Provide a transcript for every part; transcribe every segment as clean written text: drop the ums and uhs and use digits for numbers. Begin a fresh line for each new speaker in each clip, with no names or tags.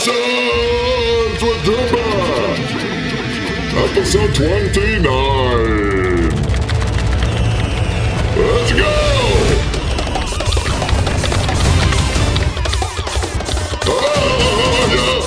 Sessions with Dumba, episode 29. Let's go! Oh, yeah.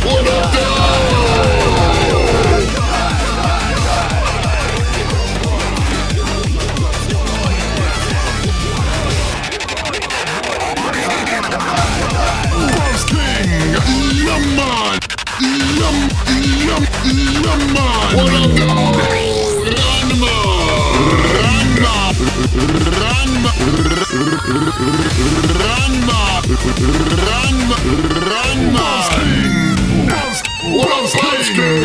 What up, dog? Boss King, Yaman, Yaman. What up, dog? Ranma, Boss King. What up, Boss King?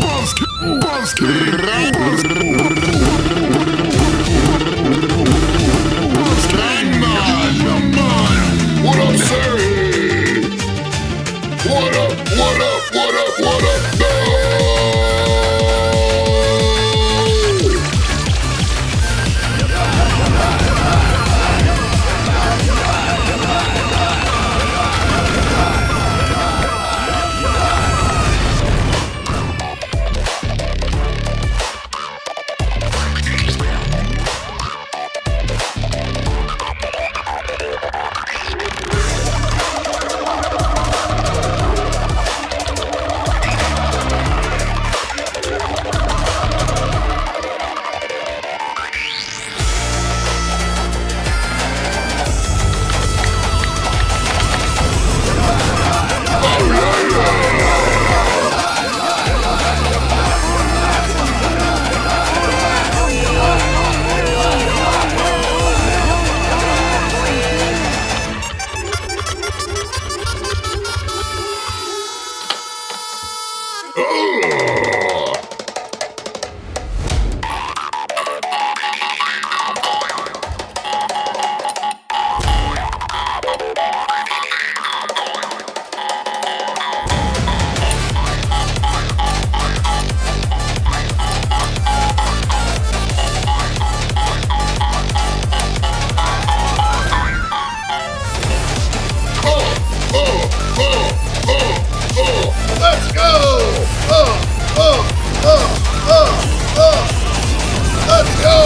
Boss King, Boss King. Boss King, Yaman. What up, Siri? What up, what up, what up, what up, dog? Let's go! Let's go!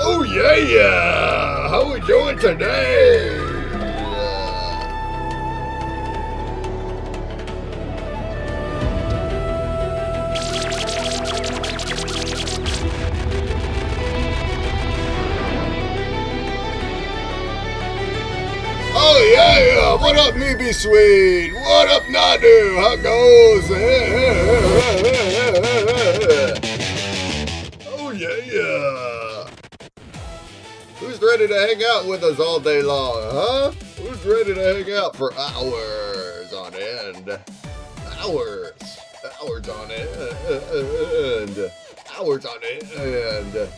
Oh yeah! How we doing today? Oh yeah! What up, Meeby Sweet? What up, Nadu? How goes? Oh yeah! Who's ready to hang out with us all day long, huh? Who's ready to hang out for hours on end? Hours on end. Hours on end.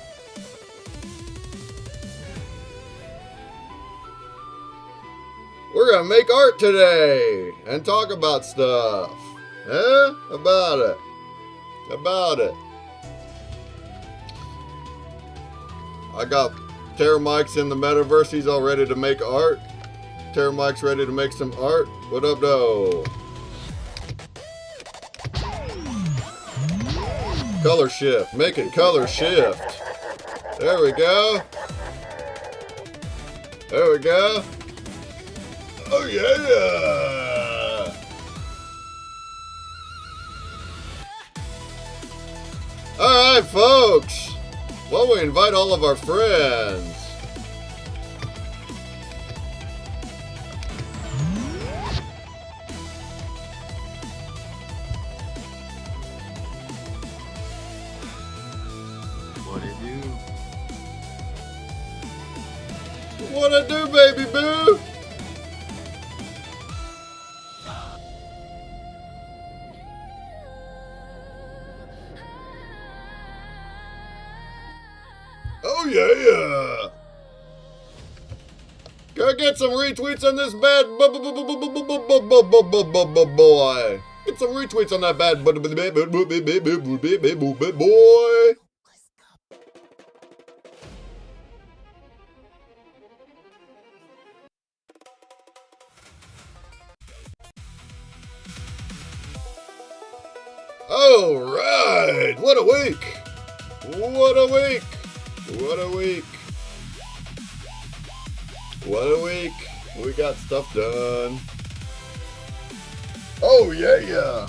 We're gonna make art today and talk about stuff. Huh? About it. About it. I got Terramike's in the metaverse. He's all ready to make art. Terramike's ready to make some art. What up, though? Color shift. Make it color shift. There we go. There we go. Oh, yeah. All right, folks. Well, we invite all of our friends.
What it do?
What I do, baby boo? Oh yeah! Go get some retweets on this bad boy. Get some retweets on that bad boy. All right! What a week! What a week! What a week! What a week! We got stuff done. Oh yeah!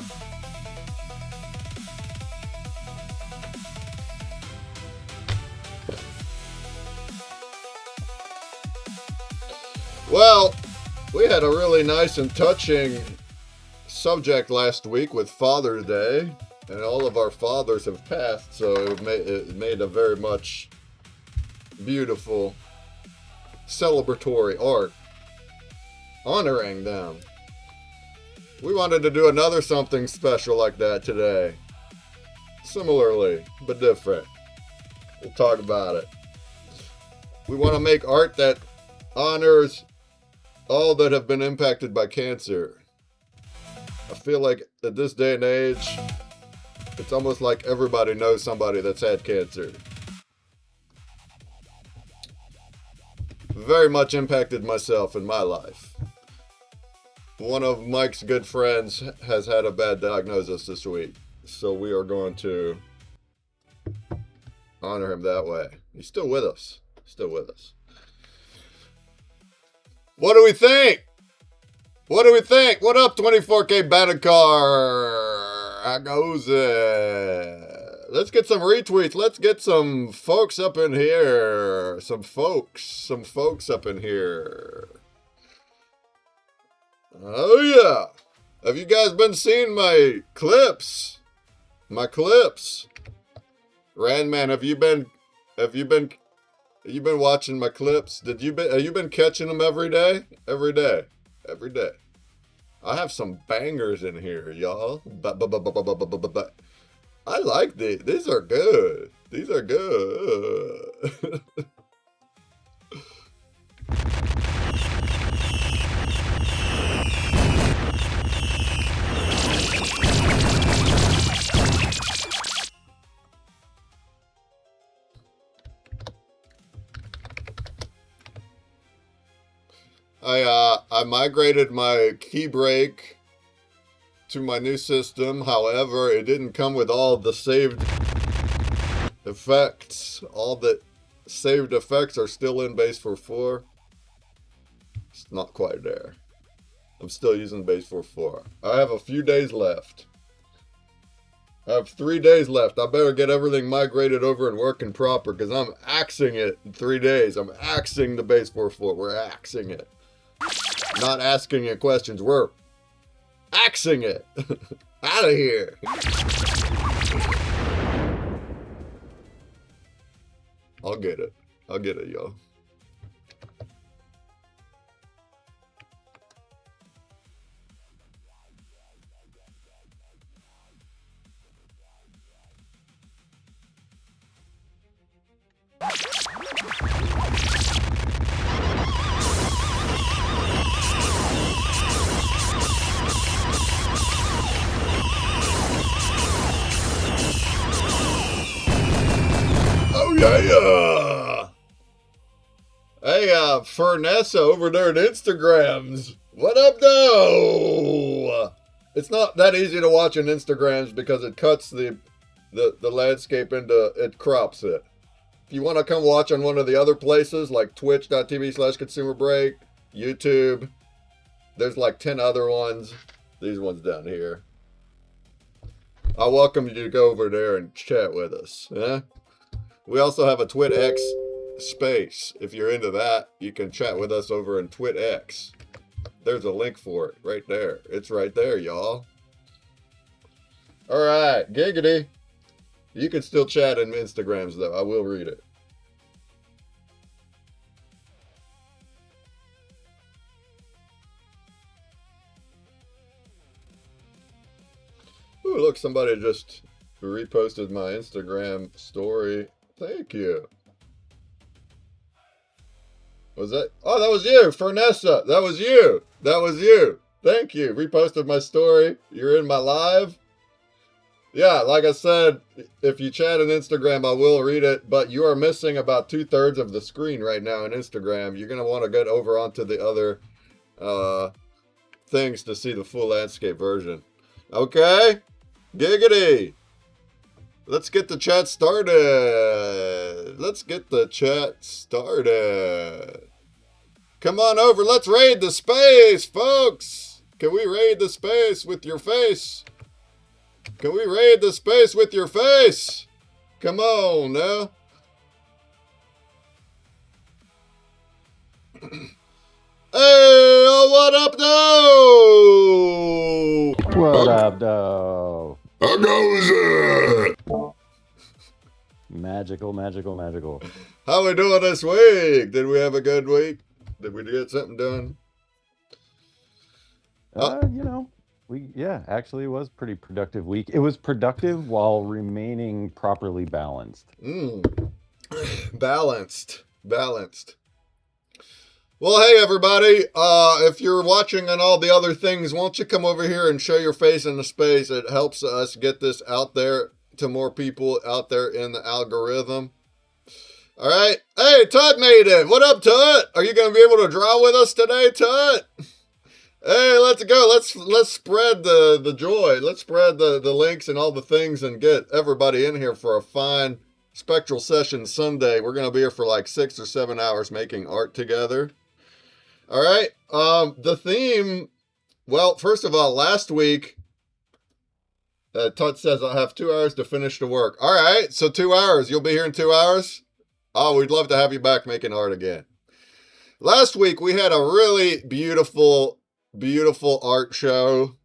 Well, we had a really nice and touching subject last week with Father's Day, and all of our fathers have passed, so it made a very much beautiful celebratory art honoring them. We wanted to do another something special like that today, similarly but different. We'll talk about it. We want to make art that honors all that have been impacted by cancer. I feel like at this day and age, it's almost like everybody knows somebody that's had cancer. Very much impacted myself in my life. One of Mike's good friends has had a bad diagnosis this week, so we are going to honor him that way. He's still with us. Still with us. What do we think? What do we think? What up, 24K Bannecar? How goes it? Let's get some retweets. Let's get some folks up in here. Some folks up in here. Oh yeah. Have you guys been seeing my clips? My clips. Randman, have you been watching my clips? Have you been catching them every day? Every day. Every day. I have some bangers in here, y'all. I like these. These are good. These are good. I migrated my key break to my new system. However, it didn't come with all the saved effects. All the saved effects are still in base 4.4. It's not quite there. I'm still using base 4.4. I have a few days left. I have 3 days left. I better get everything migrated over and working proper because I'm axing it in 3 days. I'm axing the base 4.4. We're axing it. Not asking it questions. We're axing it. Out of here. I'll get it. I'll get it, yo. Yeah. Hey, Fernessa over there at Instagrams. What up, though? It's not that easy to watch on Instagrams because it cuts the landscape into, it crops it. If you want to come watch on one of the other places like twitch.tv/consumerbreak, YouTube, there's like 10 other ones. These ones down here. I welcome you to go over there and chat with us. Yeah? We also have a TwitX space. If you're into that, you can chat with us over in TwitX. There's a link for it right there. It's right there, y'all. All right, giggity. You can still chat in Instagrams, though. I will read it. Ooh, look, somebody just reposted my Instagram story. Thank you. Was that? Oh, that was you, Fernessa. That was you. That was you. Thank you. Reposted my story. You're in my live. Yeah, like I said, if you chat on Instagram, I will read it, but you are missing about 2/3 of the screen right now on Instagram. You're going to want to get over onto the other things to see the full landscape version. Okay? Giggity! Let's get the chat started. Let's get the chat started. Come on over. Let's raid the space, folks. Can we raid the space with your face? Can we raid the space with your face? Come on now. Hey, what up, though?
What up, though?
How goes it?
Magical, magical, magical.
How we doing this week? Did we have a good week? Did we get something done?
Actually, it was a pretty productive week. It was productive while remaining properly balanced.
Balanced. Well, hey, everybody. If you're watching on all the other things, won't you come over here and show your face in the space? It helps us get this out there to more people out there in the algorithm. All right. Hey, Tut made it. What up, Tut? Are you going to be able to draw with us today, Tut? Hey, let's go. Let's spread the joy. Let's spread the links and all the things and get everybody in here for a fine Spectral session Sunday. We're going to be here for like 6 or 7 hours making art together. All right. The theme, well, first of all, last week, Tut says I have 2 hours to finish the work. All right. So 2 hours. You'll be here in 2 hours? Oh, we'd love to have you back making art again. Last week, we had a really beautiful art show,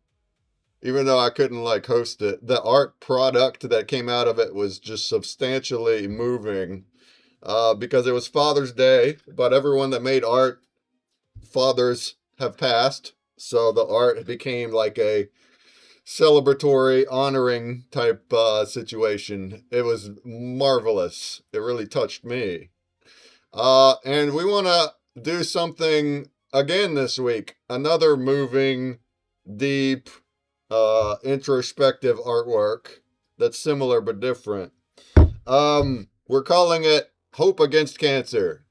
even though I couldn't host it. The art product that came out of it was just substantially moving because it was Father's Day, but everyone that made art, fathers have passed, so the art became like a celebratory, honoring type situation. It was marvelous. It really touched me. And we want to do something again this week. Another moving, deep, introspective artwork that's similar but different. We're calling it Hope Against Cancer.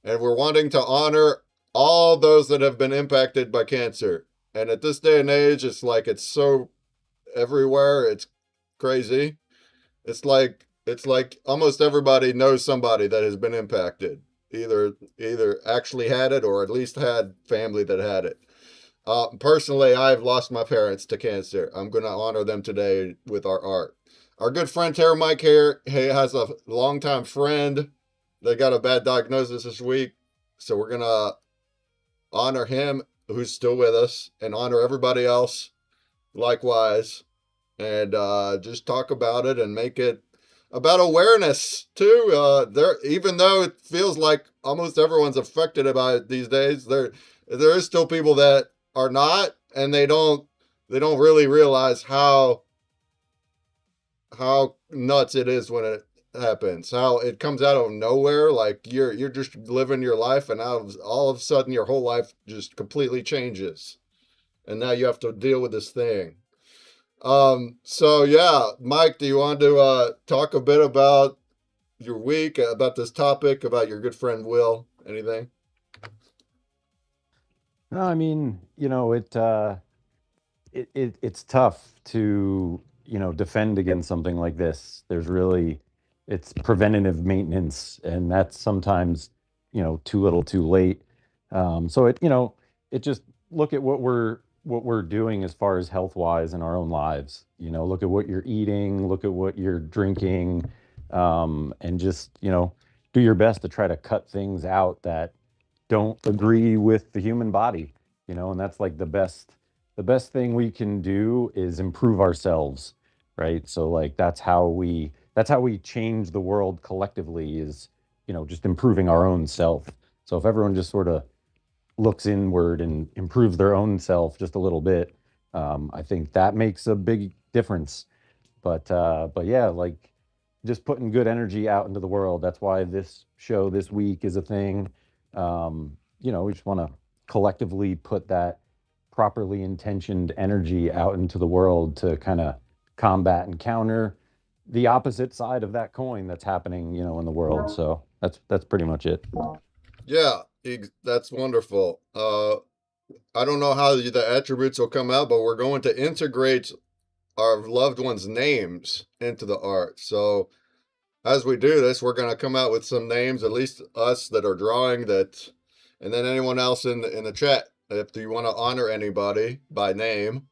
And we're wanting to honor all those that have been impacted by cancer. And at this day and age, it's so everywhere. It's crazy. It's like almost everybody knows somebody that has been impacted. Either actually had it or at least had family that had it. Personally, I've lost my parents to cancer. I'm going to honor them today with our art. Our good friend Tara Mike here, he has a longtime friend that got a bad diagnosis this week. So we're going to honor him, who's still with us, and honor everybody else likewise. And just talk about it and make it about awareness too. Even though it feels like almost everyone's affected by it these days, there is still people that are not, and they don't really realize how nuts it is when it happens, how it comes out of nowhere. Like you're just living your life, and all of a sudden your whole life just completely changes, and now you have to deal with this thing. So yeah, Mike, do you want to talk a bit about your week, about this topic, about your good friend Will? Anything?
No, I mean, it's tough to, defend against something like this. It's preventative maintenance, and that's sometimes, too little, too late. So it just look at what we're doing as far as health wise in our own lives. Look at what you're eating, look at what you're drinking, and just, do your best to try to cut things out that don't agree with the human body, and that's like the best thing we can do is improve ourselves, right? So like that's how we change the world collectively is, just improving our own self. So if everyone just sort of looks inward and improves their own self just a little bit, I think that makes a big difference. But yeah, like just putting good energy out into the world. That's why this show this week is a thing. We just want to collectively put that properly intentioned energy out into the world to kind of combat and counter the opposite side of that coin that's happening, in the world. So that's pretty much it.
Yeah, that's wonderful. I don't know how the attributes will come out, but we're going to integrate our loved ones' names into the art. So as we do this, we're going to come out with some names, at least us that are drawing that, and then anyone else in the chat. If you want to honor anybody by name,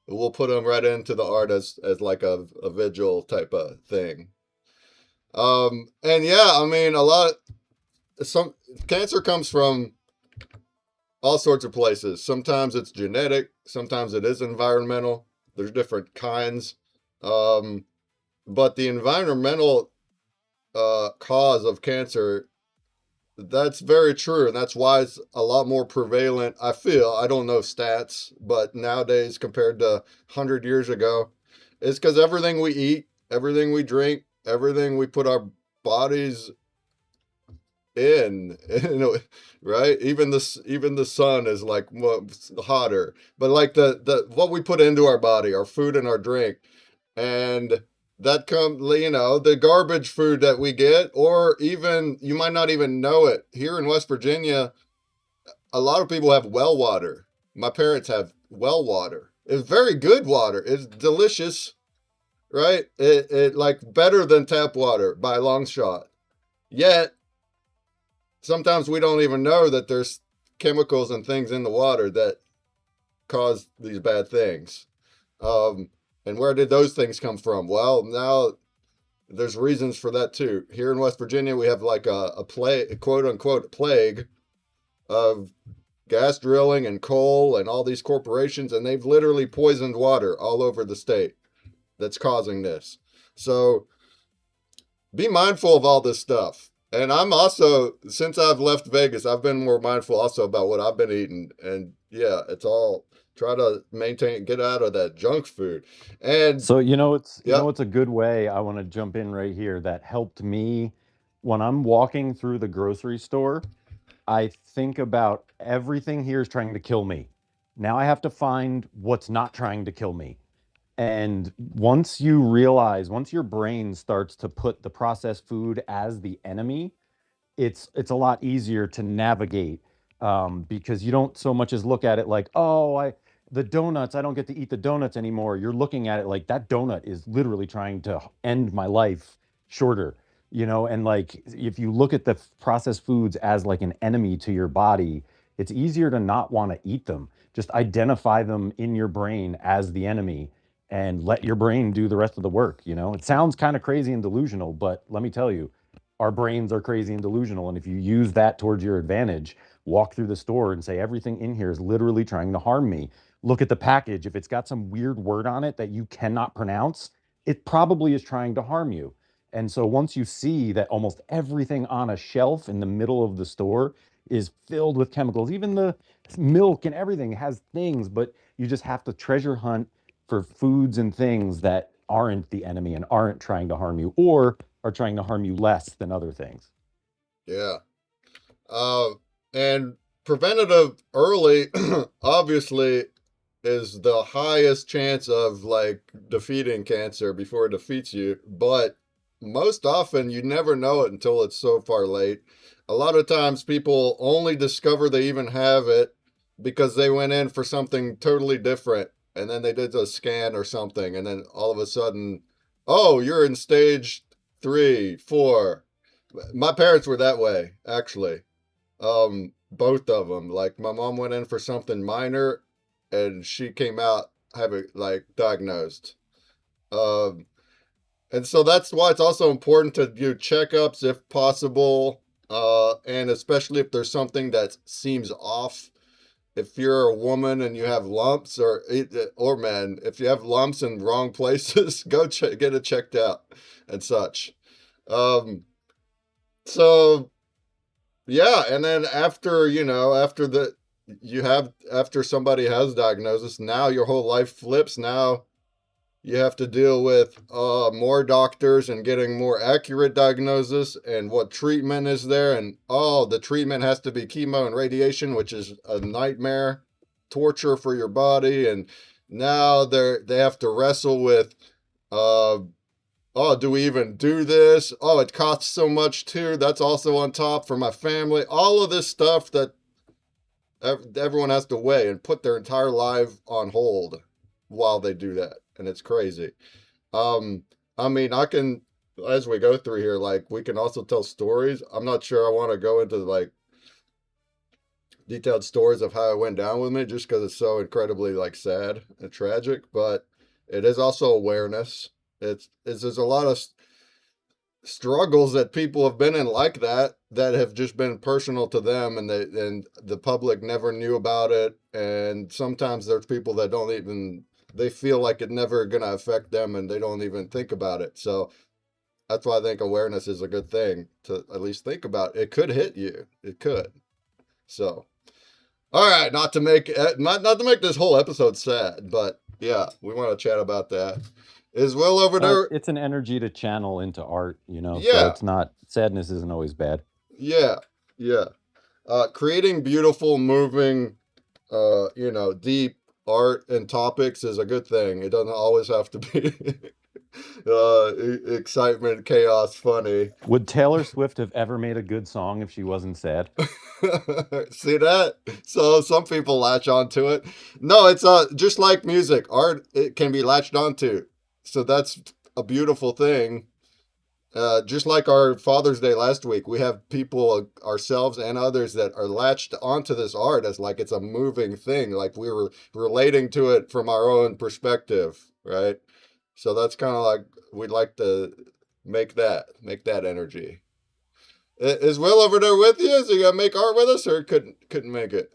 we'll put them right into the art as like a vigil type of thing. And yeah, I mean, some cancer comes from all sorts of places. Sometimes it's genetic, sometimes it is environmental. There's different kinds. Um, but the environmental cause of cancer, that's very true. And that's why it's a lot more prevalent. I feel, I don't know stats, but nowadays compared to 100 years ago, it's because everything we eat, everything we drink, everything we put our bodies in, right? Even the sun is like hotter, but like the what we put into our body, our food and our drink, and that come the garbage food that we get, or even you might not even know it. Here in West Virginia, a lot of people have well water. My parents have well water. It's very good water. It's delicious, right? It like better than tap water by a long shot. Yet sometimes we don't even know that there's chemicals and things in the water that cause these bad things. And where did those things come from? Well, now there's reasons for that too. Here in West Virginia, we have like a plague, quote unquote, plague of gas drilling and coal and all these corporations, and they've literally poisoned water all over the state that's causing this. So be mindful of all this stuff. And I'm also, since I've left Vegas, I've been more mindful also about what I've been eating. And yeah, it's all try to maintain, get out of that junk food. And
So it's
yeah,
it's a good way. I want to jump in right here that helped me when I'm walking through the grocery store. I think about everything here is trying to kill me. Now I have to find what's not trying to kill me. And once your brain starts to put the processed food as the enemy, it's a lot easier to navigate, because you don't so much as look at it like, oh, the donuts, I don't get to eat the donuts anymore. You're looking at it like that donut is literally trying to end my life shorter, and like if you look at the processed foods as like an enemy to your body, it's easier to not want to eat them. Just identify them in your brain as the enemy and let your brain do the rest of the work. It sounds kind of crazy and delusional, but let me tell you, our brains are crazy and delusional. And if you use that towards your advantage, walk through the store and say, everything in here is literally trying to harm me. Look at the package. If it's got some weird word on it that you cannot pronounce, it probably is trying to harm you. And so once you see that almost everything on a shelf in the middle of the store is filled with chemicals, even the milk and everything has things, but you just have to treasure hunt for foods and things that aren't the enemy and aren't trying to harm you, or are trying to harm you less than other things.
yeah. Uh, and preventative early, obviously, is the highest chance of like defeating cancer before it defeats you. But most often you never know it until it's so far late. A lot of times people only discover they even have it because they went in for something totally different and then they did a scan or something and then all of a sudden, oh, you're in stage 3, 4. My parents were that way, actually. Both of them. Like my mom went in for something minor and she came out having like diagnosed. Um, and so that's why it's also important to do checkups if possible, and especially if there's something that seems off. If you're a woman and you have lumps, or men, if you have lumps in wrong places, get it checked out and such. Um, so yeah, and then after after somebody has diagnosis, now your whole life flips. Now you have to deal with more doctors and getting more accurate diagnosis and what treatment is there. And oh, the treatment has to be chemo and radiation, which is a nightmare, torture for your body. And now they have to wrestle with, uh, oh, do we even do this? Oh, it costs so much too. That's also on top for my family. All of this stuff that everyone has to weigh and put their entire life on hold while they do that. And it's crazy. Um, I mean, I can, as we go through here, like we can also tell stories. I'm not sure I want to go into like detailed stories of how it went down with me just because it's so incredibly like sad and tragic, but it is also awareness. There's a lot of struggles that people have been in like that have just been personal to them and the public never knew about it, and sometimes there's people that don't even, they feel like it never gonna affect them and they don't even think about it. So that's why I think awareness is a good thing to at least think about. It could hit you, it could. So all right, not to make this whole episode sad, but yeah, we want to chat about that. Is Will over there?
It's an energy to channel into art, so
Yeah,
it's not, sadness isn't always bad.
yeah, yeah. Creating beautiful, moving, deep art and topics is a good thing. It doesn't always have to be excitement, chaos, funny.
Would Taylor Swift have ever made a good song if she wasn't sad?
See that? So some people latch onto it. No, it's just like music. Art, it can be latched onto. So that's a beautiful thing. Just like our Father's Day last week, we have people, ourselves and others, that are latched onto this art as like it's a moving thing, like we were relating to it from our own perspective, right? So that's kind of like we'd like to make that energy. Is Will over there with you? Is he gonna make art with us, or couldn't make it?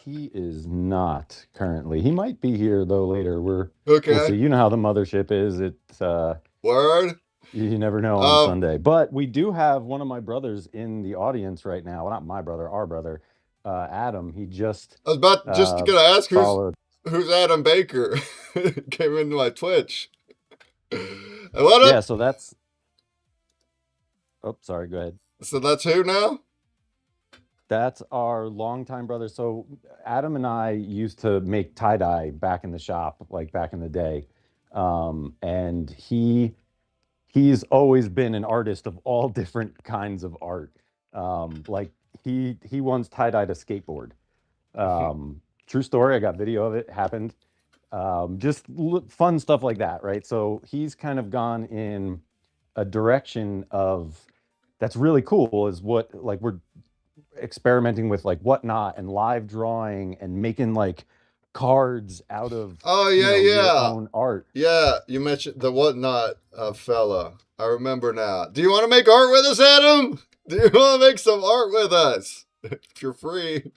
He is not currently. He might be here though later. We'll
Okay,
see. You know how the mothership is. It's
word.
you never know on
Um,
Sunday. But we do have one of my brothers in the audience right now. Well, not my brother, our brother, Adam. He just
I was about just
uh
gonna ask
followed.
who's Adam Baker. Came into my Twitch. What
Yeah,
up?
so that's oh, sorry, go ahead.
So that's who now?
That's our longtime brother. So Adam and I used to make tie dye back in the shop, like back in the day. And he's always been an artist of all different kinds of art. Like he once tie dyed a skateboard. True story. I got video of it. Happened. Just fun stuff like that, right? So he's kind of gone in a direction of that's really cool. Is what like we're experimenting with like whatnot and live drawing and making like cards out of
Oh yeah,
your
yeah,
own art.
yeah. You mentioned the whatnot fella. I remember now. Do you want to make art with us, Adam? Do you want to make some art with us? If you're free.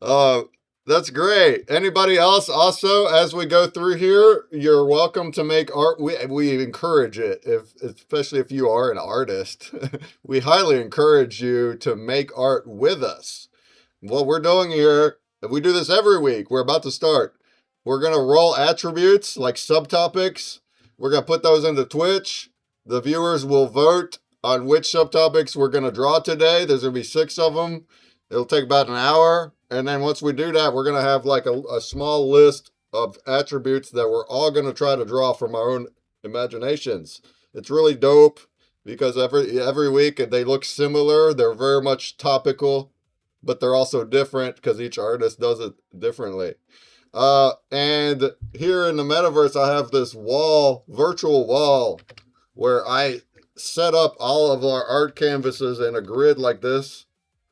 Uh, that's great. Anybody else also, as we go through here, you're welcome to make art. We encourage it, if especially if you are an artist. We highly encourage you to make art with us. What we're doing here, if we do this every week, we're about to start. We're gonna roll attributes like subtopics. We're gonna put those into Twitch. The viewers will vote on which subtopics we're gonna draw today. There's gonna be 6 of them. It'll take about an hour. And then once we do that, we're going to have like a small list of attributes that we're all going to try to draw from our own imaginations. It's really dope because every week they look similar. They're very much topical, but they're also different because each artist does it differently. And here in the metaverse, I have this wall, virtual wall, where I set up all of our art canvases in a grid like this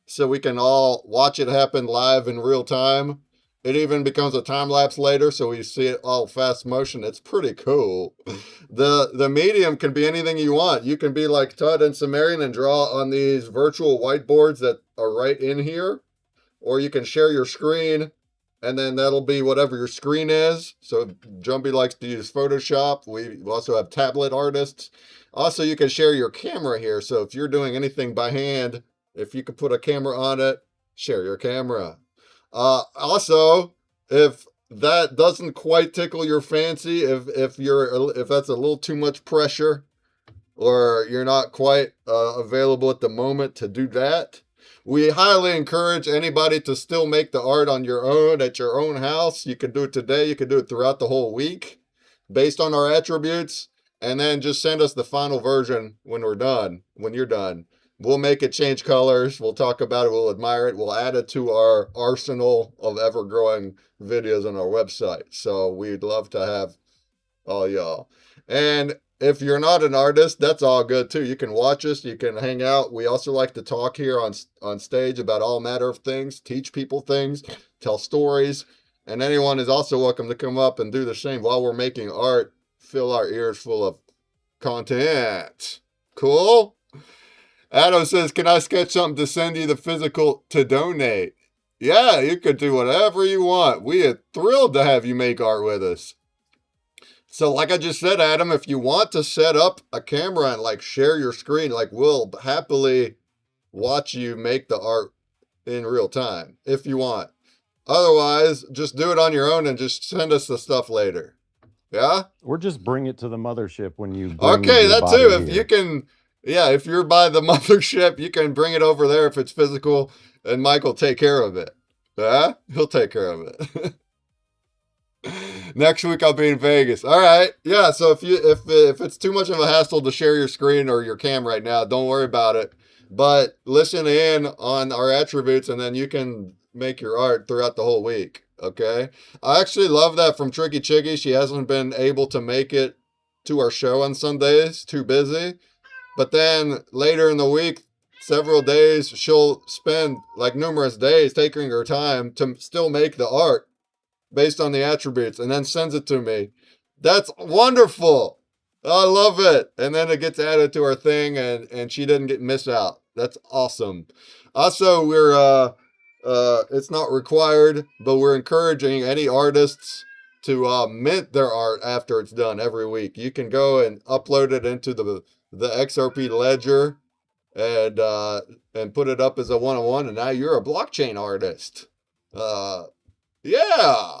so we can all watch it happen live in real time. It even becomes a time lapse later, so we see it all fast motion. It's pretty cool. The medium can be anything you want. You can be like Todd and Sumerian and draw on these virtual whiteboards that are right in here, or you can share your screen, and then that'll be whatever your screen is. So Jumpy likes to use Photoshop. We also have tablet artists. Also, you can share your camera here. So if you're doing anything by hand, if you could put a camera on it, share your camera. Also, if that doesn't quite tickle your fancy, if that's a little too much pressure, or you're not quite available at the moment to do that, we highly encourage anybody to still make the art on your own at your own house. You can do it today, you can do it throughout the whole week based on our attributes, and then just send us the final version when we're done, when you're done. We'll make it change colors, we'll talk about it, we'll admire it, we'll add it to our arsenal of ever growing videos on our website. So we'd love to have all y'all. And if you're not an artist, that's all good too. You can watch us, you can hang out. We also like to talk here on stage about all matter of things, teach people things, tell stories, and anyone is also welcome to come up and do the same while we're making art. Fill our ears full of content. Cool. Adam says, "Can I sketch something to send you the physical to donate?" Yeah, you could do whatever you want. We are thrilled to have you make art with us. So, like I just said, Adam, if you want to set up a camera and like share your screen, like we'll happily watch you make the art in real time if you want. Otherwise, just do it on your own and just send us the stuff later. Yeah?
Or just bring it to the mothership when you bring
Okay,
your
that too.
body
If you
here.
can, yeah, if you're by the mothership, you can bring it over there if it's physical, and Mike will take care of it. Yeah? He'll take care of it. Next week I'll be in Vegas. All right. Yeah, so if it's too much of a hassle to share your screen or your cam right now, don't worry about it. But listen in on our attributes and then you can make your art throughout the whole week. Okay? I actually love that from Tricky Chiggy. She hasn't been able to make it to our show on Sundays, too busy. But then later in the week, several days, she'll spend like numerous days taking her time to still make the art based on the attributes and then sends it to me. That's wonderful. I love it. And then it gets added to our thing and she didn't get miss out. That's awesome. Also, we're it's not required, but we're encouraging any artists to mint their art after it's done every week. You can go and upload it into the XRP ledger and put it up as a one-on-one, and now you're a blockchain artist. Yeah.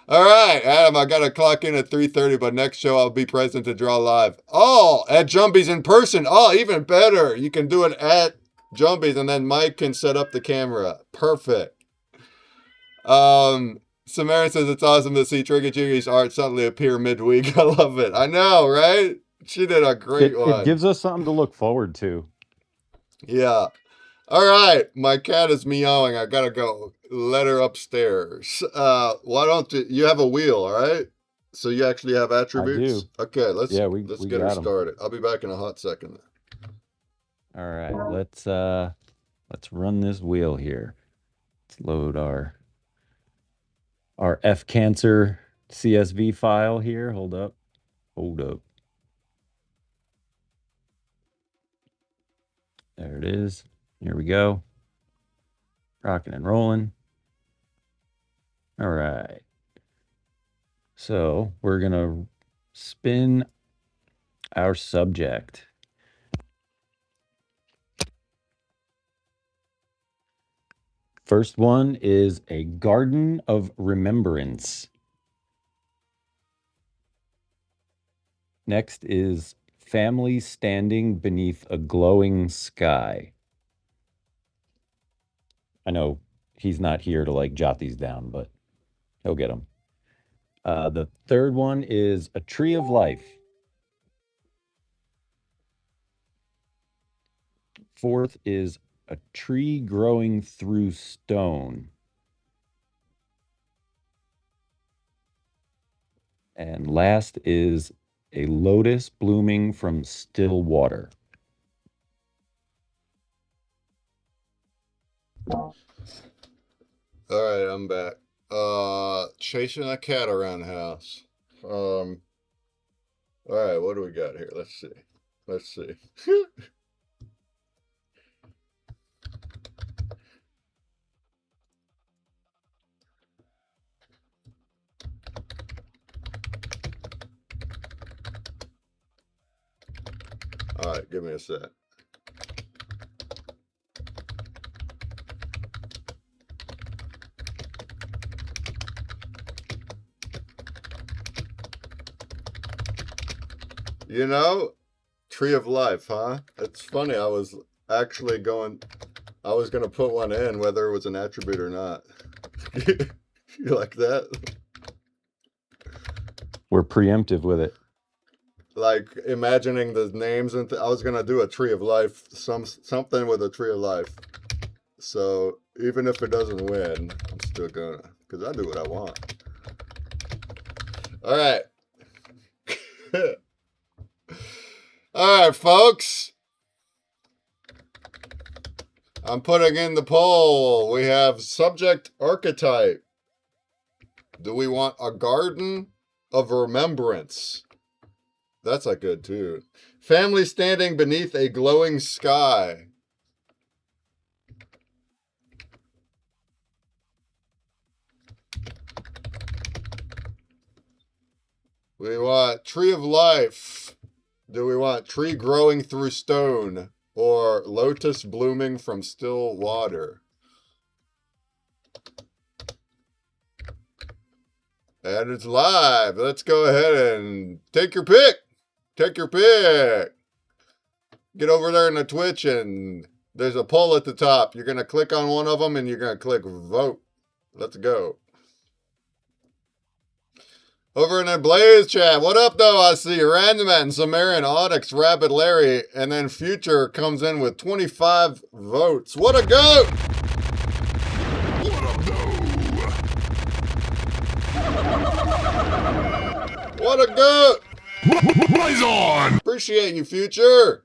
All right, Adam, I got to clock in at 3:30, but next show I'll be present to draw live. Oh, at Jumpy's in person. Oh, even better. You can do it at Jumpy's, and then Mike can set up the camera. Perfect. Samara says it's awesome to see Trigger Jiggy's art suddenly appear midweek. I love it. I know, right? She did a great
It
one.
gives us something to look forward to.
Yeah. All right, my cat is meowing. I gotta go let her upstairs. Why don't you have a wheel? All right. So you actually have
I
attributes.
do.
Okay, let's
Yeah,
let's
we
get her
got them.
started. I'll be back in a hot second.
All right, let's run this wheel here. Let's load our F cancer CSV file here. Hold up. Hold up. There it is. Here we go. Rocking and rolling. All right. So we're going to spin our subject. First one is a garden of remembrance. Next is family standing beneath a glowing sky. I know he's not here to like jot these down, but he'll get them. The third one is a tree of life. Fourth is a tree growing through stone. And last is a lotus blooming from still water.
All right, I'm back. Chasing a cat around the house. All right, what do we got here? Let's see. Let's see. All right, give me a sec. You know, Tree of Life, huh? It's funny. I was actually I was going to put one in, whether it was an attribute or not. You like that?
We're preemptive with it.
Like imagining the names and I was going to do a Tree of Life, something with a Tree of Life. So even if it doesn't win, I'm still gonna, because I do what I want. All right. All right, folks. I'm putting in the poll. We have subject archetype. Do we want a garden of remembrance? That's a good too. Family standing beneath a glowing sky. We want tree of life. Do we want tree growing through stone or lotus blooming from still water? And it's live. Let's go ahead and take your pick. Take your pick. Get over there in the Twitch and there's a poll at the top. You're going to click on one of them and you're going to click vote. Let's go. Over in the Blaze chat, what up though? I see Randoman, Sumerian, Onyx, Rabbit Larry, and then Future comes in with 25 votes. What a goat!
What up, though?
What a goat!
Blaze on!
Appreciate you, Future.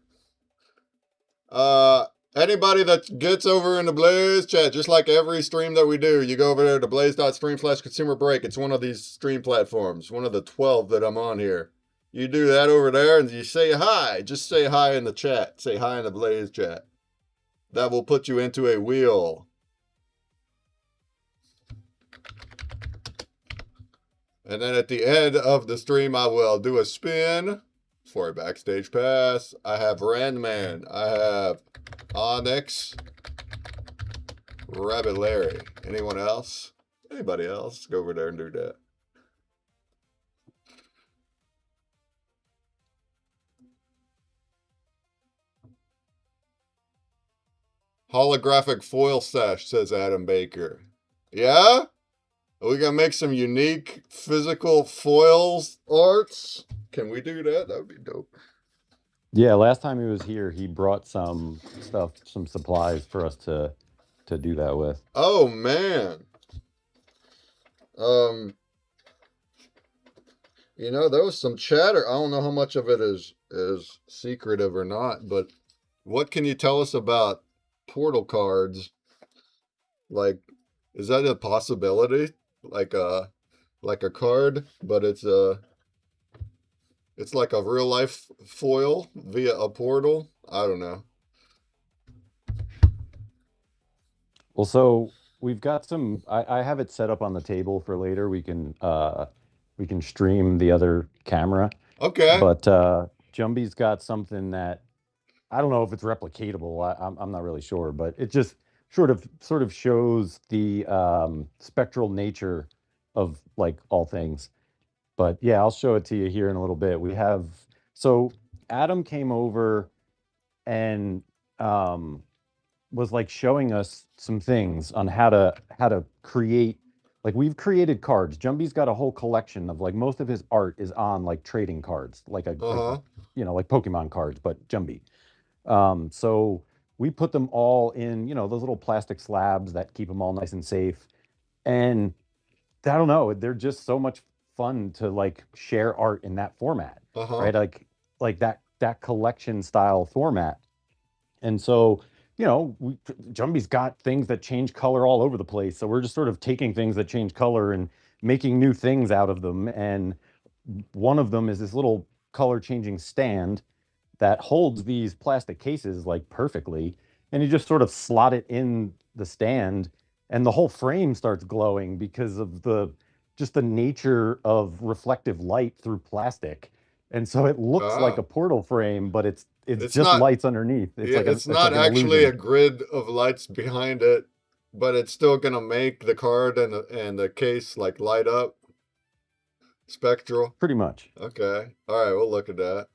Anybody that gets over in the Blaze chat, just like every stream that we do, you go over there to blaze.stream/consumer break. It's one of these stream platforms, one of the 12 that I'm on here. You do that over there and you say hi. Just say hi in the chat. Say hi in the Blaze chat. That will put you into a wheel. And then at the end of the stream, I will do a spin for a backstage pass. I have Randman. I have Onyx. Rabbit Larry. Anyone else? Anybody else? Go over there and do that. Holographic foil stash, says Adam Baker. Yeah? Are we gonna make some unique physical foils arts? Can we do that? That would be dope.
Yeah, last time he was here, he brought some stuff, some supplies for us to do that with.
Oh man. You know, there was some chatter. I don't know how much of it is secretive or not, but what can you tell us about portal cards? Like, is that a possibility? Like a card, but it's like a real life foil via a portal. I don't know.
Well, so we've got some. I have it set up on the table for later. We can stream the other camera.
Okay.
But Jumbie's got something that I don't know if it's replicatable. I'm not really sure, but it just sort of shows the spectral nature of like all things. But yeah, I'll show it to you here in a little bit. We have so Adam came over and was like showing us some things on how to create Like we've created cards. Jumbie's got a whole collection of like most of his art is on like trading cards,
Uh-huh.
like Pokemon cards, but Jumbie. So we put them all in, those little plastic slabs that keep them all nice and safe. And I don't know, they're just so much fun to like share art in that format,
Uh-huh.
right? Like that collection style format. And so, Jumbie's got things that change color all over the place. So we're just sort of taking things that change color and making new things out of them. And one of them is this little color changing stand that holds these plastic cases like perfectly, and you just sort of slot it in the stand, and the whole frame starts glowing because of the nature of reflective light through plastic. And so it looks like
Ah.
a portal frame, but it's
It's
just
not
lights underneath. It's
Yeah,
like
it's
it's
not
like an
actually a
illusion,
grid of lights behind it, but it's still gonna make the card and the case like light up. Spectral.
pretty much.
Okay. All right, we'll look at that.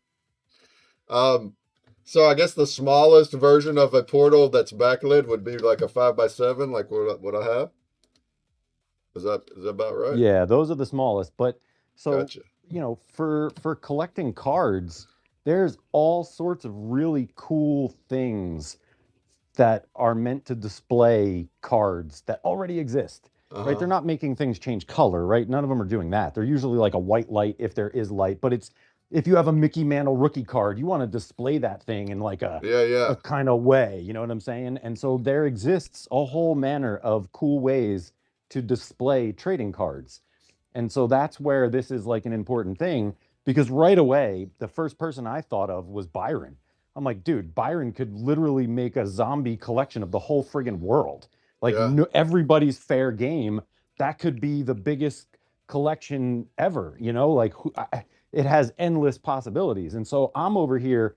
Um, so I guess the smallest version of a portal that's backlit would be like a 5x7, like what I have. Is that about right?
Yeah, those are the smallest. But so,
Gotcha.
for collecting cards, there's all sorts of really cool things that are meant to display cards that already exist, right?
Uh-huh.
They're not making things change color, right? None of them are doing that. They're usually like a white light if there is light, but it's if you have a Mickey Mantle rookie card, you want to display that thing in like
Yeah,
a
yeah.
kind of way, you know what I'm saying? And so there exists a whole manner of cool ways to display trading cards. And so that's where this is like an important thing because right away, the first person I thought of was Byron. I'm like, dude, Byron could literally make a zombie collection of the whole friggin' world. Like,
Yeah.
no, everybody's fair game. That could be the biggest collection ever, Like, it has endless possibilities. And so I'm over here,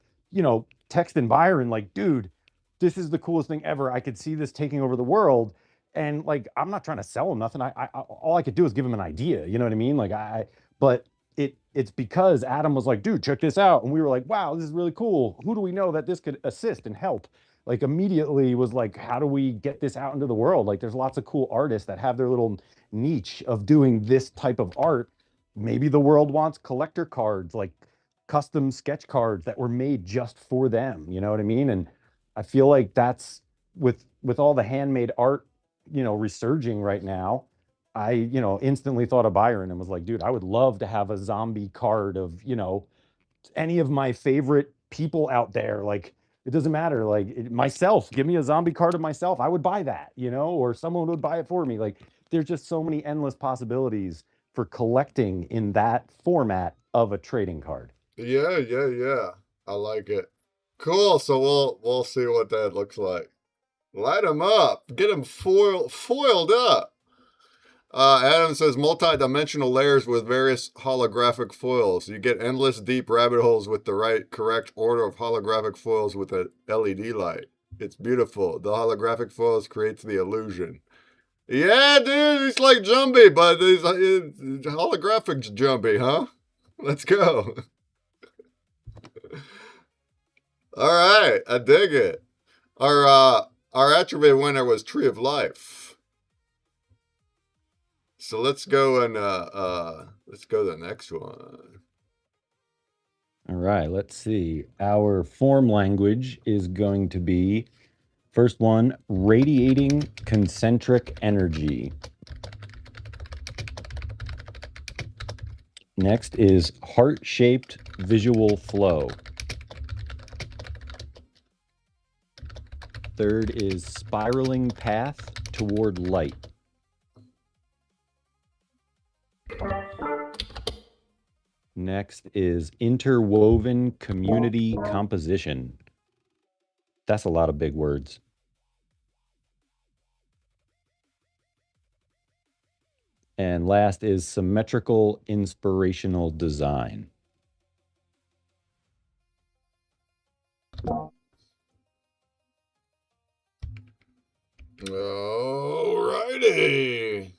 texting Byron, like, dude, this is the coolest thing ever. I could see this taking over the world, and like I'm not trying to sell him nothing. All I could do is give him an idea. You know what I mean? But it's because Adam was like, dude, check this out, and we were like, wow, this is really cool. Who do we know that this could assist and help? Like immediately was like, how do we get this out into the world? Like there's lots of cool artists that have their little niche of doing this type of art. Maybe the world wants collector cards, like custom sketch cards that were made just for them. You know what I mean? And I feel like that's with all the handmade art resurging right now. I instantly thought of Byron and was like, dude, I would love to have a zombie card of any of my favorite people out there. Like it doesn't matter, like myself, give me a zombie card of myself, I would buy that, or someone would buy it for me. Like there's just so many endless possibilities for collecting in that format of a trading card.
Yeah, yeah, yeah. I like it. Cool. So we'll see what that looks like. Light them up. Get them foiled up. Adam says multi-dimensional layers with various holographic foils. You get endless deep rabbit holes with the correct order of holographic foils with a LED light. It's beautiful. The holographic foils creates the illusion. Yeah, dude, it's like Jumbie, but it's holographic Jumbie, huh? Let's go. All right, I dig it. Our attribute winner was Tree of Life. So let's go and let's go to the next one.
All right, let's see. Our form language is going to be first one, radiating concentric energy. Next is heart-shaped visual flow. Third is spiraling path toward light. Next is interwoven community composition. That's a lot of big words. And last is symmetrical inspirational design.
Alrighty.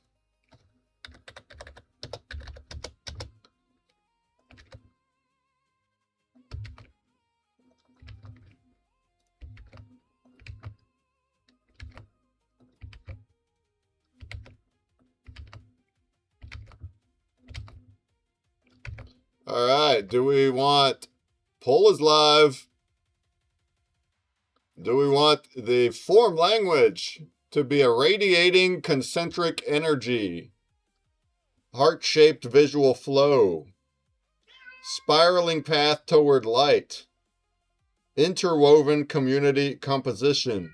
All right. Do we want poll is live? Do we want the form language to be a radiating concentric energy, heart-shaped visual flow, spiraling path toward light, interwoven community composition,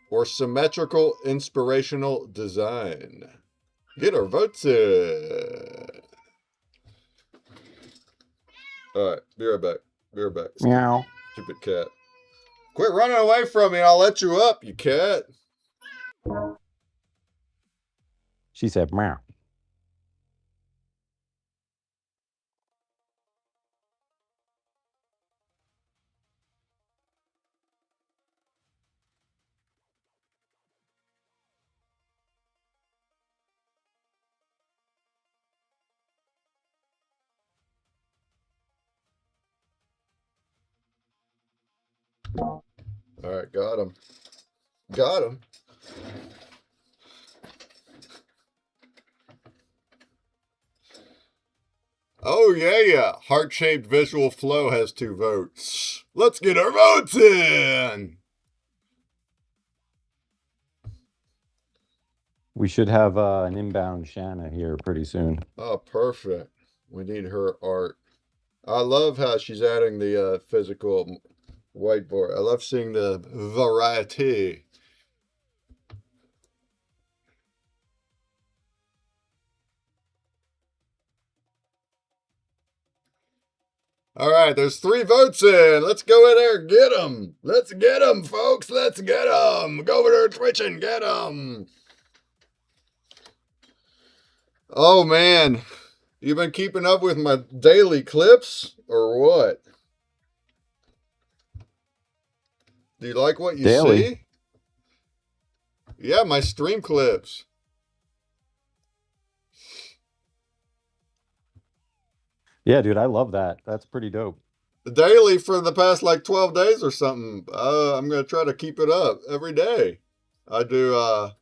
or symmetrical inspirational design? Get our votes in. All right, be right back. Be right back.
Meow.
Stupid cat. Quit running away from me and I'll let you up, you cat.
She said meow.
All right, got him. Got him. Oh, yeah. Heart-shaped visual flow has 2 votes. Let's get our votes in.
We should have an inbound Shanna here pretty soon.
Oh, perfect. We need her art. I love how she's adding the physical whiteboard. I love seeing the variety. All right, there's 3 votes in. Let's go in there and get them. Let's get them, folks. Let's get them. Go over there, Twitch, and get them. Oh, man. You been keeping up with my daily clips or what? Do you like what you
Daily?
see? Yeah, my stream clips.
Yeah, dude, I love that. That's pretty dope.
Daily for the past like 12 days or something. I'm going to try to keep it up every day. I do a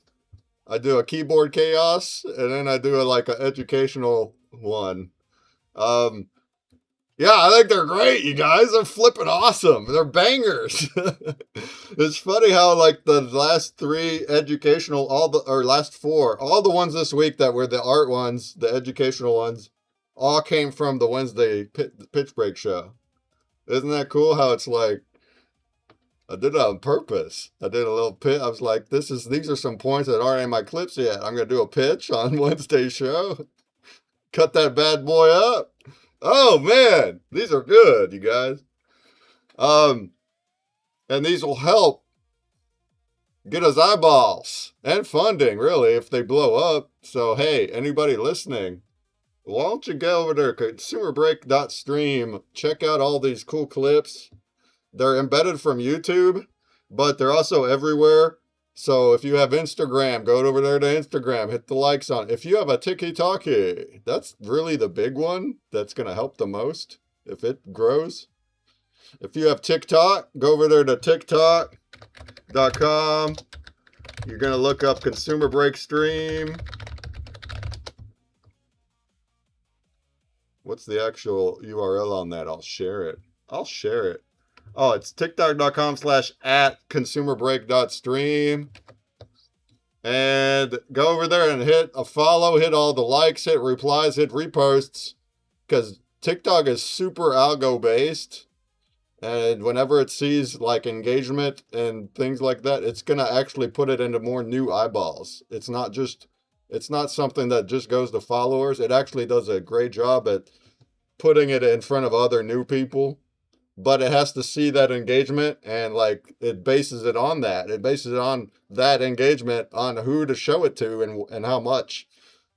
keyboard chaos and then I do like an educational one. Yeah, I think they're great, you guys. They're flipping awesome. They're bangers. It's funny how like the last 3 educational, last 4, all the ones this week that were the art ones, the educational ones, all came from the Wednesday pitch break show. Isn't that cool how it's like, I did it on purpose. I did a little pitch. I was like, these are some points that aren't in my clips yet. I'm going to do a pitch on Wednesday's show. Cut that bad boy up. Oh man, these are good, you guys. And these will help get us eyeballs and funding, really, if they blow up. So hey, anybody listening, why don't you go over there, consumerbreak.stream, check out all these cool clips. They're embedded from YouTube, but they're also everywhere. So if you have Instagram, go over there to Instagram, hit the likes on it. If you have a TikTok, that's really the big one that's going to help the most if it grows. If you have TikTok, go over there to tiktok.com. You're going to look up Consumer Break Stream. What's the actual URL on that? I'll share it. Oh, it's tiktok.com/@consumerbreak.stream. And go over there and hit a follow, hit all the likes, hit replies, hit reposts. Because TikTok is super algo based. And whenever it sees like engagement and things like that, it's going to actually put it into more new eyeballs. It's not something that just goes to followers. It actually does a great job at putting it in front of other new people. But it has to see that engagement and like it bases it on that. It bases it on that engagement on who to show it to and how much.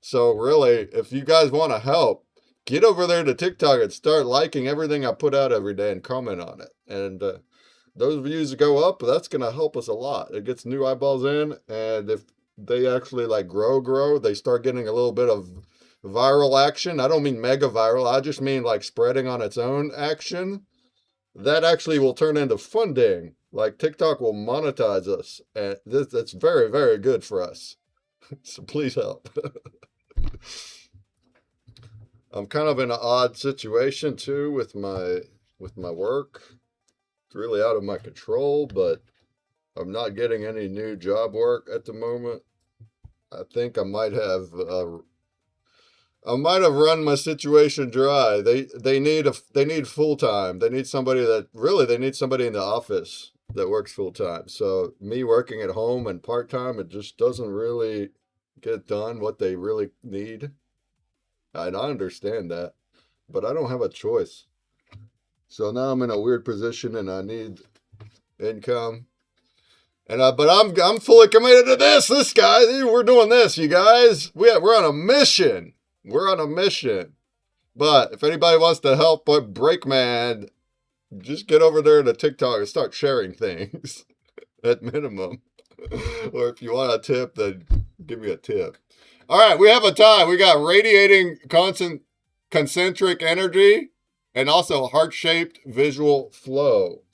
So really, if you guys want to help, get over there to TikTok and start liking everything I put out every day and comment on it. And those views go up, that's going to help us a lot. It gets new eyeballs in, and if they actually like grow, they start getting a little bit of viral action. I don't mean mega viral. I just mean like spreading on its own action. That actually will turn into funding. Like TikTok will monetize us. And that's very, very good for us. So please help. I'm kind of in an odd situation too with my work. It's really out of my control, but I'm not getting any new job work at the moment. I think I might have run my situation dry. They need full time. They need somebody they need somebody in the office that works full time. So me working at home and part time, it just doesn't really get done what they really need. And I understand that, but I don't have a choice. So now I'm in a weird position and I need income. And but I'm fully committed to this. We're doing this, you guys. We're on a mission. We're on a mission. But if anybody wants to help Breakman, just get over there to TikTok and start sharing things at minimum. Or if you want a tip, then give me a tip. All right, we have a tie. We got radiating concentric energy and also heart-shaped visual flow.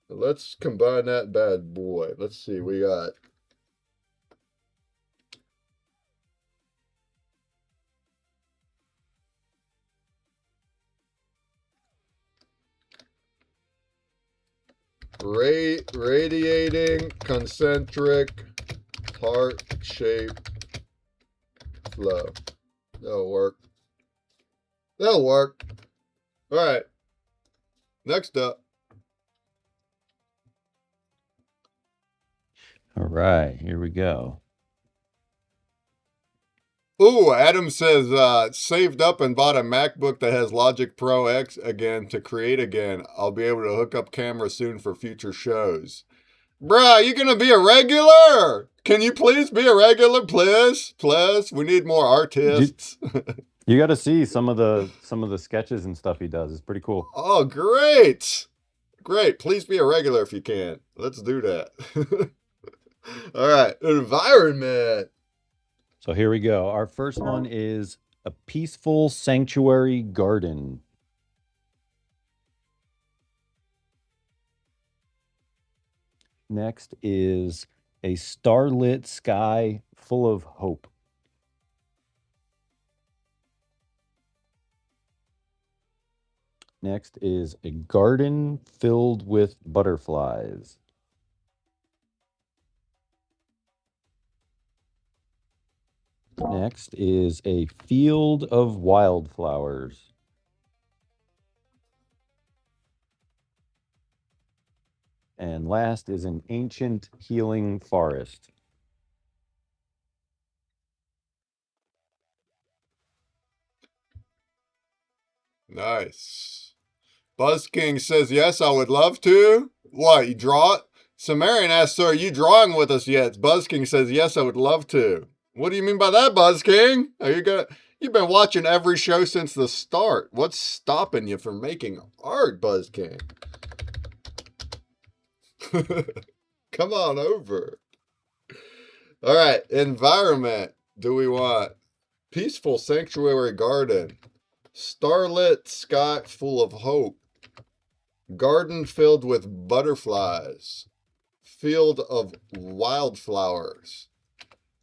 Let's combine that bad boy. Let's see. We got radiating concentric heart-shaped flow. That'll work. That'll work. All right. Next up.
All right, here we go.
Ooh, Adam says, saved up and bought a MacBook that has Logic Pro X again to create again. I'll be able to hook up camera soon for future shows. Bruh, you gonna be a regular? Can you please be a regular, please? Please, we need more artists.
You got to see some of the sketches and stuff he does. It's pretty cool.
Oh, great. Great. Please be a regular if you can. Let's do that. All right, environment.
So here we go. Our first one is a peaceful sanctuary garden. Next is a starlit sky full of hope. Next is a garden filled with butterflies. Next is a field of wildflowers. And last is an ancient healing forest.
Nice. Buzz King says, yes, I would love to. What, you draw it? Sumerian asks, sir, are you drawing with us yet? Buzz King says, yes, I would love to. What do you mean by that, Buzz King? You've been watching every show since the start. What's stopping you from making art, Buzz King? Come on over. All right, environment. Do we want peaceful sanctuary garden, starlit sky full of hope, garden filled with butterflies, field of wildflowers,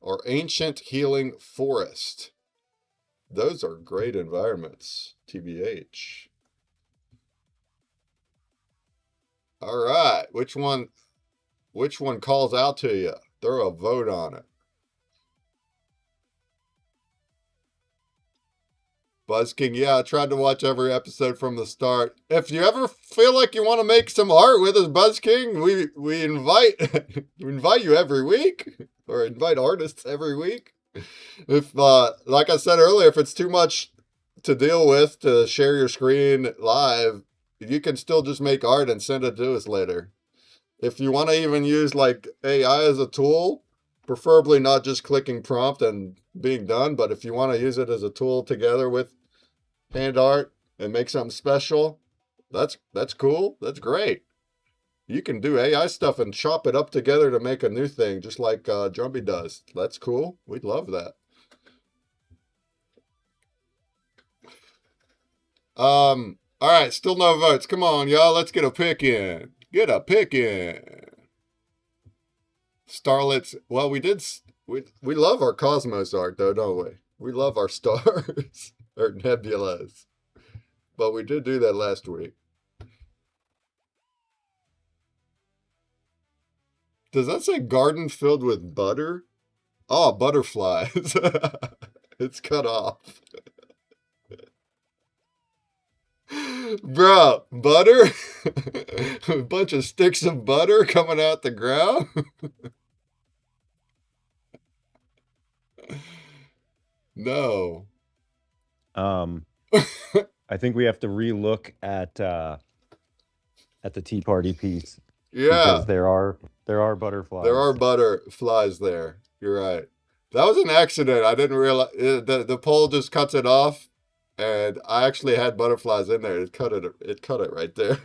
or ancient healing forest? Those are great environments, TBH. All right, which one calls out to you? Throw a vote on it. Buzz King, yeah, I tried to watch every episode from the start. If you ever feel like you want to make some art with us, Buzz King, we invite we invite you every week, or invite artists every week. If like I said earlier, if it's too much to deal with to share your screen live, you can still just make art and send it to us later. If you want to even use like AI as a tool, preferably not just clicking prompt and being done, but if you want to use it as a tool together with hand art and make something special, that's cool. That's great. You can do AI stuff and chop it up together to make a new thing, just like Jumpy does. That's cool. We'd love that. All right, still no votes. Come on, y'all. Let's get a pick in. Get a pick in. Starlets. Well, we love our Cosmos art, though, don't we? We love our stars, or nebulas. But we did do that last week. Does that say garden filled with butter? Oh, butterflies. It's cut off. Bro, butter? A bunch of sticks of butter coming out the ground? No.
I think we have to relook at the Tea Party piece.
Yeah.
Because there are butterflies.
There are butterflies there. You're right. That was an accident. I didn't realize the pole just cuts it off, and I actually had butterflies in there. It cut it right there.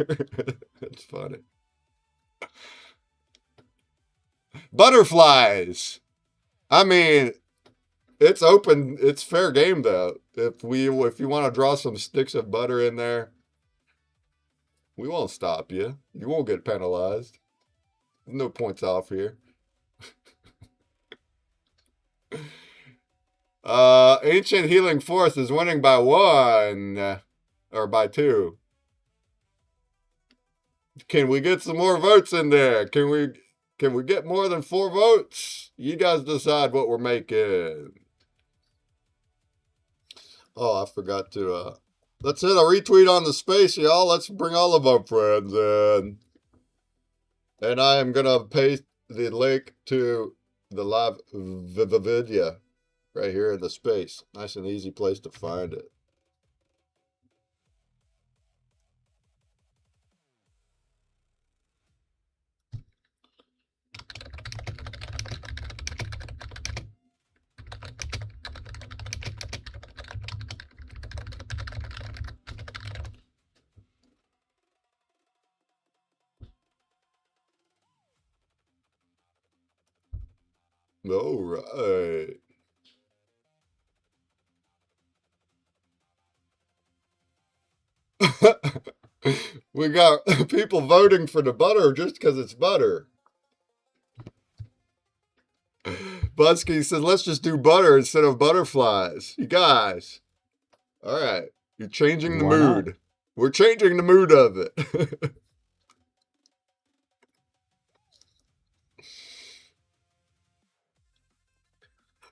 It's funny. Butterflies. I mean, it's open. It's fair game though. If you want to draw some sticks of butter in there, we won't stop you. You won't get penalized. No points off here. Ancient Healing Force is winning by 1 or by 2. Can we get some more votes in there? Can we get more than 4 votes? You guys decide what we're making. Oh, I forgot to let's hit a retweet on the space, y'all. Let's bring all of our friends in. And I am gonna paste the link to the live video right here in the space. Nice and easy place to find it. All right. We got people voting for the butter just because it's butter. Budsky says, let's just do butter instead of butterflies. You guys. All right. You're changing the mood. Not? We're changing the mood of it.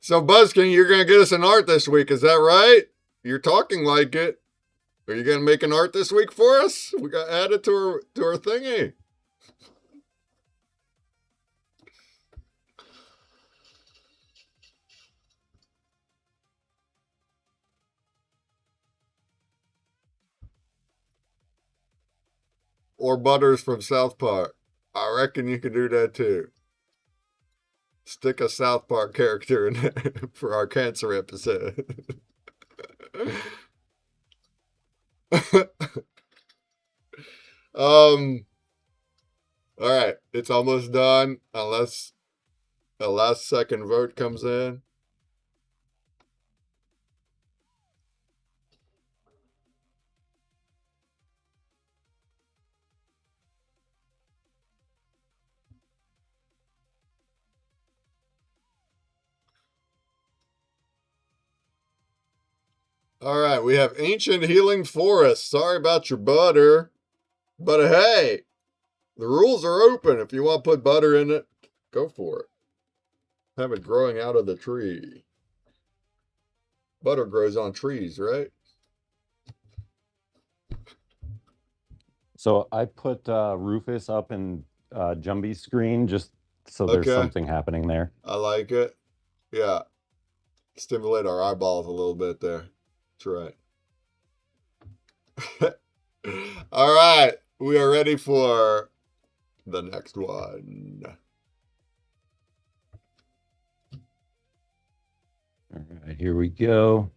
So, Budsky, you're going to get us an art this week. Is that right? You're talking like it. Are you going to make an art this week for us? We got added to our thingy. Or Butters from South Park. I reckon you could do that too. Stick a South Park character in there for our cancer episode. All right, it's almost done unless a last second vote comes in. All right, we have Ancient Healing Forest. Sorry about your butter. But hey, the rules are open. If you want to put butter in it, go for it. Have it growing out of the tree. Butter grows on trees, right?
So I put Rufus up in Jumby's screen just so there's something happening there.
I like it. Yeah. Stimulate our eyeballs a little bit there. That's right. All right. We are ready for the next one.
All right, here we go.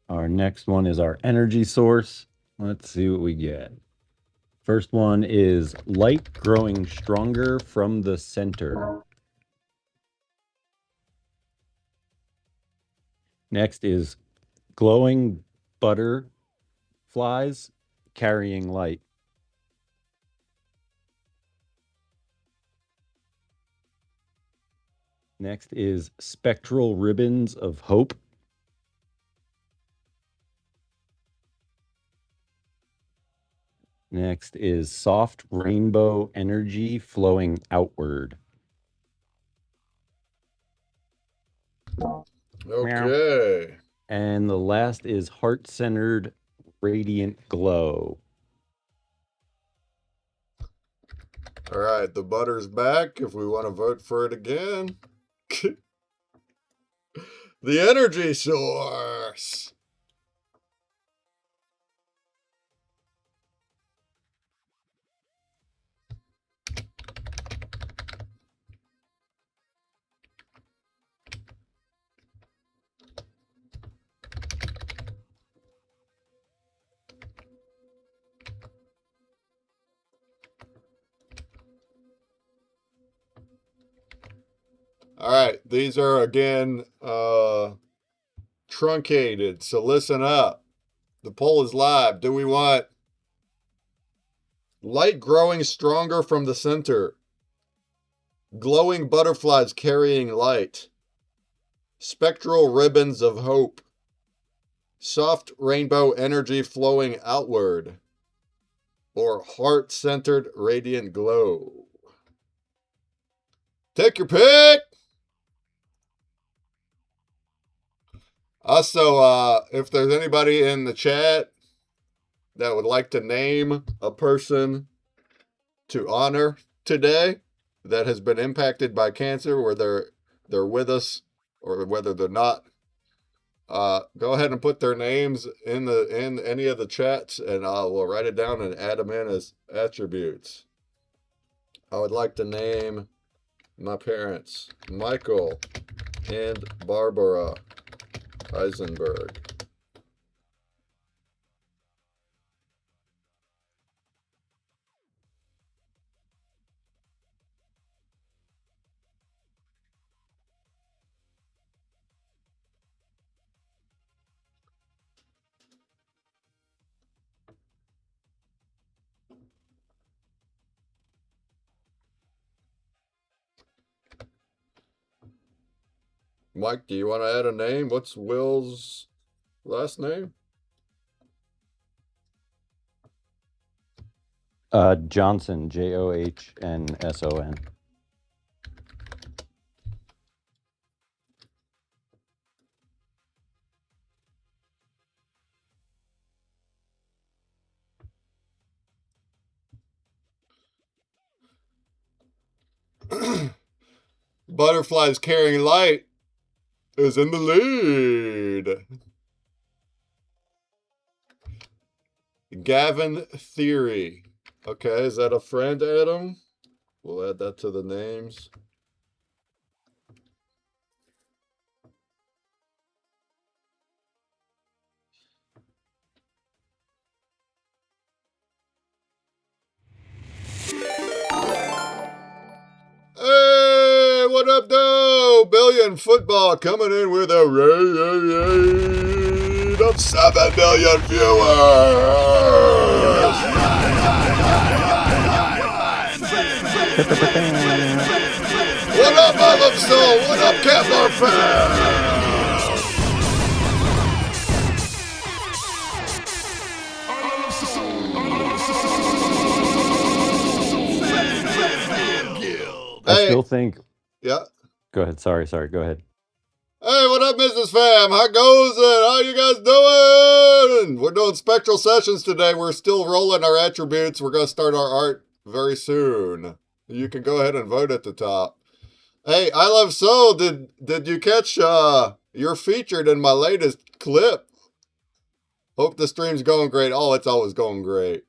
Our next one is our energy source. Let's see what we get. First one is light growing stronger from the center. Next is glowing butterflies carrying light. Next is spectral ribbons of hope. Next is soft rainbow energy flowing outward. Meow.
Okay.
And the last is heart-centered radiant glow.
All right, the butter's back if we want to vote for it again. The energy source. All right, these are again truncated, so listen up. The poll is live. Do we want light growing stronger from the center, glowing butterflies carrying light, spectral ribbons of hope, soft rainbow energy flowing outward, or heart-centered radiant glow? Take your pick. Also, if there's anybody in the chat that would like to name a person to honor today that has been impacted by cancer, whether they're with us or whether they're not, go ahead and put their names in any of the chats, and I will write it down and add them in as attributes. I would like to name my parents, Michael and Barbara Eisenberg. Mike, do you want to add a name? What's Will's last name?
Johnson, Johnsson.
Butterflies carrying light is in the lead. Gavin Theory. Okay, is that a friend, Adam? We'll add that to the names. Hey, what up, though? Billion Football coming in with a rate of 7 million viewers. What up, I love soul? What up, Kevlar fans?
I still think.
Yeah.
Go ahead. Sorry. Go ahead.
Hey, what up, Mrs. Fam? How goes it? How you guys doing? We're doing Spectral sessions today. We're still rolling our attributes. We're going to start our art very soon. You can go ahead and vote at the top. Hey, I Love Soul, did you catch you're featured in my latest clip? Hope the stream's going great. Oh, it's always going great.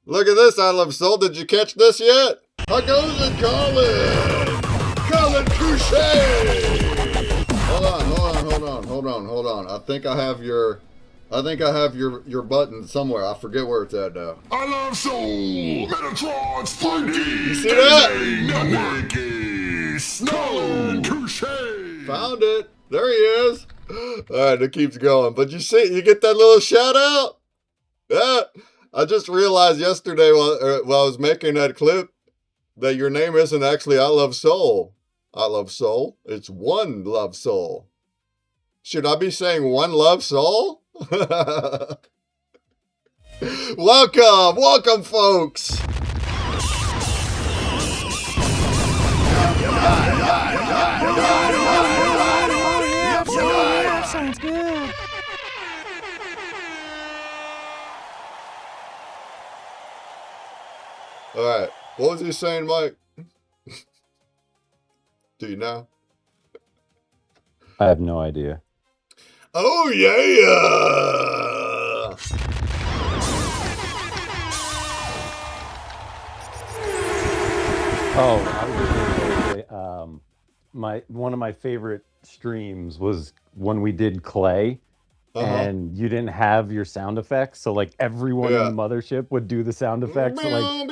Look at this, I Love Soul. Did you catch this yet? How goes it, Colin? Colin Couché! Hold on. I think I have your button somewhere. I forget where it's at now.
I love soul. Metatron's funky.
You see that?
Colin Couché.
Found it. There he is. All right, it keeps going. But you see, you get that little shout out? Yeah. I just realized yesterday while I was making that clip that your name isn't actually I Love Soul. I Love Soul. It's One Love Soul. Should I be saying One Love Soul? Welcome, folks.
Sounds good.
All right. What was he saying, Mike? Do you know?
I have no idea.
Oh, yeah.
Oh, I was just gonna say, one of my favorite streams was when we did Clay, and you didn't have your sound effects, so like everyone in the mothership would do the sound effects. So, like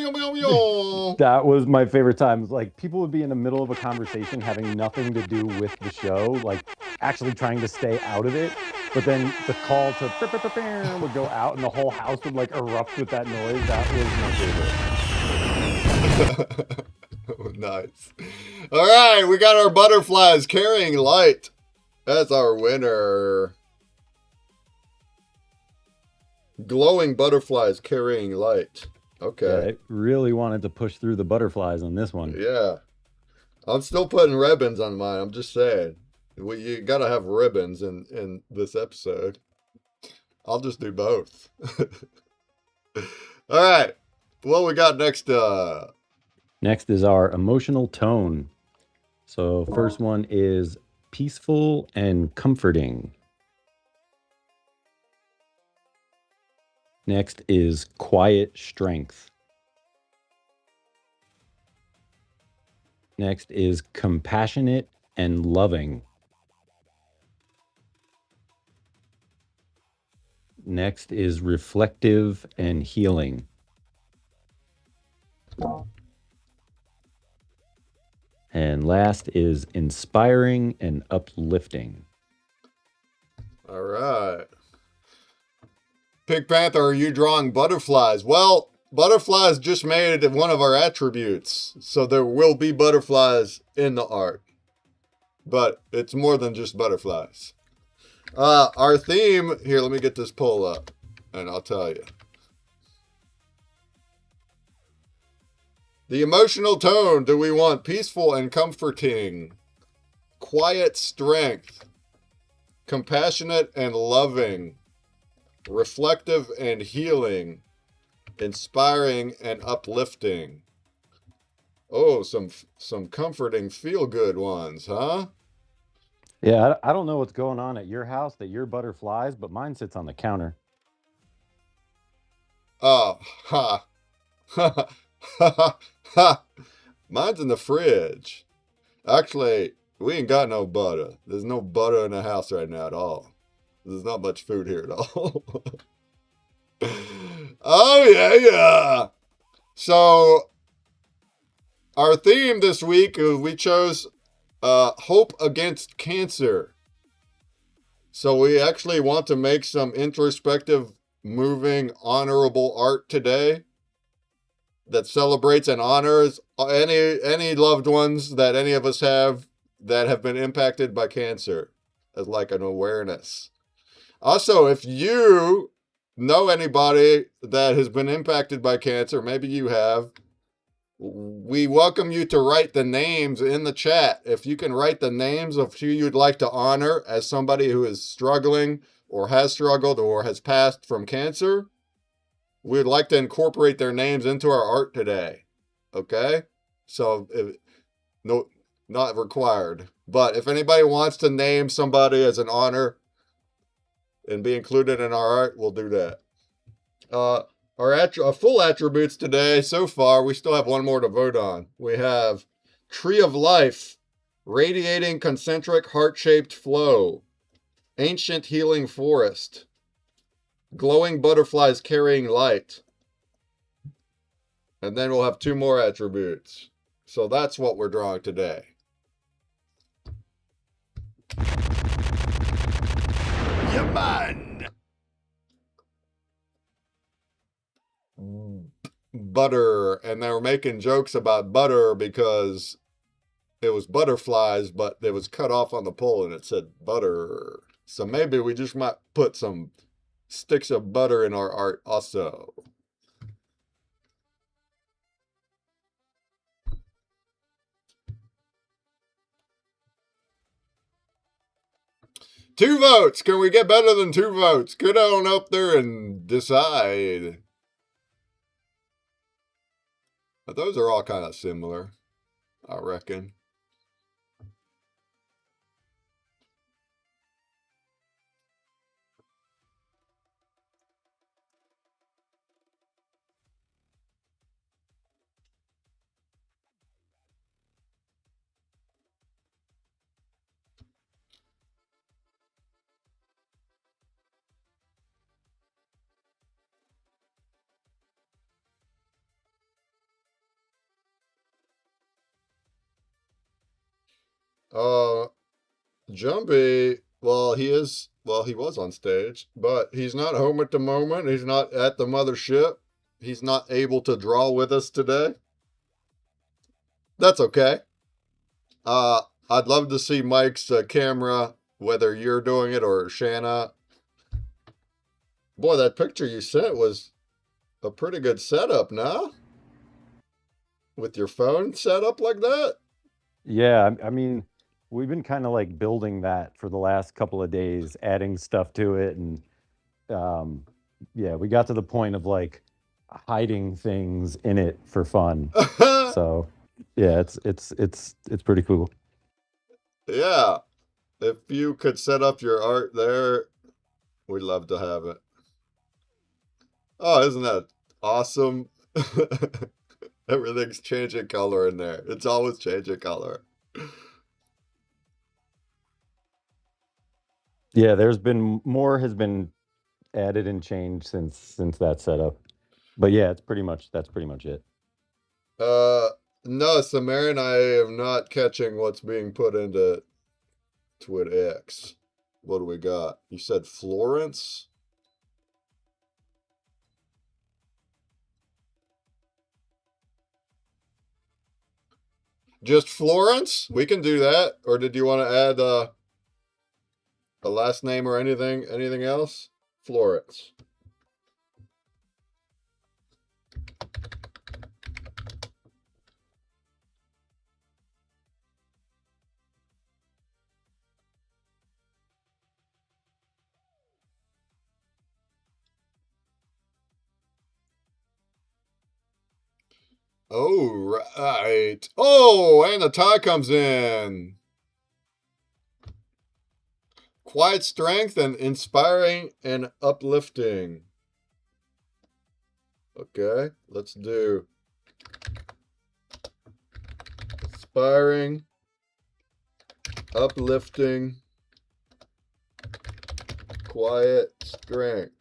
that was my favorite time. Like people would be in the middle of a conversation having nothing to do with the show, like actually trying to stay out of it. But then the call to would go out, and the whole house would like erupt with that noise. That was my favorite.
Nice. All right, we got our butterflies carrying light. That's our winner. Glowing butterflies carrying light. Okay.
Yeah, I really wanted to push through the butterflies on this one.
Yeah. I'm still putting ribbons on mine. I'm just saying. You got to have ribbons in this episode. I'll just do both. All right. What we got next?
Next is our emotional tone. So first one is peaceful and comforting. Next is quiet strength. Next is compassionate and loving. Next is reflective and healing. And last is inspiring and uplifting.
All right. Pink Panther, are you drawing butterflies? Well, butterflies just made one of our attributes, so there will be butterflies in the art. But it's more than just butterflies. Our theme, here, let me get this poll up, and I'll tell you. The emotional tone, do we want peaceful and comforting, quiet strength, compassionate and loving, reflective and healing, inspiring and uplifting? Oh, some comforting feel-good ones, huh?
Yeah, I don't know what's going on at your house that your butterflies, but mine sits on the counter.
Oh, ha. Ha, ha, ha. Mine's in the fridge. Actually, we ain't got no butter. There's no butter in the house right now at all. There's not much food here at all. Oh, yeah. So, our theme this week, we chose hope against cancer. So we actually want to make some introspective, moving, honorable art today that celebrates and honors any loved ones that any of us have that have been impacted by cancer as like an awareness. Also, if you know anybody that has been impacted by cancer, maybe you have, we welcome you to write the names in the chat. If you can write the names of who you'd like to honor as somebody who is struggling or has struggled or has passed from cancer, we'd like to incorporate their names into our art today. Okay? So, no, not required. But if anybody wants to name somebody as an honor and be included in our art, we'll do that. Our full attributes today, so far, we still have one more to vote on. We have Tree of Life, Radiating Concentric Heart-Shaped Flow, Ancient Healing Forest, Glowing Butterflies Carrying Light. And then we'll have two more attributes. So that's what we're drawing today.
Yeah, man.
Butter, and they were making jokes about butter because it was butterflies, but it was cut off on the pole and it said butter. So maybe we just might put some sticks of butter in our art also. Two votes. Can we get better than 2 votes? Get on up there and decide. But those are all kind of similar, I reckon. Jumpy, he was on stage, but he's not home at the moment. He's not at the mothership. He's not able to draw with us today. That's okay. I'd love to see Mike's camera, whether you're doing it or Shanna. Boy, that picture you sent was a pretty good setup, nah? With your phone set up like that?
Yeah, I mean, we've been kind of like building that for the last couple of days, adding stuff to it, and yeah, we got to the point of like hiding things in it for fun. So, yeah, it's pretty cool.
Yeah. If you could set up your art there, we'd love to have it. Oh, isn't that awesome? Everything's changing color in there. It's always changing color.
Yeah, there's been more has been added and changed since that setup. But yeah, that's pretty much it.
No, Samara and I am not catching what's being put into TwitX. What do we got? You said Florence? Just Florence? We can do that. Or did you want to add a last name or anything? Anything else? Florence. Oh, right. Oh, and the tie comes in. Quiet strength and inspiring and uplifting. Okay, let's do inspiring, uplifting, quiet strength.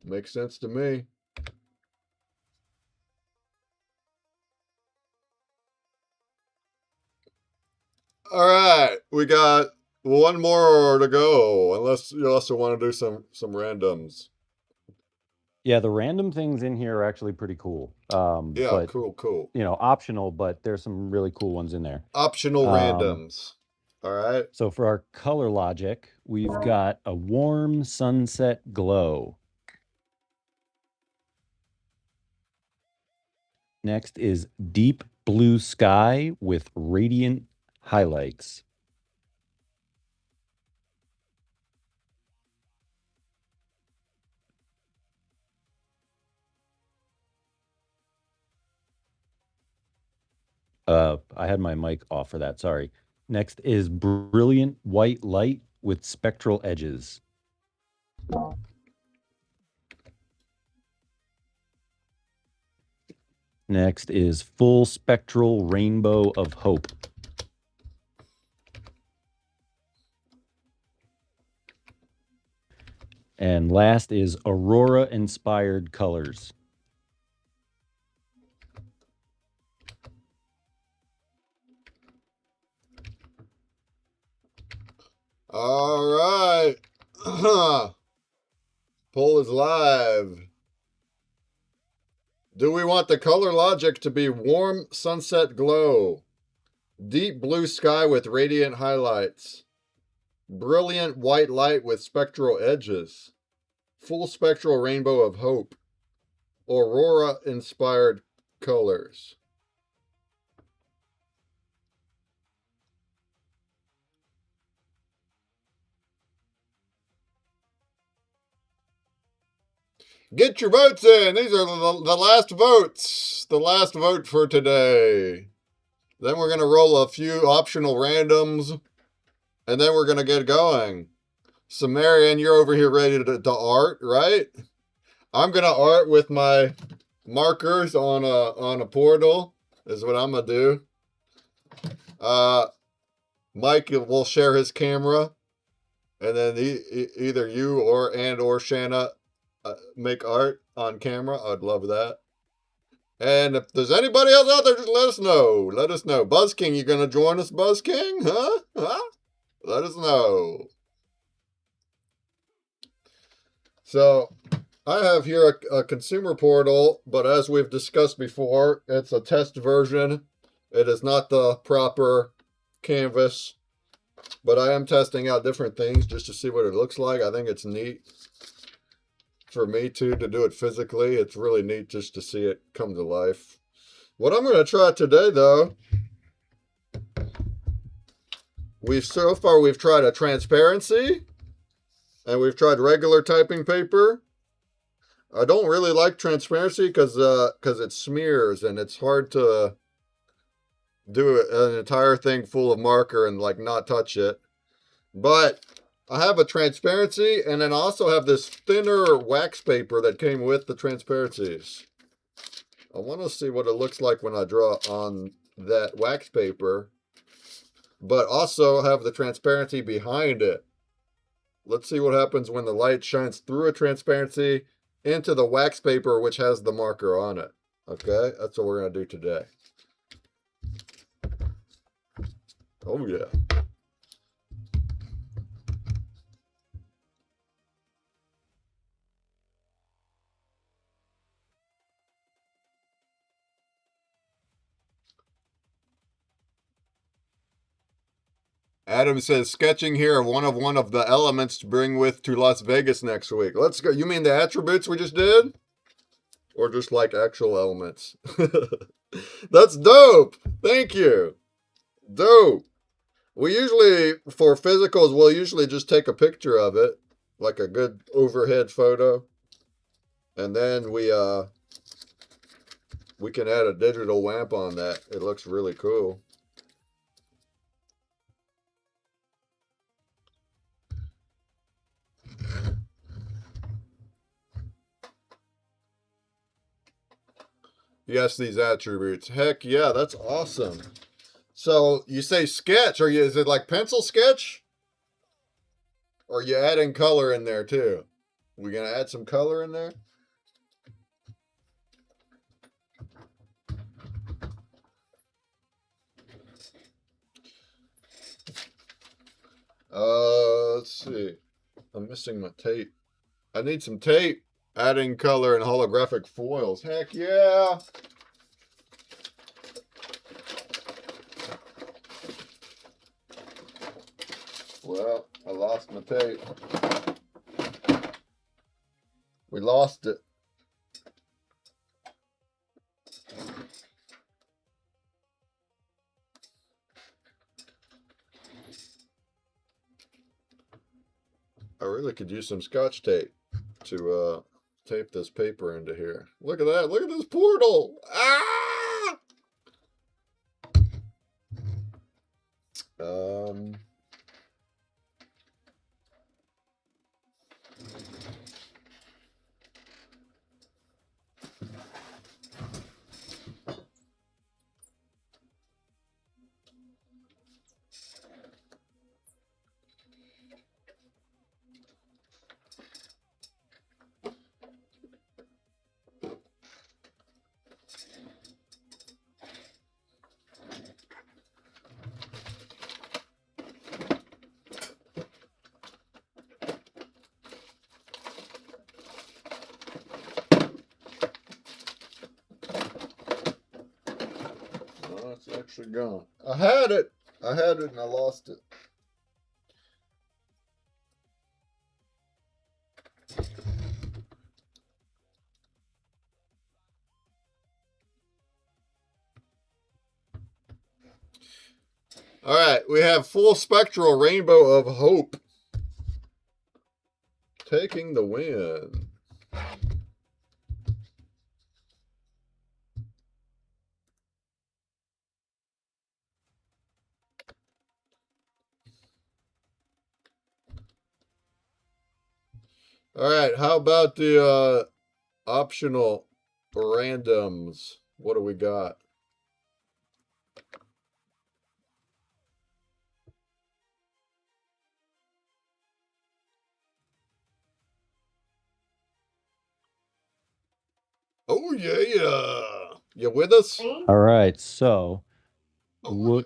Makes sense to me. All right, we got one more to go, unless you also want to do some randoms.
Yeah, the random things in here are actually pretty cool.
Yeah,
But
cool.
you know, optional, but there's some really cool ones in there.
Optional randoms. All right.
So for our color logic, we've got a warm sunset glow. Next is deep blue sky with radiant highlights. I had my mic off for that, sorry. Next is brilliant white light with spectral edges. Next is full spectral rainbow of hope. And last is aurora inspired colors.
All right. Poll is live. Do we want the color logic to be warm sunset glow, deep blue sky with radiant highlights, Brilliant white light with spectral edges. Full spectral rainbow of hope. Aurora inspired colors. Get your votes in. These are the last votes. The last vote for today. Then we're going to roll a few optional randoms. And then we're going to get going. Sumerian, you're over here ready to art, right? I'm going to art with my markers on a portal. Is what I'm going to do. Mike will share his camera. And then either you or Shanna make art on camera. I'd love that. And if there's anybody else out there, just let us know. Let us know. Buzz King, you gonna join us, Buzz King? Huh? Let us know. So, I have here a consumer portal, but as we've discussed before, it's a test version. It is not the proper canvas, but I am testing out different things just to see what it looks like. I think it's neat. For me too, to do it physically. It's really neat just to see it come to life. What I'm going to try today, though, we've tried a transparency, and we've tried regular typing paper. I don't really like transparency because it smears and it's hard to do an entire thing full of marker and like not touch it. But I have a transparency, and then I also have this thinner wax paper that came with the transparencies. I want to see what it looks like when I draw on that wax paper, but also have the transparency behind it. Let's see what happens when the light shines through a transparency into the wax paper, which has the marker on it. Okay, that's what we're going to do today. Oh, yeah. Adam says, sketching here one of the elements to bring with to Las Vegas next week. Let's go. You mean the attributes we just did? Or just like actual elements? That's dope. Thank you. Dope. We usually, for physicals, we'll usually just take a picture of it, like a good overhead photo. And then we can add a digital WAMP on that. It looks really cool. Yes, these attributes. Heck yeah, that's awesome. So you say sketch, is it like pencil sketch? Or are you adding color in there too? We gonna add some color in there? Let's see. I'm missing my tape. I need some tape. Adding color and holographic foils. Heck yeah. Well, I lost my tape. We lost it. I really could use some Scotch tape to tape this paper into here. Look at that. Look at this portal. Ah! It's actually gone. I had it and I lost it. All right, we have full spectral rainbow of hope. Taking the win. All right, how about the optional randoms? What do we got? Oh yeah, you with us?
All right. So,
Oh,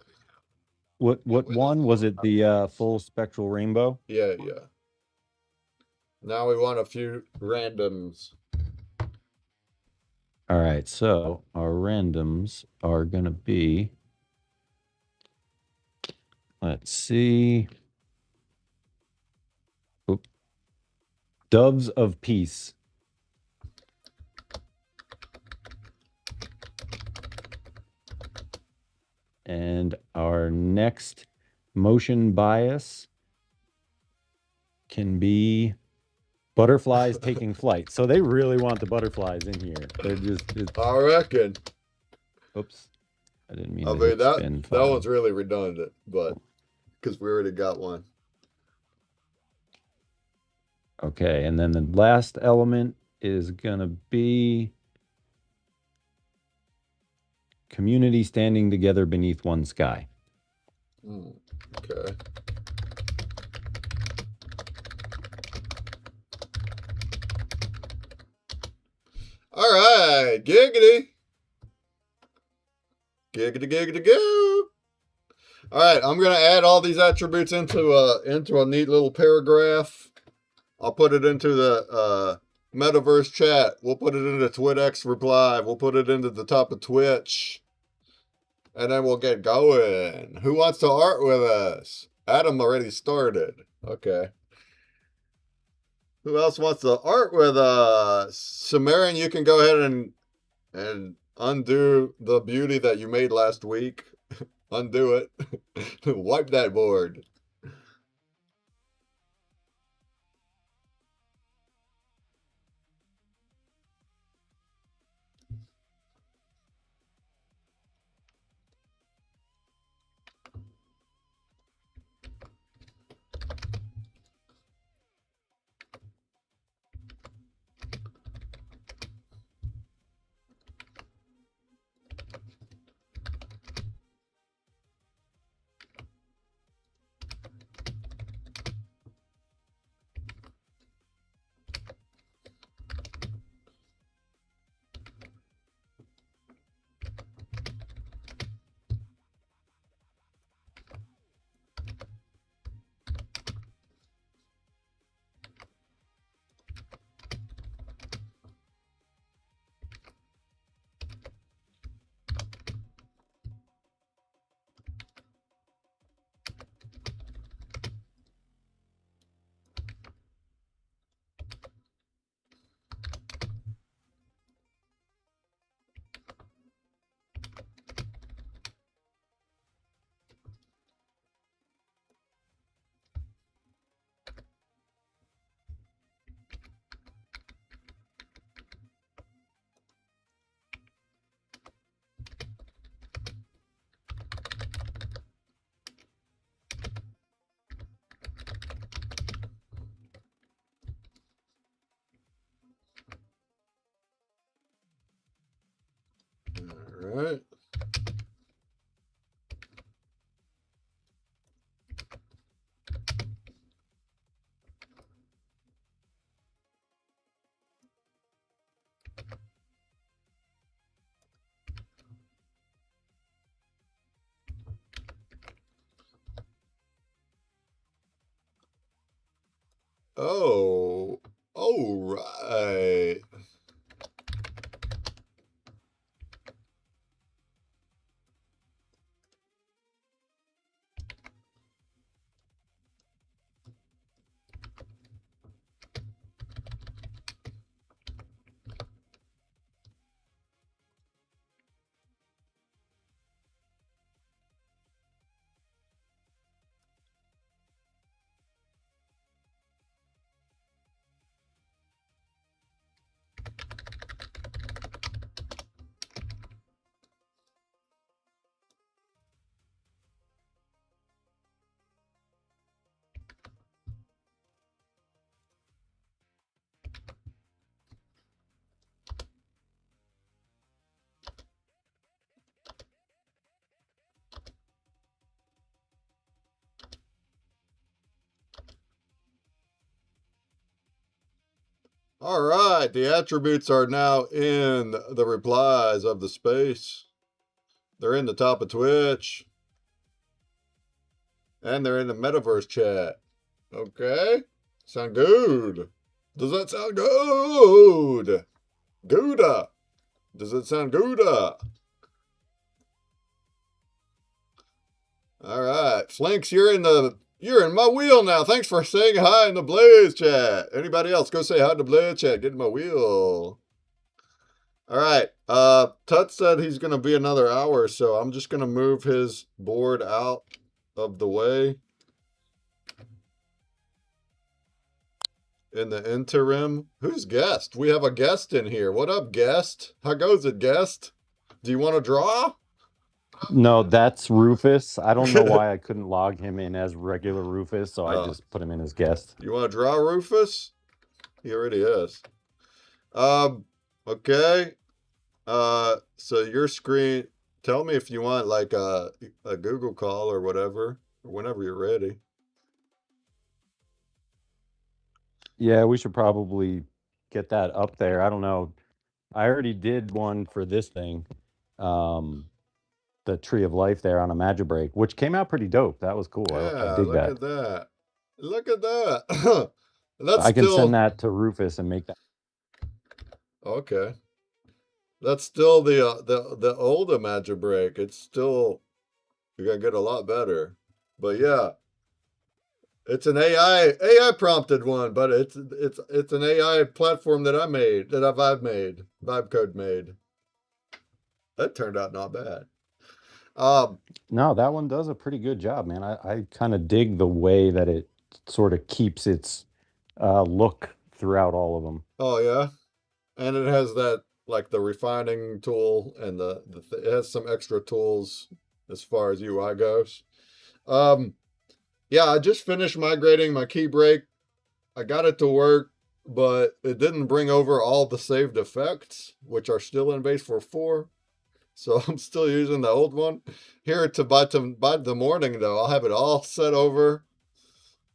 what one was it? The full spectral rainbow.
yeah. Now we want a few randoms.
All right. So our randoms are gonna be. Let's see. Oop. Doves of Peace. And our next motion bias can be butterflies taking flight. So they really want the butterflies in here. They're just.
I reckon.
Oops. I didn't mean
I
to
mean
hit spin
that
file.
one's really redundant, but because we already got one.
Okay, and then the last element is gonna be community standing together beneath one sky.
Okay. All right, giggity. Giggity, giggity, goo. All right, I'm gonna add all these attributes into a neat little paragraph. I'll put it into the metaverse chat. We'll put it into TwitX reply. We'll put it into the top of Twitch, and then we'll get going. Who wants to art with us? Adam already started. Okay. Who else wants to art with us? Sumerian, you can go ahead and undo the beauty that you made last week. Undo it. Wipe that board. All right. Oh, all right. All right, the attributes are now in the replies of the space. They're in the top of Twitch. And they're in the metaverse chat. Okay. Sound good. Does that sound good? Gouda. Does it sound Gouda? All right. Flinks, you're in my wheel now. Thanks for saying hi in the Blaze chat. Anybody else, go say hi in the Blaze chat. Get in my wheel. All right. Tut said he's going to be another hour, so I'm just going to move his board out of the way. In the interim, who's guest? We have a guest in here. What up, guest? How goes it, guest? Do you want to draw?
No, that's Rufus. I don't know why I couldn't log him in as regular Rufus, so I
Oh.
just put him in as guest.
You want to draw Rufus? He already is. Okay. So your screen, tell me if you want like a Google call or whatever, or whenever you're ready.
Yeah, we should probably get that up there. I don't know. I already did one for this thing, the Tree of Life there on a Magic Break, which came out pretty dope. That was cool. I
Yeah,
dig
look
that.
at that. Look at that. That's
I can
still...
send that to Rufus and make that.
Okay. That's still the older Magic Break. It's still, you're gonna get a lot better. But yeah, it's an AI prompted one, but it's an AI platform that I made, that I've made, Vibe Code made. That turned out not bad.
No, that one does a pretty good job, man. I kind of dig the way that it sort of keeps its look throughout all of them.
Oh yeah, and it has that, like, the refining tool, and it has some extra tools as far as UI goes. Yeah, I just finished migrating my key break. I got it to work, but it didn't bring over all the saved effects, which are still in base 4.4. So I'm still using the old one. Here by the morning, though, I'll have it all set over.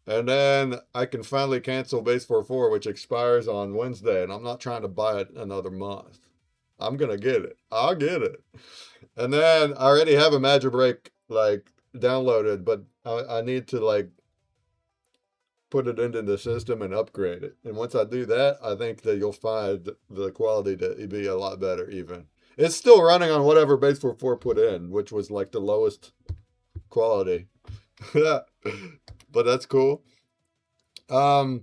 And then I can finally cancel base 4.4, which expires on Wednesday. And I'm not trying to buy it another month. I'm going to get it. I'll get it. And then I already have a Magic Break, like, downloaded, but I need to, like, put it into the system and upgrade it. And once I do that, I think that you'll find the quality to be a lot better even. It's still running on whatever base 4.4 put in, which was like the lowest quality. But that's cool. Samarin,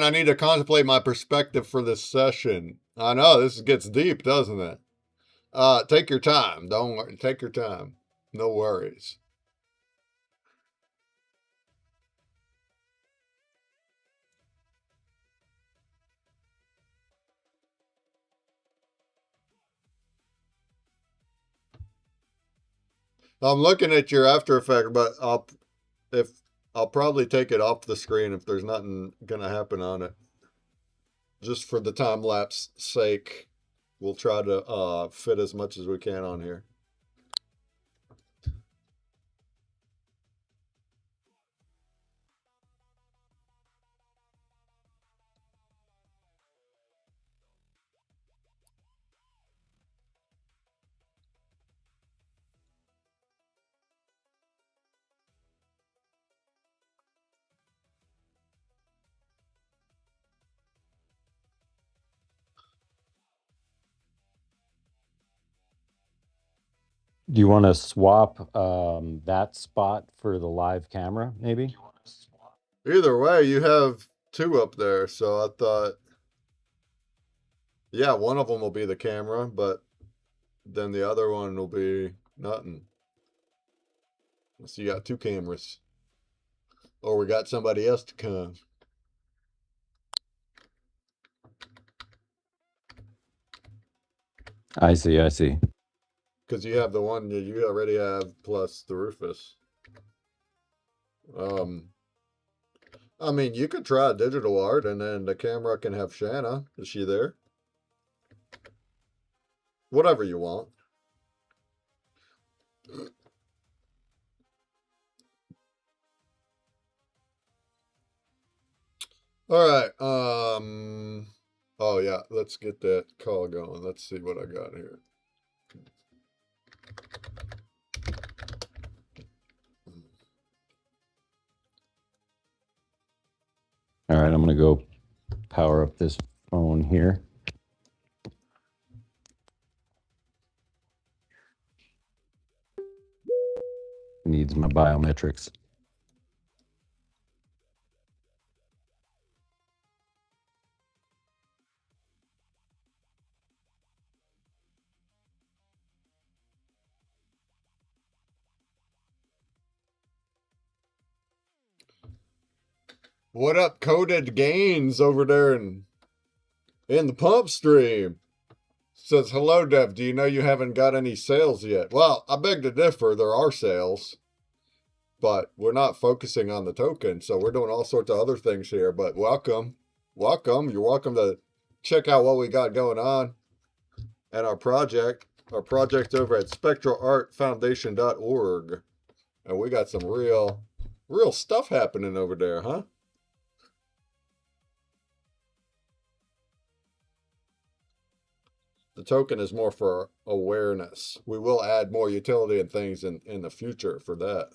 I need to contemplate my perspective for this session. I know, this gets deep, doesn't it? Take your time. Don't worry. Take your time. No worries. I'm looking at your After Effects, but I'll probably take it off the screen if there's nothing gonna happen on it. Just for the time lapse sake, we'll try to fit as much as we can on here.
Do you want to swap that spot for the live camera, maybe?
Either way, you have two up there, so I thought, yeah, one of them will be the camera, but then the other one will be nothing. So you got two cameras. Or we got somebody else to come.
I see, I see.
Because you have the one that you already have plus the Rufus. I mean, you could try digital art and then the camera can have Shanna. Is she there? Whatever you want. All right. Oh yeah, let's get that call going. Let's see what I got here.
All right, I'm gonna go power up this phone here. Needs my biometrics.
What up, Coded Gains over there in the pump stream? Says, hello, Dev. Do you know you haven't got any sales yet? Well, I beg to differ. There are sales, but we're not focusing on the token. So we're doing all sorts of other things here. But welcome. Welcome. You're welcome to check out what we got going on at our project. Our project over at spectralartfoundation.org. And we got some real stuff happening over there, huh? The token is more for awareness. We will add more utility and things in the future for that.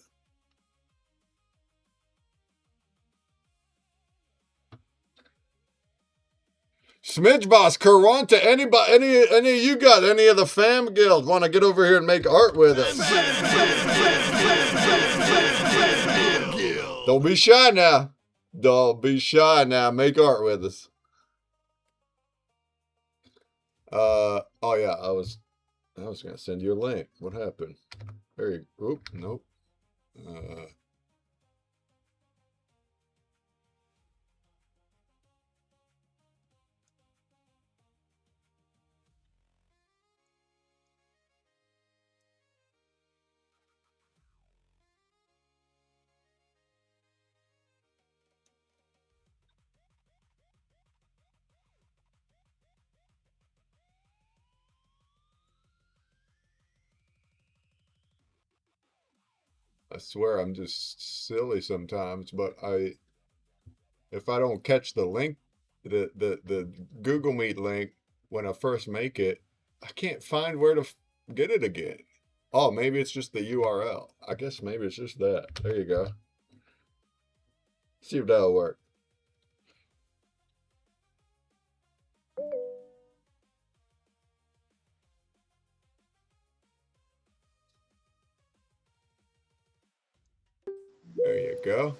Smidge Boss, Curwanta, anybody, any of you got any of the fam guild want to get over here and make art with us? Don't be shy now. Don't be shy now. Make art with us. Oh yeah, I was gonna send you a link. What happened? There you. Oop, nope. I swear I'm just silly sometimes, but if I don't catch the link, the Google Meet link when I first make it, I can't find where to get it again. Oh, maybe it's just the URL. I guess maybe it's just that. There you go. See if that'll work. There you go.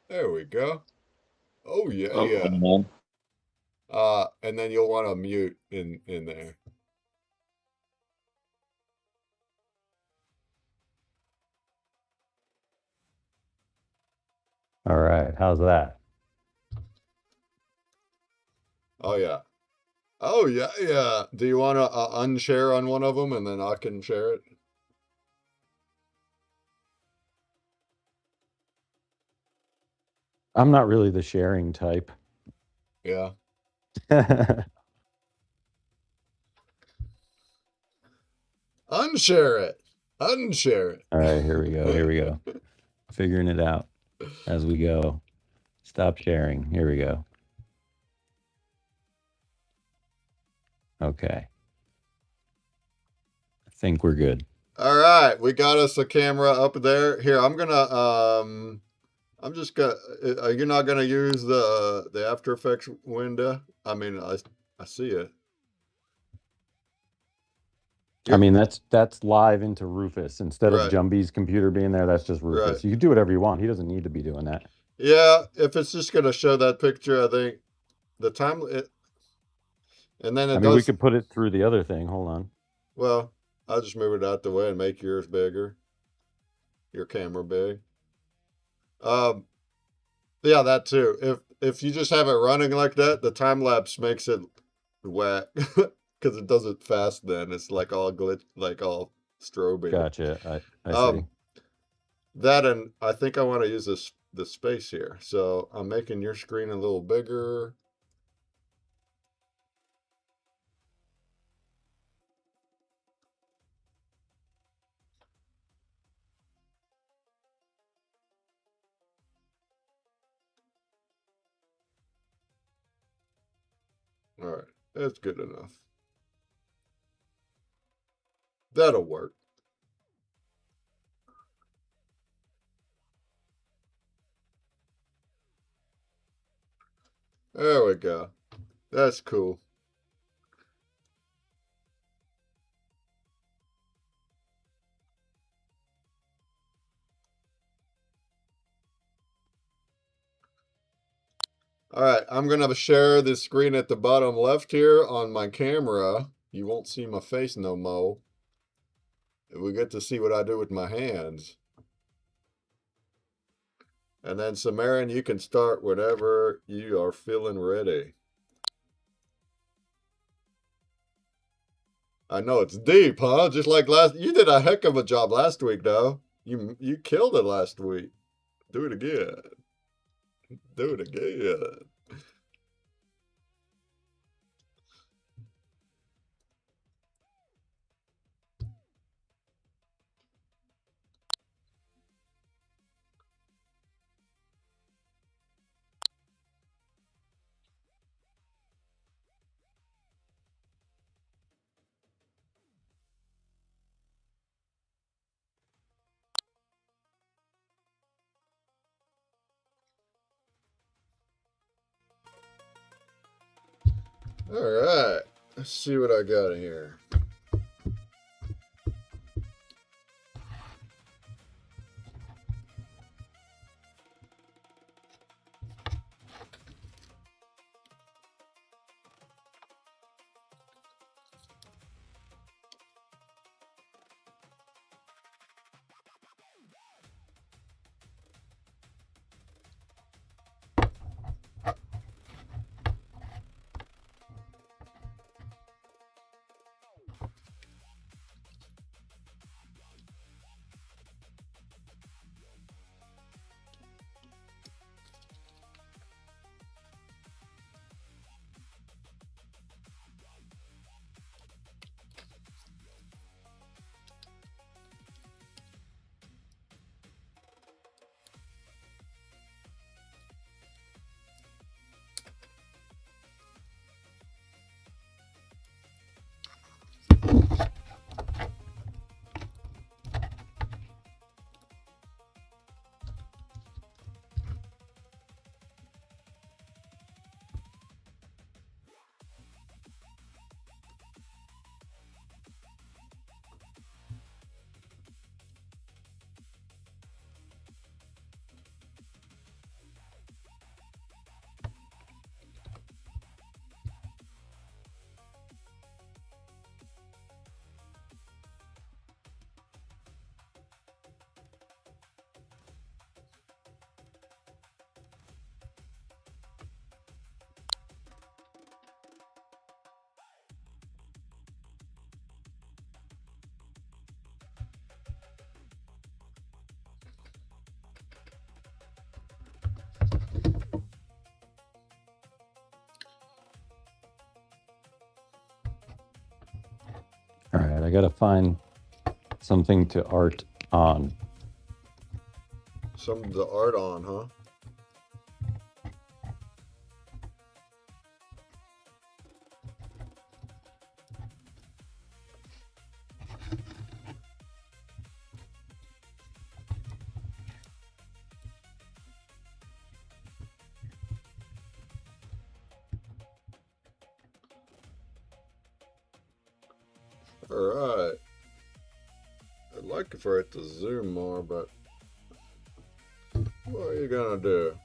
There we go. Oh yeah,
Oh,
yeah.
man.
And then you'll want to mute in there.
All right, how's that?
Oh yeah. Oh yeah, yeah. Do you want to unshare on one of them and then I can share it?
I'm not really the sharing type.
Yeah. Unshare it. Unshare it.
All right, here we go. Here we go. Figuring it out as we go. Stop sharing. Here we go. Okay. I think we're good.
All right, we got us a camera up there. Here, I'm just gonna. You're not gonna use the After Effects window. I mean, I see it.
I mean, that's live into Rufus. Instead of
Right.
Jumbie's computer being there, that's just Rufus.
Right.
You can do whatever you want. He doesn't need to be doing that.
Yeah, if it's just gonna show that picture, I think the time and then it
I mean, we
does.
could put it through the other thing. Hold on.
Well, I'll just move it out the way and make yours bigger. Your camera big. Yeah, that too. If you just have it running like that, the time lapse makes it whack because it does it fast. Then it's like all glitch, like all stroby.
Gotcha. I see.
That, and I think I want to use the space here, so I'm making your screen a little bigger. All Alright, that's good enough. That'll work. There we go. That's cool. Alright, I'm going to share this screen at the bottom left here on my camera. You won't see my face no more. We get to see what I do with my hands. And then, Samarin, you can start whenever you are feeling ready. I know it's deep, huh? Just like you did a heck of a job last week, though. You killed it last week. Do it again. Do it again. All right. Let's see what I got here.
All right, I gotta find something to art on.
Some of the art on, huh? All right. I'd like for it to zoom more, but what are you gonna do?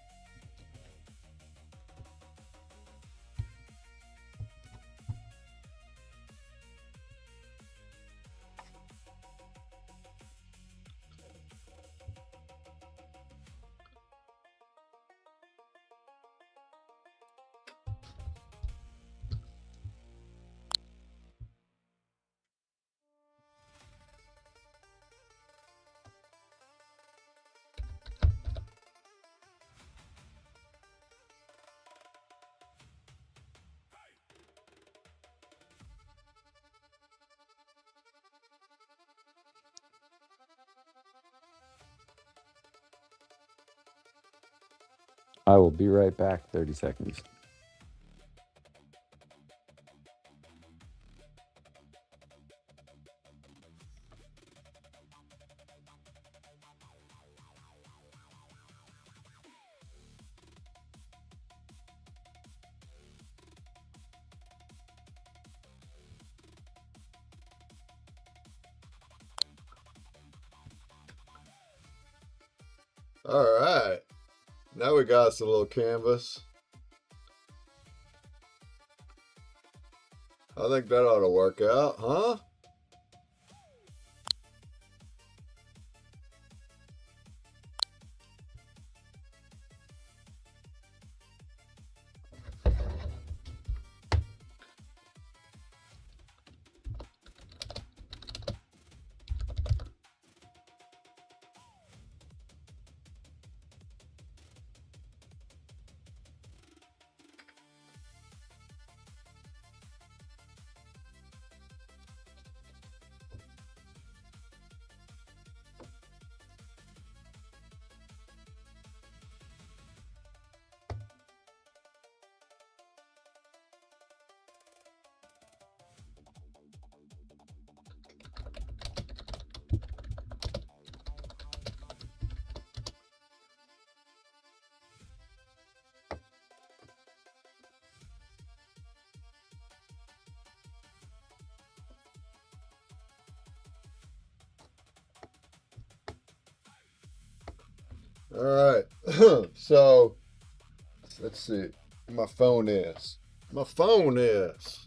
I will be right back. 30 seconds.
All right. Now we got us a little canvas. I think that ought to work out, huh? All right. So, let's see. My phone is. My phone is.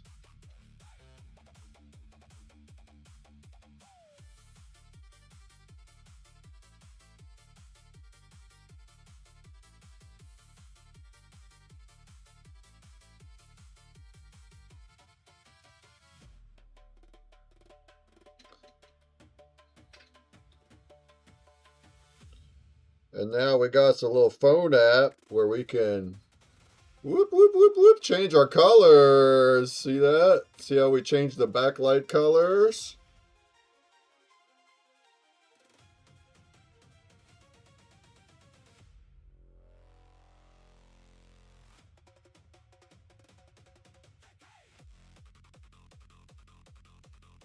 And now we got us a little phone app where we can whoop, whoop, whoop, whoop, change our colors. See that? See how we change the backlight colors?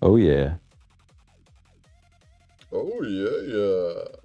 Oh, yeah.
Oh, yeah.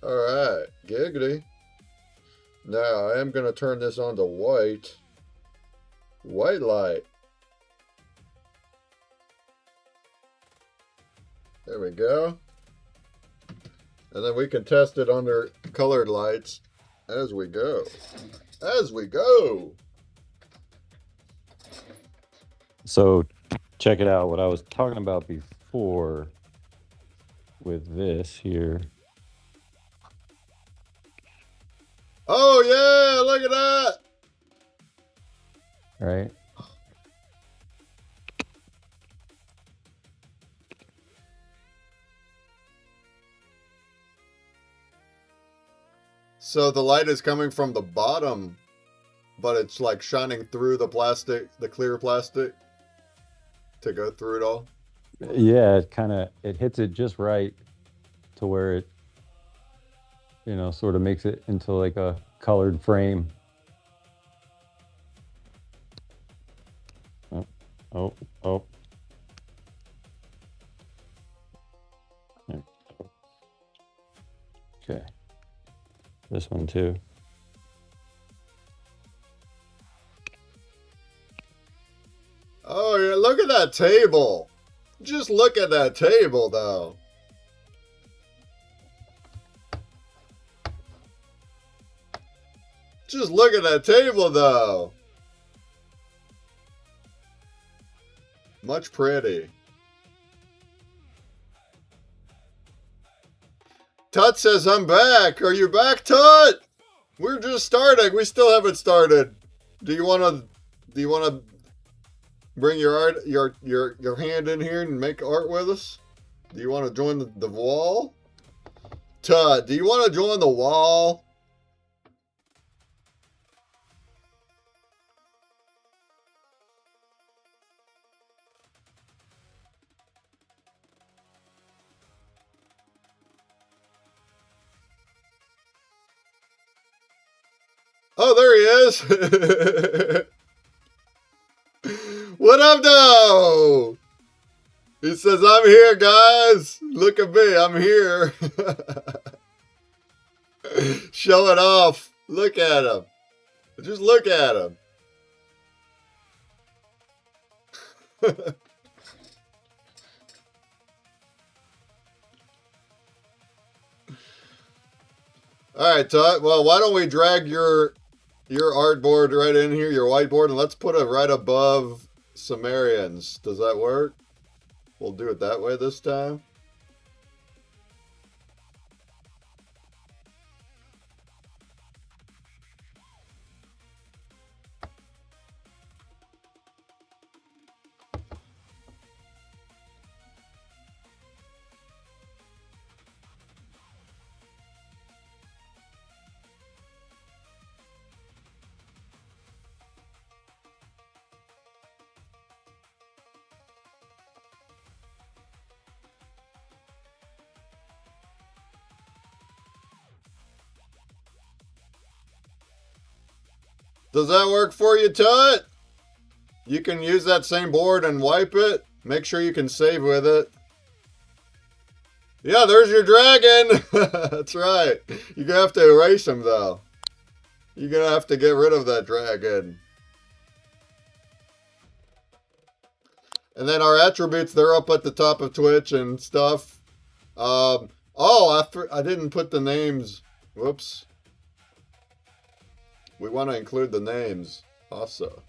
All right, giggity. Now I am going to turn this on to white. White light. There we go. And then we can test it under colored lights as we go. As we go.
So check it out. What I was talking about before with this here.
Oh, yeah, look at that.
Right?
So the light is coming from the bottom, but it's like shining through the plastic, the clear plastic, to go through it all.
Yeah, it hits it just right to where it, sort of makes it into like a colored frame. Oh, oh. Okay. This one too.
Oh, yeah, look at that table. Just look at that table, though. Just look at that table, though. Much pretty. Tut says, I'm back. Are you back, Tut? We're just starting. We still haven't started. Do you want to bring your art, your hand in here and make art with us? Do you want to join the wall? Tut, do you want to join the wall? Oh, there he is. What up, though? He says, I'm here, guys. Look at me. I'm here. Show it off. Look at him. Just look at him. All right, Todd. Well, why don't we drag your artboard right in here, your whiteboard, and let's put it right above Sumerians. Does that work? We'll do it that way this time. Does that work for you, Tut? You can use that same board and wipe it. Make sure you can save with it. Yeah, there's your dragon. That's right. You're going to have to erase him, though. You're going to have to get rid of that dragon. And then our attributes, they're up at the top of Twitch and stuff. Oh, I didn't put the names. Whoops. We want to include the names also.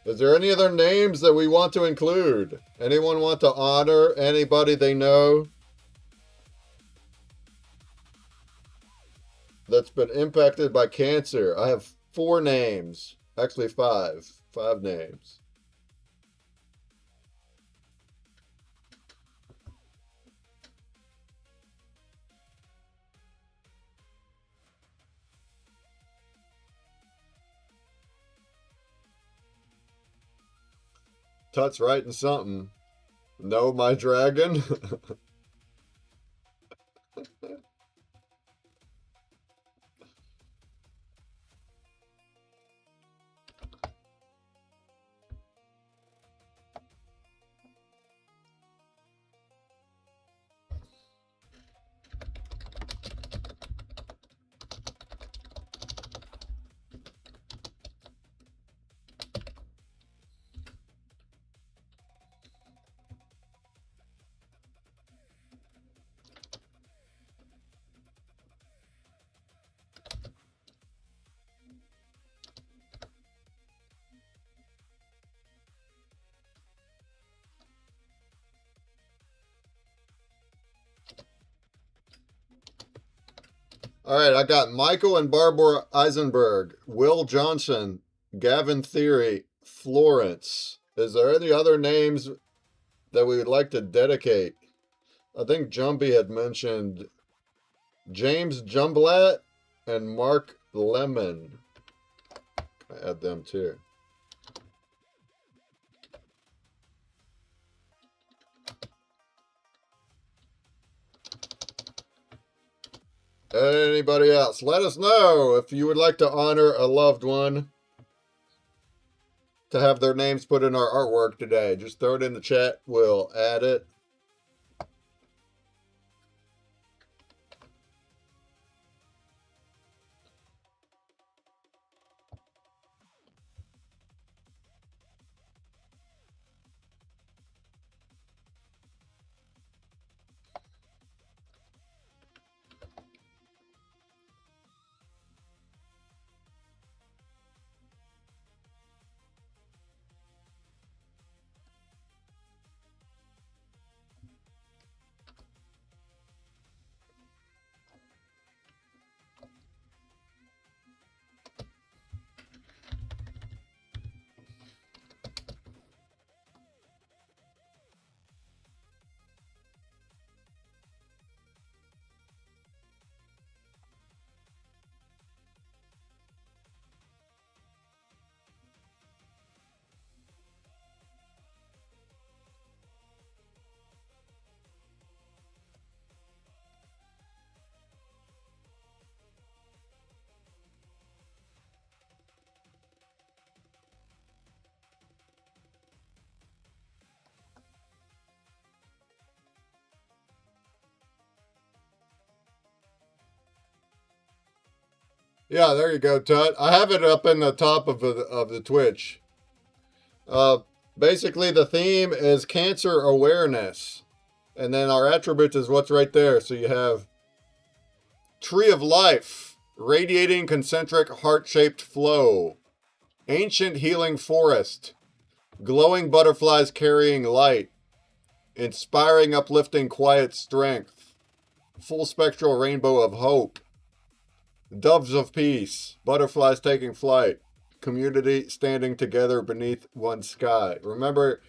Is there any other names that we want to include? Anyone want to honor anybody they know that's been impacted by cancer? I have 4 names. Actually, 5. 5 names. Tut's writing something. No, my dragon. All right, I got Michael and Barbara Eisenberg, Will Johnson, Gavin Theory, Florence. Is there any other names that we would like to dedicate? I think Jumpy had mentioned James Jumblatt and Mark Lemon. I add them too. And anybody else? Let us know if you would like to honor a loved one to have their names put in our artwork today. Just throw it in the chat. We'll add it. Yeah, there you go, Tut. I have it up in the top of the Twitch. Basically, the theme is cancer awareness. And then our attributes is what's right there. So you have Tree of Life, radiating concentric heart-shaped flow, ancient healing forest, glowing butterflies carrying light, inspiring uplifting quiet strength, full spectral rainbow of hope, doves of peace, butterflies taking flight, community standing together beneath one sky. Remember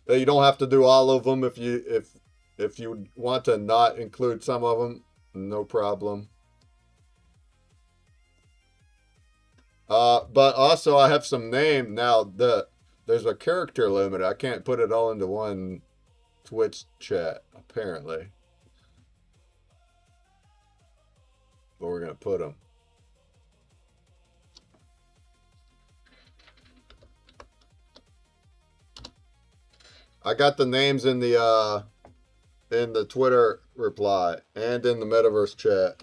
that you don't have to do all of them. If you want to not include some of them, no problem. But also I have some name now. There's a character limit. I can't put it all into one Twitch chat apparently. But we're gonna put them. I got the names in the Twitter reply and in the metaverse chat.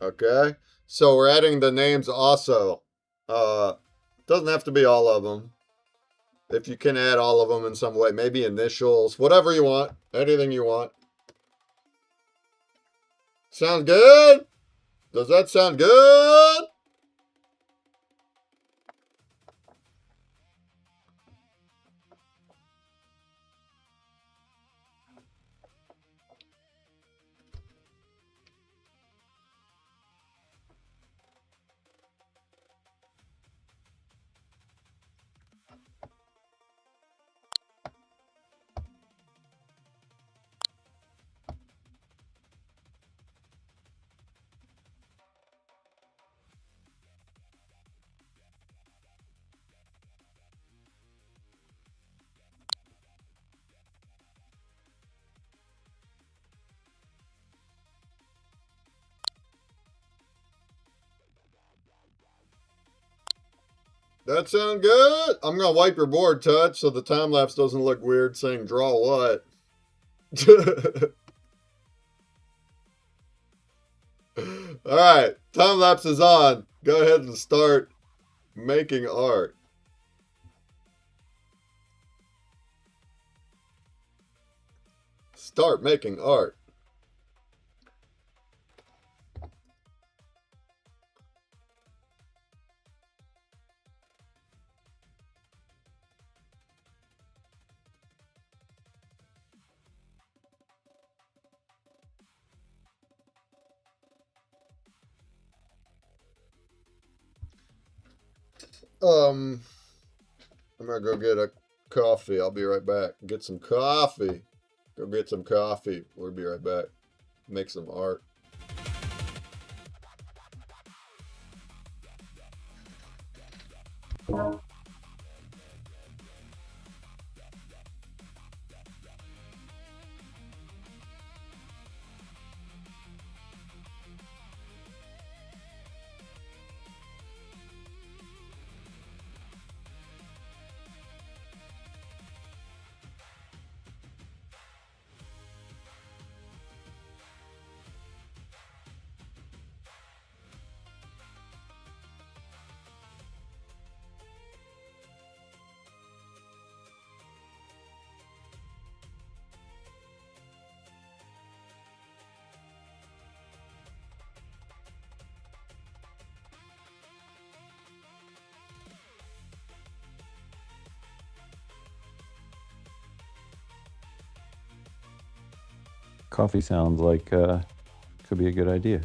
Okay, so we're adding the names also. Doesn't have to be all of them. If you can add all of them in some way, maybe initials, whatever you want, anything you want. Sound good? Does that sound good? That sound good? I'm gonna wipe your board, Touch, so the time lapse doesn't look weird saying draw what. Alright, time lapse is on. Go ahead and start making art. Start making art. I'm gonna go get a coffee. I'll be right back. Get some coffee. Go get some coffee. We'll be right back. Make some art.
Coffee sounds like could be a good idea.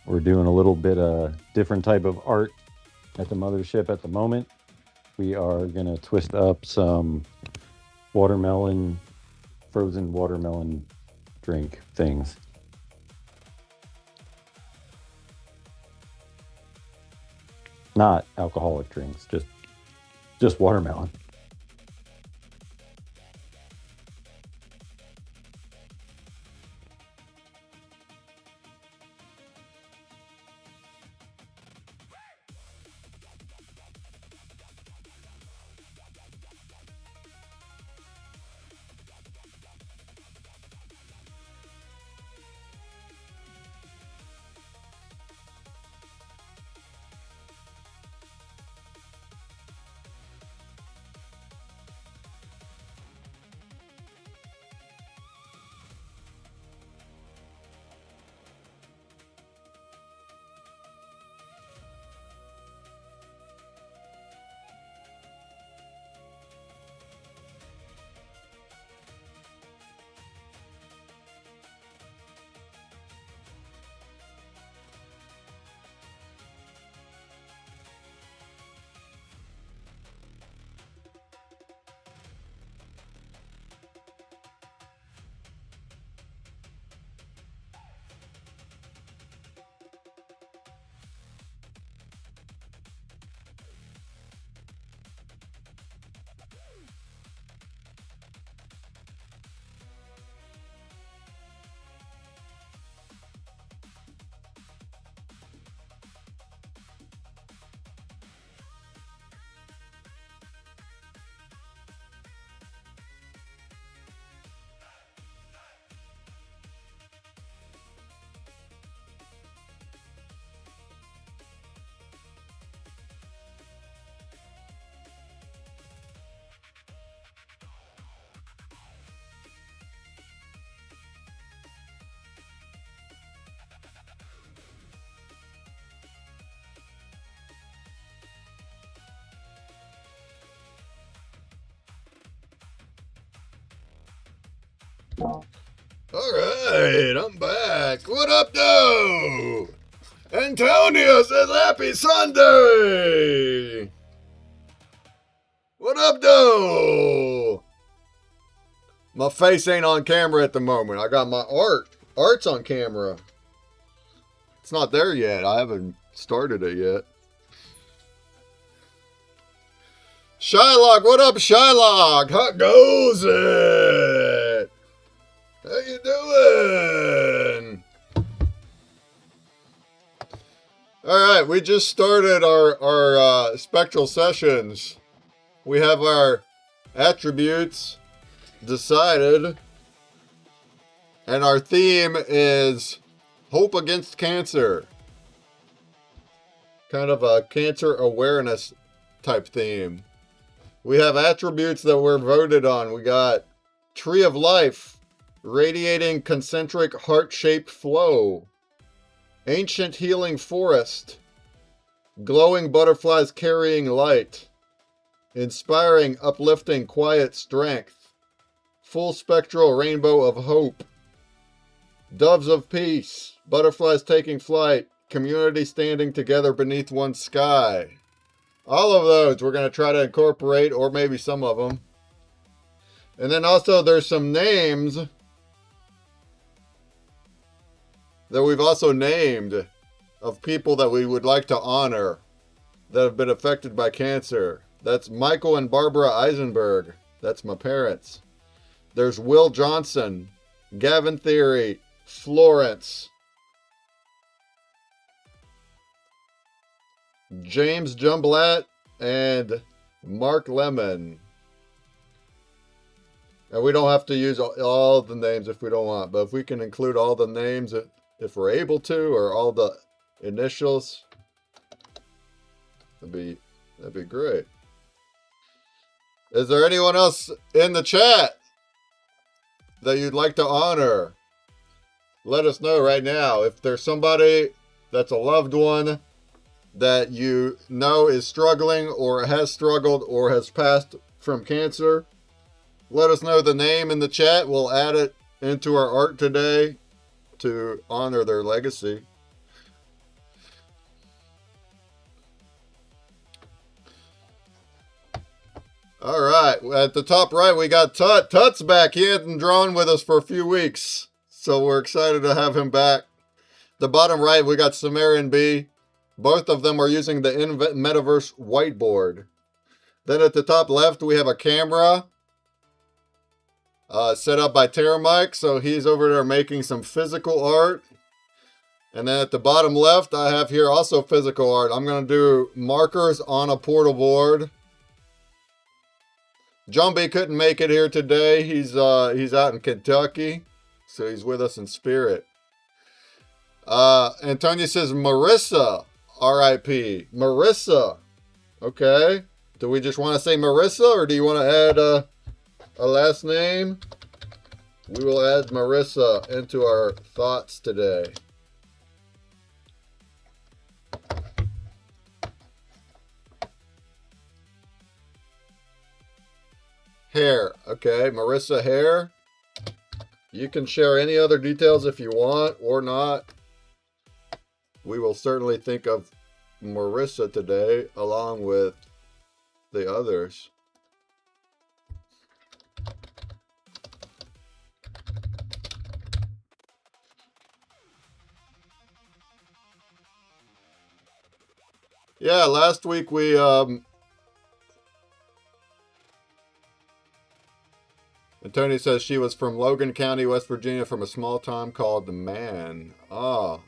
We're doing a little bit of different type of art at the mothership at the moment. We are going to twist up some watermelon, frozen watermelon drink things. Not alcoholic drinks, just watermelon.
All right, I'm back. What up, though? Antonio says happy Sunday. What up, though? My face ain't on camera at the moment. I got my art's on camera. It's not there yet. I haven't started it yet. Shylock, what up, Shylock? How goes it? How you doing? All right, we just started our spectral sessions. We have our attributes decided, and our theme is hope against cancer. Kind of a cancer awareness type theme. We have attributes that were voted on. We got Tree of Life, radiating concentric heart-shaped flow, ancient healing forest, glowing butterflies carrying light, inspiring, uplifting, quiet strength, full spectral rainbow of hope, doves of peace, butterflies taking flight, community standing together beneath one sky. All of those we're going to try to incorporate, or maybe some of them. And then also there's some names that we've also named of people that we would like to honor that have been affected by cancer. That's Michael and Barbara Eisenberg. That's my parents. There's Will Johnson, Gavin Theory, Florence, James Jumblatt, and Mark Lemon. And we don't have to use all the names if we don't want, but if we can include all the names if we're able to, or all the initials, that'd be great. Is there anyone else in the chat that you'd like to honor? Let us know right now. If there's somebody that's a loved one that you know is struggling or has struggled or has passed from cancer, let us know the name in the chat. We'll add it into our art today to honor their legacy. All right. At the top right, we got Tut. Tut's back. He hadn't drawn with us for a few weeks, so we're excited to have him back. The bottom right, we got Sumerian B. Both of them are using the Metaverse whiteboard. Then at the top left, we have a camera set up by Terramike, so he's over there making some physical art. And then at the bottom left, I have here also physical art. I'm going to do markers on a portal board. John B couldn't make it here today. He's out in Kentucky, so he's with us in spirit. Antonia says Marissa, R.I.P. Marissa. Okay. Do we just want to say Marissa, or do you want to add a last name? We will add Marissa into our thoughts today. Hair. Okay, Marissa Hair. You can share any other details if you want or not. We will certainly think of Marissa today along with the others. Yeah, last week we and Tony says she was from Logan County, West Virginia, from a small town called Man. Ah.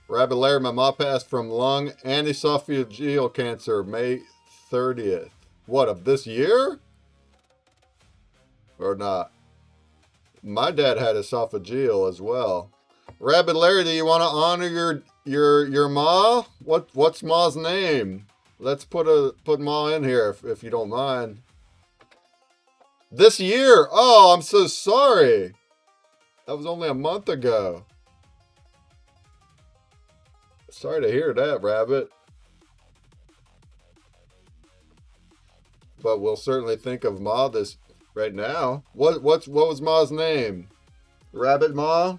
Rabbit Larry, my mom passed from lung and esophageal cancer May 30th. What, of this year? Or not? My dad had esophageal as well. Rabbit Larry, do you want to honor your ma? What's ma's name? Let's put ma in here if you don't mind. This year? Oh, I'm so sorry. That was only a month ago. Sorry to hear that, Rabbit. But we'll certainly think of Ma this right now. What was Ma's name? Rabbit Ma?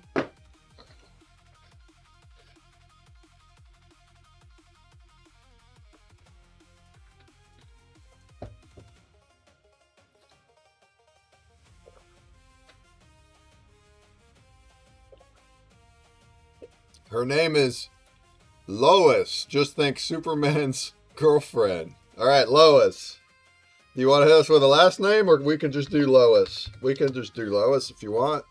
Her name is Lois. Just think Superman's girlfriend. All right, Lois. Do you want to hit us with a last name, or we can just do Lois? We can just do Lois if you want.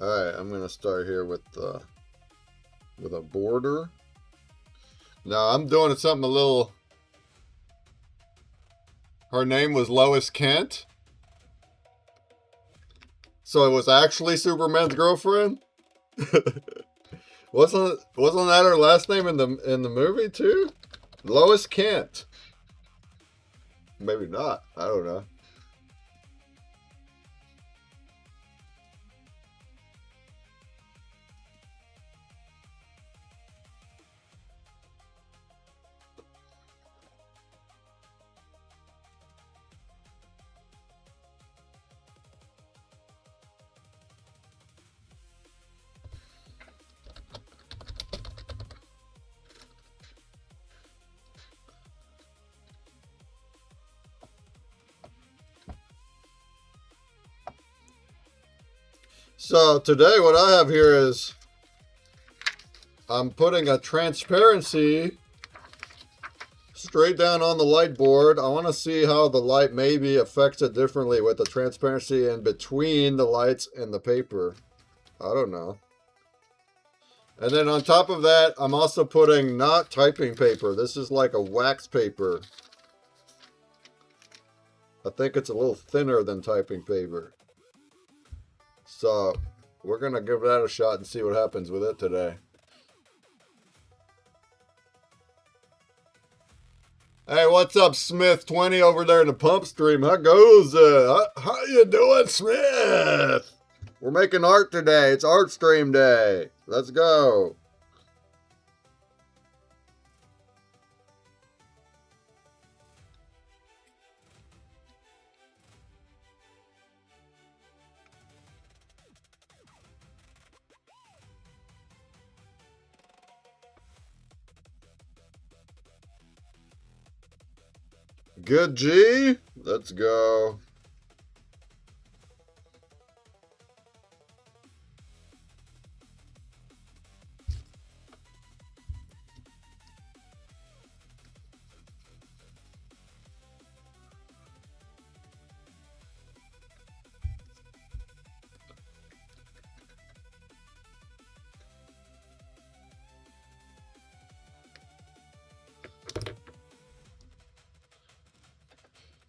All right, I'm gonna start here with a border. Now I'm doing something a little. Her name was Lois Kent, so it was actually Superman's girlfriend. wasn't that her last name in the movie too? Lois Kent. Maybe not. I don't know. So today what I have here is I'm putting a transparency straight down on the light board. I want to see how the light maybe affects it differently with the transparency in between the lights and the paper. I don't know. And then on top of that, I'm also putting not typing paper. This is like a wax paper. I think it's a little thinner than typing paper. So we're going to give that a shot and see what happens with it today. Hey, what's up, Smith20 over there in the pump stream? How goes it? How you doing, Smith? We're making art today. It's art stream day. Let's go. Good G. Let's go.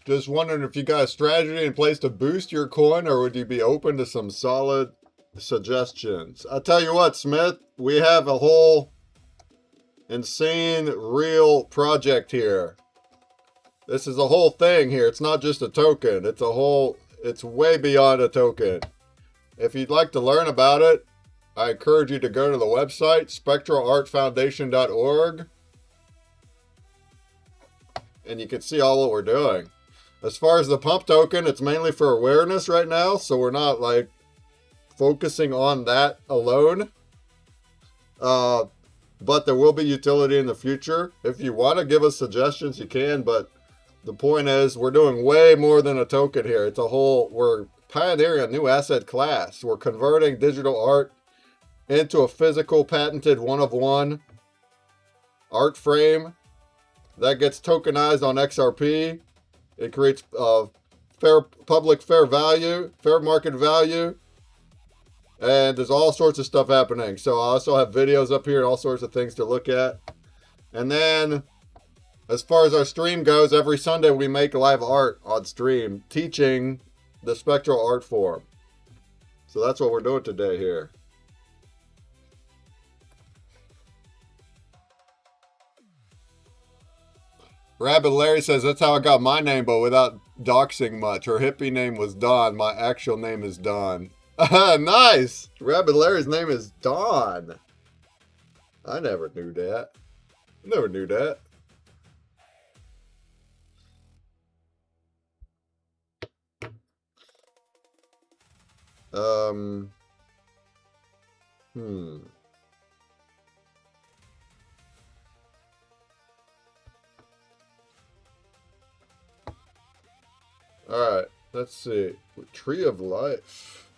Just wondering if you got a strategy in place to boost your coin, or would you be open to some solid suggestions? I'll tell you what, Smith, we have a whole insane real project here. This is a whole thing here. It's not just a token. It's way beyond a token. If you'd like to learn about it, I encourage you to go to the website, spectralartfoundation.org, and you can see all what we're doing. As far as the pump token, it's mainly for awareness right now, so we're not like focusing on that alone. But there will be utility in the future. If you want to give us suggestions, you can, but the point is we're doing way more than a token here. We're pioneering a new asset class. We're converting digital art into a physical patented one-of-one art frame that gets tokenized on XRP. It creates fair market value, and there's all sorts of stuff happening. So I also have videos up here and all sorts of things to look at. And then, as far as our stream goes, every Sunday we make live art on stream, teaching the spectral art form. So that's what we're doing today here. Rabbit Larry says, that's how I got my name, but without doxing much. Her hippie name was Dawn. My actual name is Dawn. Nice! Rabbit Larry's name is Dawn. I never knew that. Never knew that. Alright, let's see. Tree of Life.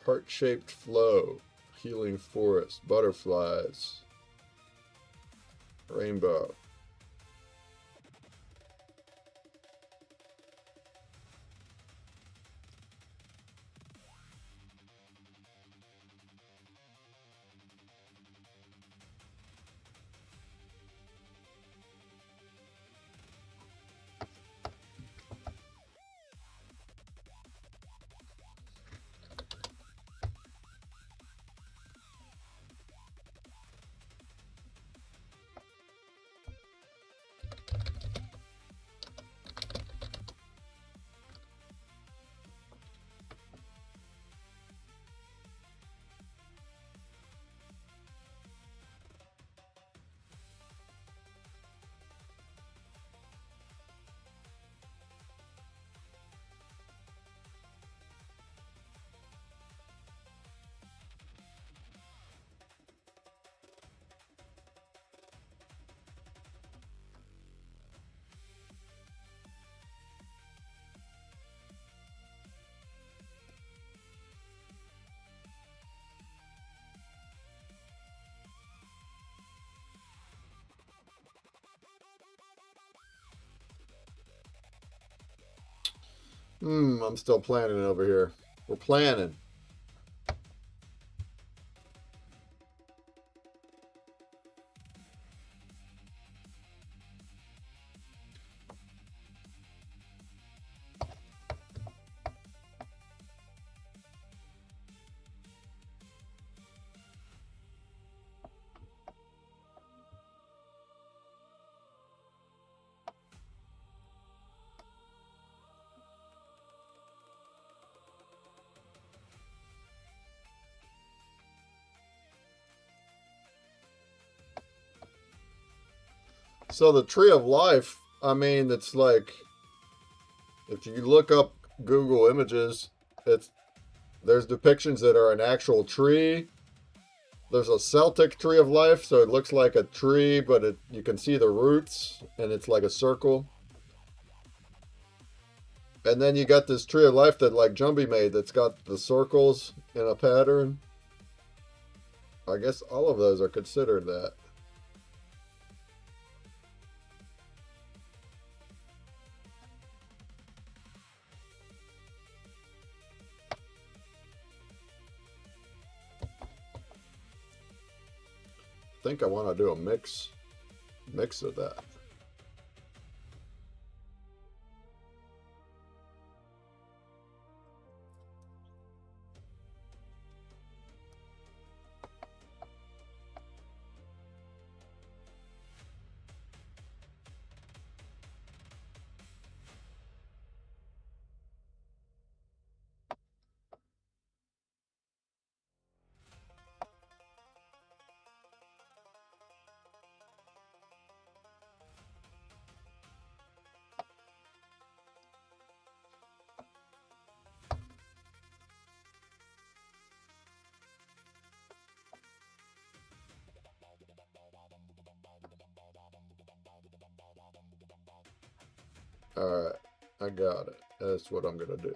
Heart-shaped flow. Healing forest. Butterflies. Rainbow. I'm still planning over here. We're planning. So the Tree of Life, I mean, it's like, if you look up Google Images, there's depictions that are an actual tree. There's a Celtic Tree of Life, so it looks like a tree, but you can see the roots, and it's like a circle. And then you got this tree of life that like Jumbie made that's got the circles in a pattern. I guess all of those are considered that. I think I want to do a mix of that. Alright, I got it. That's what I'm going to do.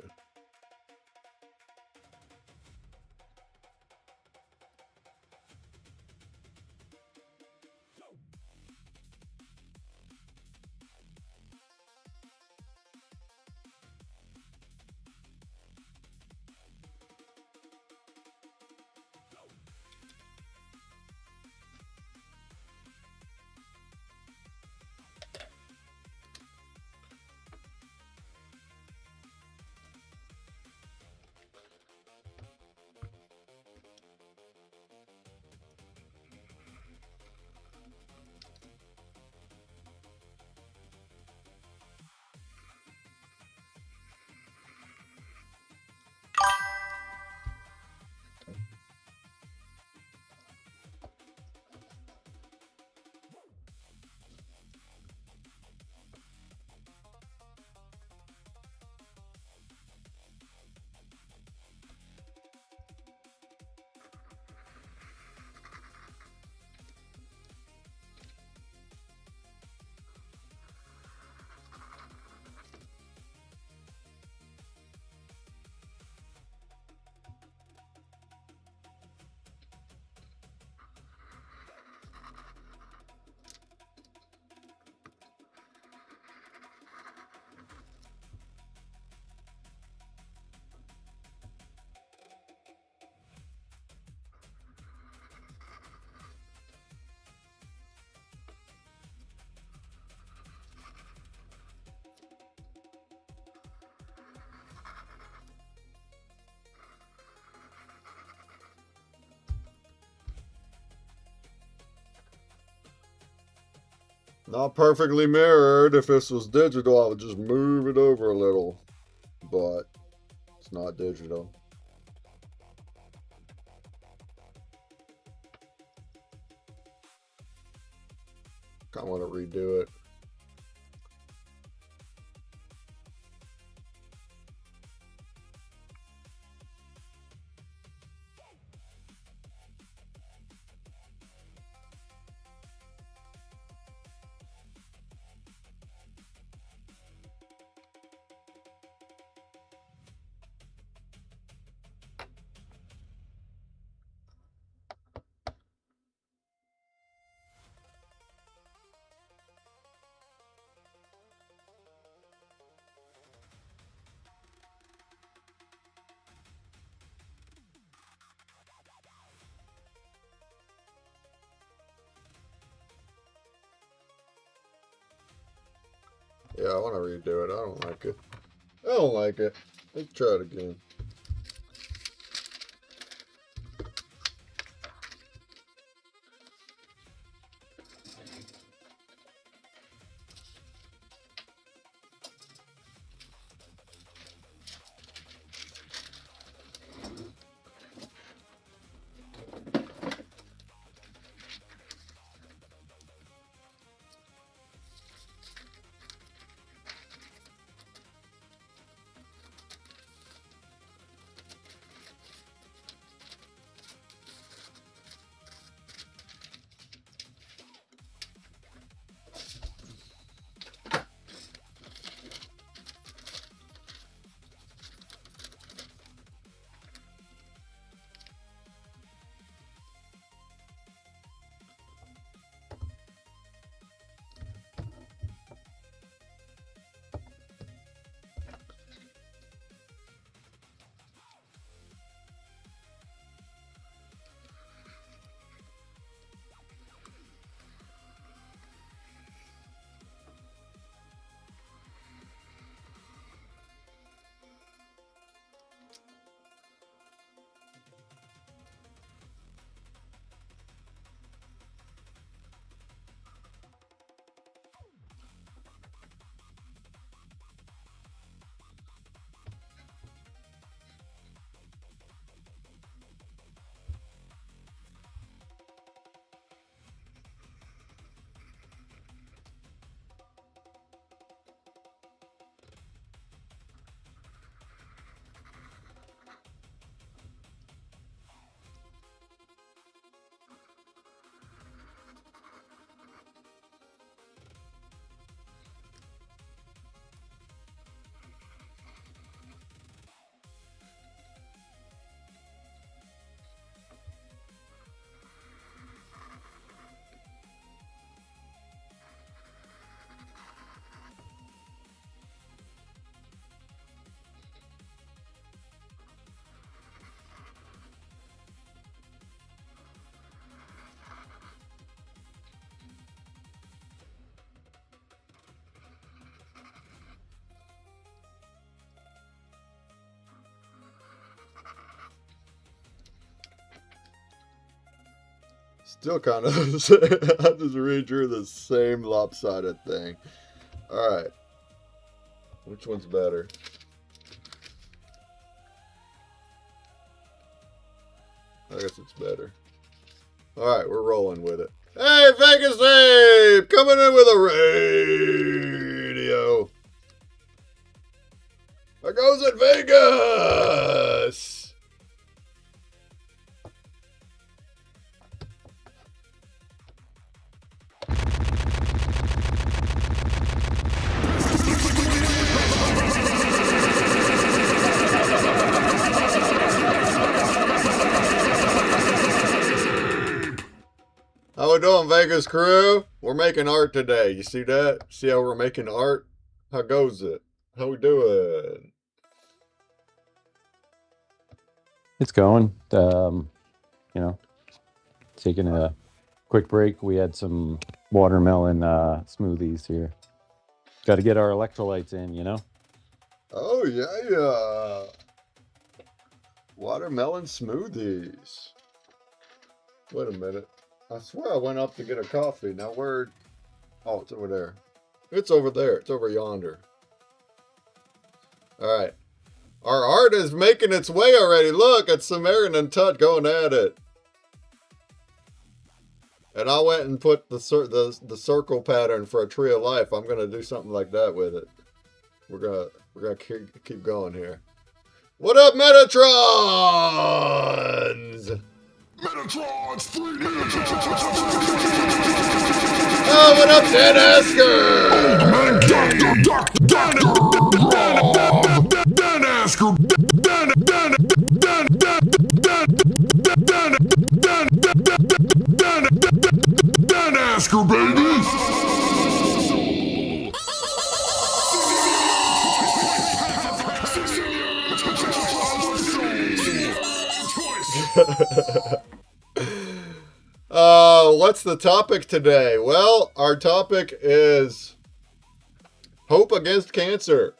Not perfectly mirrored. If this was digital, I would just move it over a little. But it's not digital. Kind of want to redo it. Yeah, I want to redo it. I don't like it. I don't like it. Let's try it again. Still kind of the same. I just redrew the same lopsided thing. Alright. Which one's better? I guess it's better. Alright, we're rolling with it. Hey, Vegas Ape! Coming in with a radio. How goes it, Vegas? How we doing, Vegas crew? We're making art today. You see that? See how we're making art? How goes it? How we doing?
It's going. Taking a quick break. We had some watermelon smoothies here. Got to get our electrolytes in, you know?
Oh, yeah. Watermelon smoothies. Wait a minute. I swear I went up to get a coffee. Now where? Oh, it's over there. It's over there. It's over yonder. All right. Our art is making its way already. Look, it's Samaritan and Tut going at it. And I went and put the circle pattern for a tree of life. I'm gonna do something like that with it. We're gonna keep going here. What up, Metatrons?
Metatron's 3D!
Oh, what up, Dan Asker?
Dan Asker! Dan Asker, baby!
What's the topic today? Well, our topic is hope against cancer.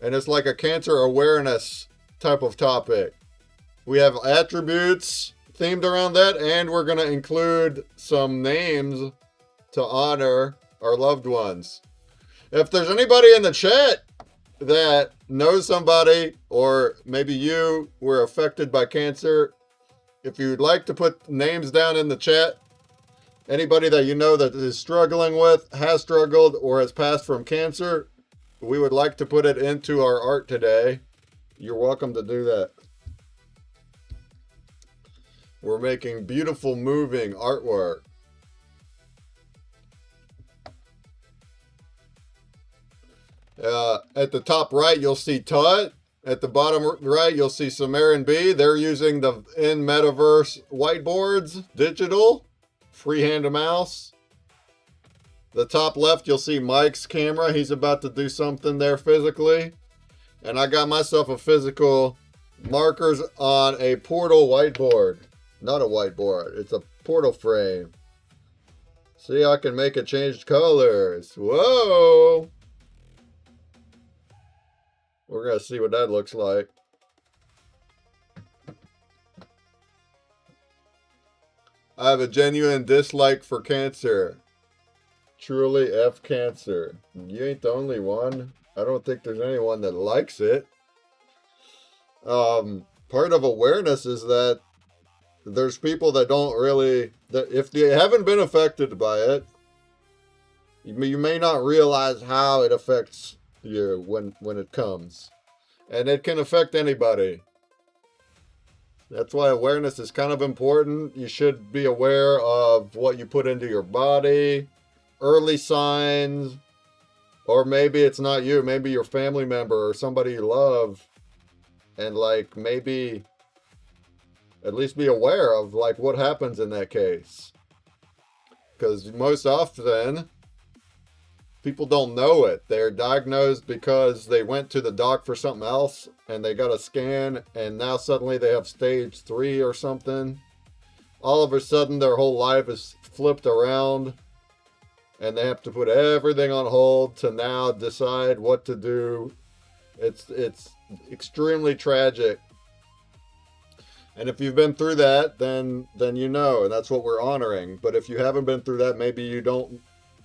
And it's like a cancer awareness type of topic. We have attributes themed around that, and we're going to include some names to honor our loved ones. If there's anybody in the chat that knows somebody, or maybe you were affected by cancer, if you'd like to put names down in the chat, anybody that you know that is struggling with, has struggled, or has passed from cancer, we would like to put it into our art today. You're welcome to do that. We're making beautiful, moving artwork. At the top right, you'll see Tut. At the bottom right, you'll see Samaritan B. They're using the in metaverse whiteboards, digital, freehand mouse. The top left, you'll see Mike's camera. He's about to do something there physically. And I got myself a physical markers on a portal whiteboard. Not a whiteboard, it's a portal frame. See, I can make it change colors. Whoa! We're going to see what that looks like. I have a genuine dislike for cancer. Truly F cancer. You ain't the only one. I don't think there's anyone that likes it. Part of awareness is that there's people that don't really, that if they haven't been affected by it, you may not realize how it affects you when it comes, and it can affect anybody. That's why awareness is kind of important. You should be aware of what you put into your body, early signs, or maybe it's not you, maybe your family member or somebody you love, and like maybe at least be aware of like what happens in that case, because most often people don't know it. They're diagnosed because they went to the doc for something else and they got a scan, and now suddenly they have stage 3 or something. All of a sudden their whole life is flipped around and they have to put everything on hold to now decide what to do. It's extremely tragic. And if you've been through that, then you know, and that's what we're honoring. But if you haven't been through that, maybe you don't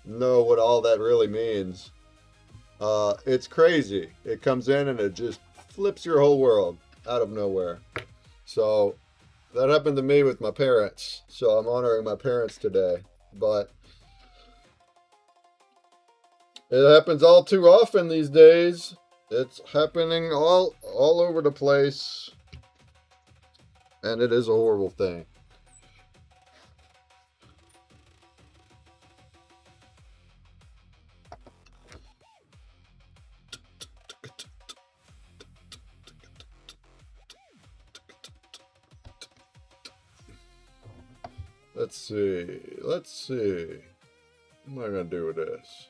know what all that really means. It's crazy. It comes in and it just flips your whole world out of nowhere. So that happened to me with my parents. So I'm honoring my parents today. But it happens all too often these days. It's happening all over the place. And it is a horrible thing. Let's see. What am I going to do with this?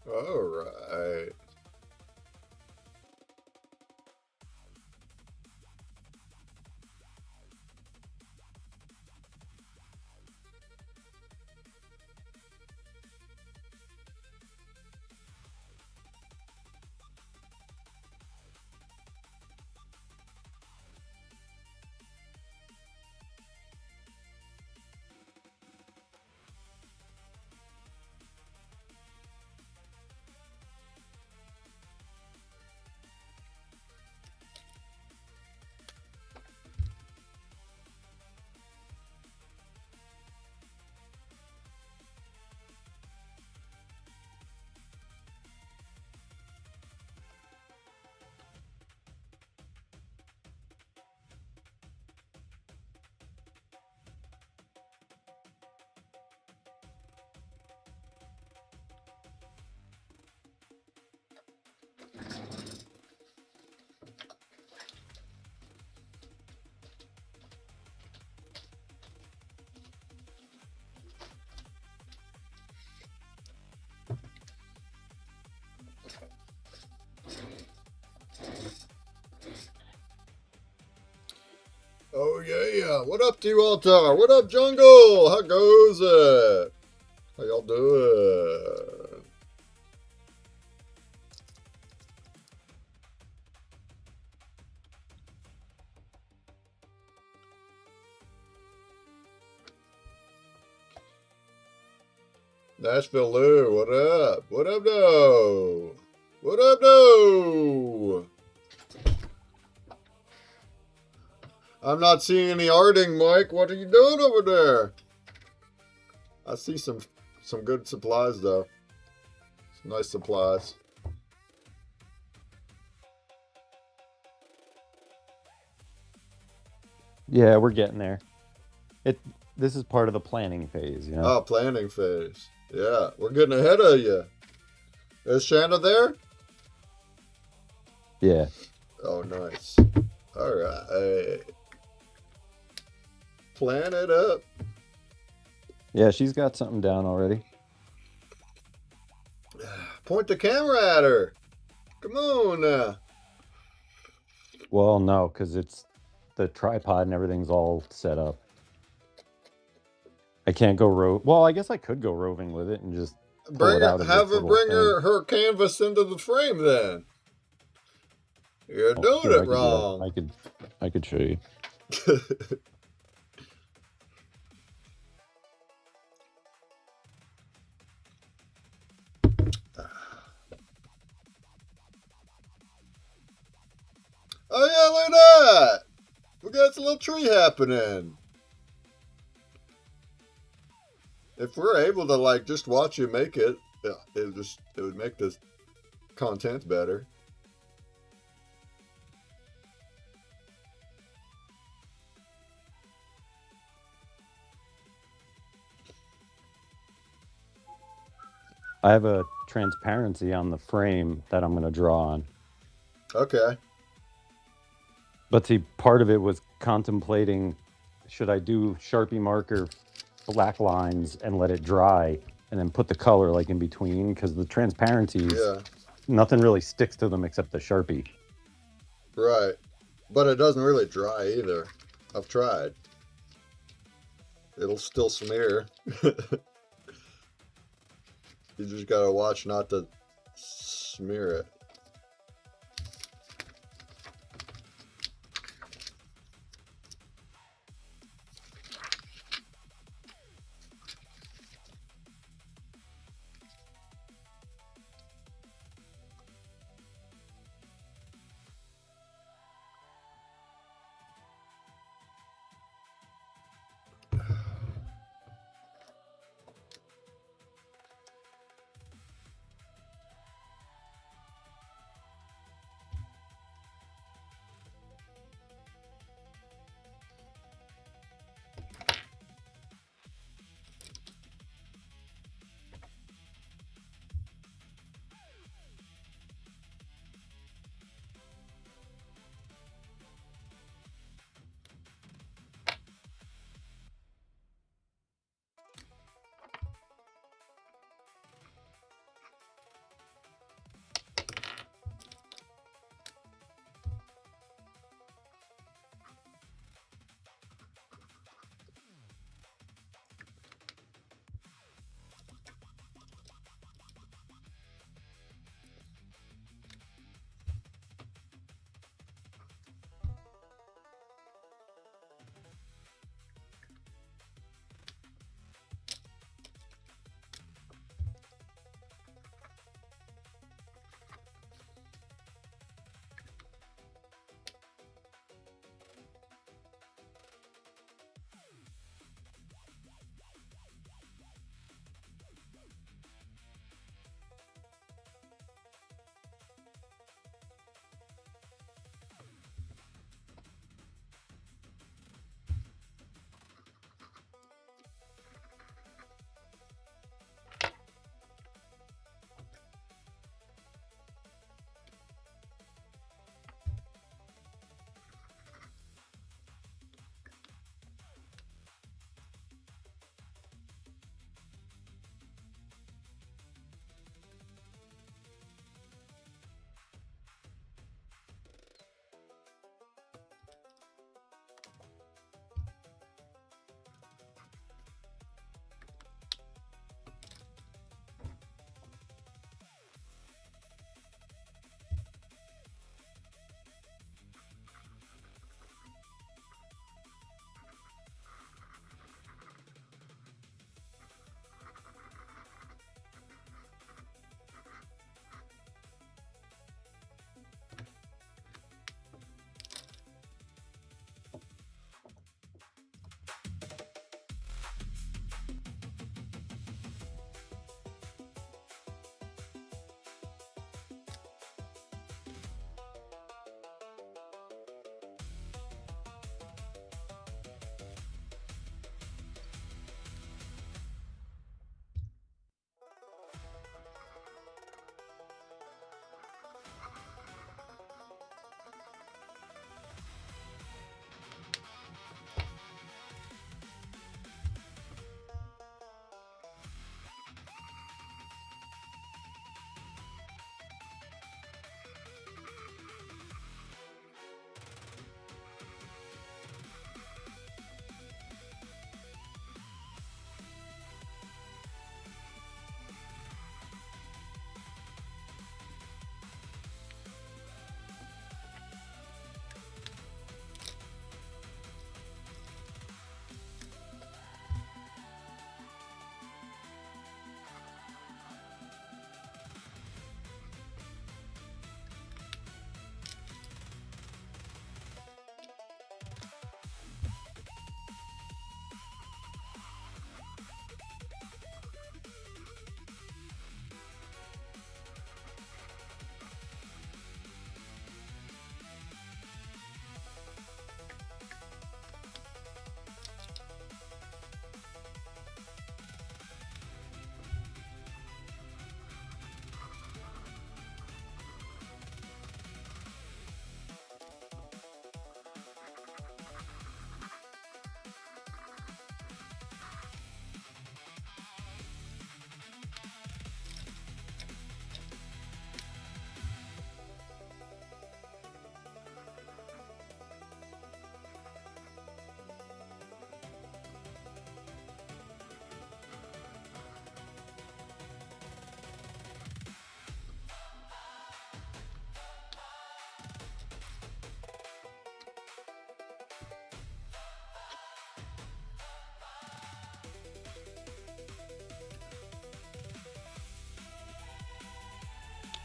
All right. Oh yeah. What up, T-Walter? What up, Jungle? How goes it? How y'all doing? Nashville Lou, what up? What up, though? What up, though? I'm not seeing any arting, Mike. What are you doing over there? I see some good supplies, though. Some nice supplies.
Yeah, we're getting there. This is part of the planning phase, you know.
Oh, planning phase. Yeah, we're getting ahead of you. Is Shanna there?
Yeah.
Oh, nice. All right. Plan it up.
Yeah, she's got something down already.
Point the camera at her. Come on now.
Well, no, because it's the tripod and everything's all set up. I can't go well, I guess I could go roving with it and just pull it out of
Have
its
her
little
bring
thing.
her canvas into the frame then. You're doing
Here,
it wrong.
I could show you.
Oh yeah, look at that. We got a little tree happening. If we're able to like just watch you make it, yeah, it would make the content better.
I have a transparency on the frame that I'm going to draw on.
Okay.
But see, part of it was contemplating, should I do Sharpie marker black lines and let it dry and then put the color like in between? Because the transparencies, nothing really sticks to them except the Sharpie.
Right. But it doesn't really dry either. I've tried. It'll still smear. You just gotta watch not to smear it.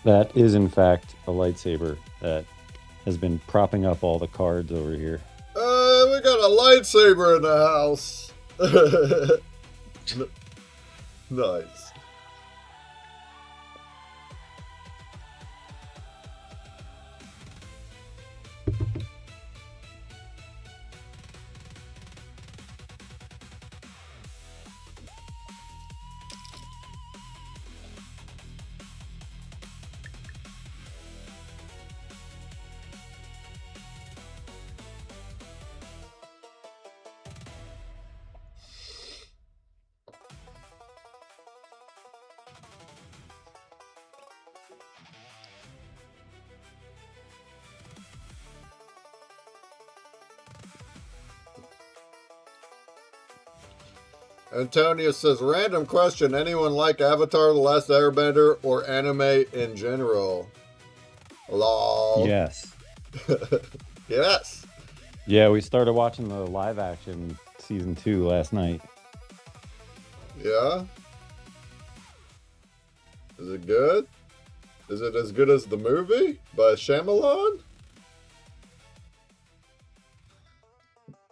That is, in fact, a lightsaber that has been propping up all the cards over here.
We got a lightsaber in the house. Nice. Antonio says, random question. Anyone like Avatar, The Last Airbender, or anime in general? Lol.
Yes.
Yes.
Yeah, we started watching the live action season 2 last night.
Yeah? Is it good? Is it as good as the movie by Shyamalan?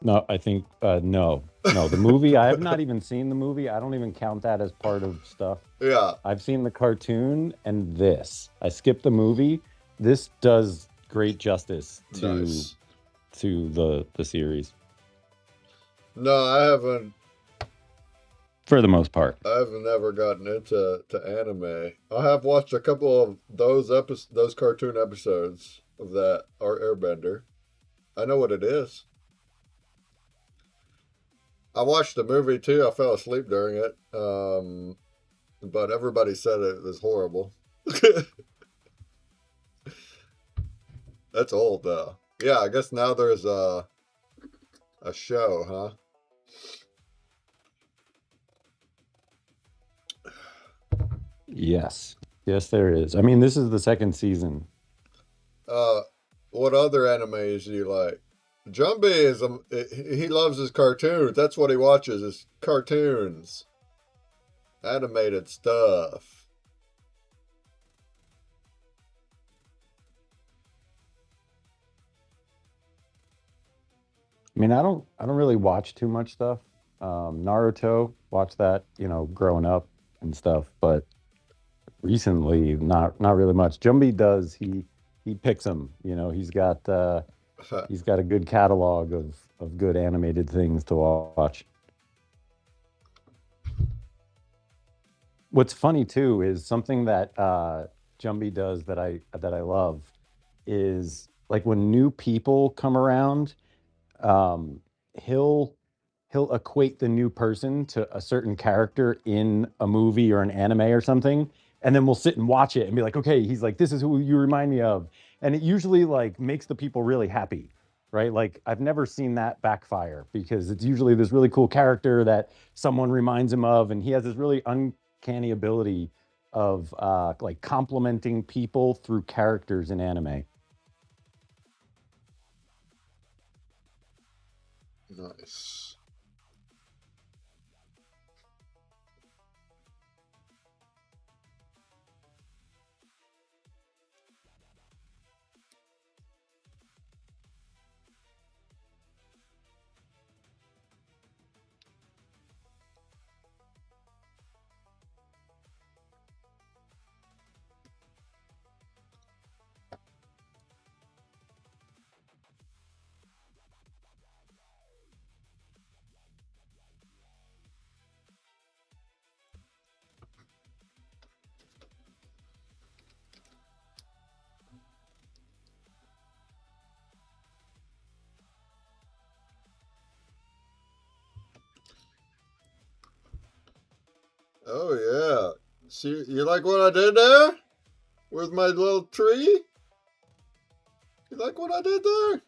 No, I think no. The movie, I have not even seen the movie. I don't even count that as part of stuff.
Yeah.
I've seen the cartoon and this. I skipped the movie. This does great justice to
Nice.
the series
No, I haven't.
for the most part.
I've never gotten into anime. I have watched a couple of those cartoon episodes of that or Airbender. I know what it is. I watched the movie too. I fell asleep during it. But everybody said it was horrible. That's old though. Yeah, I guess now there's a show, huh?
Yes. Yes, there is. I mean, this is the second season.
What other animes do you like? Jumby is he loves his cartoons. That's what he watches is cartoons, animated stuff.
I mean, I don't really watch too much stuff. Naruto, watch that, growing up and stuff, but recently not really much. Jumby does, he picks them, he's got a good catalog of good animated things to watch. What's funny too is something that Jumby does that I love is like when new people come around, um, he'll he'll equate the new person to a certain character in a movie or an anime or something, and then we'll sit and watch it and be like, okay, he's like, this is who you remind me of, and it usually like makes the people really happy, right? Like I've never seen that backfire because it's usually this really cool character that someone reminds him of, and he has this really uncanny ability of like complimenting people through characters in anime.
Nice. Oh yeah. See, you like what I did there with my little tree? You like what I did there?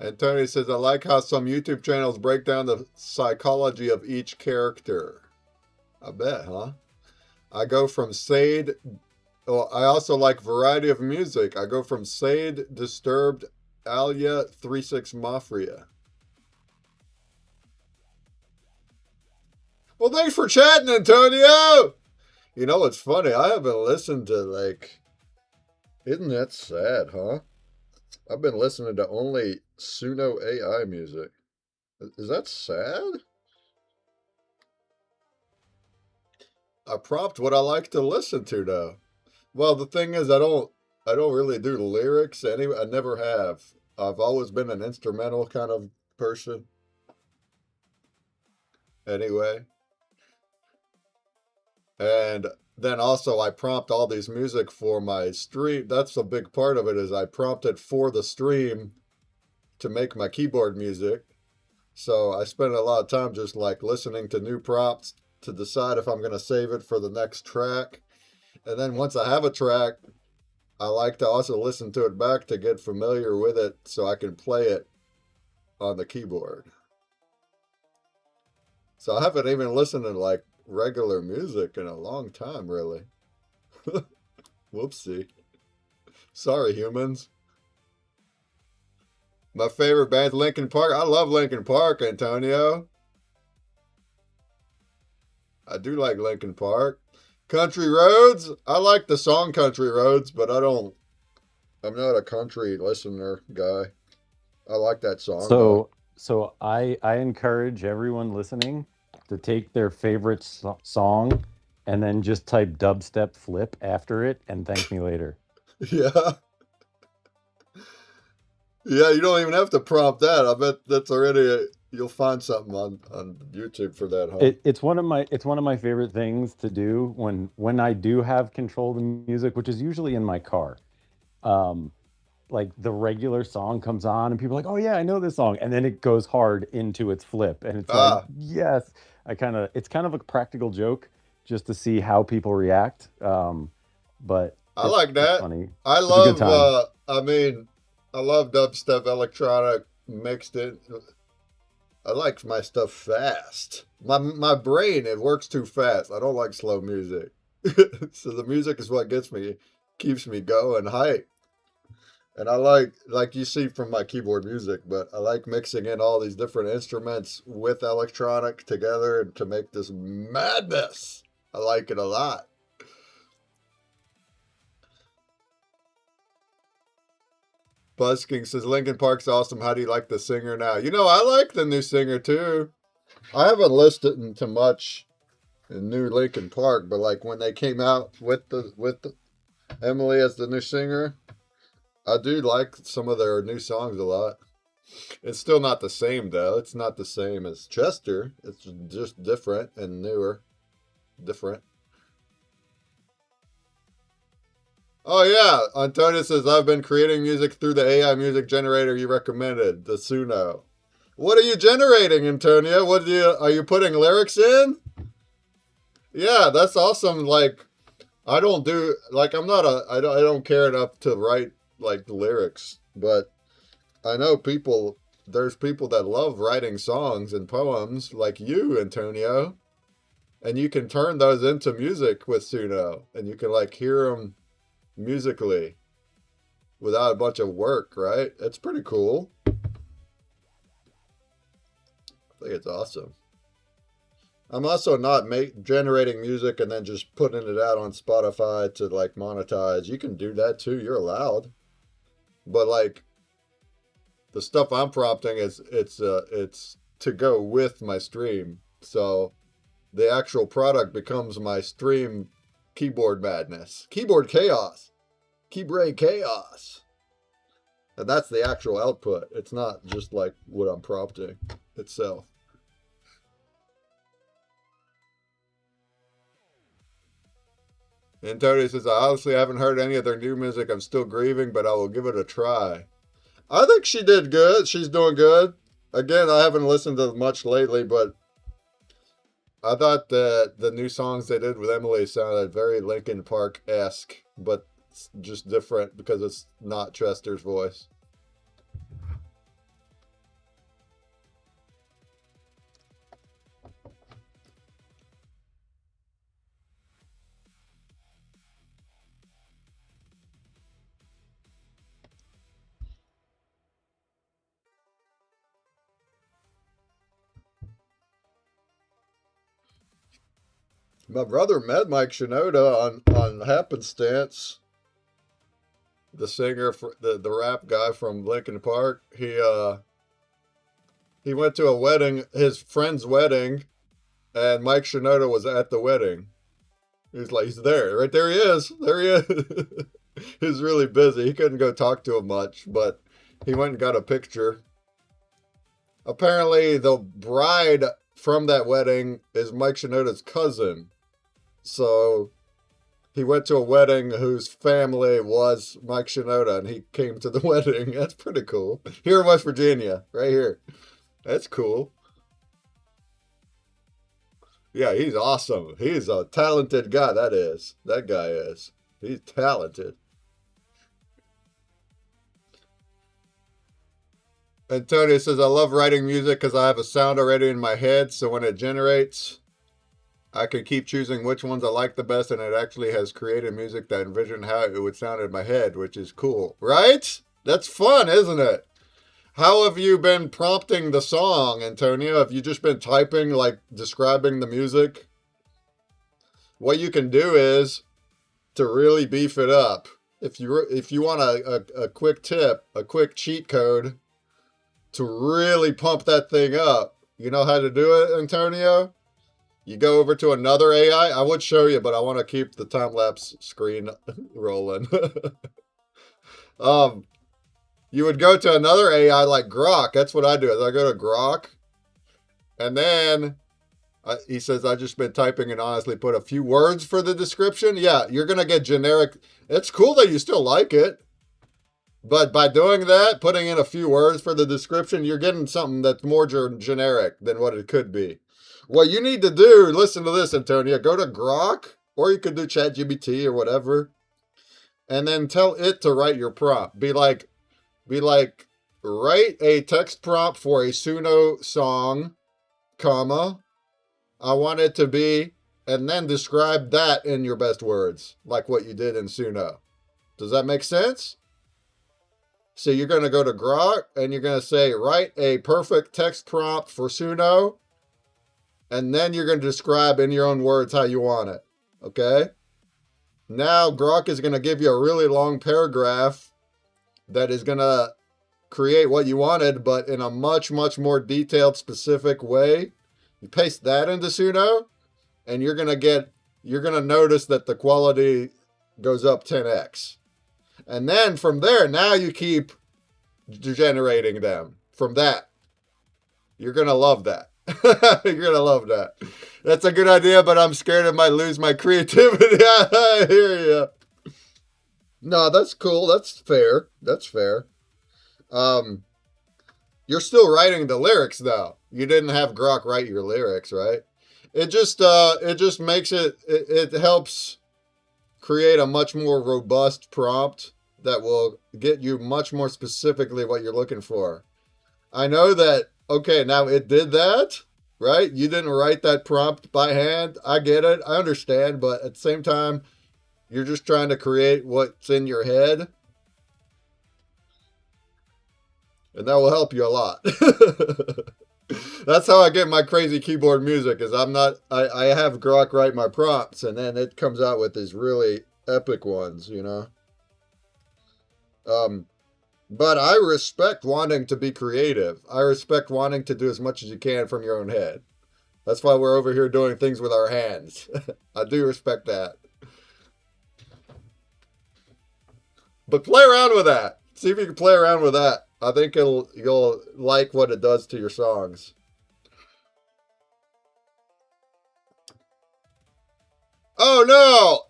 And Tony says, I like how some YouTube channels break down the psychology of each character. I bet, huh? I go from Sade. Oh, I also like variety of music. I go from Sade, Disturbed, Alia, 3-6 Mafia. Well, thanks for chatting, Antonio. You know what's funny? I haven't listened to like. Isn't that sad, huh? I've been listening to only Suno AI music. Is that sad? I prompt what I like to listen to though. Well, the thing is, I don't really do lyrics anyway. I never have. I've always been an instrumental kind of person. Anyway, and then also I prompt all these music for my stream. That's a big part of it. Is I prompt it for the stream to make my keyboard music. So I spend a lot of time just like listening to new prompts to decide if I'm going to save it for the next track. And then once I have a track, I like to also listen to it back to get familiar with it so I can play it on the keyboard. So I haven't even listened to like regular music in a long time, really. Whoopsie. Sorry, humans. My favorite band's Linkin Park. I love Linkin Park, Antonio. I do like Linkin Park. Country Roads. I like the song Country Roads, but I'm not a country listener guy. I like that song though.
So I encourage everyone listening to take their favorite song and then just type dubstep flip after it and thank me later.
Yeah. Yeah, you don't even have to prompt that. I bet that's already you'll find something on YouTube for that, huh?
It's one of my favorite things to do when I do have control of the music, which is usually in my car. Um, like the regular song comes on and people are like, oh yeah, I know this song, and then it goes hard into its flip, and it's like,
Ah,
yes, it's kind of a practical joke just to see how people react. But
I like
it's
that.
funny.
I
It's a good
love
time.
I love dubstep electronic mixed in. I like my stuff fast. My brain, it works too fast. I don't like slow music. So the music is what keeps me going hype. And I like you see from my keyboard music, but I like mixing in all these different instruments with electronic together to make this madness. I like it a lot. Busking says Linkin Park's awesome. How do you like the singer now? You know, I like the new singer too. I haven't listened to much in new Linkin Park, but like when they came out with Emily as the new singer, I do like some of their new songs a lot. It's still not the same though. It's not the same as Chester. It's just different and newer. Different. Oh yeah, Antonio says I've been creating music through the AI music generator you recommended, the Suno. What are you generating, Antonio? Are you putting lyrics in? Yeah, that's awesome. Like I don't do like I don't care enough to write like the lyrics, but I know there's people that love writing songs and poems like you, Antonio, and you can turn those into music with Suno, and you can like hear them musically without a bunch of work, right? It's pretty cool. I think it's awesome. I'm also not generating music and then just putting it out on Spotify to like monetize. You can do that too. You're allowed. But like the stuff I'm prompting it's to go with my stream. So the actual product becomes my stream keyboard madness. Keyboard chaos. Keybrain chaos. And that's the actual output. It's not just like what I'm prompting itself. And Tony says, I honestly haven't heard any of their new music. I'm still grieving, but I will give it a try. I think she did good. She's doing good. Again, I haven't listened to much lately, but I thought that the new songs they did with Emily sounded very Linkin Park-esque, but just different because it's not Chester's voice. My brother met Mike Shinoda on happenstance. The singer, for the rap guy from Linkin Park. He went to a wedding, his friend's wedding, and Mike Shinoda was at the wedding. He's there, right there. He is. There he is. He's really busy. He couldn't go talk to him much, but he went and got a picture. Apparently, the bride from that wedding is Mike Shinoda's cousin. So he went to a wedding whose family was Mike Shinoda, and he came to the wedding. That's pretty cool. Here in West Virginia, right here. That's cool. Yeah, he's awesome. He's a talented guy, that is. That guy is. He's talented. Antonio says, I love writing music because I have a sound already in my head, so when it generates, I can keep choosing which ones I like the best, and it actually has created music that envisioned how it would sound in my head, which is cool. Right? That's fun, isn't it? How have you been prompting the song, Antonio? Have you just been typing, like, describing the music? What you can do is, to really beef it up, if you want a quick tip, a quick cheat code, to really pump that thing up, you know how to do it, Antonio? You go over to another AI. I would show you, but I want to keep the time-lapse screen rolling. You would go to another AI like Grok. That's what I do. Is I go to Grok, and then he says, I just been typing and honestly put a few words for the description. Yeah, you're going to get generic. It's cool that you still like it. But by doing that, putting in a few words for the description, you're getting something that's more generic than what it could be. What you need to do, listen to this, Antonio, go to Grok, or you could do ChatGPT or whatever, and then tell it to write your prompt. Be like, write a text prompt for a Suno song, comma, I want it to be, and then describe that in your best words, like what you did in Suno. Does that make sense? So you're going to go to Grok, and you're going to say, write a perfect text prompt for Suno, and then you're going to describe in your own words how you want it. Okay? Now Grok is going to give you a really long paragraph that is going to create what you wanted, but in a much, much more detailed, specific way. You paste that into Suno, and you're going to notice that the quality goes up 10x. And then from there, now you keep generating them from that. You're going to love that. You're going to love that. That's a good idea, but I'm scared I might lose my creativity. I hear you. No, that's cool. That's fair. That's fair. You're still writing the lyrics, though. You didn't have Grok write your lyrics, right? It just makes it helps create a much more robust prompt that will get you much more specifically what you're looking for. I know that, okay, now it did that, right? You didn't write that prompt by hand. I get it. I understand. But at the same time, you're just trying to create what's in your head. And that will help you a lot. That's how I get my crazy keyboard music, is I have Grok write my prompts, and then it comes out with these really epic ones, you know? But I respect wanting to be creative. I respect wanting to do as much as you can from your own head. That's why we're over here doing things with our hands. I do respect that. But play around with that. See if you can play around with that. I think you'll like what it does to your songs. Oh no!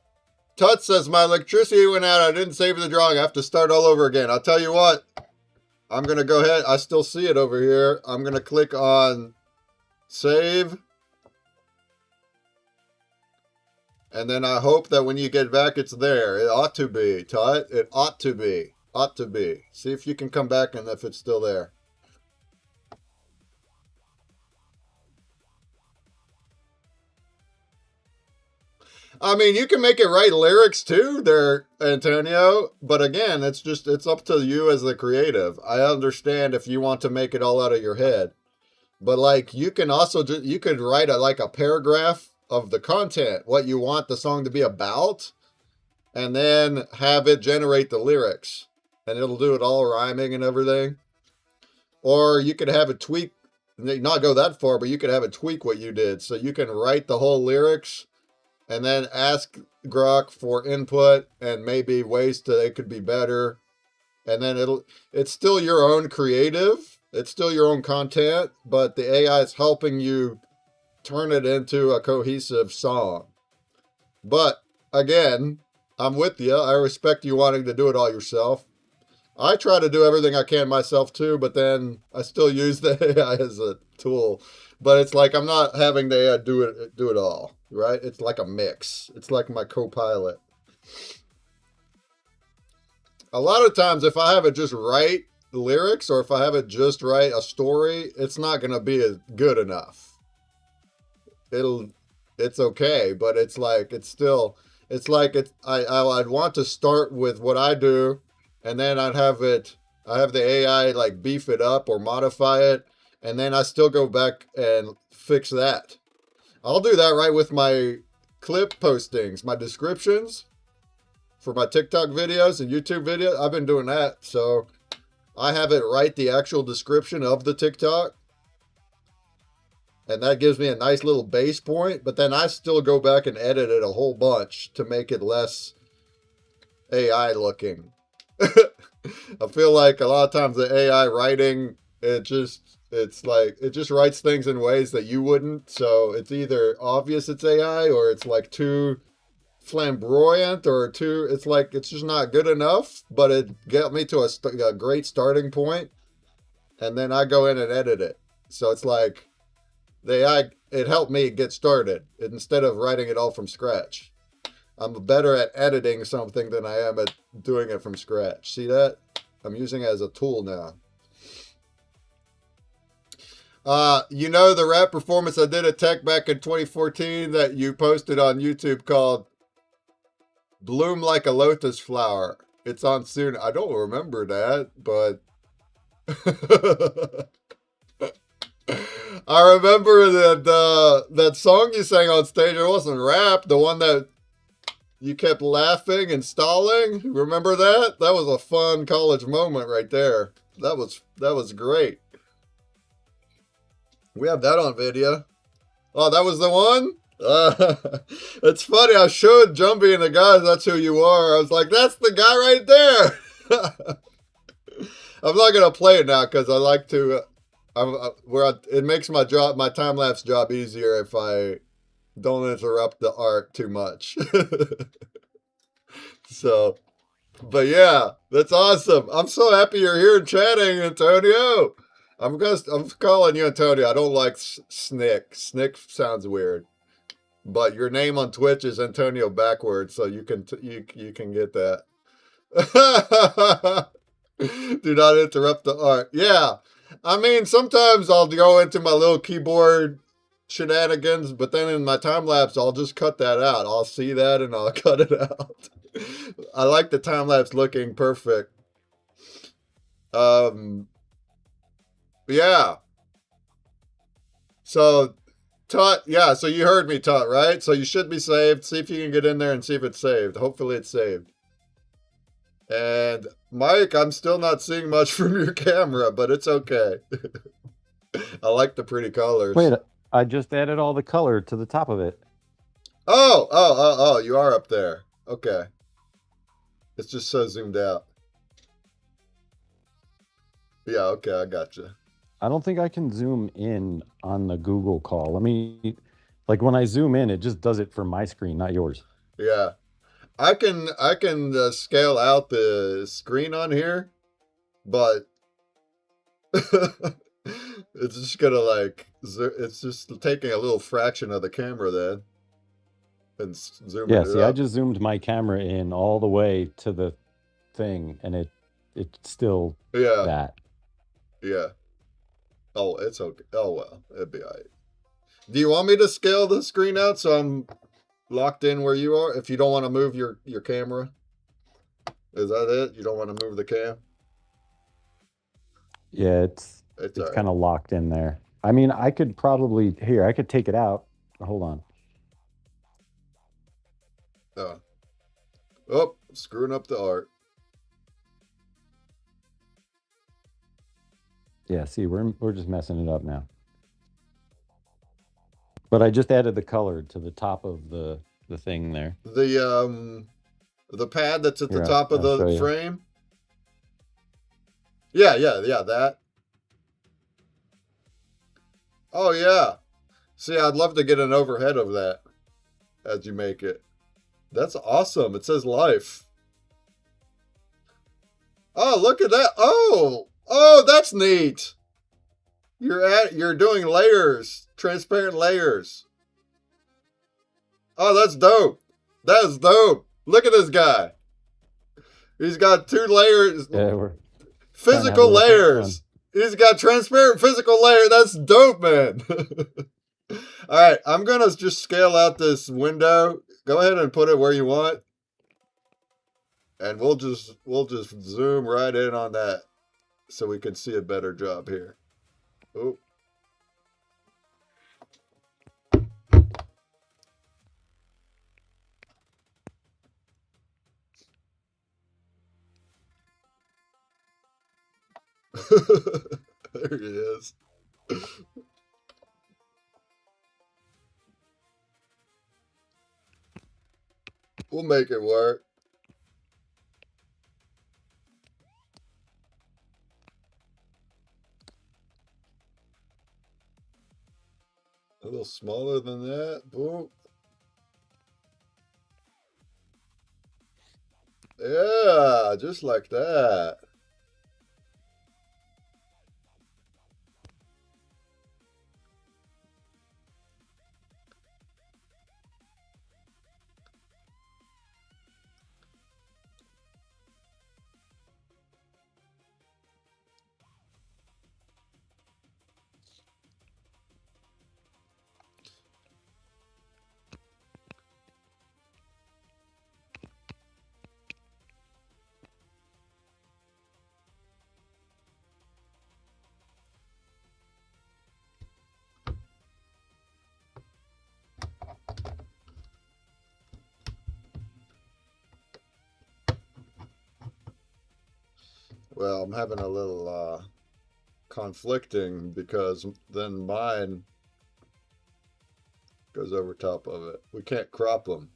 Tut says, my electricity went out. I didn't save the drawing. I have to start all over again. I'll tell you what. I'm going to go ahead. I still see it over here. I'm going to click on save. And then I hope that when you get back, it's there. It ought to be, Tut. It ought to be. Ought to be. See if you can come back and if it's still there. I mean, you can make it write lyrics too there, Antonio. But again, it's up to you as the creative. I understand if you want to make it all out of your head. But like, you can also you could write like a paragraph of the content, what you want the song to be about, and then have it generate the lyrics, and it'll do it all rhyming and everything. Or you could have it tweak, not go that far, but you could have it tweak what you did. So you can write the whole lyrics and then ask Grok for input and maybe ways that it could be better. And then it's still your own creative. It's still your own content, but the AI is helping you turn it into a cohesive song. But again, I'm with you. I respect you wanting to do it all yourself. I try to do everything I can myself too, but then I still use the AI as a tool. But it's like I'm not having the AI do it all, right? It's like a mix. It's like my co-pilot. A lot of times, if I have it just write lyrics or if I have it just write a story, it's not going to be as good enough. It's okay, but it's like I'd want to start with what I do, and then I have the AI like beef it up or modify it, and then I still go back and fix that. I'll do that right with my clip postings, my descriptions for my TikTok videos and YouTube videos. I've been doing that, so I have it write the actual description of the TikTok, and that gives me a nice little base point, but then I still go back and edit it a whole bunch to make it less AI looking. I feel like a lot of times the AI writing, it just writes things in ways that you wouldn't. So it's either obvious it's AI or it's like too flamboyant or it's just not good enough, but it got me to a great starting point, and then I go in and edit it. So it's like the AI, it helped me get started instead of writing it all from scratch. I'm better at editing something than I am at doing it from scratch. See that? I'm using it as a tool now. The rap performance I did at Tech back in 2014 that you posted on YouTube called Bloom Like a Lotus Flower. It's on soon. I don't remember that, but I remember that song you sang on stage. It wasn't rap. The one that you kept laughing and stalling. Remember that? That was a fun college moment right there. That was great. We have that on video. Oh, that was the one? It's funny. I showed Jumbie and the guys that's who you are. I was like, that's the guy right there. I'm not going to play it now because I like to... it makes my time-lapse job easier if I don't interrupt the art too much. So, but yeah, that's awesome. I'm so happy you're here chatting, Antonio. I'm calling you Antonio. I don't like Snick. Snick sounds weird. But your name on Twitch is Antonio backwards, so you can get that. Do not interrupt the art. Yeah. I mean, sometimes I'll go into my little keyboard shenanigans, but then in my time lapse, I'll just cut that out. I'll see that and I'll cut it out. I like the time lapse looking perfect. Yeah. So, Tut, yeah, so you heard me, Tut, right? So you should be saved. See if you can get in there and see if it's saved. Hopefully it's saved. And Mike, I'm still not seeing much from your camera, but it's okay. I like the pretty colors.
Wait, I just added all the color to the top of it.
Oh, you are up there. Okay. It's just so zoomed out. Yeah, okay, I gotcha.
I don't think I can zoom in on the Google call. Let me, like when I zoom in, it just does it for my screen, not yours.
Yeah. I can scale out the screen on here, but it's just gonna it's just taking a little fraction of the camera then and zooming
Yeah,
it
see,
up.
I just zoomed my camera in all the way to the thing, and it's still that.
Yeah. Oh, it's okay. Oh well, it'd be all right. Do you want me to scale the screen out so I'm locked in where you are? If you don't want to move your camera, is that it? You don't want to move the cam?
Yeah, it's kind of locked in there. I mean, I could probably I could take it out. Hold on.
Oh, screwing up the art.
Yeah, see, we're just messing it up now. But I just added the color to the top of the thing there.
The pad that's at
Here,
the top of
I'll show
the
you.
frame. Yeah, that. Oh yeah. See, I'd love to get an overhead of that as you make it. That's awesome. It says life. Oh, look at that. Oh, that's neat. You're doing layers, transparent layers. Oh, that's dope. That's dope. Look at this guy. He's got 2 layers.
Yeah, we're
Physical layers. He's got transparent physical layer. That's dope, man. All right, I'm gonna just scale out this window. Go ahead and put it where you want, and we'll just zoom right in on that so we can see a better job here. Oh. There he is. We'll make it work. A little smaller than that. Boom. Yeah, just like that. Well, I'm having a little conflicting because then mine goes over top of it. We can't crop them.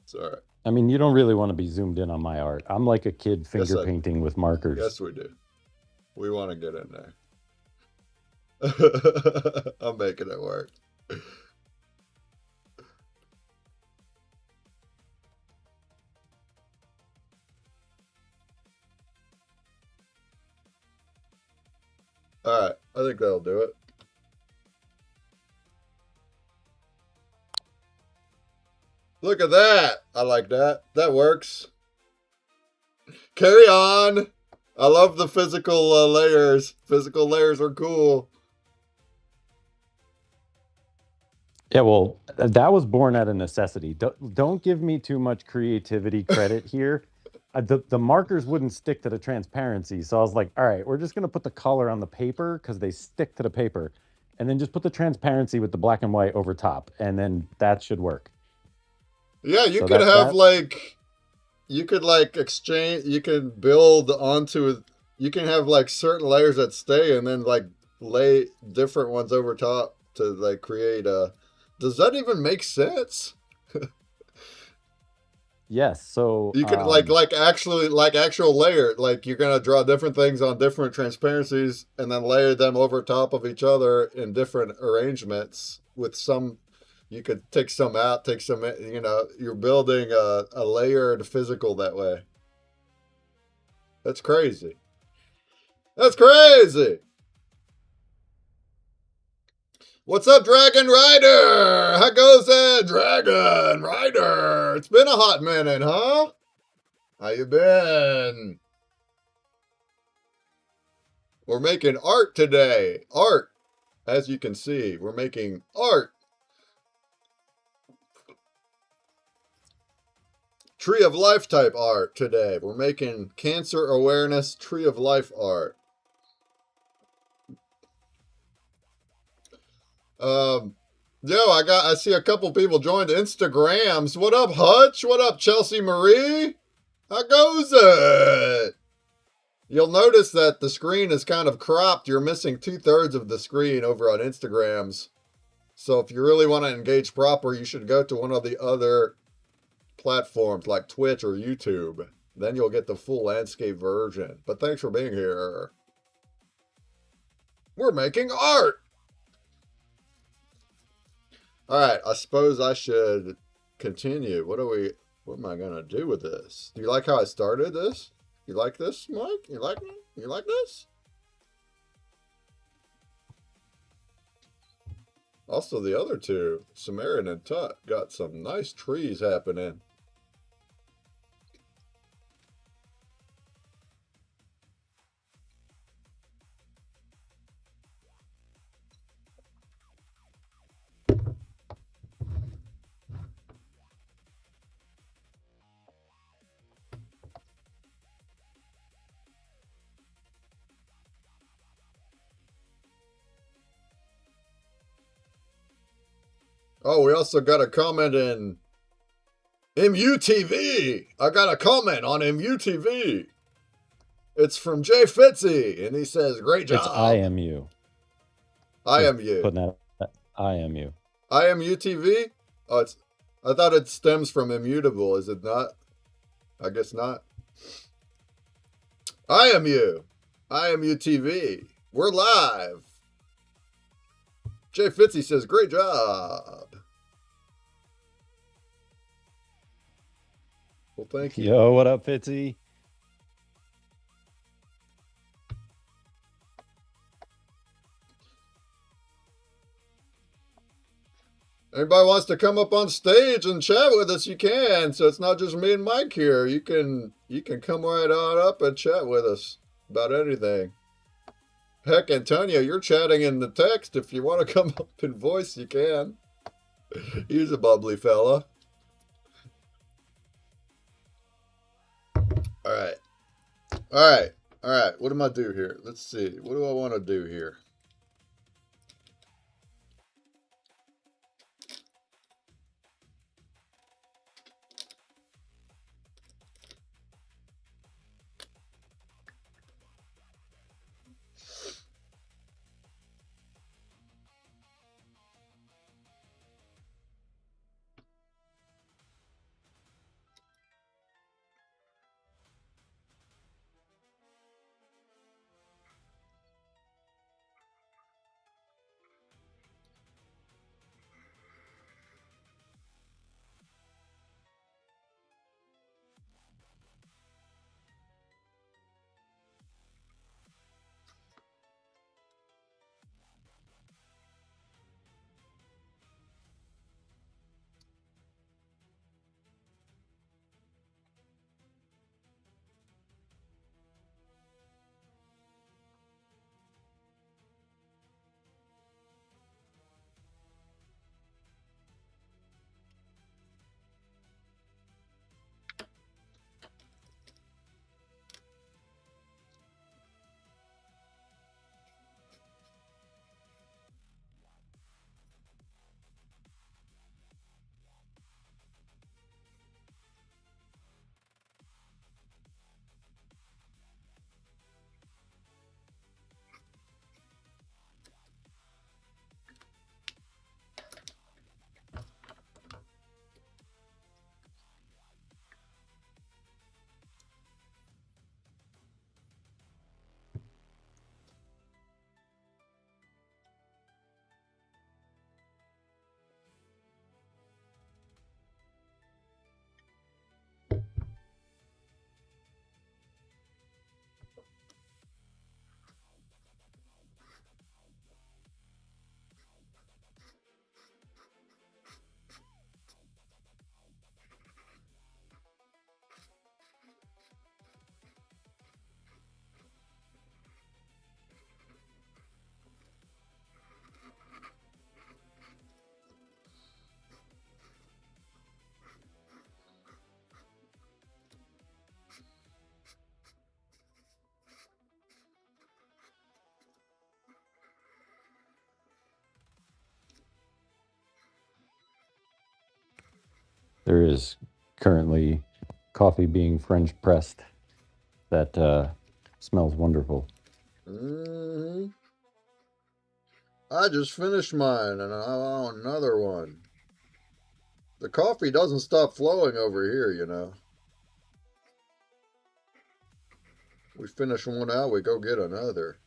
It's all right.
I mean, you don't really want to be zoomed in on my art. I'm like a kid finger painting with markers.
Yes, we do. We want to get in there. I'm making it work. All right, I think that'll do it. Look at that. I like that. That works. Carry on. I love the physical layers. Physical layers are cool.
Yeah, well, that was born out of necessity. Don't give me too much creativity credit here. The markers wouldn't stick to the transparency, so I was like, all right, we're just gonna put the color on the paper because they stick to the paper, and then just put the transparency with the black and white over top, and then that should work.
Yeah, you could have like, you could like exchange, you can build onto, you can have like certain layers that stay and then like lay different ones over top to like create a, does that even make sense?
Yes, so
you can like actual layer, like you're gonna draw different things on different transparencies and then layer them over top of each other in different arrangements with some. You could take some out, take some, you know, you're building a layered physical that way. That's crazy. That's crazy. What's up, Dragon Rider? How goes it, Dragon Rider? It's been a hot minute, huh? How you been? We're making art today. Art. As you can see, we're making art. Tree of Life type art today. We're making cancer awareness Tree of Life art. Yo, I see a couple people joined Instagrams. What up, Hutch? What up, Chelsea Marie? How goes it? You'll notice that the screen is kind of cropped. You're missing 2/3 of the screen over on Instagrams. So if you really want to engage proper, you should go to one of the other platforms like Twitch or YouTube. Then you'll get the full landscape version. But thanks for being here. We're making art. All right, I suppose I should continue. What am I going to do with this? Do you like how I started this? You like this, Mike? You like me? You like this? Also, the other two, Samaritan and Tut, got some nice trees happening. Oh, we also got a comment in MUTV. I got a comment on MUTV. It's from Jay Fitzy, and he says, "Great job."
It's IMU.
I am you.
Putting that IMU.
I am UTV? Oh, I thought it stems from immutable. Is it not? I guess not. I am you. I am UTV. We're live. Jay Fitzy says, "Great job." Well, thank you.
Yo, what up, Fitzy?
Anybody wants to come up on stage and chat with us, you can. So it's not just me and Mike here. You can come right on up and chat with us about anything. Heck, Antonio, you're chatting in the text. If you want to come up in voice, you can. He's a bubbly fella. All right. All right. All right. What am I do here? Let's see. What do I want to do here?
There is currently coffee being French pressed that smells wonderful.
Hmm. I just finished mine and I want another one. The coffee doesn't stop flowing over here, you know. We finish one out, we go get another.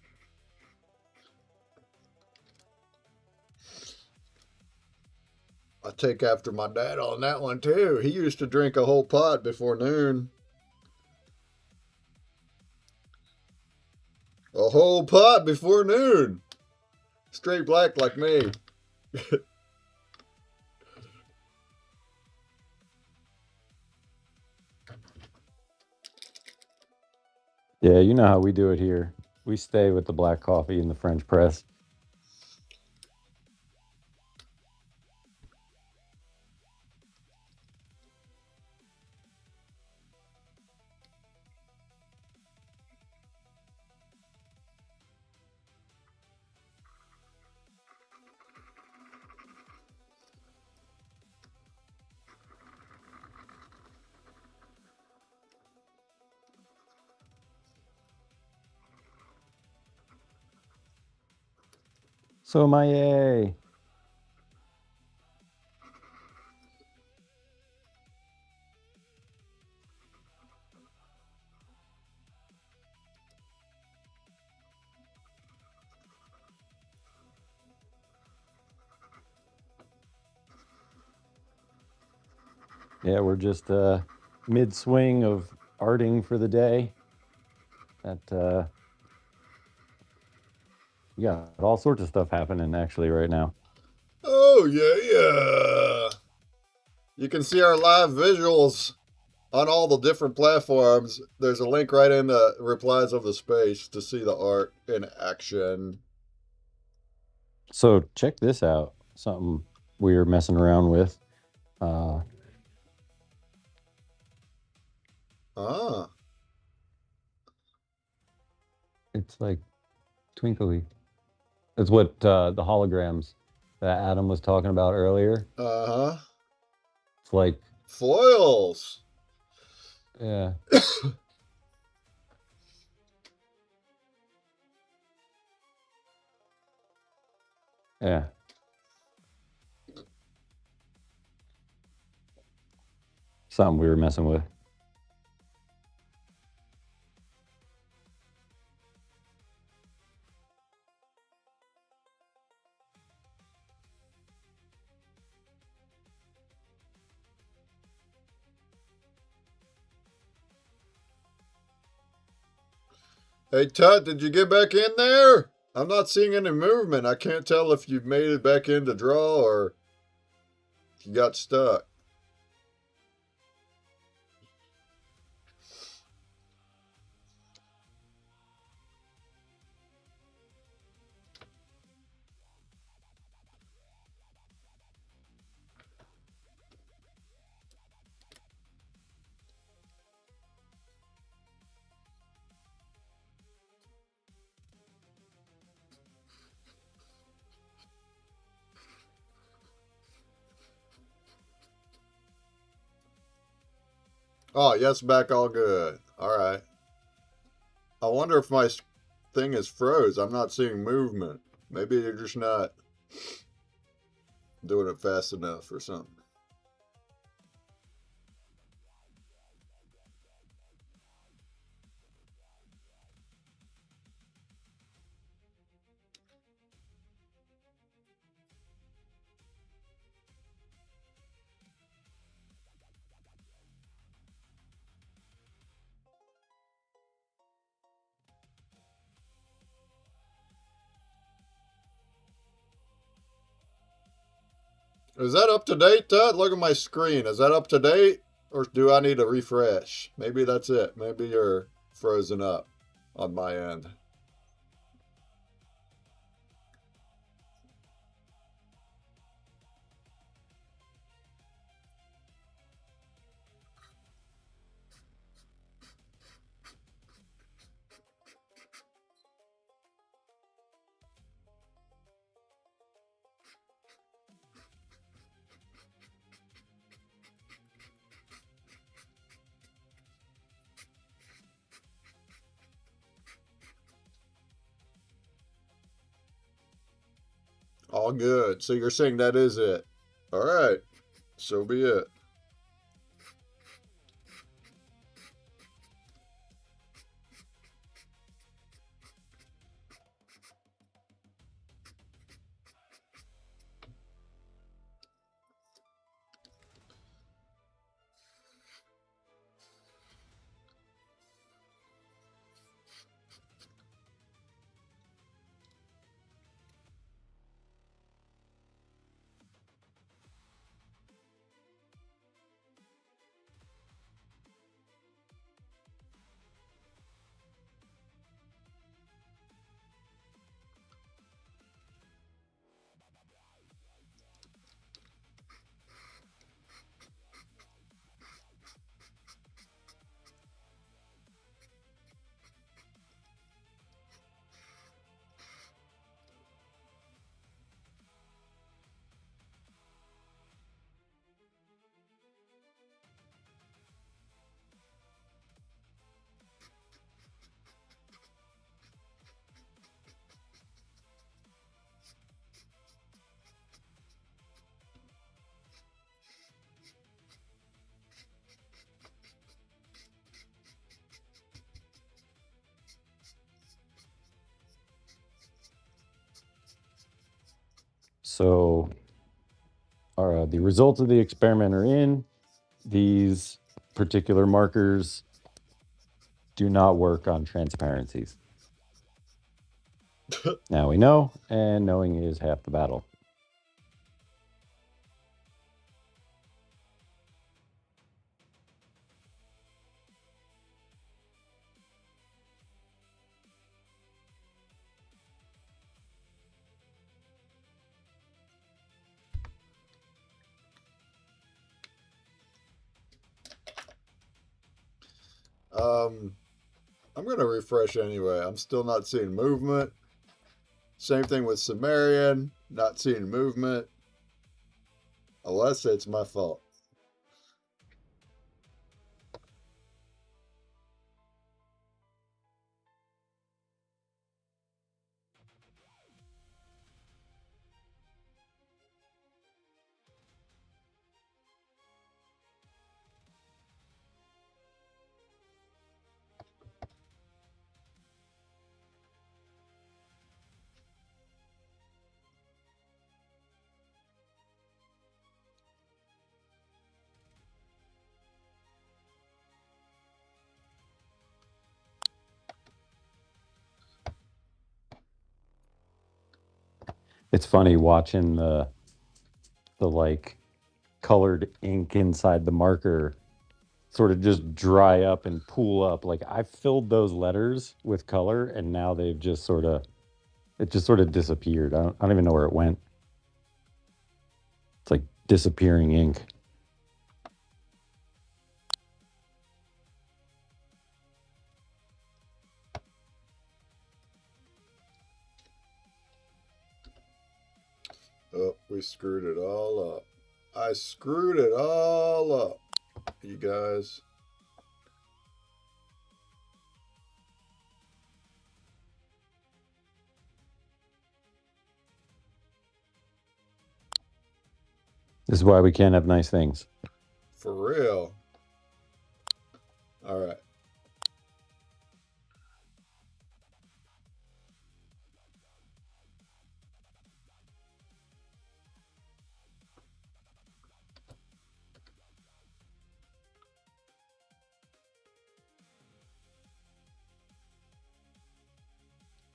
I take after my dad on that one too. He used to drink a whole pot before noon. A whole pot before noon. Straight black like me.
Yeah, you know how we do it here. We stay with the black coffee and the French press. So my yay. Yeah, we're just mid swing of arting for the day. That we got all sorts of stuff happening actually right now.
Oh, yeah. You can see our live visuals on all the different platforms. There's a link right in the replies of the space to see the art in action.
So check this out. Something we were messing around with. Uh,
Ah.
it's like twinkly. It's what the holograms that Adam was talking about earlier.
Uh-huh.
It's like,
Foils.
yeah, yeah. Something we were messing with.
Hey, Tut, did you get back in there? I'm not seeing any movement. I can't tell if you've made it back in to draw or if you got stuck. Oh, yes, back all good. All right. I wonder if my thing is froze. I'm not seeing movement. Maybe you're just not doing it fast enough or something. Is that up to date, Tut? Look at my screen. Is that up to date? Or do I need a refresh? Maybe that's it. Maybe you're frozen up on my end. all good. So you're saying that is it. All right. So be it.
So the results of the experiment are in. These particular markers do not work on transparencies. Now we know, and knowing is half the battle.
I'm going to refresh anyway. I'm still not seeing movement. Same thing with Sumerian. Not seeing movement. Unless it's my fault.
It's funny watching the like colored ink inside the marker sort of just dry up and pool up. Like I filled those letters with color, and now they've just sort of disappeared. I don't even know where it went. It's like disappearing ink.
Oh, we screwed it all up. I screwed it all up, you guys.
This is why we can't have nice things.
For real. All right.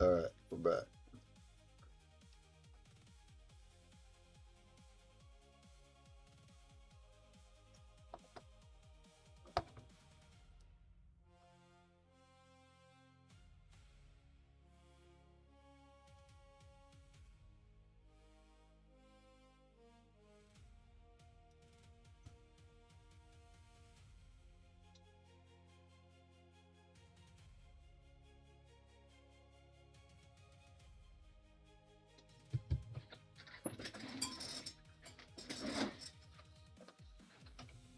All right, we're back.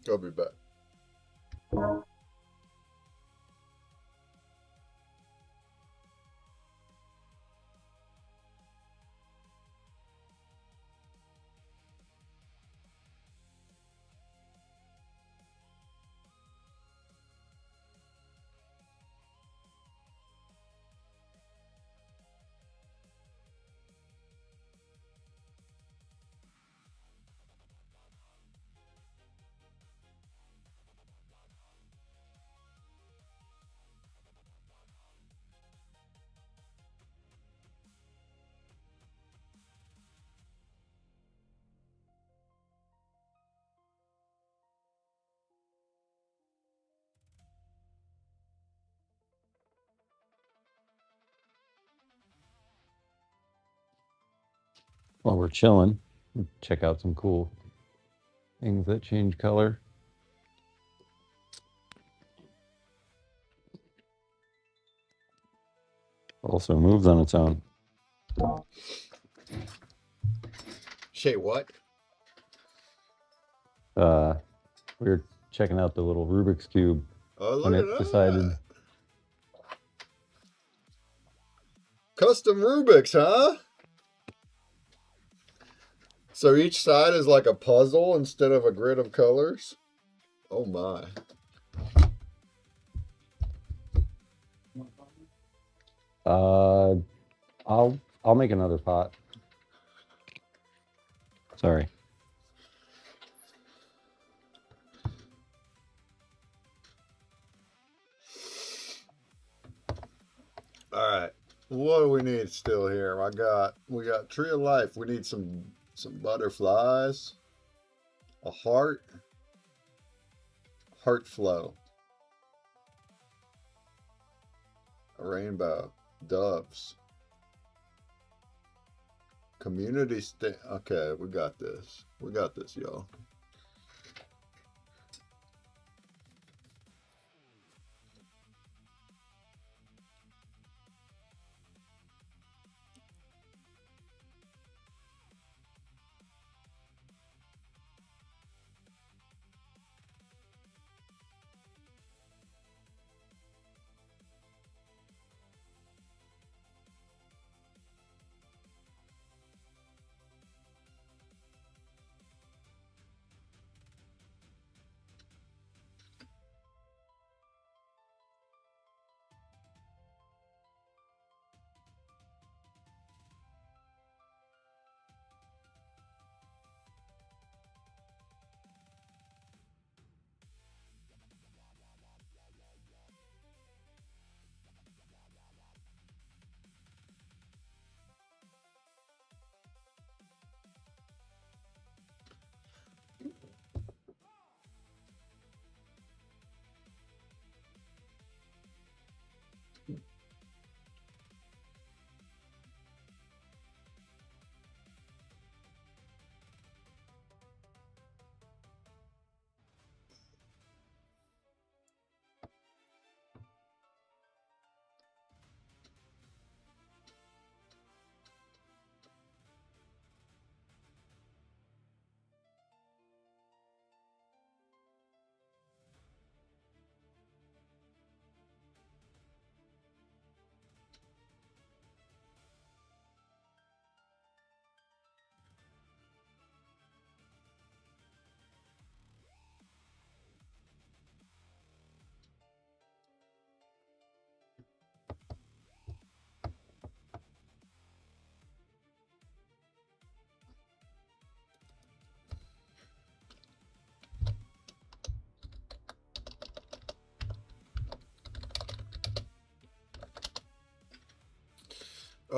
I'll be back.
While we're chilling, check out some cool things that change color. Also moves on its own.
Say what?
We were checking out the little Rubik's Cube
Oh,
when
look
it
at
decided.
that. Custom Rubik's, huh? So each side is like a puzzle instead of a grid of colors? Oh my.
I'll make another pot. Sorry.
All right. What do we need still here? We got Tree of Life. We need some butterflies, a heart flow, a rainbow, doves, community stand. Okay, we got this. We got this, y'all.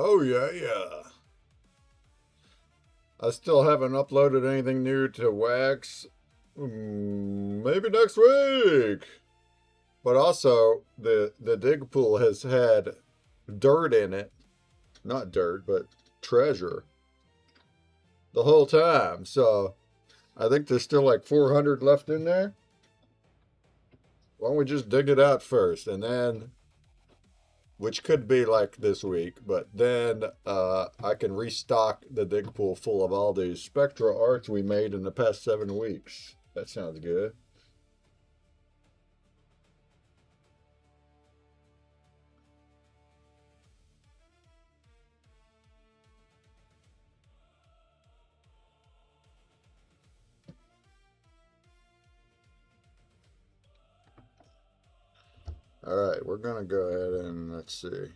Oh yeah, yeah. I still haven't uploaded anything new to Wax. Maybe next week. But also, the dig pool has had dirt in it. Not dirt, but treasure. The whole time. So, I think there's still like 400 left in there. Why don't we just dig it out first and then, which could be like this week, but then I can restock the dig pool full of all these Spectral arts we made in the past 7 weeks. That sounds good. All right, we're gonna go ahead and let's see.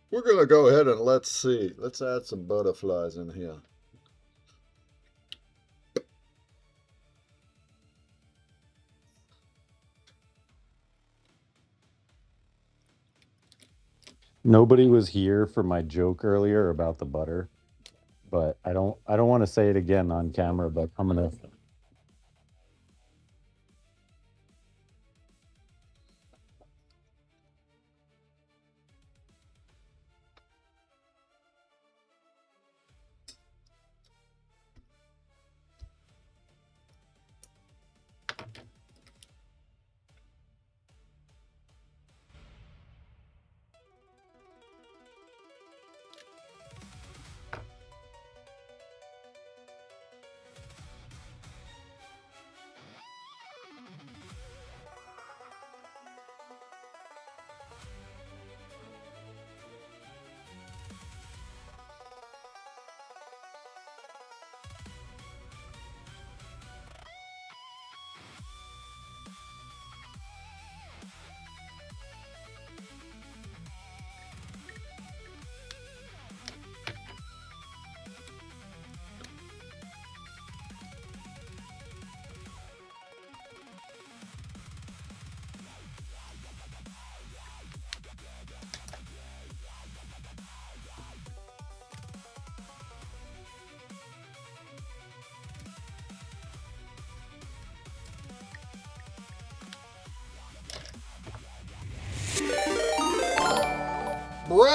We're gonna go ahead and let's see. Let's add some butterflies in here.
Nobody was here for my joke earlier about the butter, but I don't want to say it again on camera, but I'm gonna.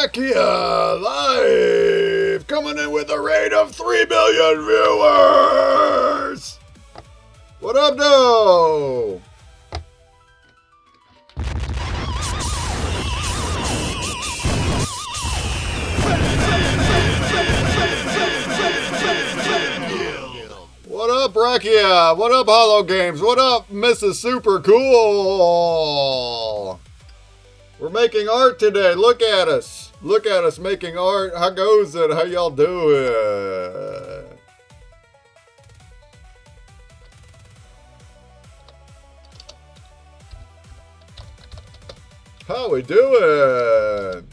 Brachia live, coming in with a rate of 3 million viewers. What up, though? What up, Brachia? What up, Hollow Games? What up, Mrs. Super Cool? We're making art today. Look at us. Look at us making art. How goes it? How y'all doing? How we doing?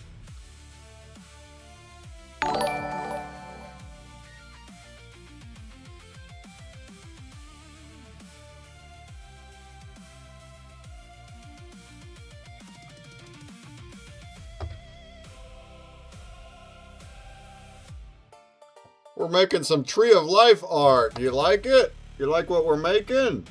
We're making some Tree of Life art. You like it? You like what we're making?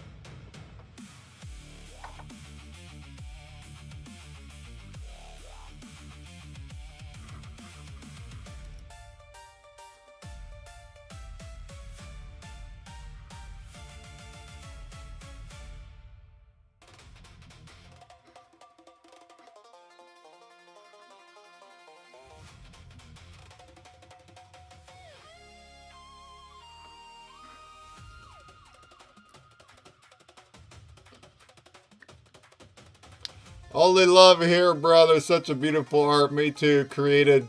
Only love here, brother. Such a beautiful art. Me too. Created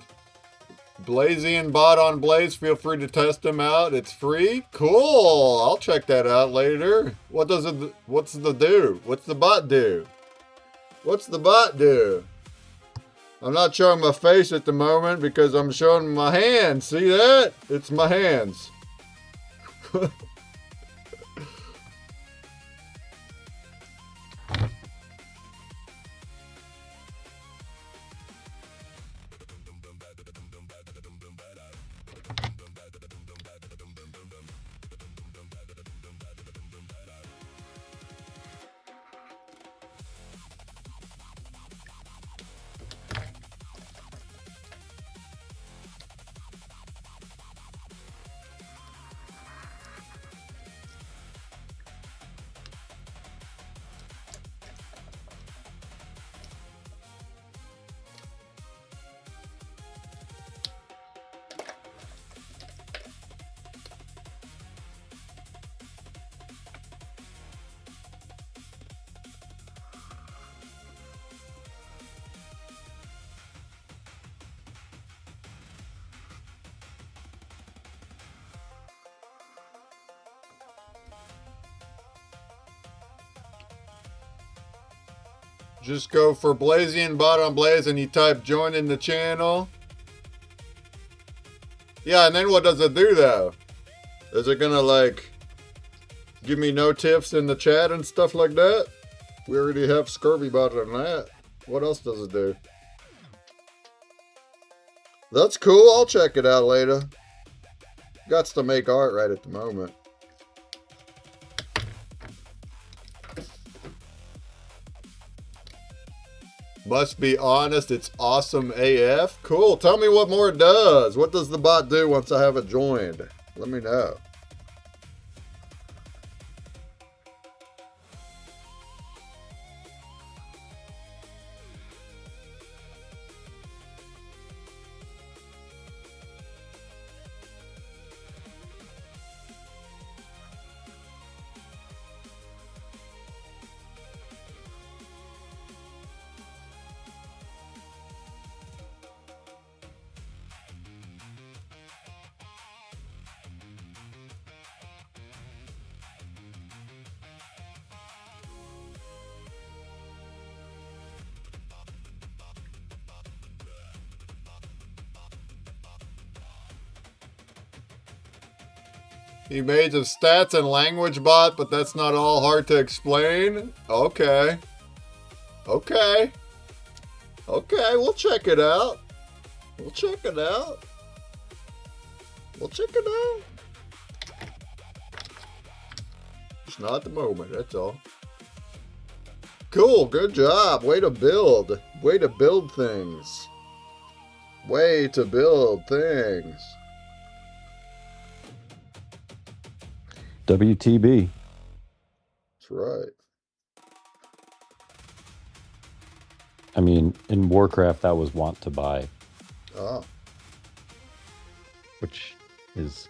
Blazian bot on Blaze. Feel free to test him out. It's free. Cool. I'll check that out later. What does it? What's the do? What's the bot do? What's the bot do? I'm not showing my face at the moment because I'm showing my hands. See that? It's my hands. Just go for Blazian bot on Blaze and you type join in the channel. Yeah, and then what does it do though? Is it gonna like give me no tips in the chat and stuff like that? We already have Scurvy bot on that. What else does it do? That's cool. I'll check it out later. Gots to make art right at the moment. Must be honest, it's awesome AF. Cool. Tell me what more it does. What does the bot do once I have it joined? Let me know. He made a stats and language bot, but that's not all hard to explain. Okay. Okay. Okay, we'll check it out. We'll check it out. We'll check it out. It's not the moment, that's all. Cool, good job. Way to build. Way to build things. Way to build things.
WTB.
That's right.
I mean, in Warcraft, that was want to buy,
Ah.
which is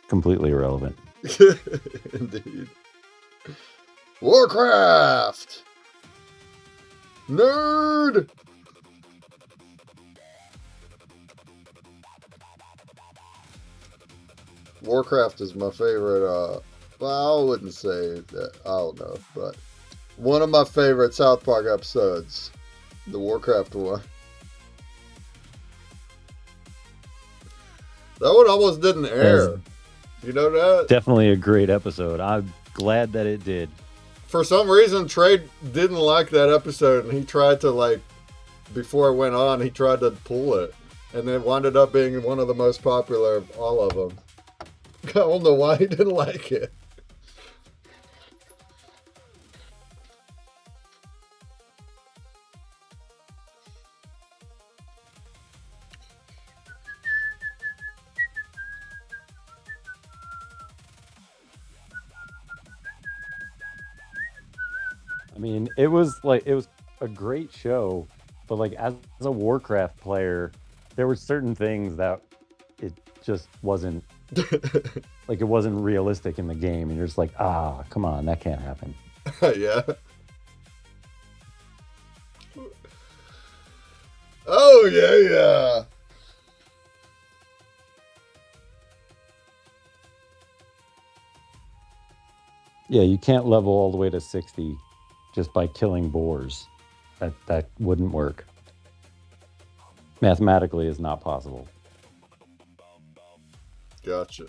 completely irrelevant.
Indeed. Warcraft! Nerd! Warcraft is my favorite, well, I wouldn't say that, I don't know, but one of my favorite South Park episodes. The Warcraft one. That one almost didn't air. You know that?
Definitely a great episode. I'm glad that it did.
For some reason, Trey didn't like that episode, and he tried to, like, before it went on, he tried to pull it. And it wound up being one of the most popular of all of them. I don't know why he didn't like it.
I mean, it was a great show, but like as a Warcraft player, there were certain things that it just wasn't like it wasn't realistic in the game, and you're just like, come on, that can't happen.
Yeah. Oh, yeah.
Yeah, you can't level all the way to 60 just by killing boars. That wouldn't work. Mathematically is not possible.
Gotcha.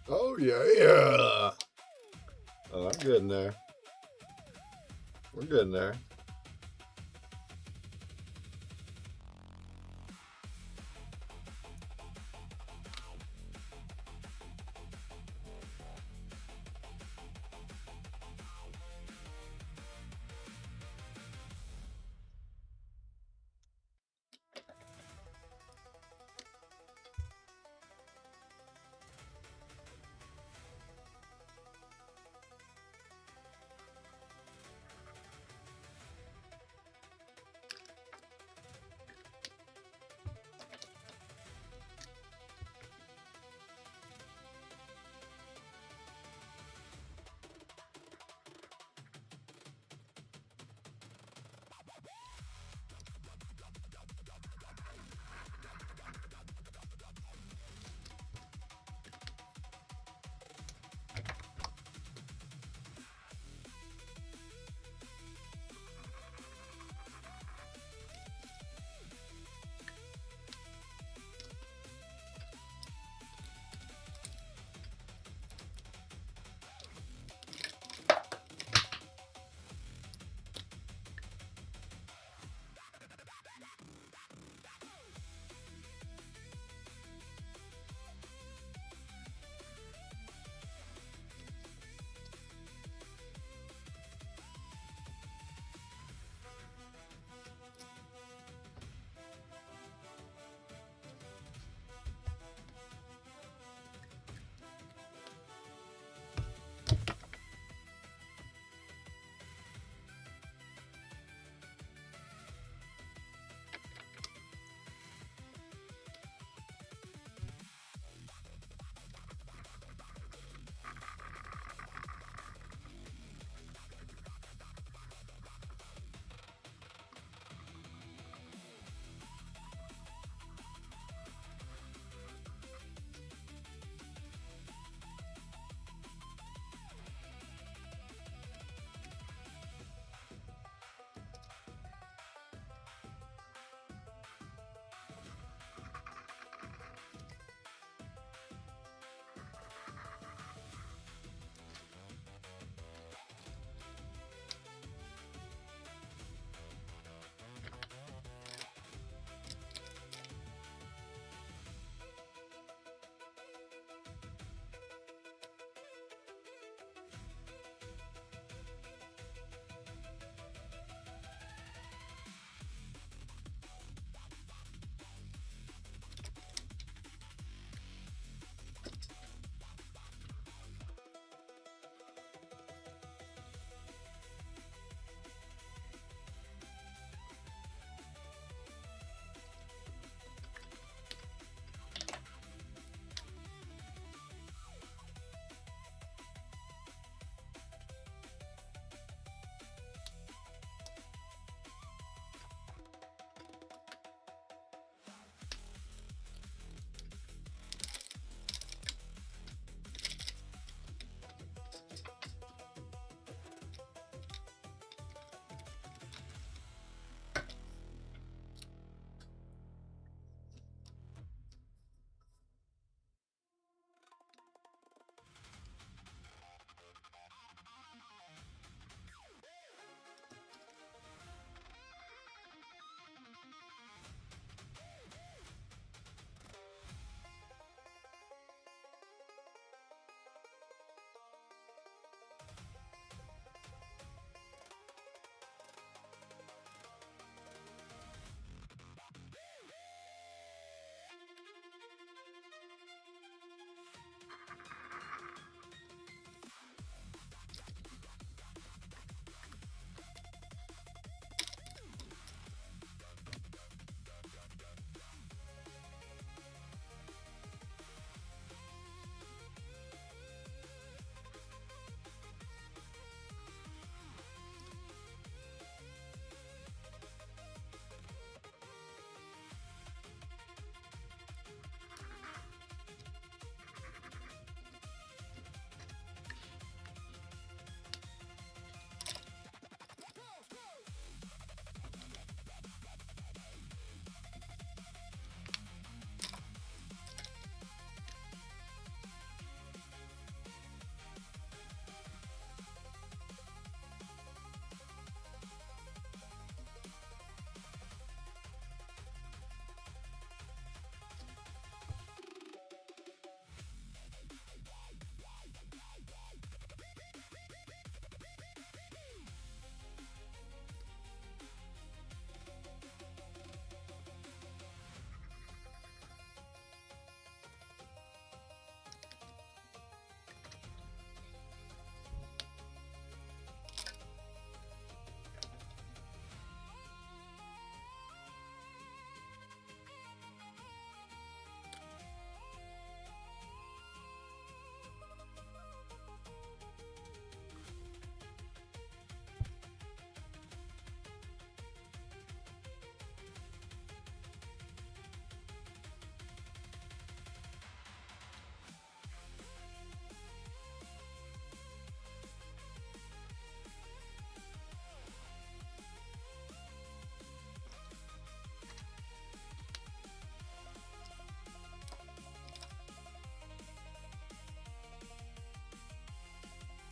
Oh, yeah. Oh, I'm getting there. We're getting there.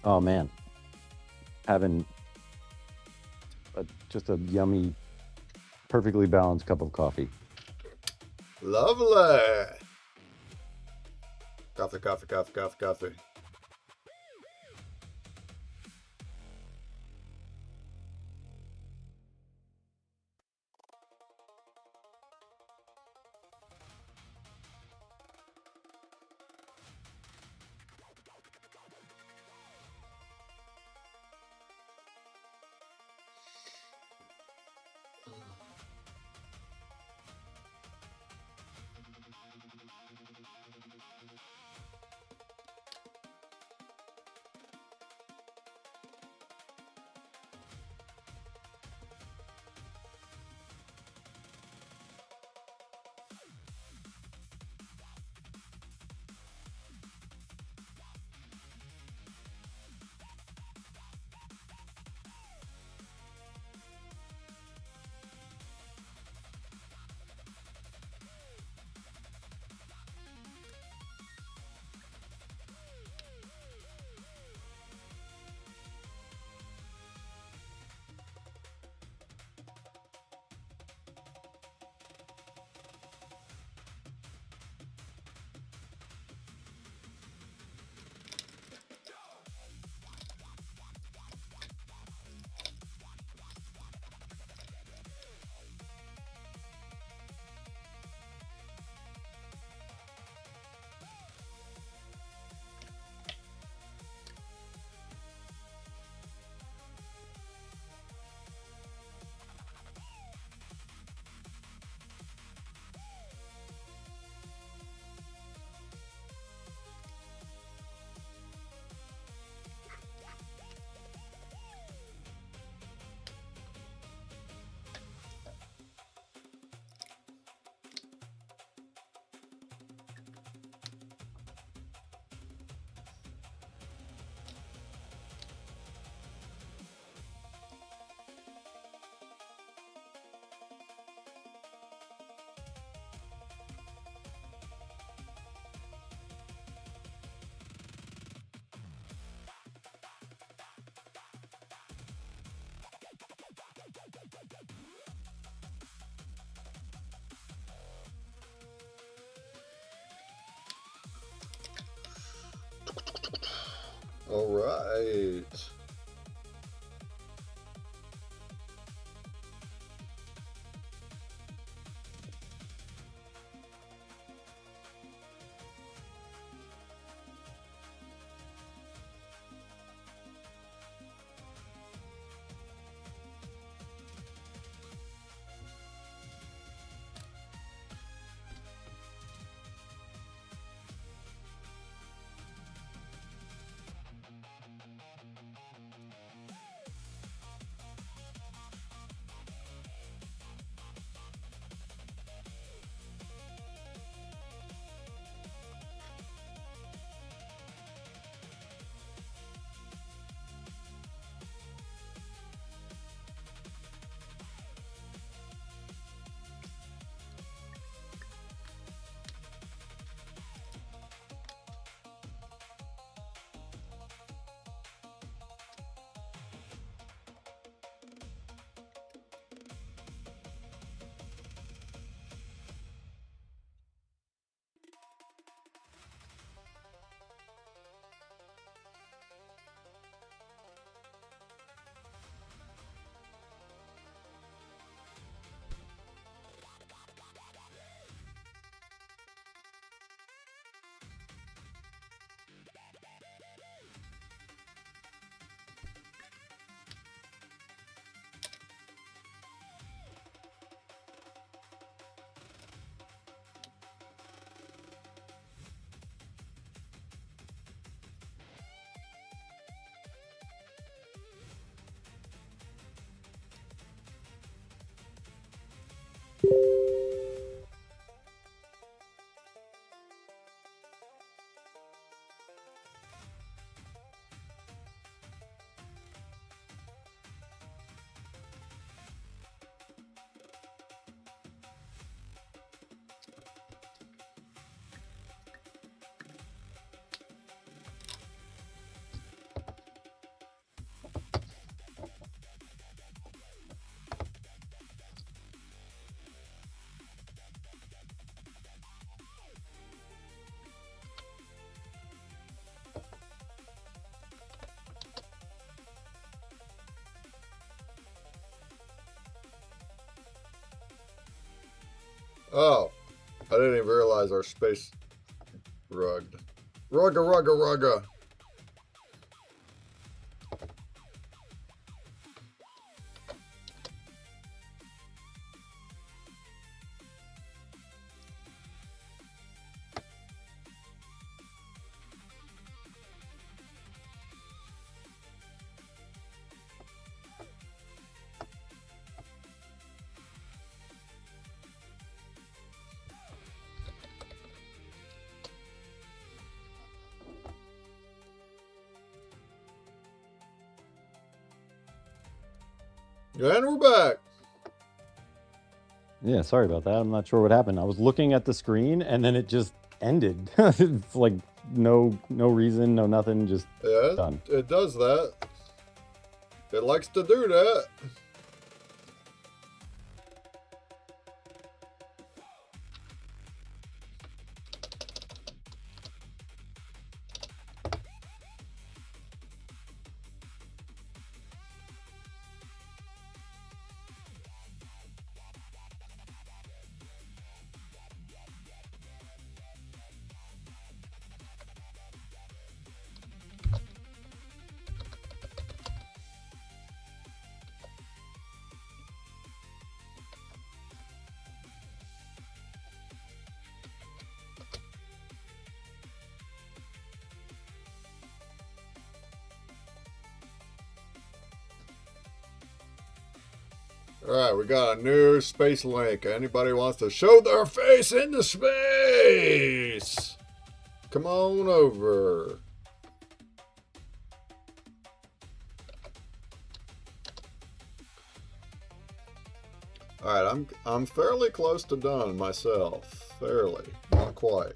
Oh man, having just a yummy, perfectly balanced cup of coffee.
Lovely. Coffee, coffee, coffee, coffee, coffee. All right. Oh, I didn't even realize our space rugged. Rugga. And we're back.
Yeah, sorry about that. I'm not sure what happened. I was looking at the screen and then it just ended. It's like no reason, no nothing, just
Yeah,
done.
it does that. It likes to do that. Alright, we got a new space link. Anybody wants to show their face into space? Come on over. Alright, I'm fairly close to done myself. Fairly. Not quite.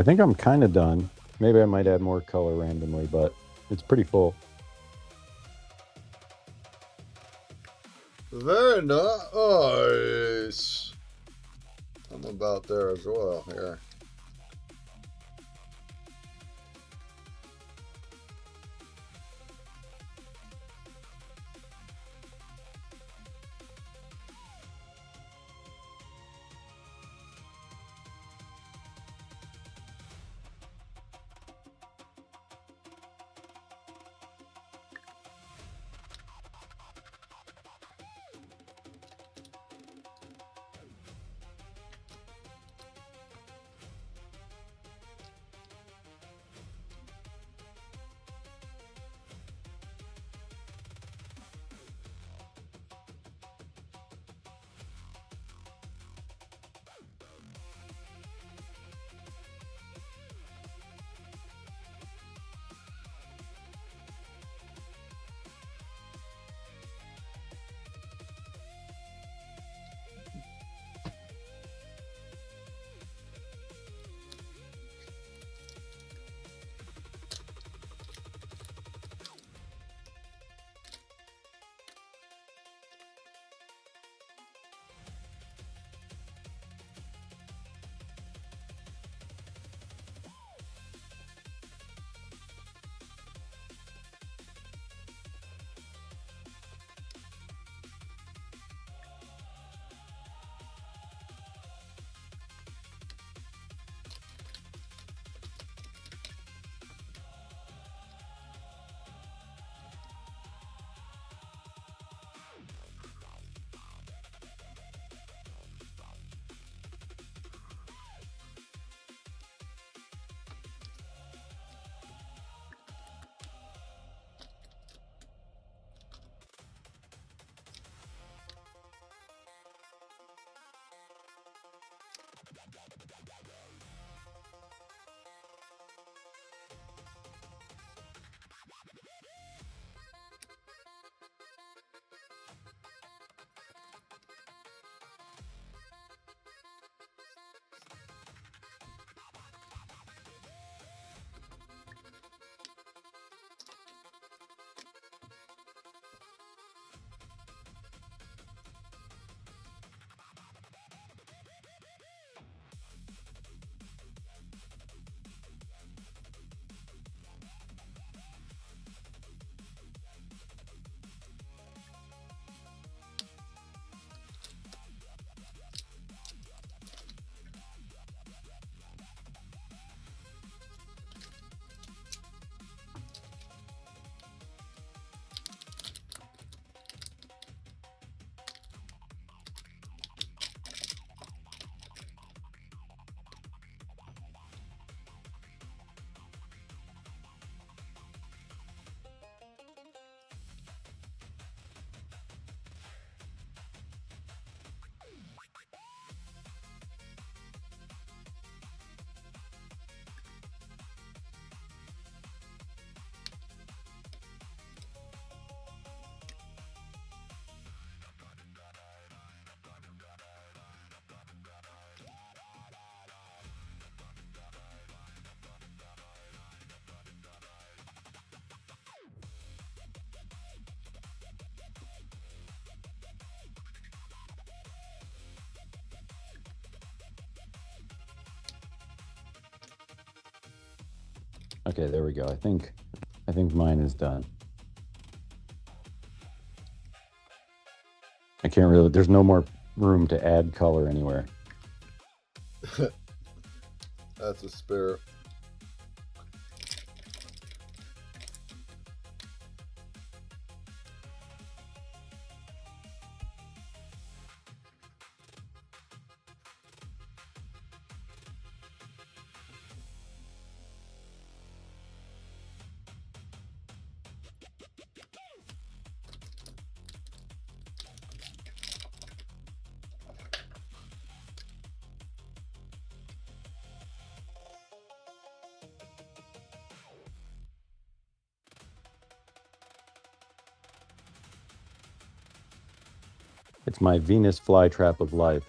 I think I'm kind of done. Maybe I might add more color randomly, but it's pretty full.
Very nice. I'm about there as well here.
Okay, there we go. I think mine is done. I can't really, there's no more room to add color anywhere.
That's a spirit.
It's my Venus flytrap of life.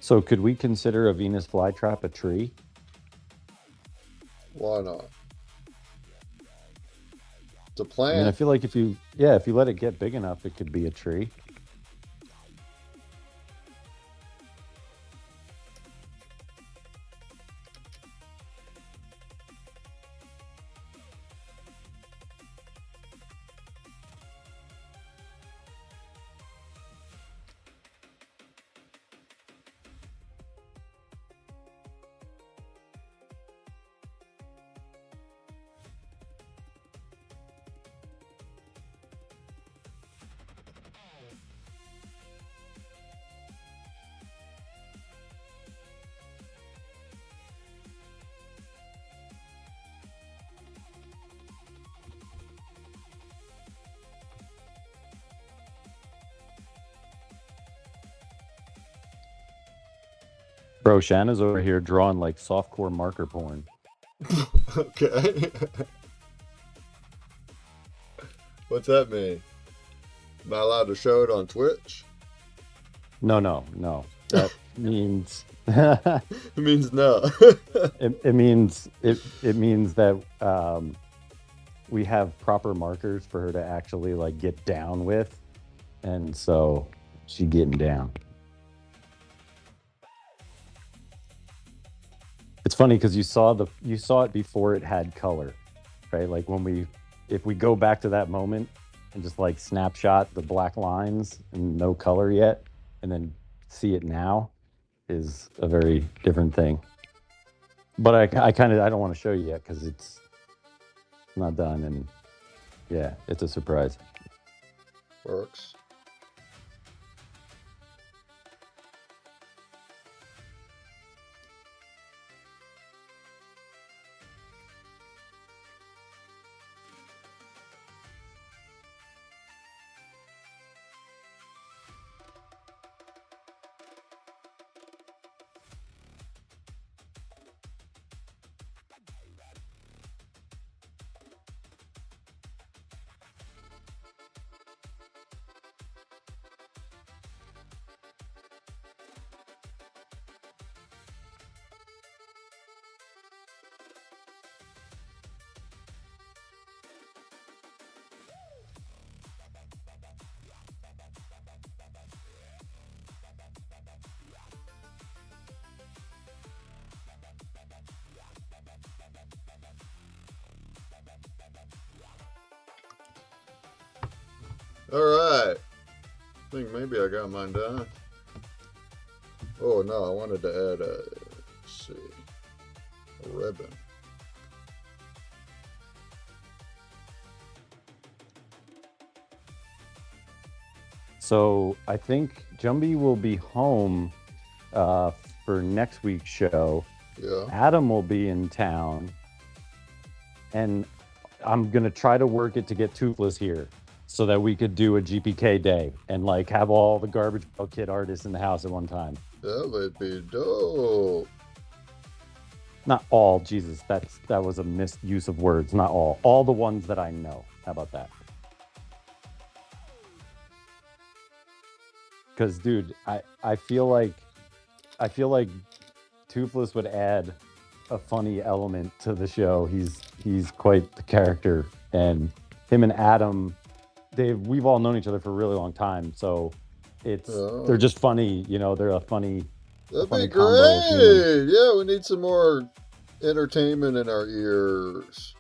So could we consider a Venus flytrap a tree?
Why not? It's a
I mean, I
plant.
feel like if you let it get big enough, it could be a tree. Bro, Shanna's over here drawing like softcore marker porn.
Okay. What's that mean? Am I allowed to show it on Twitch?
No. That means
It means no.
it means that we have proper markers for her to actually like get down with, and so she getting down. It's funny because you saw it before it had color, right? Like if we go back to that moment and just like snapshot the black lines and no color yet, and then see it now is a very different thing. But I don't want to show you yet because it's not done, and yeah, it's a surprise.
Works. All right. I think maybe I got mine done. Oh no, I wanted to add let's see, a ribbon.
So I think Jumbie will be home for next week's show.
Yeah.
Adam will be in town, and I'm gonna try to work it to get Toothless here so that we could do a GPK day and like have all the Garbage Pail Kid artists in the house at one time.
That would be dope.
Not all, Jesus, that was a misuse of words. Not all the ones that I know. How about that? Because, dude, I feel like Toothless would add a funny element to the show. He's quite the character, and him and Adam, we've all known each other for a really long time, so they're just funny. You know, they're a funny.
That'd
funny
be
combo of humor.
great. Yeah, we need some more entertainment in our ears.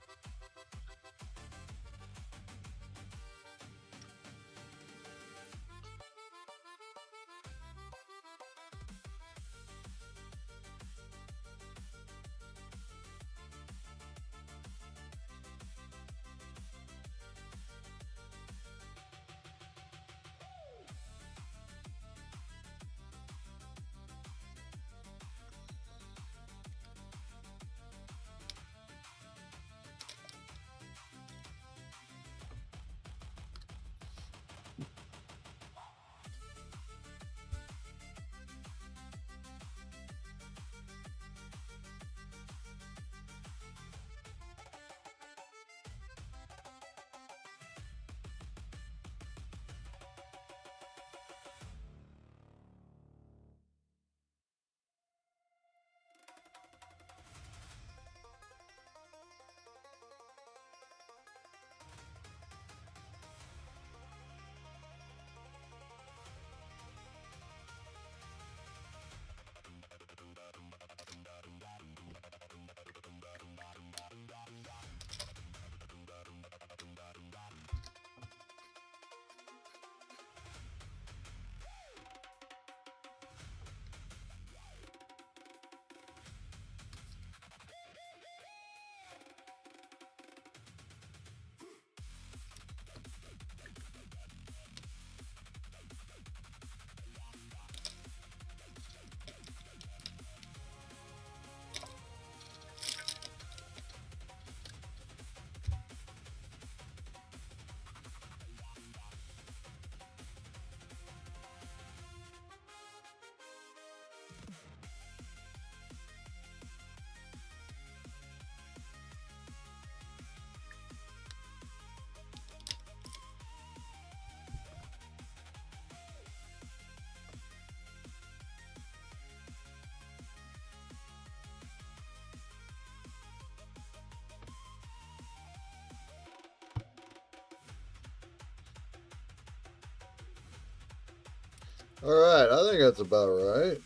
Alright, I think that's about right.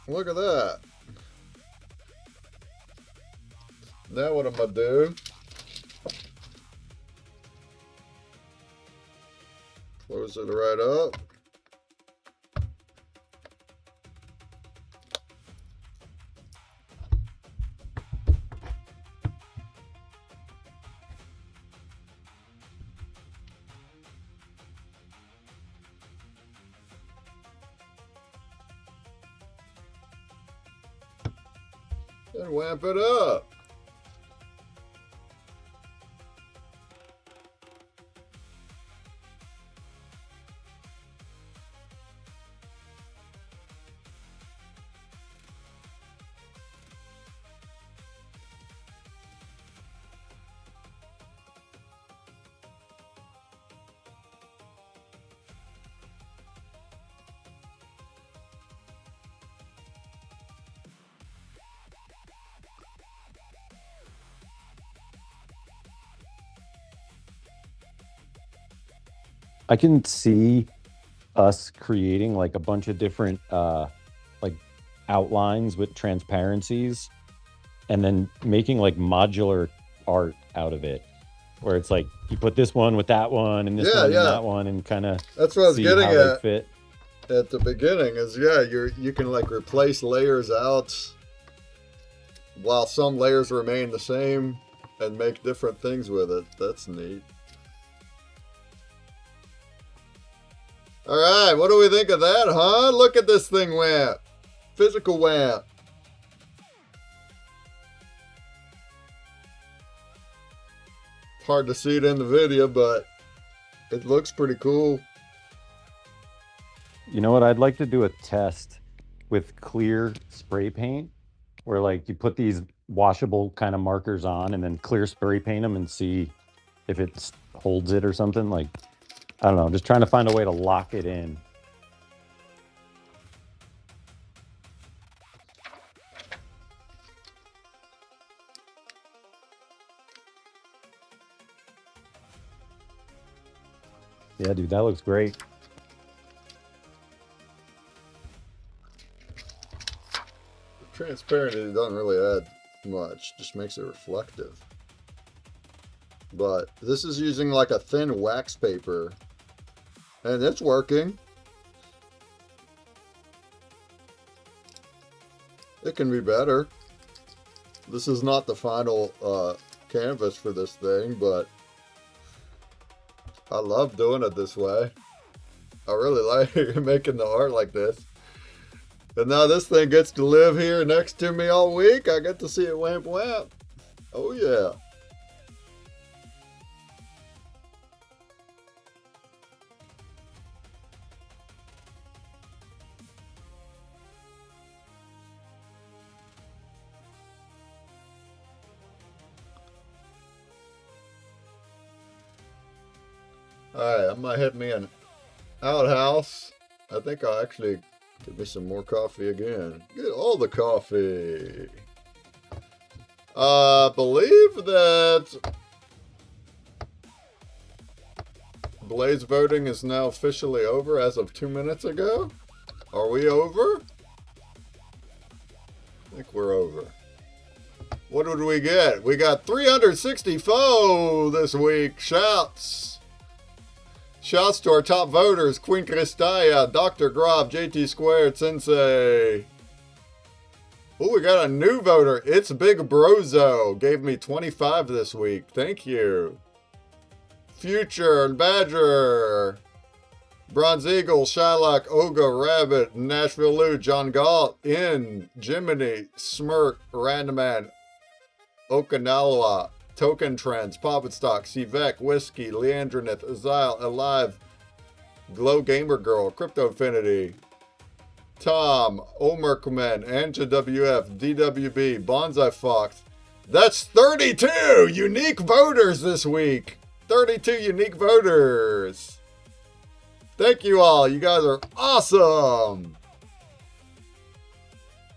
Look at that. Now what am I do? Close it right up. And wamp it up.
I can see us creating like a bunch of different like outlines with transparencies and then making like modular art out of it, where it's like you put this one with that one and this one and that one and kind of
that's what I was getting at
fit
at the beginning is you can like replace layers out while some layers remain the same and make different things with it. That's neat. All right, what do we think of that, huh? Look at this thing wamp. Physical wamp. Hard to see it in the video, but it looks pretty cool.
You know what? I'd like to do a test with clear spray paint where like you put these washable kind of markers on and then clear spray paint them and see if it holds it or something. Like, I don't know, just trying to find a way to lock it in. Yeah, dude, that looks great.
Transparency doesn't really add much, just makes it reflective. But this is using like a thin wax paper, and it's working. It can be better. This is not the final canvas for this thing, but I love doing it this way. I really like making the art like this. And now this thing gets to live here next to me all week. I get to see it wamp wamp. Oh yeah. Alright, I might hit me an outhouse. I think I'll actually get me some more coffee again. Get all the coffee. Believe that Blaze voting is now officially over as of 2 minutes ago. Are we over? I think we're over. What did we get? We got 364 this week. Shouts. Shouts to our top voters, Queen Cristaya, Dr. Grob, JT Squared, Sensei. Oh, we got a new voter. It's Big Brozo. Gave me 25 this week. Thank you. Future, Badger, Bronze Eagle, Shylock, Oga, Rabbit, Nashville Lou, John Galt, In, Jiminy, Smirk, Randoman, Okinawa, Token Trends, Poppet Stock, Cvec, Whiskey, Leandrineth, Azile, Alive, Glow Gamer Girl, Crypto Affinity, Tom, Omerkman, Anja WF, DWB, Bonsai Fox. That's 32 unique voters this week. 32 unique voters. Thank you all. You guys are awesome.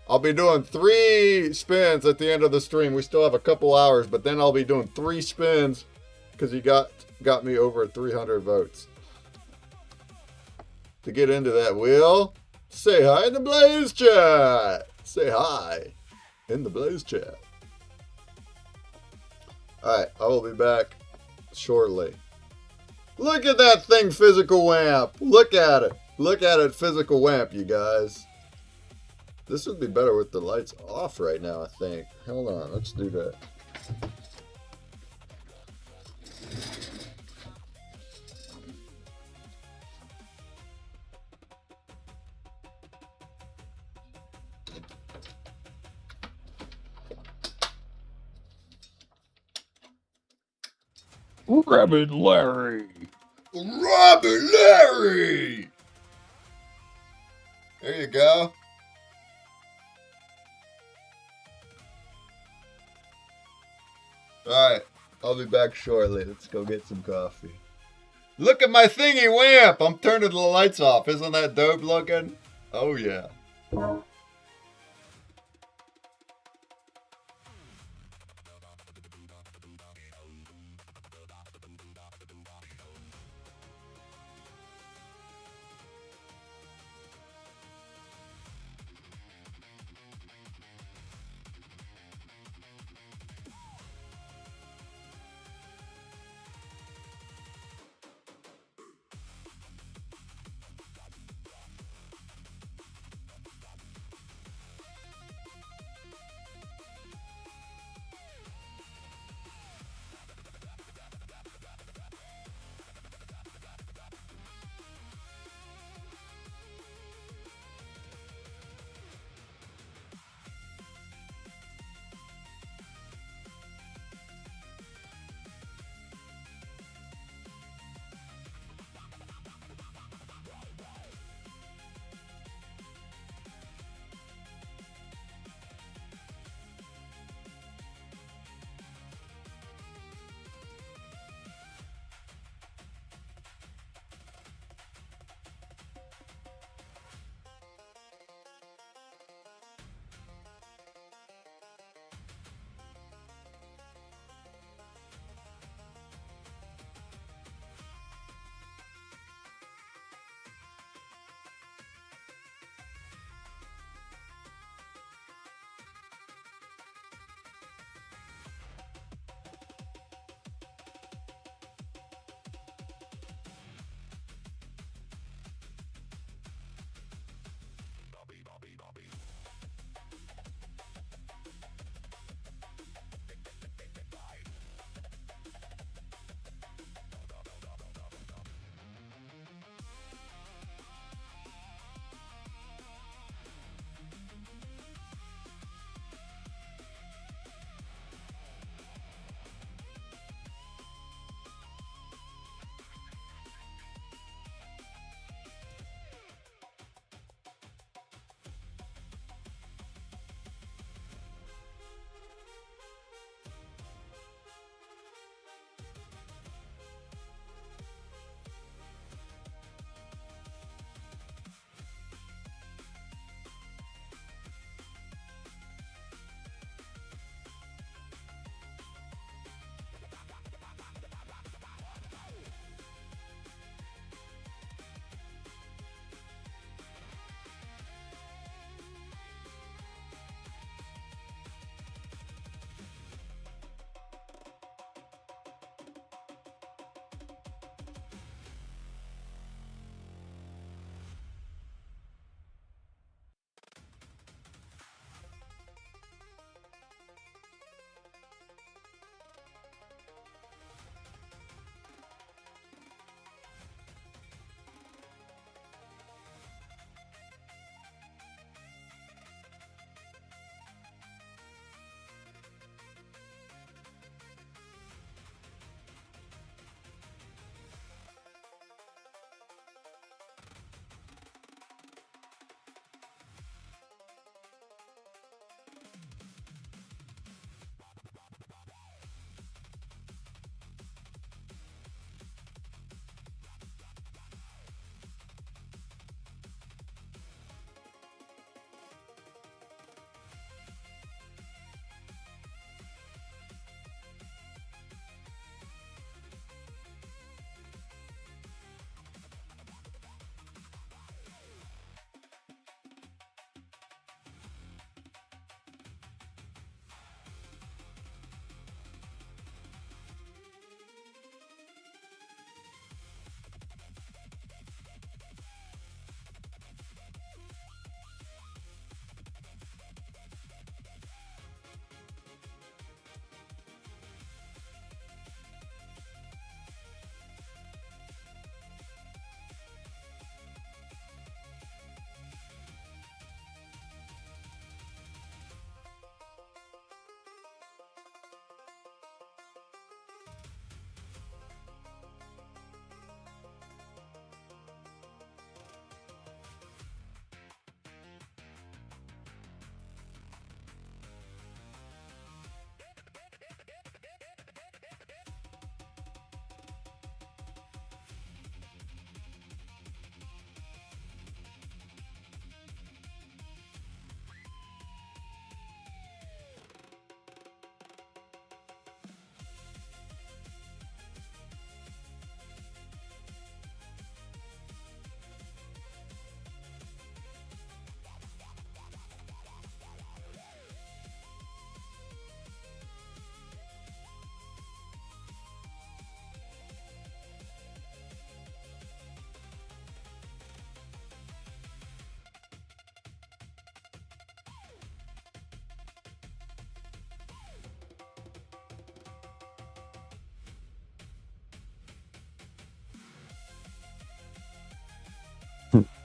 I'll be doing 3 spins at the end of the stream. We still have a couple hours, but then I'll be doing 3 spins because you got me over 300 votes. to get into that wheel, say hi in the Blaze chat. Say hi in the Blaze chat. Alright, I will be back shortly. Look at that thing, Physical Wamp. Look at it. Look at it, Physical Wamp, you guys. This would be better with the lights off right now, I think. Hold on, let's do that.
Rabbit Larry.
Robert Larry! There you go. Alright, I'll be back shortly. Let's go get some coffee. Look at my thingy wamp! I'm turning the lights off. Isn't that dope looking? Oh yeah.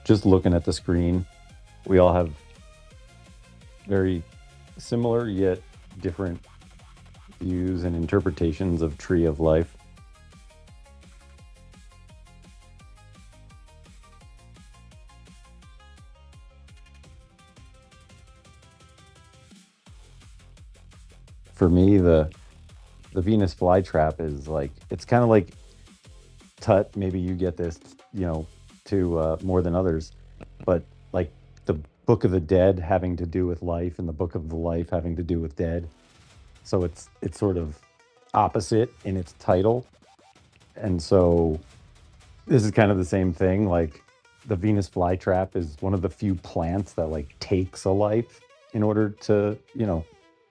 just looking at the screen, we all have very similar yet different views and interpretations of Tree of Life. For me, the Venus flytrap is like, it's kind of like Tut. Maybe you get this, to more than others, but like the Book of the Dead having to do with life, and the Book of the Life having to do with dead. So it's sort of opposite in its title, and so this is kind of the same thing. Like the Venus flytrap is one of the few plants that like takes a life in order to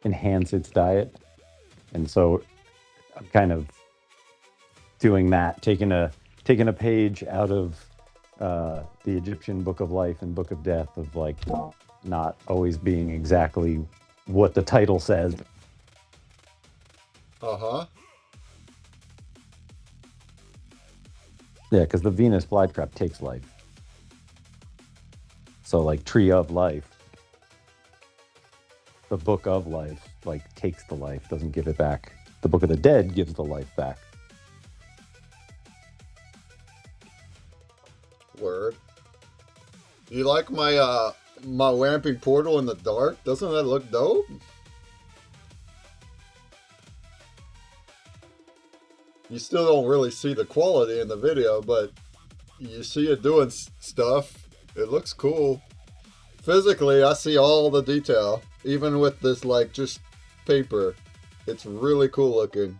enhance its diet, and so I'm kind of doing that, taking a page out of the Egyptian Book of Life and Book of Death, of like not always being exactly what the title says.
Uh-huh.
Yeah, because the Venus flytrap takes life. So like Tree of Life, the Book of Life like takes the life, doesn't give it back. The Book of the Dead gives the life back.
Word. You like my my ramping portal in the dark? Doesn't that look dope? You still don't really see the quality in the video, but you see it doing stuff. It looks cool. Physically, I see all the detail, even with this like just paper. It's really cool looking.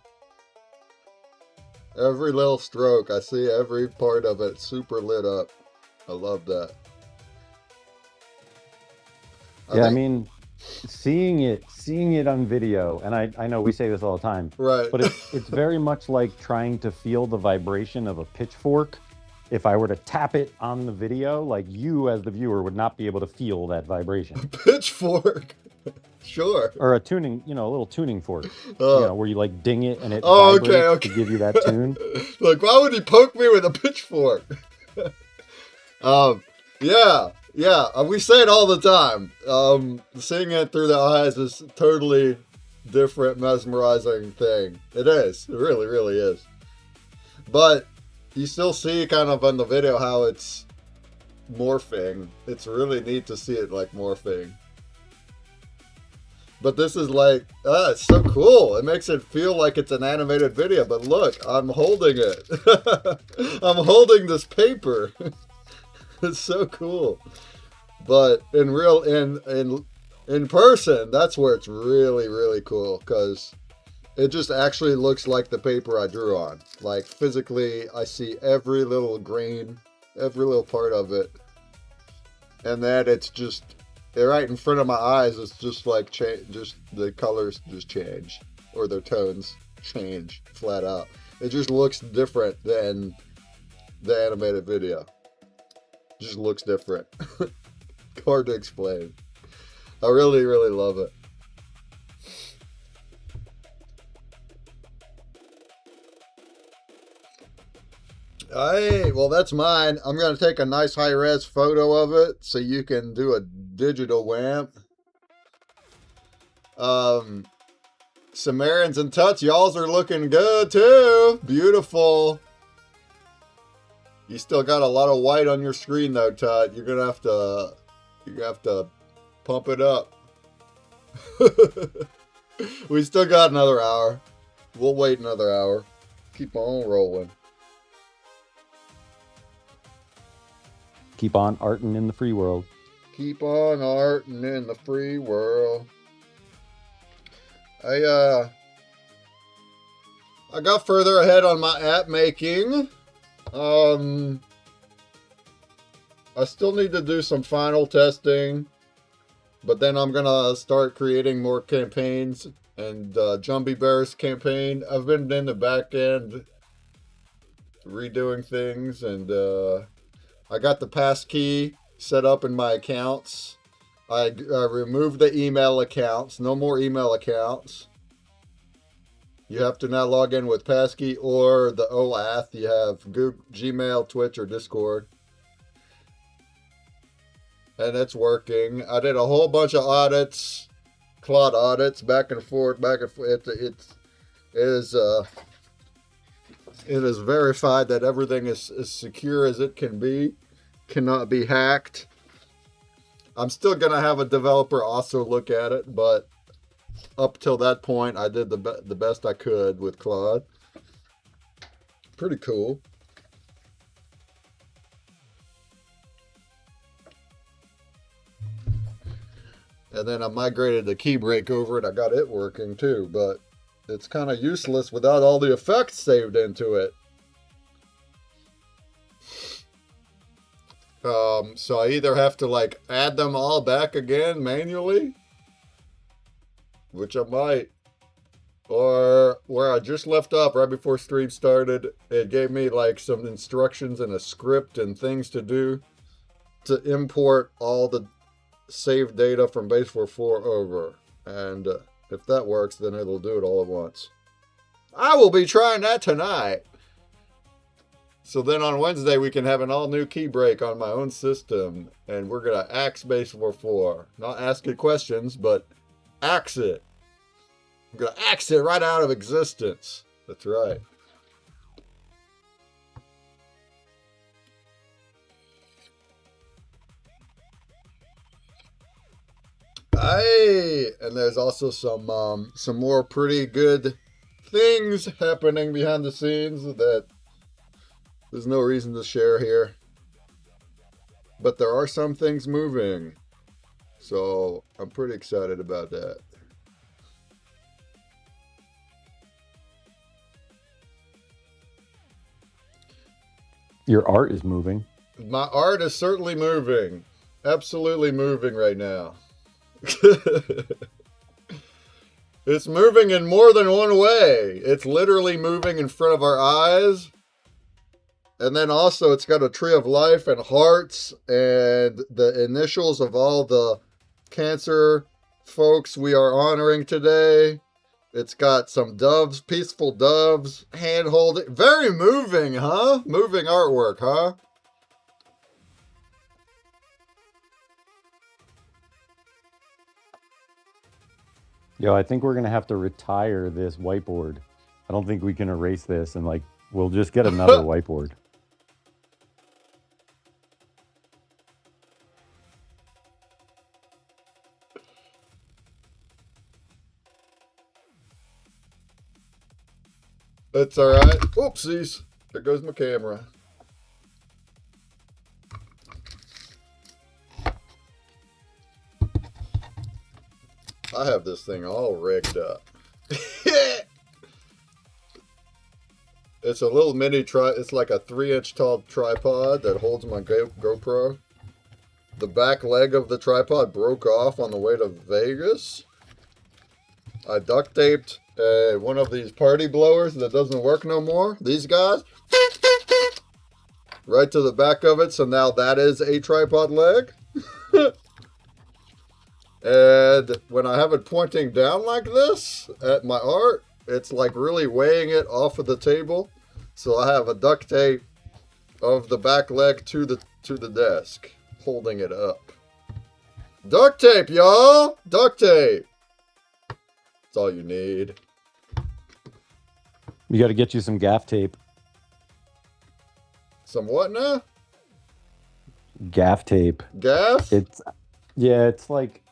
Every little stroke, I see every part of it super lit up. I love that.
I mean, seeing it on video, and I know we say this all the time,
right?
But it's very much like trying to feel the vibration of a pitchfork. If I were to tap it on the video, like you as the viewer would not be able to feel that vibration.
Pitchfork. Sure.
Or a little tuning fork, where you like ding it and it
vibrates
okay. To give you that tune.
Like, why would he poke me with a pitchfork? Yeah, we say it all the time. Seeing it through the eyes is a totally different, mesmerizing thing. It is. It really, really is. But you still see kind of on the video how it's morphing. It's really neat to see it like morphing. But this is like, it's so cool. It makes it feel like it's an animated video. But look, I'm holding it. I'm holding this paper. It's so cool. But in person, that's where it's really, really cool, because it just actually looks like the paper I drew on. Like physically, I see every little grain, every little part of it. And then it's just right in front of my eyes. It's just like just the colors just change, or their tones change flat out. It just looks different than the animated video. Just looks different. Hard to explain. I really, really love it. Hey, well, that's mine. I'm going to take a nice high-res photo of it so you can do a digital WAMP. Sumerians and Tuts, y'all's are looking good too. Beautiful. You still got a lot of white on your screen though, Tut. You're gonna have to pump it up. We still got another hour. We'll wait another hour. Keep on rolling.
Keep on arting in the free world.
Keep on arting in the free world. I got further ahead on my app making. I still need to do some final testing, but then I'm gonna start creating more campaigns, and Jumbie Bear's campaign. I've been in the back end redoing things, and I got the passkey set up in my accounts. I removed the email accounts. No more email accounts. You have to now log in with passkey or the OAuth. You have Google, Gmail, Twitch, or Discord. and it's working. I did a whole bunch of audits, Claude audits, back and forth, back and forth. It is verified that everything is as secure as it can be, cannot be hacked. I'm still gonna have a developer also look at it, but up till that point, I did the best I could with Claude. Pretty cool. And then I migrated the key break over it. I got it working too, but it's kind of useless without all the effects saved into it. So I either have to like add them all back again manually, which I might, or where I just left off right before stream started, it gave me like some instructions and a script and things to do to import all the saved data from base 4.4 over. And if that works, then it'll do it all at once. I will be trying that tonight. So then on Wednesday, we can have an all-new key break on my own system. And we're going to axe base 4.4. Not ask it questions, but axe it. I'm going to axe it right out of existence. That's right. Hey, and there's also some more pretty good things happening behind the scenes that there's no reason to share here. But there are some things moving. So I'm pretty excited about that.
Your art is moving.
My art is certainly moving. Absolutely moving right now. It's moving in more than one way. It's literally moving in front of our eyes. And then also it's got a tree of life and hearts and the initials of all the cancer folks we are honoring today. It's got some doves, peaceful doves, hand holding. Very moving, huh? Moving artwork, huh?
Yo, I think we're going to have to retire this whiteboard. I don't think we can erase this and like, we'll just get another whiteboard.
It's all right. Oopsies. There goes my camera. I have this thing all rigged up. It's a little mini it's like a 3-inch tall tripod that holds my GoPro. The back leg of the tripod broke off on the way to Vegas. I duct taped one of these party blowers that doesn't work no more. These guys. Right to the back of it. So now that is a tripod leg. And when I have it pointing down like this at my art, it's like really weighing it off of the table. So I have a duct tape of the back leg to the desk, holding it up. Duct tape, y'all! Duct tape! That's all you need.
You got to get you some gaff tape.
Some what now?
Gaff tape.
Gaff?
It's like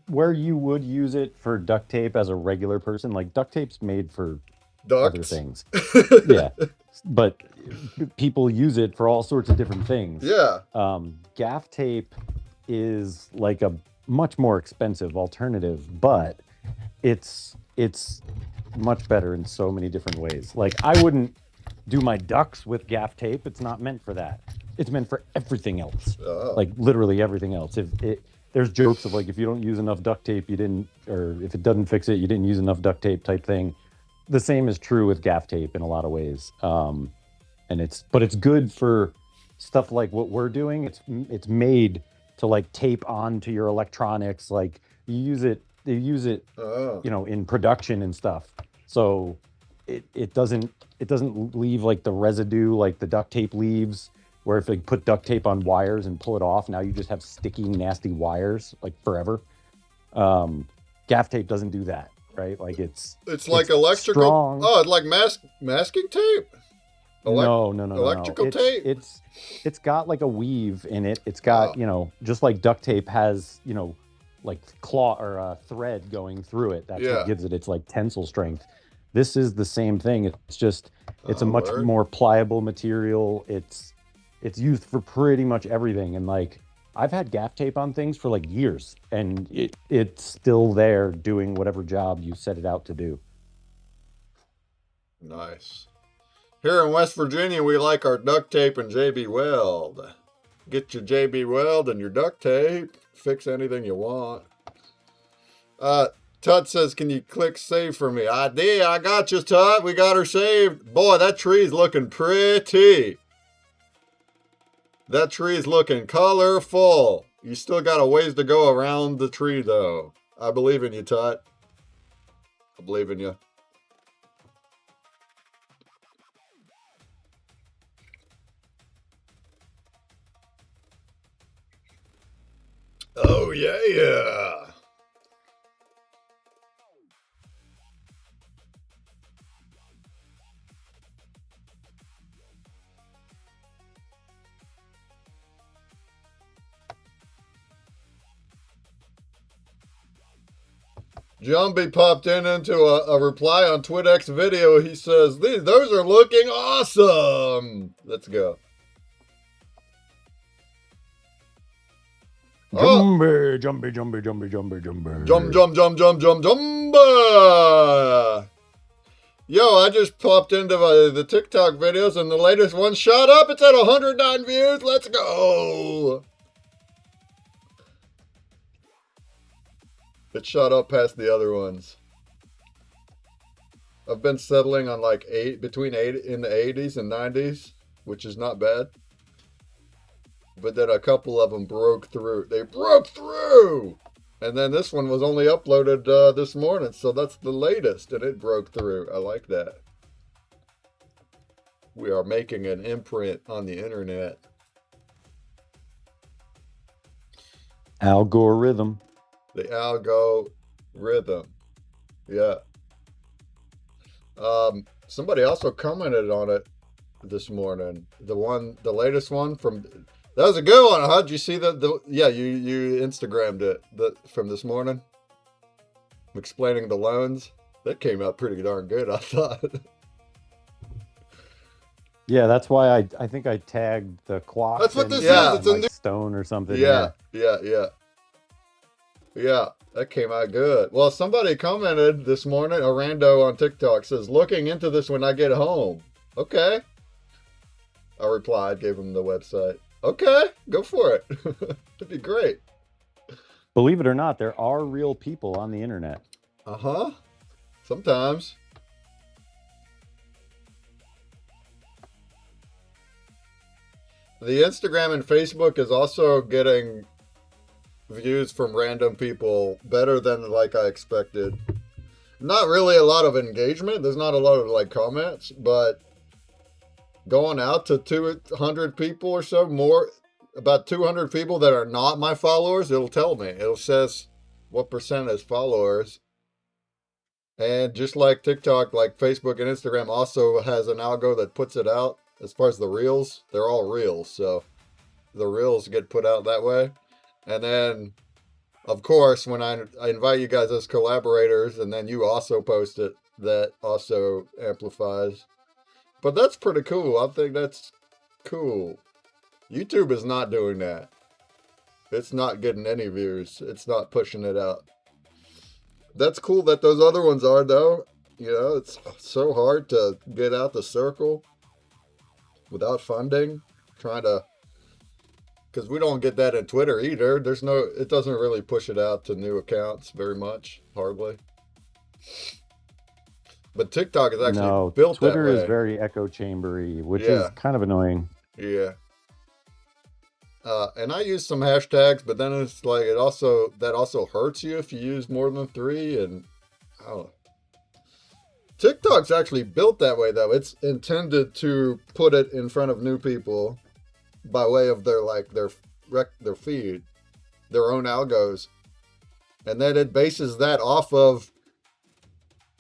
where you would use it for duct tape as a regular person. Like duct tape's made for other things. Yeah, but people use it for all sorts of different things.
Yeah.
Gaff tape is like a much more expensive alternative, but it's much better in so many different ways. Like I wouldn't do my ducks with gaff tape. It's not meant for that. It's meant for everything else.
Oh.
Like literally everything else. There's jokes of like if you don't use enough duct tape, you didn't, or if it doesn't fix it, you didn't use enough duct tape type thing. The same is true with gaff tape in a lot of ways. And it's good for stuff like what we're doing. It's made to like tape onto your electronics. Like they use it, in production and stuff. So it doesn't leave like the residue like the duct tape leaves. where if they put duct tape on wires and pull it off, now you just have sticky, nasty wires like forever. Gaff tape doesn't do that, right? Like
it's like electrical.
strong.
Oh, it's like masking tape.
No.
Electrical tape.
It's got like a weave in it. It's got just like duct tape has like claw or thread going through it. That's what gives it its like tensile strength. This is the same thing. It's a much more pliable material. It's used for pretty much everything. And like I've had gaff tape on things for like years, and it's still there doing whatever job you set it out to do.
Nice. Here in West Virginia, we like our duct tape and JB Weld. Get your JB Weld and your duct tape. Fix anything you want. Tut says, can you click save for me? I did. I got you, Tut. We got her saved. Boy, that tree's looking pretty. That tree's looking colorful. You still got a ways to go around the tree, though. I believe in you, Tut. I believe in you. Oh, yeah. Jumbie popped into a reply on TwitX video. He says, those are looking awesome. Let's go.
Jumba.
Jumba. Yo, I just popped into the TikTok videos and the latest one shot up. It's at 109 views. Let's go. It shot up past the other ones. I've been settling on like between 8 in the 80s and 90s, which is not bad. But then a couple of them broke through. They broke through! And then this one was only uploaded this morning, so that's the latest, and it broke through. I like that. We are making an imprint on the internet.
Algorithm.
The algorithm. Yeah. Somebody also commented on it this morning. The latest one from... That was a good one. How'd you see that? Yeah, you Instagrammed it from this morning. Explaining the loans. That came out pretty darn good, I thought.
Yeah, that's why I think I tagged the clock.
That's what this is.
It's a stone or something.
Yeah, that came out good. Well, somebody commented this morning, a rando on TikTok, says, looking into this when I get home. Okay. I replied, gave him the website. Okay, go for it. That'd be great.
Believe it or not, there are real people on the internet.
Uh-huh. Sometimes. The Instagram and Facebook is also getting views from random people better than like I expected. Not really a lot of engagement. There's not a lot of like comments, but going out to 200 people or so, more, about 200 people that are not my followers, it'll tell me. It'll says what percent is followers. And just like TikTok, like Facebook and Instagram also has an algo that puts it out. As far as the reels, they're all reels. So the reels get put out that way. And then, of course, when I invite you guys as collaborators, and then you also post it, that also amplifies. But that's pretty cool. I think that's cool. YouTube is not doing that. It's not getting any views. It's not pushing it out. That's cool that those other ones are, though. You know, it's so hard to get out the circle without funding. Trying to... Because we don't get that in Twitter either. It doesn't really push it out to new accounts very much. Hardly. But TikTok is actually built that way.
Twitter is very echo chambery, which is kind of annoying.
Yeah. And I use some hashtags, but then it's like that also hurts you if you use more than 3. And I don't know. TikTok's actually built that way, though. It's intended to put it in front of new people. by way of their feed, their own algos, and then it bases that off of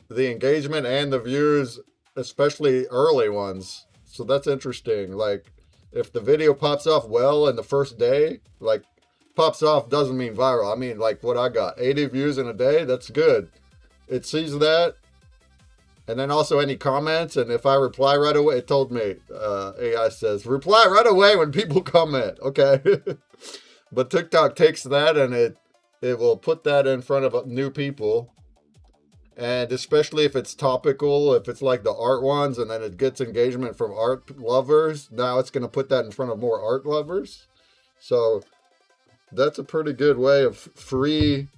the engagement and the views, especially early ones. So that's interesting. Like, if the video pops off well in the first day, like, pops off doesn't mean viral. I mean, like what I got, 80 views in a day, that's good. It sees that. And then also any comments, and if I reply right away, it told me, AI says, reply right away when people comment. Okay. But TikTok takes that and it will put that in front of new people. And especially if it's topical, if it's like the art ones, and then it gets engagement from art lovers, now it's going to put that in front of more art lovers. So that's a pretty good way of free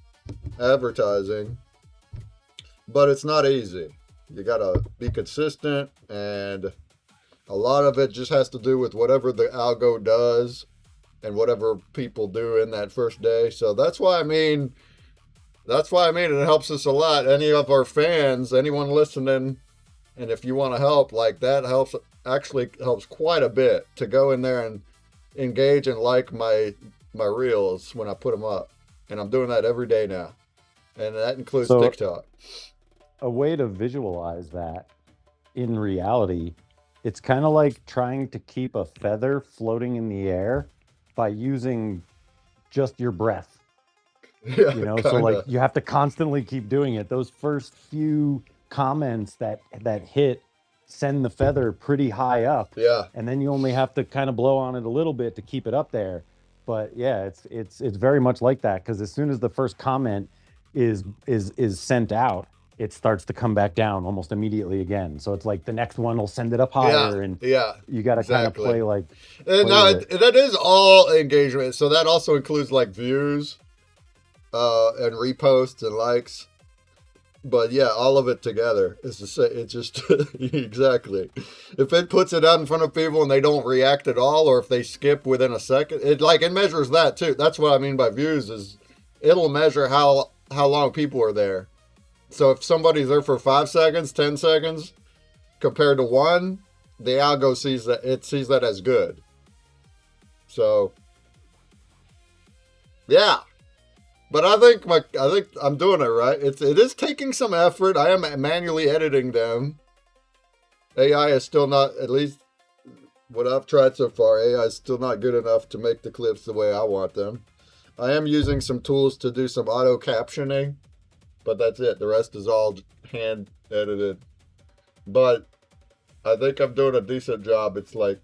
advertising. But it's not easy. You got to be consistent, and a lot of it just has to do with whatever the algo does and whatever people do in that first day. So that's why I mean it helps us a lot. Any of our fans, anyone listening, and if you want to help, like, that helps quite a bit to go in there and engage and like my reels when I put them up. And I'm doing that every day now. And that includes
So
TikTok.
a way to visualize that in reality, it's kind of like trying to keep a feather floating in the air by using just your breath.
Yeah,
So like
kinda.
you have to constantly keep doing it. Those first few comments that hit send the feather pretty high up,
Yeah.
and then you only have to kind of blow on it a little bit to keep it up there. But yeah, it's very much like that, because as soon as the first comment is sent out, it starts to come back down almost immediately again. So it's like the next one will send it up higher, and
Yeah.
you got to kind of
Exactly.
play
No,
with it.
that is all engagement. So that also includes like views, and reposts and likes. But yeah, all of it together is to say it's just exactly. If it puts it out in front of people and they don't react at all, or if they skip within a second, it measures that too. That's what I mean by views, is it'll measure how long people are there. So if somebody's there for 5 seconds, 10 seconds, compared to one, the algo sees that as good. So yeah. But I think I'm doing it right. It is taking some effort. I am manually editing them. AI is still not, at least what I've tried so far, AI is still not good enough to make the clips the way I want them. I am using some tools to do some auto captioning, but that's it. The rest is all hand edited. But I think I'm doing a decent job. It's like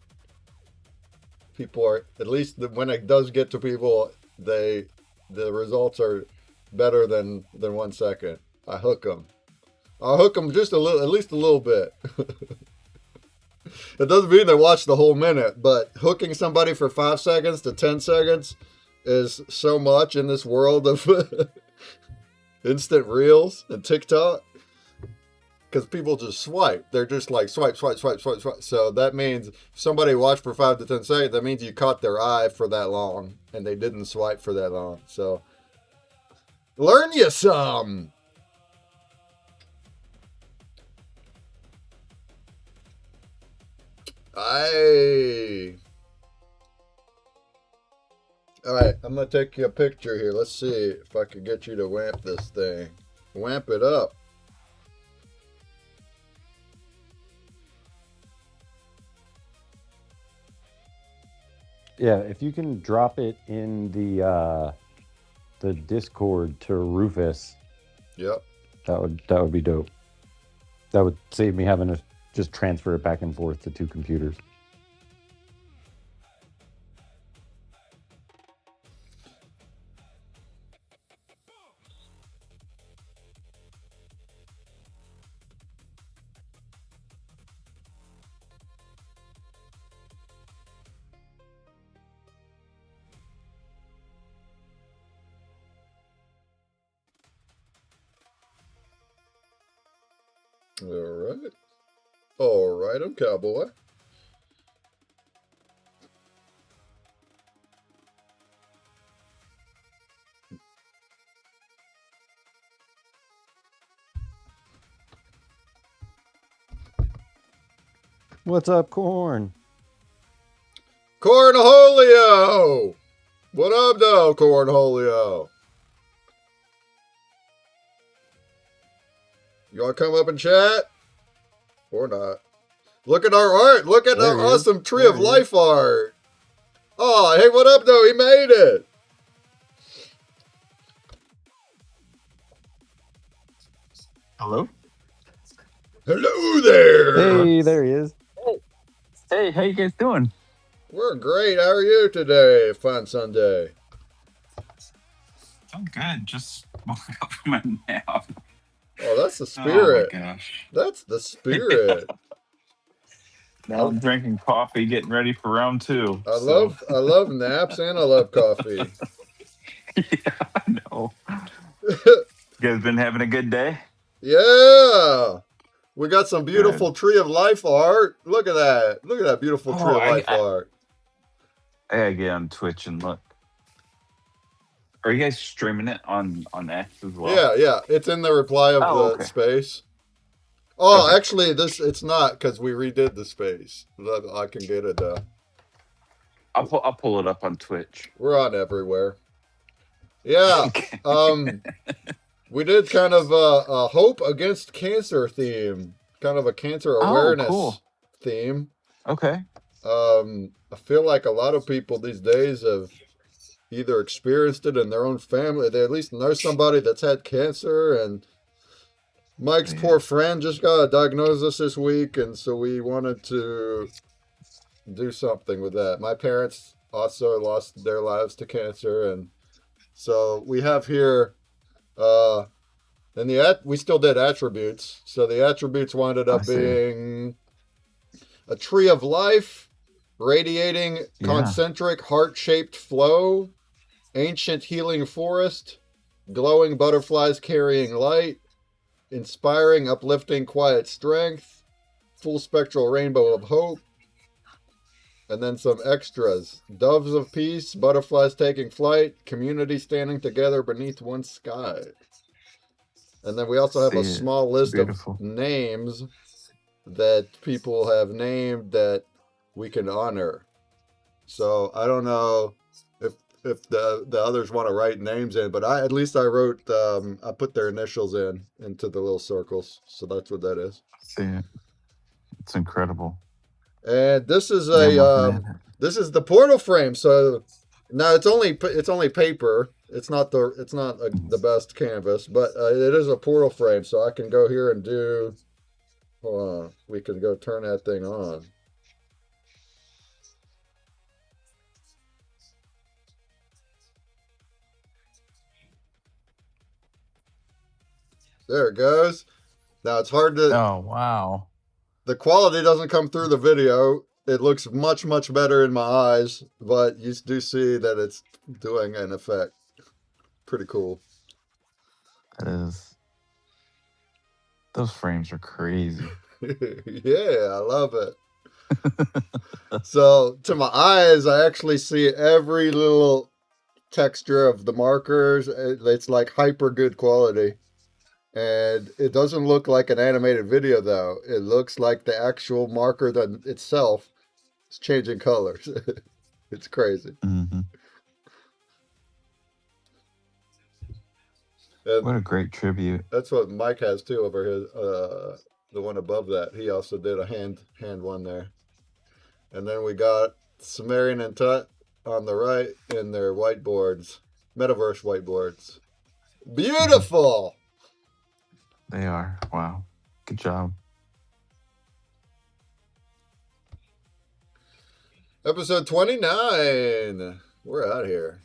people are, at least when it does get to people, the results are better than 1 second. I'll hook them just a little, at least a little bit. It doesn't mean they watch the whole minute, but hooking somebody for 5 seconds to 10 seconds is so much in this world of instant reels and TikTok. Because people just swipe. They're just like swipe, swipe, swipe, swipe, swipe. So that means if somebody watched for 5 to 10 seconds, that means you caught their eye for that long and they didn't swipe for that long. So learn you some. All right, I'm going to take you a picture here. Let's see if I can get you to wamp this thing. Wamp it up.
Yeah, if you can drop it in the Discord to Rufus,
Yep.
that would be dope. That would save me having to just transfer it back and forth to two computers.
All right, I'm cowboy.
What's up, Corn?
Cornholio! What up, though, Cornholio? You want to come up and chat? Or not? Look at our art. Look at our awesome Tree of Life art. Oh, hey, what up, though? He made it.
Hello?
Hello there.
Hey, there he is.
Hey, how you guys doing?
We're great. How are you today? Fun Sunday.
I'm good. Just woke up from a nap.
Oh, that's the spirit.
Oh my gosh.
That's the spirit.
Now I'm drinking coffee, getting ready for round 2.
I love naps and I love coffee.
Yeah, I know. You guys been having a good day?
Yeah. We got some beautiful Tree of Life art. Look at that. Look at that beautiful Tree of Life art.
I gotta get on Twitch and look. Are you guys streaming it on X as well?
Yeah. It's in the reply of the space. Oh, okay. Actually, it's not because we redid the space. I can get it.
I'll pull it up on Twitch.
We're on everywhere. Yeah. We did kind of a hope against cancer theme, kind of a cancer awareness theme.
Okay.
I feel like a lot of people these days have either experienced it in their own family. They at least know somebody that's had cancer, and Mike's poor friend just got a diagnosis this week, and so we wanted to do something with that. My parents also lost their lives to cancer, and so we have here, and we still did attributes. So the attributes wound up being a tree of life, radiating concentric heart-shaped flow, ancient healing forest, glowing butterflies carrying light, inspiring, uplifting, quiet strength, full spectral rainbow of hope, and then some extras. Doves of peace, butterflies taking flight, community standing together beneath one sky. And then we also have a small list of names that people have named that we can honor. So I don't know if the others want to write names in, but at least I wrote, I put their initials into the little circles. So that's what that is.
See it. It's incredible.
And this is this is the portal frame. So now it's only paper. It's not the best canvas, but it is a portal frame. So I can go here and do. Hold on, we can go turn that thing on. There it goes. Now it's hard to.
Oh wow.
The quality doesn't come through the video. It looks much, much better in my eyes, but you do see that it's doing an effect. Pretty cool.
That is. Those frames are crazy.
Yeah, I love it. So to my eyes, I actually see every little texture of the markers. It's like hyper good quality. And it doesn't look like an animated video, though. It looks like the actual marker that itself is changing colors. It's crazy.
Mm-hmm. What a great tribute.
That's what Mike has, too, over his, the one above that. He also did a hand one there. And then we got Sumerian and Tut on the right in their whiteboards, metaverse whiteboards. Beautiful!
They are. Wow. Good job.
Episode 29. We're out here.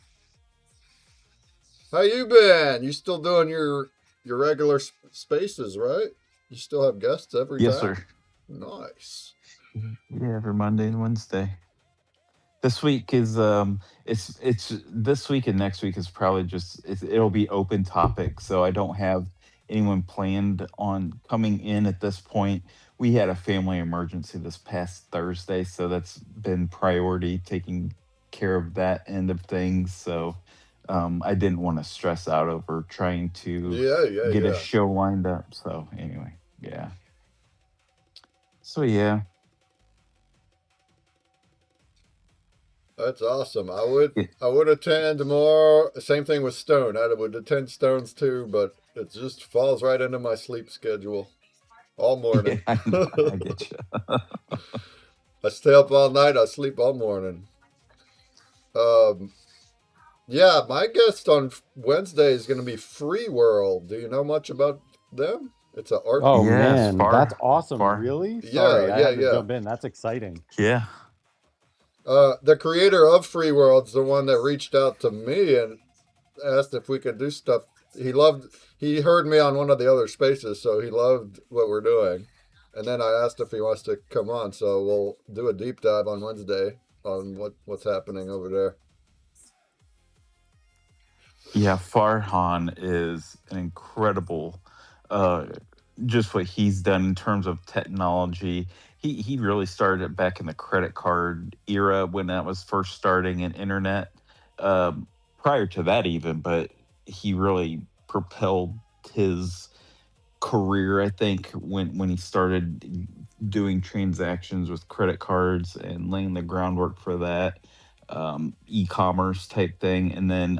How you been? You still doing your regular spaces, right? You still have guests every time?
Yes, sir.
Nice.
Yeah, every Monday and Wednesday. This week is it's this week and next week is probably just it'll be open topic, so I don't have anyone planned on coming in at this point. We had a family emergency this past Thursday, so that's been priority, taking care of that end of things. So I didn't want to stress out over trying to get a show lined up. So anyway, yeah. So yeah.
That's awesome.
Yeah,
I would attend more. Same thing with Stone. I would attend Stones too, but it just falls right into my sleep schedule all
yeah,
morning.
I get you.
I stay up all night. I sleep all morning. Um, yeah, my guest on Wednesday is going to be Free World. Do you know much about them? It's an art.
Oh
Yes,
man, that's
far,
awesome.
far.
Really?
Yeah,
Sorry, I
yeah,
had to
yeah.
jump in. That's exciting.
Yeah,
The creator of Free World's the one that reached out to me and asked if we could do stuff. He heard me on one of the other spaces, so he loved what we're doing. And then I asked if he wants to come on, so we'll do a deep dive on Wednesday on what's happening over there.
yeah. Farhan is an incredible, uh, just what he's done in terms of technology. He really started it back in the credit card era when that was first starting in internet. Um, Prior to that, even, but he really propelled his career, I think, when he started doing transactions with credit cards and laying the groundwork for that e-commerce type thing. And then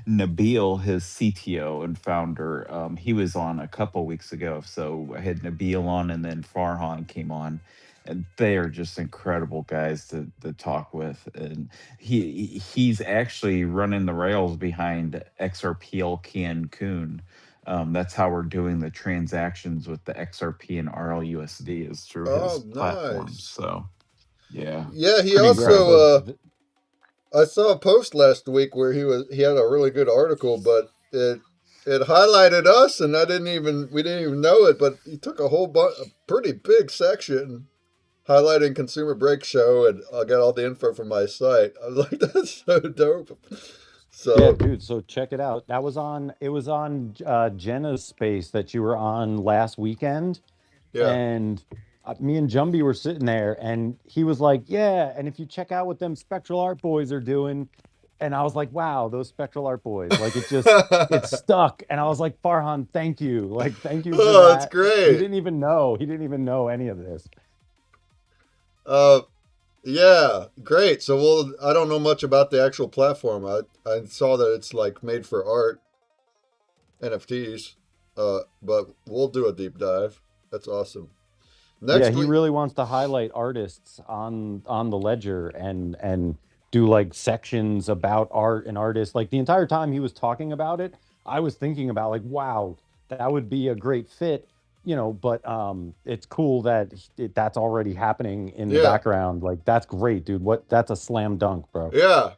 Nabil, his CTO and founder, he was on a couple weeks ago. So I had Nabil on, and then Farhan came on. And they are just incredible guys to talk with, and he's actually running the rails behind XRPL Cancun. That's how we're doing the transactions with the XRP and RLUSD is through
Oh,
his platforms.
nice.
So yeah,
Yeah, he
pretty
Yeah.
also
incredible.
I saw a post last week where he had a really good article, but it highlighted us, and we didn't even know it. But he took a pretty big section highlighting Consumer Break Show, and I got all the info from my site. I was like, that's so dope.
Yeah,
So
dude. So check it out. It was on Jenna's space that you were on last weekend.
yeah,
And me and Jumby were sitting there, and he was like, "Yeah, and if you check out what them Spectral Art Boys are doing," and I was like, "Wow, those Spectral Art Boys!" Like it stuck, and I was like, "Farhan, thank you, like thank you for
oh, that's
that."
great.
He didn't even know any of this.
Uh, yeah, great. So I don't know much about the actual platform. I saw that it's like made for art, NFTs. But we'll do a deep dive. That's awesome.
Yeah,
Next
he
week,
really wants to highlight artists on the ledger and do like sections about art and artists. Like the entire time he was talking about it, I was thinking about like, wow, that would be a great fit, but it's cool that that's already happening in the
yeah,
background. Like that's great, dude. That's a slam dunk, bro.
yeah.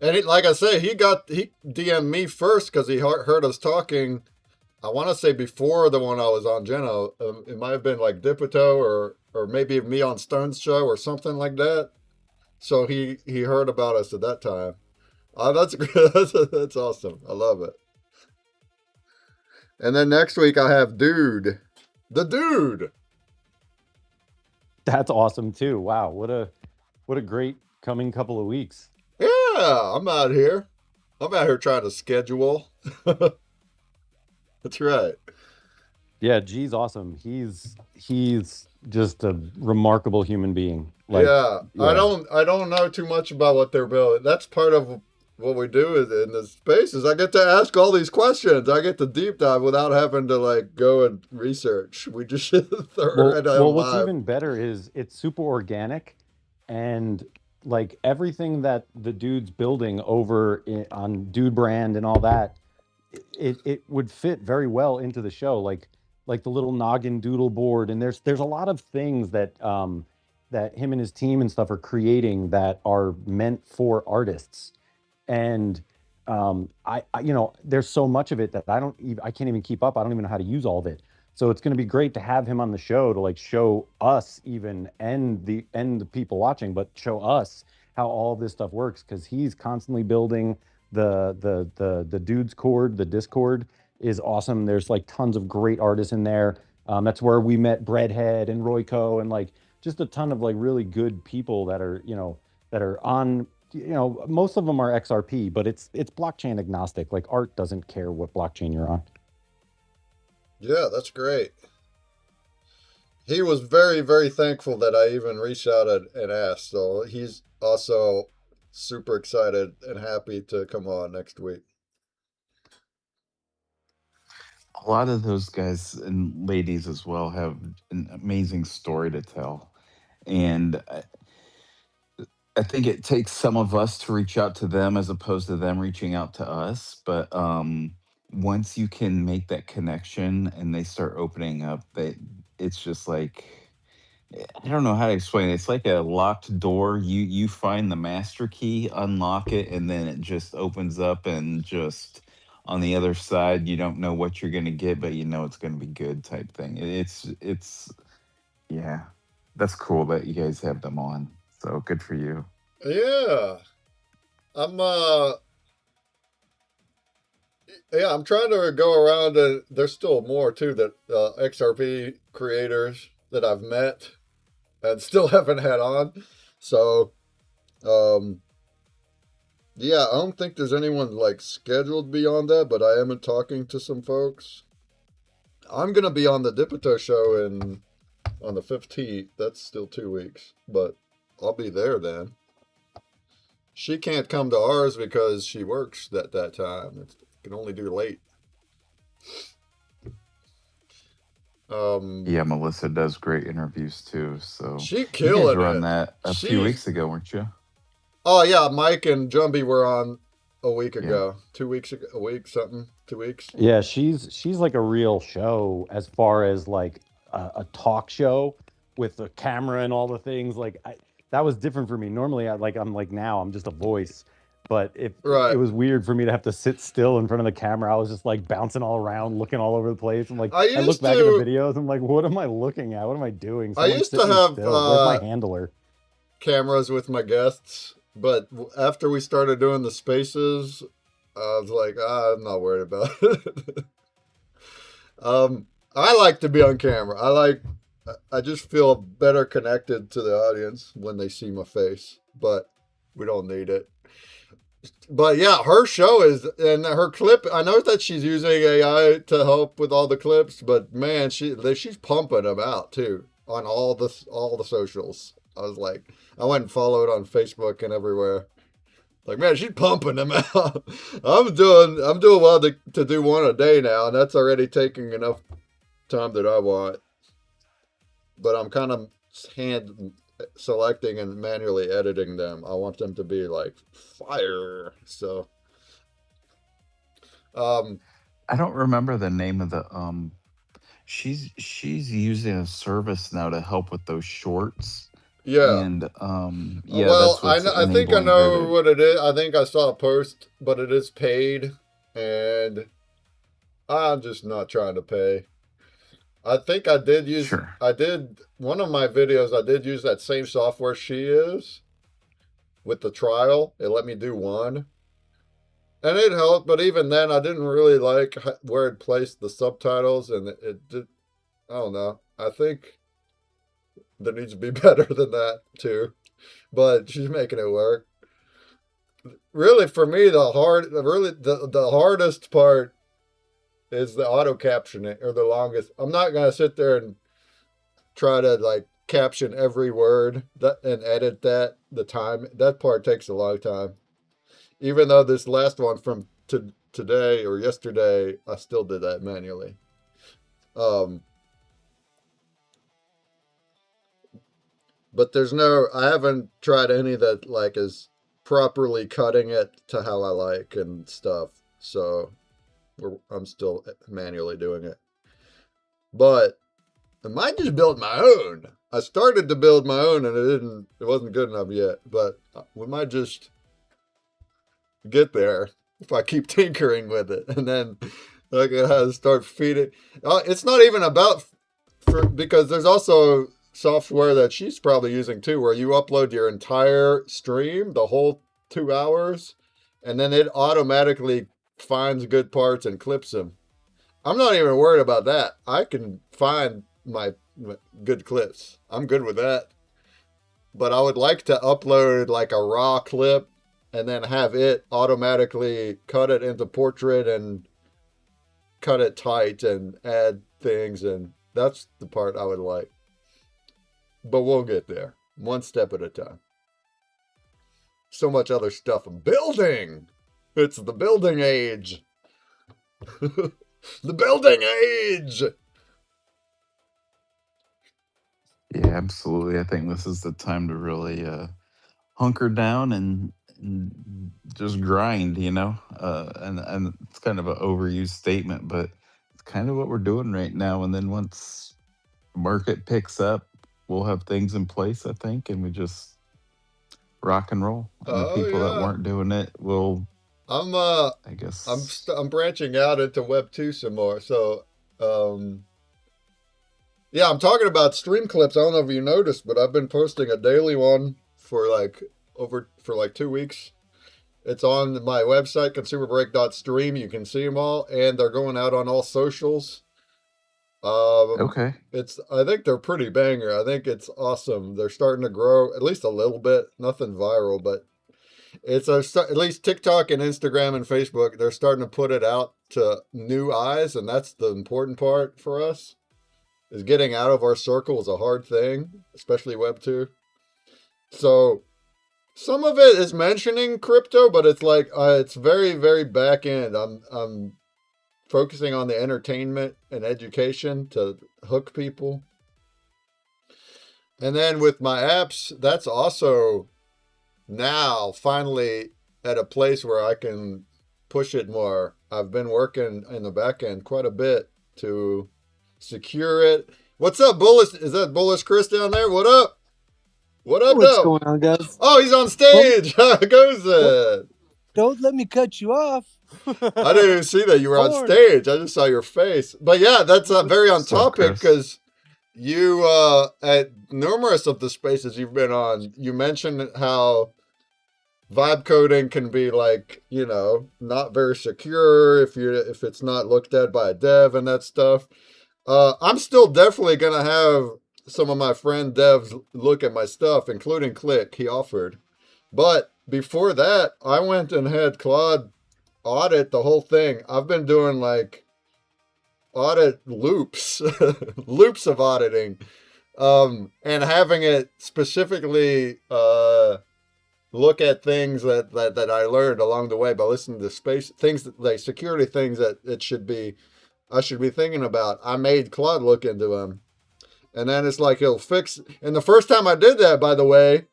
And like I say, he DM'd me first because he heard us talking. I want to say before the one I was on Jenna. It might have been like Dipito or maybe me on Stone's show or something like that. So he heard about us at that time. That's that's awesome. I love it. And then next week I have the dude.
That's awesome too. Wow, what a great coming couple of weeks.
Yeah, I'm out here. I'm out here trying to schedule. That's right.
Yeah, G's awesome. He's just a remarkable human being. Like,
Yeah,
yeah.
I don't know too much about what they're building. That's part of what we do in this space is I get to ask all these questions. I get to deep dive without having to like go and research. We just throw it right
Well,
out
what's
live.
even better is it's super organic, and like everything that the dude's building on Dude Brand and all that, it would fit very well into the show. Like the little noggin doodle board, and there's a lot of things that him and his team and stuff are creating that are meant for artists. And there's so much of it that I can't even keep up. I don't even know how to use all of it. So it's going to be great to have him on the show to like show us even and the people watching, but show us how all of this stuff works because he's constantly building the dude's cord. The Discord is awesome. There's like tons of great artists in there. That's where we met Breadhead and Royco and like just a ton of like really good people that are on. Most of them are XRP, but it's blockchain agnostic. Like art doesn't care what blockchain you're on.
Yeah, that's great. He was very, very thankful that I even reached out and asked. So he's also super excited and happy to come on next week.
A lot of those guys and ladies as well have an amazing story to tell. And I think it takes some of us to reach out to them as opposed to them reaching out to us. But once you can make that connection and they start opening up, it's just like I don't know how to explain it. It's like a locked door. You find the master key, unlock it, and then it just opens up and just on the other side, you don't know what you're gonna get, but you know it's gonna be good type thing. It's yeah. That's cool that you guys have them on. So good for you.
Yeah. I'm I'm trying to go around and there's still more too that XRP creators that I've met and still haven't had on. So um yeah, I don't think there's anyone like scheduled beyond that, but I am talking to some folks. I'm gonna be on the Dipito show on the 15th. That's still 2 weeks, but I'll be there then. She can't come to ours because she works that time. It can only do late.
Yeah, Melissa does great interviews too. So
She
you guys
killing
were on
it.
that a few
She's
weeks ago, weren't you?
Oh yeah, Mike and Jumby were on a week
Yeah.
ago, 2 weeks ago, a week something, 2 weeks.
Yeah, she's like a real show as far as like a talk show with the camera and all the things. Like that was different for me. Normally, I'm like now I'm just a voice, but it
Right.
was weird for me to have to sit still in front of the camera. I was just like bouncing all around, looking all over the place. I'm like,
I
I look
used
back at the
to
videos. I'm like, what am I looking at? What am I doing?
I
Someone
used
sit
to
me
have
still. Where's my handler?
cameras with my guests, but after we started doing the spaces, I was like, I'm not worried about it. um, I like to be on camera. I just feel better connected to the audience when they see my face, but we don't need it. But yeah, her show is and her clip. I know that she's using AI to help with all the clips, but man, she's pumping them out too on all the socials. I was like, I went and followed on Facebook and everywhere. Like man, she's pumping them out. I'm doing well to do one a day now, and that's already taking enough time that I want. But I'm kind of hand selecting and manually editing them. I want them to be like fire. So um
I don't remember the name of the she's using a service now to help with those shorts.
yeah.
And yeah,
Well,
that's what's
I think I
enabling her
know
to
what it is. I think I saw a post, but it is paid, and I'm just not trying to pay. I think
sure.
I did one of my videos. I did use that same software she is with the trial. It let me do one, and it helped. But even then, I didn't really like where it placed the subtitles, and it did. I don't know. I think there needs to be better than that too. But she's making it work. Really, for me, the hardest part is the auto captioning or the longest. I'm not gonna sit there and try to like caption every word and edit the time. That part takes a long time. Even though this last one from today or yesterday, I still did that manually. Um, but I haven't tried any that like is properly cutting it to how I like and stuff. So I'm still manually doing it. But I might just build my own. I started to build my own and it wasn't good enough yet. But we might just get there if I keep tinkering with it. And then I can start feeding. It's not even about, because there's also software that she's probably using too, where you upload your entire stream, the whole 2 hours, and then it automatically finds good parts and clips them. I'm not even worried about that. I can find my good clips. I'm good with that. But I would like to upload like a raw clip and then have it automatically cut it into portrait and cut it tight and add things. And that's the part I would like. But we'll get there one step at a time. so much other stuff. Building. It's the building age. The building age.
Yeah, absolutely. I think this is the time to really hunker down and just grind, you know. And it's kind of an overused statement, but it's kind of what we're doing right now. And then once market picks up, we'll have things in place, I think, and we just rock and roll. And the
Oh
people that
yeah.
weren't doing it will,
I'm
I
I'm
guess.
I'm branching out into Web 2 some more. So yeah, I'm talking about stream clips. I don't know if you noticed, but I've been posting a daily one for like 2 weeks. It's on my website, consumerbreak.stream. You can see them all, and they're going out on all socials.
Okay.
It's I think they're pretty banger. I think it's awesome. They're starting to grow at least a little bit. Nothing viral, but at least TikTok and Instagram and Facebook. They're starting to put it out to new eyes, and that's the important part for us. Is getting out of our circle is a hard thing, especially Web 2. So some of it is mentioning crypto, but it's like it's very, very back end. I'm focusing on the entertainment and education to hook people. And then with my apps, that's also now finally at a place where I can push it more. I've been working in the back end quite a bit to secure it. What's up, Bullish? Is that Bullish Chris down there? What up? What up,
What's
though?
going on, guys?
Oh, he's on
Well,
stage. How goes
well,
it?
don't let me cut you off.
I didn't even see that you were on
Horn.
stage. I just saw your face. But yeah, that's very on
What's up,
topic
Chris?
because you, at numerous of the spaces you've been on, you mentioned how vibe coding can be like, not very secure if it's not looked at by a dev and that stuff. I'm still definitely gonna have some of my friend devs look at my stuff, including Click. He offered, but before that, I went and had Claude audit the whole thing. I've been doing like audit loops, loops of auditing, and having it specifically look at things that I learned along the way by listening to space things like security things that I should be thinking about. I made Claude look into them. And then it's like he'll fix. And the first time I did that, by the way,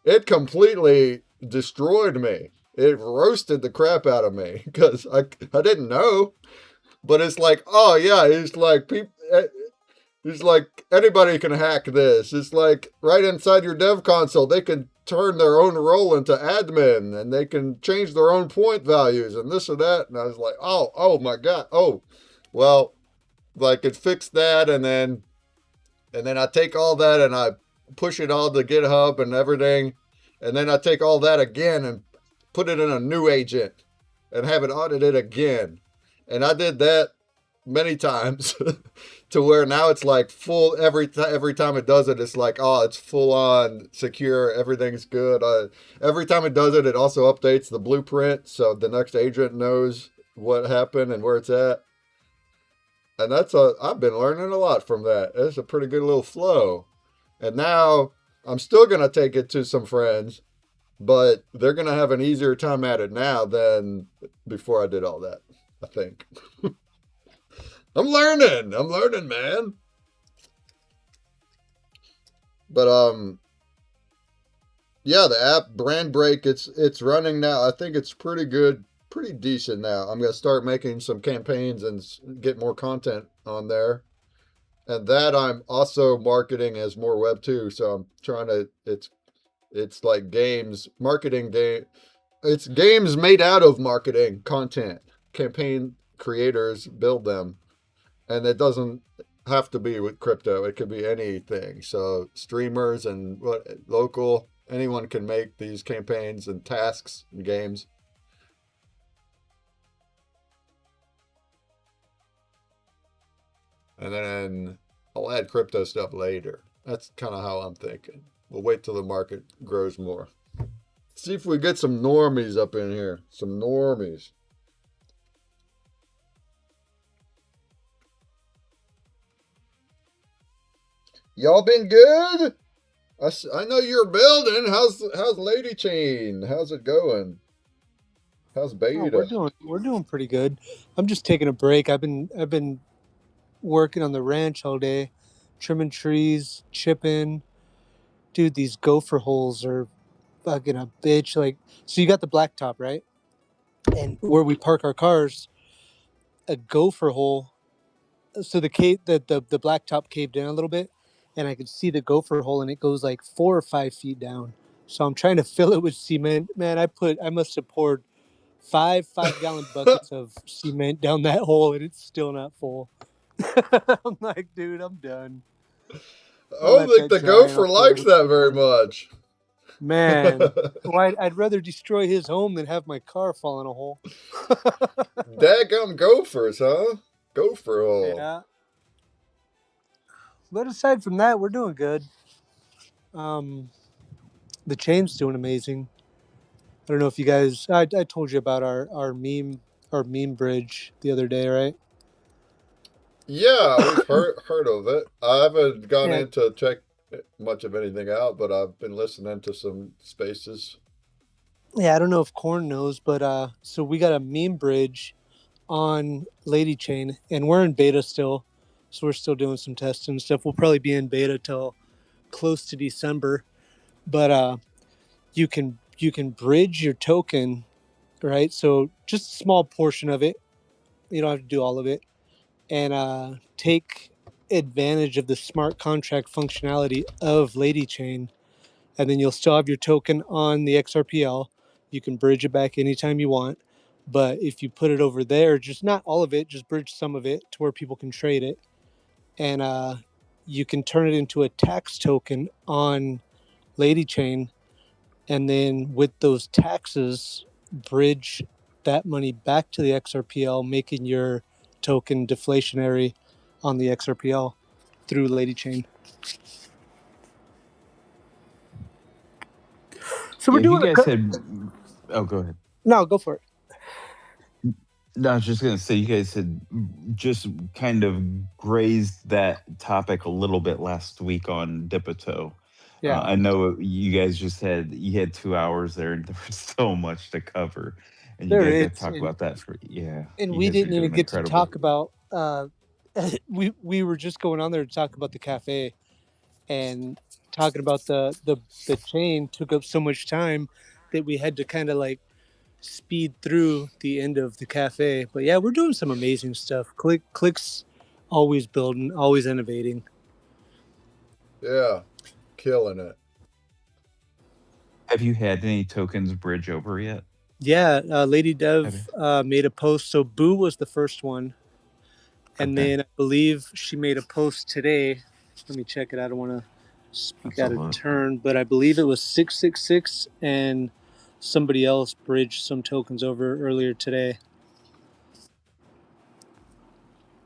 it completely destroyed me. It roasted the crap out of me because I didn't know. But it's like, oh yeah, it's like anybody can hack this. It's like right inside your dev console, they can turn their own role into admin and they can change their own point values and this or that. And I was like, oh my god, oh, well, like it fixed that, and then I take all that and I push it all to GitHub and everything. And then I take all that again and put it in a new agent and have it audited again. And I did that many times to where now it's like full every time it does it, it's like, oh, it's full on secure. Everything's good. Every time it does it, it also updates the blueprint. So the next agent knows what happened and where it's at. And I've been learning a lot from that. It's a pretty good little flow. And now I'm still going to take it to some friends, but they're going to have an easier time at it now than before I did all that, I think. I'm learning, man. But yeah, the app Brand Break, it's running now. I think it's pretty good, pretty decent now. I'm going to start making some campaigns and get more content on there. And that I'm also marketing as more Web 2. So I'm trying to it's like games, marketing game. It's games made out of marketing content. Campaign creators build them. And it doesn't have to be with crypto. It could be anything. So streamers and local, anyone can make these campaigns and tasks and games. And then I'll add crypto stuff later. That's kind of how I'm thinking. We'll wait till the market grows more. See if we get some normies up in here. Some normies. Y'all been good? I know you're building. How's Lady Chain? How's it going? How's
Oh,
Beta?
we're doing pretty good. I'm just taking a break. I've been working on the ranch all day, trimming trees, chipping. Dude, these gopher holes are fucking a bitch. Like, so you got the blacktop, right? And where we park our cars, a gopher hole. So the blacktop caved in a little bit, and I could see the gopher hole, and it goes like 4 or 5 feet down. So I'm trying to fill it with cement. Man, I must have poured five-gallon buckets of cement down that hole, and it's still not full. I'm like, dude, I'm done.
I
I'll
don't
let
think
that
the
dry, and I'll
gopher
fill it
likes
with
that very
cement.
much.
Man, well, I'd rather destroy his home than have my car fall in a hole.
Daggum gophers, huh? Gopher hole.
Yeah. But aside from that, we're doing good. Um, the chain's doing amazing. I don't know if you guys. I told you about our meme bridge the other day, right?
Yeah, we've heard of it. I haven't gone
Yeah,
in to check much of anything out, but I've been listening to some spaces.
yeah. I don't know if Corn knows, but so we got a meme bridge on Lady Chain, and we're in beta still, so we're still doing some testing and stuff. We'll probably be in beta till close to December, but you can bridge your token, right? So just a small portion of it. You don't have to do all of it, and take advantage of the smart contract functionality of Lady Chain, and then you'll still have your token on the XRPL. You can bridge it back anytime you want. But if you put it over there, just not all of it, just bridge some of it to where people can trade it. And you can turn it into a tax token on Lady Chain. And then with those taxes, bridge that money back to the XRPL, making your token deflationary on the XRPL through Lady Chain. So we're
Yeah, if you
doing
guys had, oh, go ahead.
no, go for it.
No, I was just gonna say you guys had just kind of grazed that topic a little bit last week on Dipito.
Yeah.
I know you had 2 hours there, and there was so much to cover, and you
There
guys got to
is,
talk about that for yeah.
and
You
we
guys are
didn't even
doing
get to
incredible.
talk about. We were just going on there to talk about the cafe, and talking about the chain took up so much time that we had to kind of like speed through the end of the cafe. But yeah, we're doing some amazing stuff. Clicks, always building, always innovating.
Yeah, killing it.
Have you had any tokens bridge over yet?
Yeah, Lady
Have you?
Dev made a post. So Boo was the first one, and
Okay,
then I believe she made a post today. Let me check it. I don't want to speak
that's a
out of
look.
turn, but I believe it was 666 and somebody else bridged some tokens over earlier today.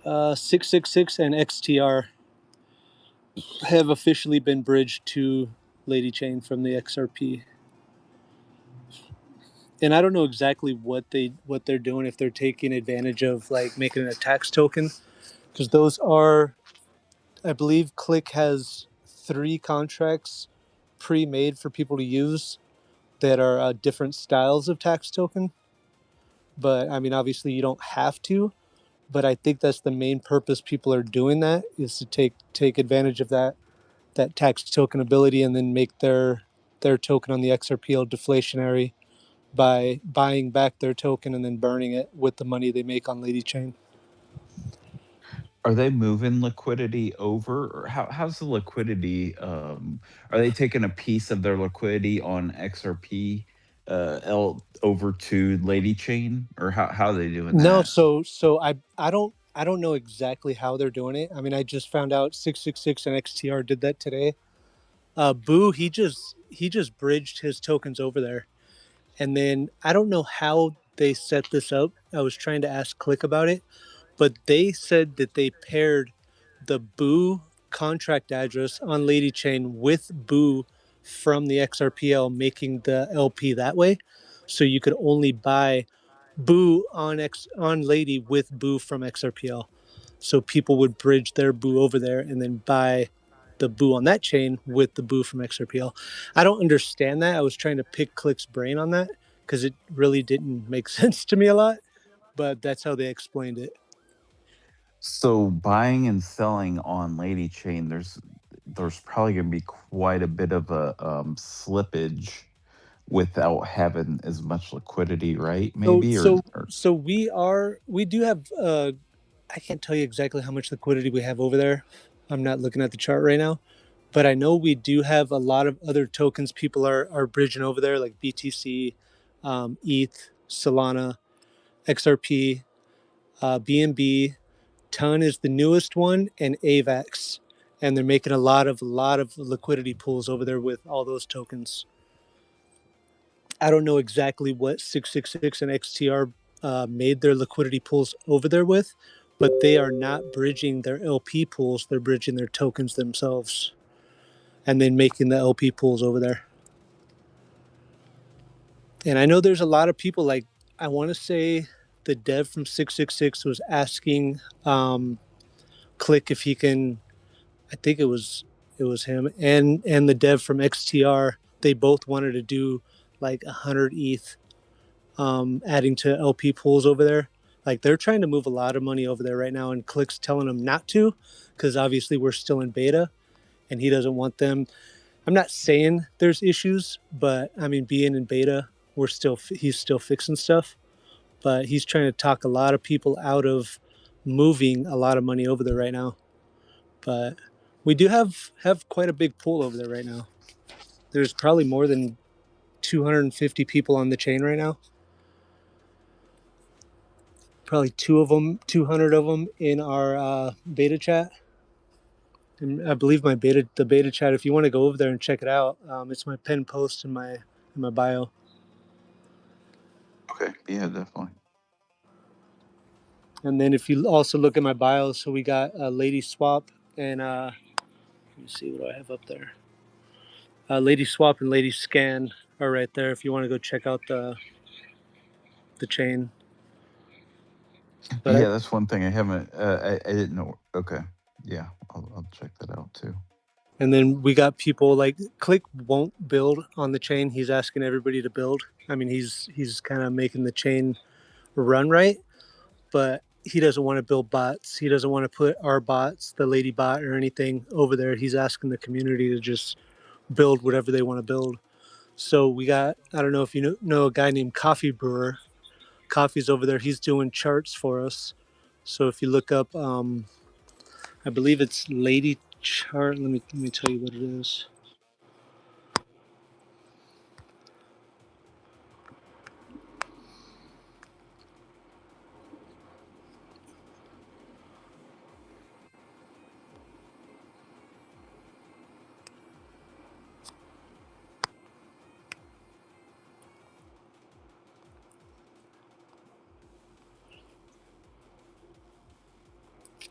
666 and XTR have officially been bridged to Lady Chain from the XRP. And I don't know exactly what they're doing, if they're taking advantage of like making it a tax token, because those are, I believe Click has 3 contracts pre-made for people to use that are different styles of tax token. But I mean, obviously, you don't have to. But I think that's the main purpose people are doing that, is to take advantage of that tax token ability, and then make their token on the XRPL deflationary by buying back their token and then burning it with the money they make on Lady Chain.
Are they moving liquidity over, or how's the liquidity? Are they taking a piece of their liquidity on XRP L over to Lady Chain, or how are they doing
No,
that?
so I don't know exactly how they're doing it. I mean, I just found out 666 and XTR did that today. Boo, he just bridged his tokens over there, and then I don't know how they set this up. I was trying to ask Click about it, but they said that they paired the Boo contract address on Lady Chain with Boo from the XRPL, making the LP that way. So you could only buy Boo on Lady with Boo from XRPL. So people would bridge their Boo over there and then buy the the boo on that chain with the boo from XRPL. I don't understand that. I was trying to pick Click's brain on that because it really didn't make sense to me a lot, but that's how they explained it.
So buying and selling on Lady Chain, there's probably going to be quite a bit of a slippage without having as much liquidity, right? Maybe
So we do have I can't tell you exactly how much liquidity we have over there. I'm not looking at the chart right now, but I know we do have a lot of other tokens people are bridging over there, like BTC, ETH, Solana, XRP, BNB. Ton is the newest one, and AVAX, and they're making a lot of liquidity pools over there with all those tokens. I don't know exactly what 666 and XTR made their liquidity pools over there with, but they are not bridging their LP pools. They're bridging their tokens themselves and then making the LP pools over there. And I know there's a lot of people, like, I want to say the dev from 666 was asking Click if he can, I think it was him and the dev from XTR. They both wanted to do like 100 ETH adding to LP pools over there. Like, they're trying to move a lot of money over there right now, and Click's telling them not to because obviously we're still in beta and he doesn't want them. I'm not saying there's issues, but I mean, being in beta, he's still fixing stuff, but he's trying to talk a lot of people out of moving a lot of money over there right now. But we do have quite a big pool over there right now. There's probably more than 250 people on the chain right now. Probably 200 of them in our beta chat. And I believe the beta chat, if you want to go over there and check it out, it's my pinned post in my bio.
Okay, yeah, definitely.
And then if you also look at my bio, so we got Lady Swap and let me see, what do I have up there? Lady Swap and Lady Scan are right there if you want to go check out the chain. But
yeah, that's one thing I haven't. I didn't know. Okay, yeah, I'll check that out too.
And then we got people like Click won't build on the chain. He's asking everybody to build. I mean, he's kind of making the chain run right, but he doesn't want to build bots. He doesn't want to put our bots, the Lady Bot or anything over there. He's asking the community to just build whatever they want to build. So we got, I don't know if you know a guy named Coffee Brewer. Coffee's over there. He's doing charts for us. So if you look up, I believe it's Lady Chart. Let me tell you what it is.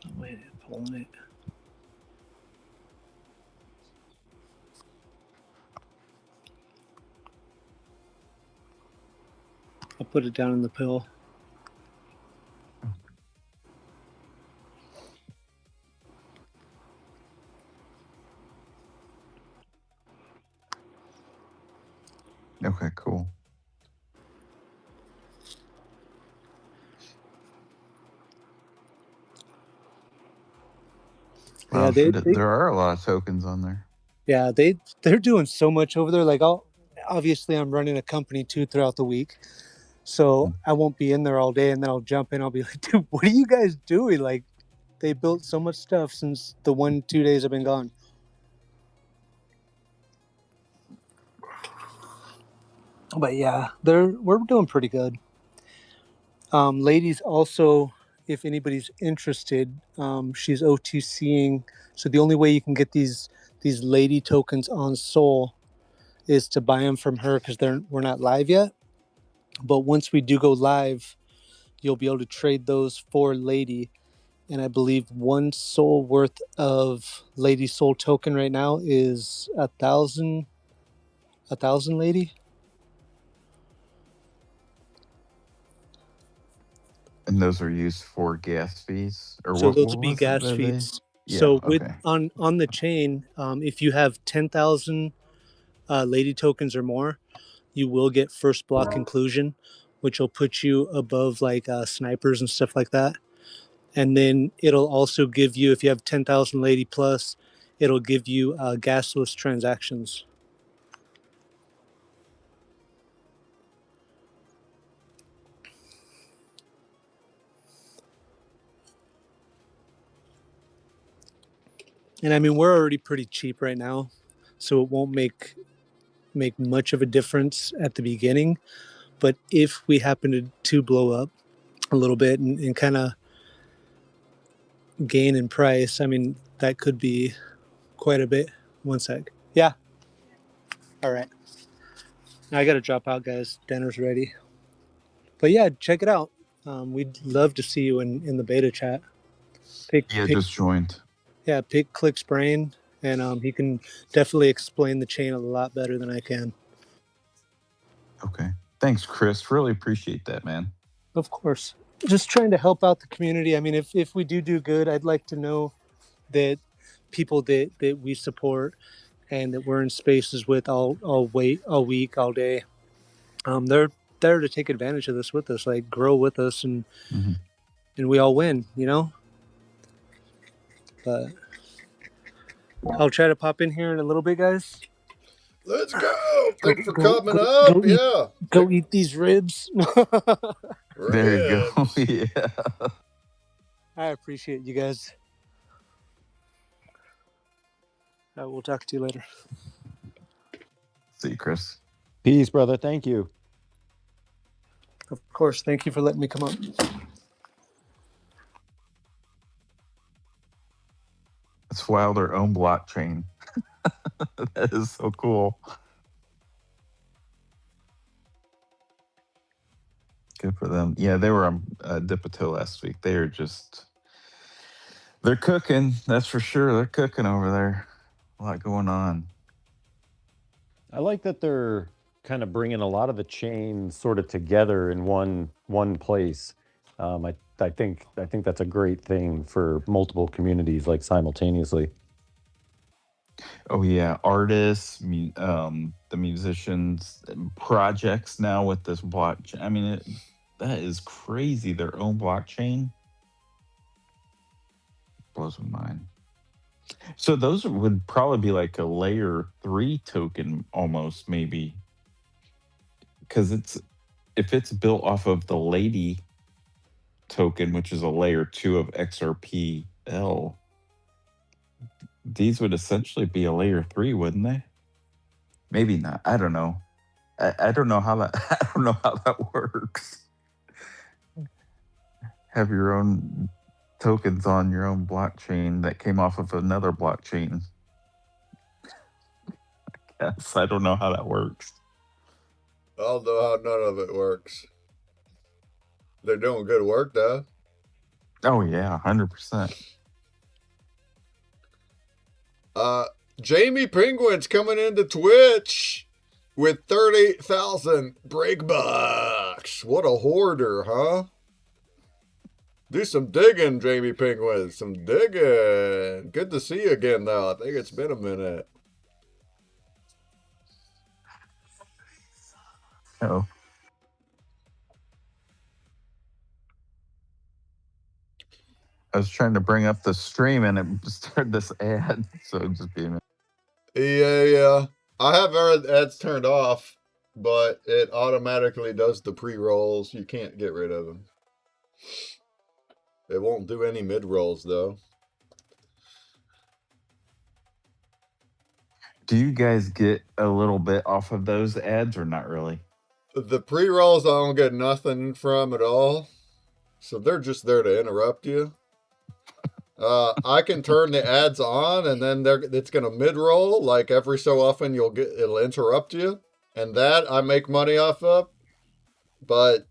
Oh, wait, pulling it. I'll put it down in the pill.
Okay, cool. Wow,
Yeah,
there are a lot of tokens on there.
Yeah, they're doing so much over there. Like, obviously I'm running a company too throughout the week, so I won't be in there all day. And then I'll jump in. I'll be like, dude, what are you guys doing? Like, they built so much stuff since the 1-2 days I've been gone. But yeah, we're doing pretty good. Ladies, also, if anybody's interested, she's OTCing. So the only way you can get these lady tokens on Sol is to buy them from her because we're not live yet. But once we do go live, you'll be able to trade those for Lady. And I believe 1 Sol worth of Lady Sol token right now is 1,000 Lady.
And those are used for gas fees, or
So
what?
those
What
would be
was it
gas
that they?
fees.
Yeah.
So with
Okay.
on the chain, if you have 10,000 lady tokens or more, you will get first block inclusion, which will put you above like snipers and stuff like that. And then it'll also give you, if you have 10,000 lady plus, it'll give you gasless transactions. And I mean, we're already pretty cheap right now, so it won't make much of a difference at the beginning. But if we happen to blow up a little bit and kind of gain in price, I mean, that could be quite a bit. One sec. Yeah. All right. Now I got to drop out, guys. Dinner's ready. But yeah, check it out. We'd love to see you in the beta chat. Pick,
Just joined.
pick Click's brain, and he can definitely explain the chain a lot better than I can.
Okay. Thanks, Chris. Really appreciate that, man.
Of course. Just trying to help out the community. I mean, if we do good, I'd like to know that people that we support and that we're in spaces with all week, all day, they're there to take advantage of this with us, like grow with us, and we all win, you know. But I'll try to pop in here in a little bit, guys.
Let's go. Thank you for coming up. Yeah.
Go eat these ribs.
There you go.
Ribs.
Yeah.
I appreciate you guys. We'll talk to you later.
See you, Chris.
Peace, brother. Thank you.
Of course. Thank you for letting me come up.
It's wild, their own blockchain. That is so cool. Good for them. Yeah, they were on Dipito last week. They're cooking. That's for sure. They're cooking over there. A lot going on.
I like that they're kind of bringing a lot of the chains sort of together in one place. I think that's a great thing for multiple communities, like simultaneously.
Oh yeah, artists, the musicians, projects now with this blockchain. I mean, that is crazy. Their own blockchain blows my mind. So those would probably be like a layer 3 token, almost maybe, because if it's built off of the Lady token, which is a layer 2 of XRPL. These would essentially be a layer 3, wouldn't they? Maybe not. I don't know. I don't know how that. I don't know how that works. Have your own tokens on your own blockchain that came off of another blockchain. Yes, I don't know how that works.
I don't know how none of it works. They're doing good work though.
Oh yeah, 100%.
Jamie Penguin's coming into Twitch with 30,000 break bucks. What a hoarder, huh? Do some digging, Jamie Penguin. Some digging. Good to see you again, though. I think it's been a minute.
Oh. I was trying to bring up the stream and it started this ad, so it'd just be a minute.
Yeah. I have our ads turned off, but it automatically does the pre-rolls. You can't get rid of them. It won't do any mid-rolls, though.
Do you guys get a little bit off of those ads or not really?
The pre-rolls I don't get nothing from at all. So they're just there to interrupt you. I can turn the ads on and then it's gonna mid-roll. Like every so often it'll interrupt you. And that I make money off of. But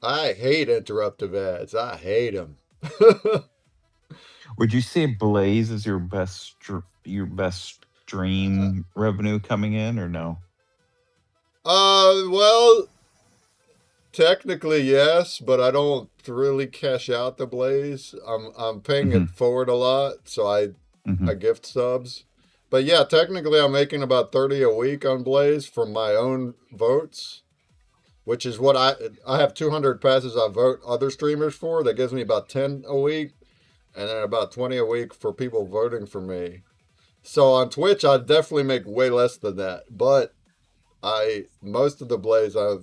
I hate interruptive ads. I hate them.
Would you say Blaze is your best stream revenue coming in or no?
Well, Technically, yes, but I don't really cash out the Blaze. I'm paying
Hmm.
it forward a lot, so I
Hmm.
gift subs. But yeah, technically, I'm making about 30 a week on Blaze from my own votes, which is what I have 200 passes I vote other streamers for. That gives me about 10 a week, and then about 20 a week for people voting for me. So on Twitch, I definitely make way less than that, but I most of the Blaze I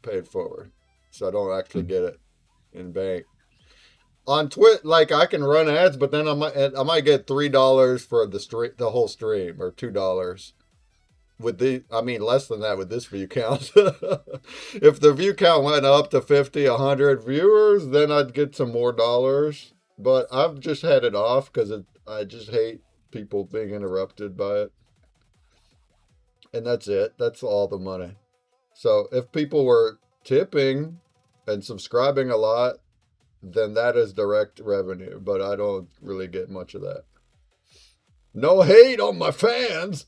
paid forward, so I don't actually get it in bank. On Twitch, like I can run ads, but then I might get $3 for the whole stream, or $2 with I mean less than that with this view count. If the view count went up to 50, 100 viewers, then I'd get some more dollars. But I've just had it off because I just hate people being interrupted by it, and that's it. That's all the money. So if people were tipping and subscribing a lot, then that is direct revenue. But I don't really get much of that. No hate on my fans.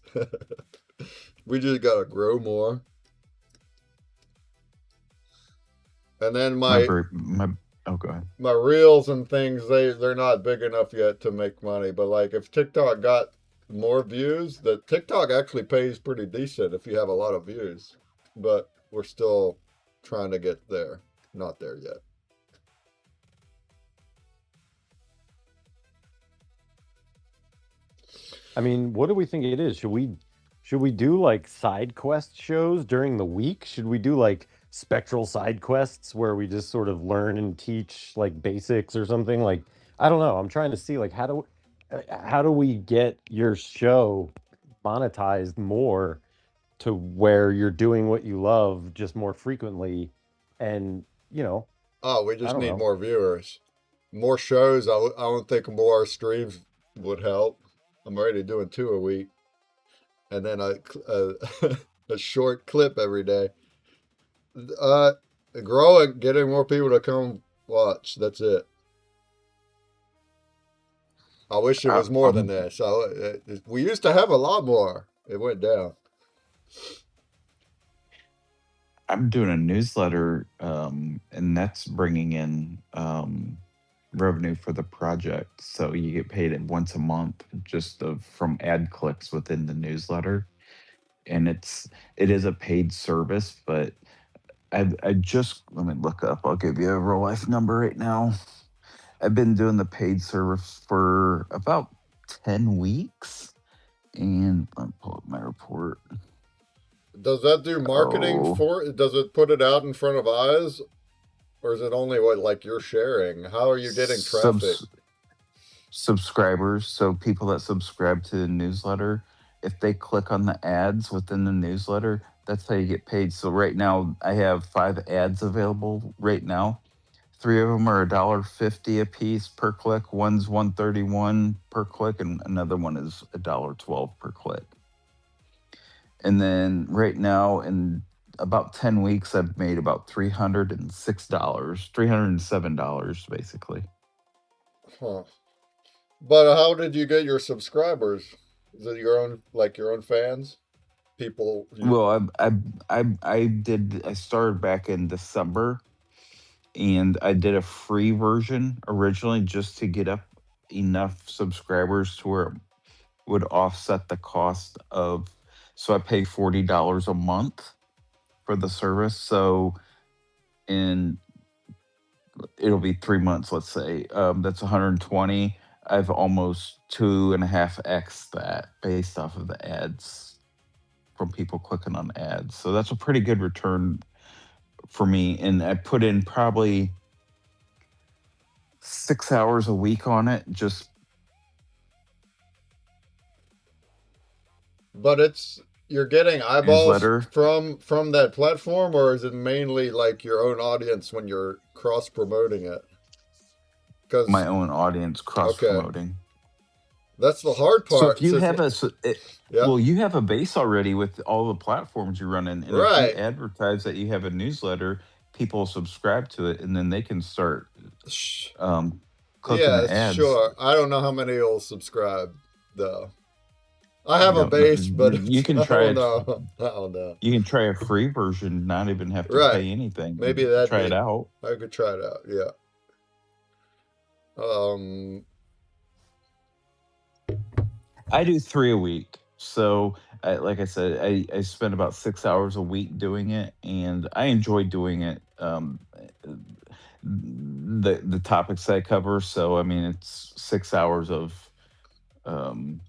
We just gotta grow more. And then
My oh, go ahead.
my reels and things, they're not big enough yet to make money. But like if TikTok got more views, the TikTok actually pays pretty decent if you have a lot of views. But we're still trying to get there. Not there yet.
I mean, what do we think it is? Should we do like side quest shows during the week? Should we do like spectral side quests where we just sort of learn and teach like basics or something? Like, I don't know. I'm trying to see like how do we get your show monetized more to where you're doing what you love just more frequently, and
Oh, we
I
just
don't
need
know.
more viewers. More shows. I don't think more streams would help. I'm already doing 2 a week. And then a short clip every day. Uh, Growing, getting more people to come watch. That's it. I wish it
I,
was more than
I'm
this. We used to have a lot more. It went down.
I'm doing a newsletter, and that's bringing in revenue for the project. So you get paid it once a month just from ad clicks within the newsletter, and it is a paid service. But I just let me look up. I'll give you a real life number right now. I've been doing the paid service for about 10 weeks, and let me pull up my report.
Does that do marketing
Oh,
for it? Does it put it out in front of eyes? Or is it only what like you're sharing? How are you getting traffic?
subs subscribers. So people that subscribe to the newsletter, if they click on the ads within the newsletter, that's how you get paid. So right now I have 5 ads available right now. 3 of them are $1.50 a piece per click. One's 131 per click, and another one is $1.12 per click. And then right now, in about 10 weeks, I've made about $306, $307 basically.
Huh. But how did you get your subscribers? Is it your own fans? People you
Well, I started back in December, and I did a free version originally just to get up enough subscribers to where it would offset the cost of. So I pay $40 a month for the service. So in it'll be 3 months, let's say. That's 120. I've almost 2.5x that based off of the ads from people clicking on ads. So that's a pretty good return for me. And I put in probably 6 hours a week on it. Just
but it's you're getting eyeballs
newsletter,
from that platform, or is it mainly like your own audience when you're cross promoting it?
my
Because
own audience cross
okay,
promoting.
that's the hard
So if
part.
you
Since
have
yeah,
well, you have a base already with all the platforms you run in, and if you
right.
advertise that you have a newsletter, people subscribe to it, and then they can start um, clicking
Yeah,
the ads.
sure. I don't know how many will subscribe though. I
I
have a
don't know.
base, but
You
it's
can
I
try
don't
it.
know. I don't know.
You can try a free version, not even have to
Right.
pay anything,
Maybe
and
that'd
try it
be.
out.
I could try it out. Yeah. Um.
I do 3 a week. So, like I said, I spend about 6 hours a week doing it, and I enjoy doing it. The topics I cover. So, I mean, it's 6 hours of um,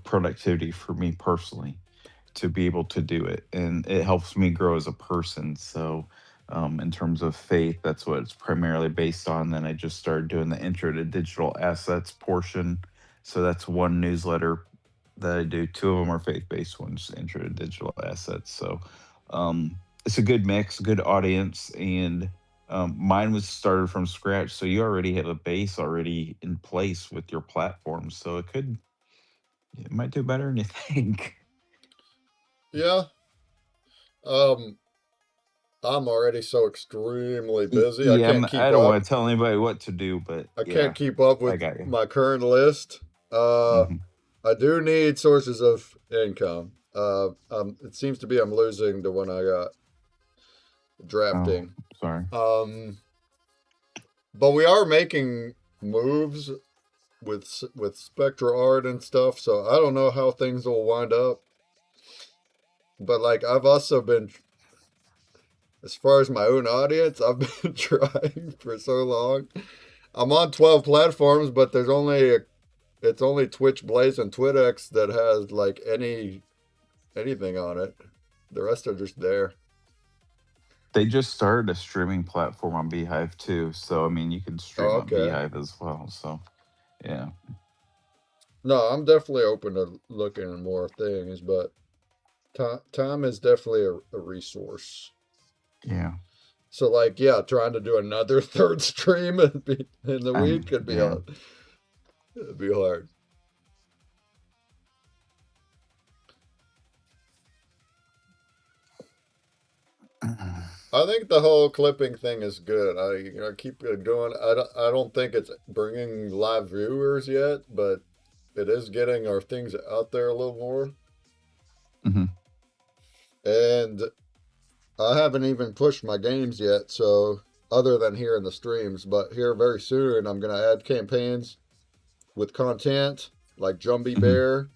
productivity for me personally to be able to do it, and it helps me grow as a person. So, in terms of faith, that's what it's primarily based on. Then I just started doing the intro to digital assets portion. So that's one newsletter that I do. Two of them are faith based ones, intro to digital assets. So it's a good mix, good audience, and mine was started from scratch. So you already have a base already in place with your platform. So it might do better than you think.
Yeah. Um. I'm already so extremely busy. I
Yeah,
can't keep
I don't
up.
want to tell anybody what to do, but
I can't
yeah,
keep up
I
with
got you.
my current list.
Hmm.
I do need sources of income. It seems to be I'm losing the one I got
Oh,
drafting.
sorry.
Um, but we are making moves with Spectral art and stuff. So I don't know how things will wind up. But like I've also been, as far as my own audience, I've been trying for so long. I'm on 12 platforms, but it's only Twitch, Blaze, and TwitX that has like anything on it. The rest are just there.
They just started a streaming platform on Beehive too, so I mean you can stream
Oh,
on
okay.
Beehive as well. So yeah,
No, I'm definitely open to looking at more things, but time is definitely a resource.
yeah,
So, like, yeah, trying to do another third stream in the week could be
yeah.
hard. It'd be hard. I think the whole clipping thing is good. I keep it going. I don't think it's bringing live viewers yet, but it is getting our things out there a little more.
Hmm.
And I haven't even pushed my games yet, so other than here in the streams, but here very soon I'm gonna add campaigns with content like Jumbie
Hmm.
Bear,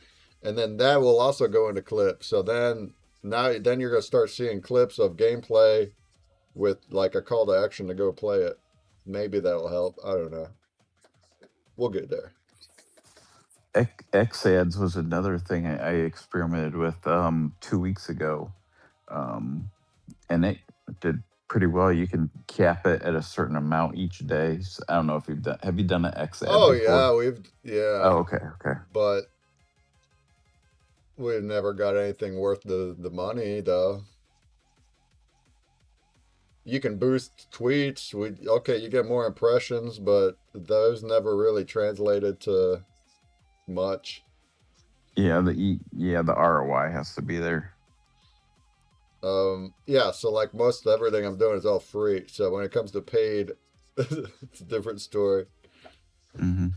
and then that will also go into clips. So then you're gonna start seeing clips of gameplay with like a call to action to go play it. Maybe that'll help. I don't know. We'll get there.
X ads was another thing I experimented with 2 weeks ago, um, and it did pretty well. You can cap it at a certain amount each day. So I don't know if you've done. Have you done an X ad
Oh
before?
yeah, yeah,
Oh, okay, okay.
but we've never got anything worth the money though. You can boost tweets. Okay, you get more impressions, but those never really translated to much.
Yeah, the ROI has to be there.
Yeah, so like most everything I'm doing is all free. So when it comes to paid, it's a different story.
Hmm.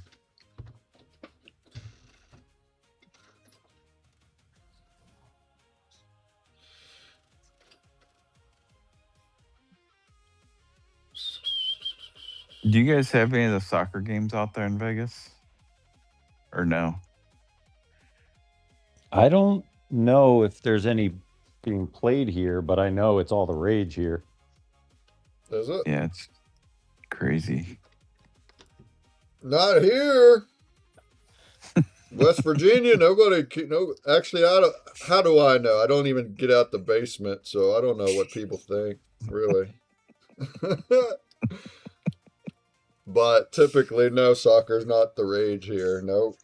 Do you guys have any of the soccer games out there in Vegas? Or no?
I don't know if there's any being played here, but I know it's all the rage here.
Is it?
Yeah, it's crazy.
Not here. West Virginia, nobody. No, actually, I don't. How do I know? I don't even get out the basement, so I don't know what people think, really. But typically, no, soccer's not the rage here. Nope.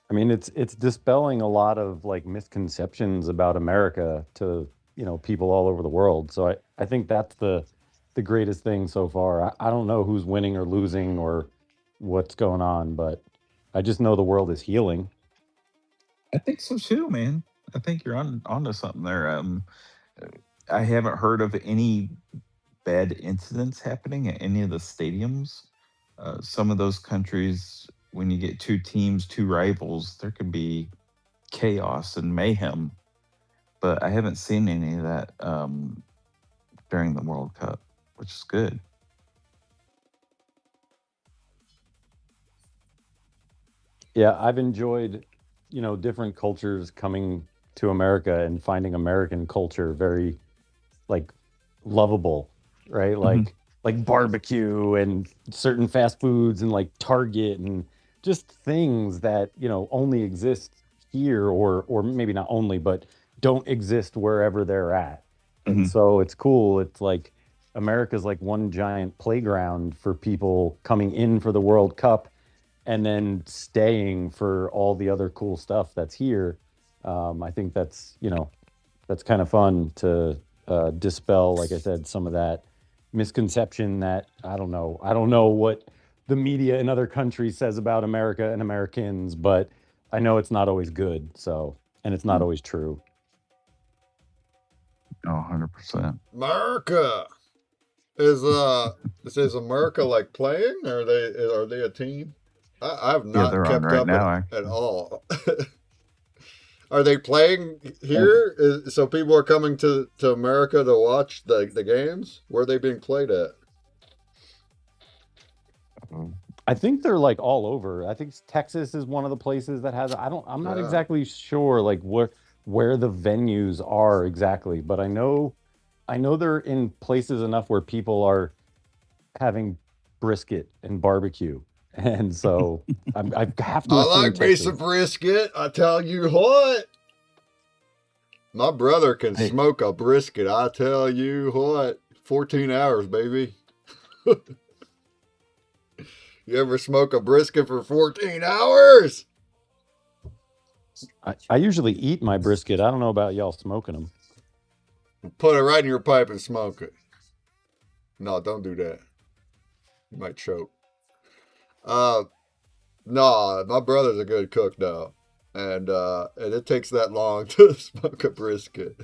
I mean, it's dispelling a lot of like misconceptions about America to, people all over the world. So I think that's the greatest thing so far. I don't know who's winning or losing or what's going on, but I just know the world is healing.
I think so too, man. I think you're onto something there. I haven't heard of any bad incidents happening at any of the stadiums. Some of those countries when you get two teams, two rivals, there could be chaos and mayhem. But I haven't seen any of that during the World Cup, which is good.
Yeah, I've enjoyed, different cultures coming to America and finding American culture very like lovable, right?
Mhm.
Like barbecue and certain fast foods and like Target and just things that, only exist here or maybe not only, but don't exist wherever they're at. And
Mhm.
so it's cool. It's like America's like one giant playground for people coming in for the World Cup and then staying for all the other cool stuff that's here. I think that's kind of fun to dispel, like I said, some of that misconception that I don't know what the media in other countries says about America and Americans, but I know it's not always good. So, and it's not always true.
Oh, 100%.
America is America like playing? Are they a team? I have
Yeah,
not
they're on
kept
right
up
now,
at
actually.
all. Are they playing
And
here? So people are coming to America to watch the games? Where are they being played at?
Oh,
I think they're like all over. I think Texas is one of the places that has, I'm not
Yeah.
exactly sure like where the venues are exactly, but I know they're in places enough where people are having brisket and barbecue. And so I have to
I
assume
like me some
Texas.
brisket. I tell you what. My brother can
Hey,
smoke a brisket. I tell you what. 14 hours, baby. You ever smoke a brisket for 14 hours?
I usually eat my brisket. I don't know about y'all smoking them.
Put it right in your pipe and smoke it. No, don't do that. You might choke. Uh, no, my brother's a good cook though, and it takes that long to smoke a brisket.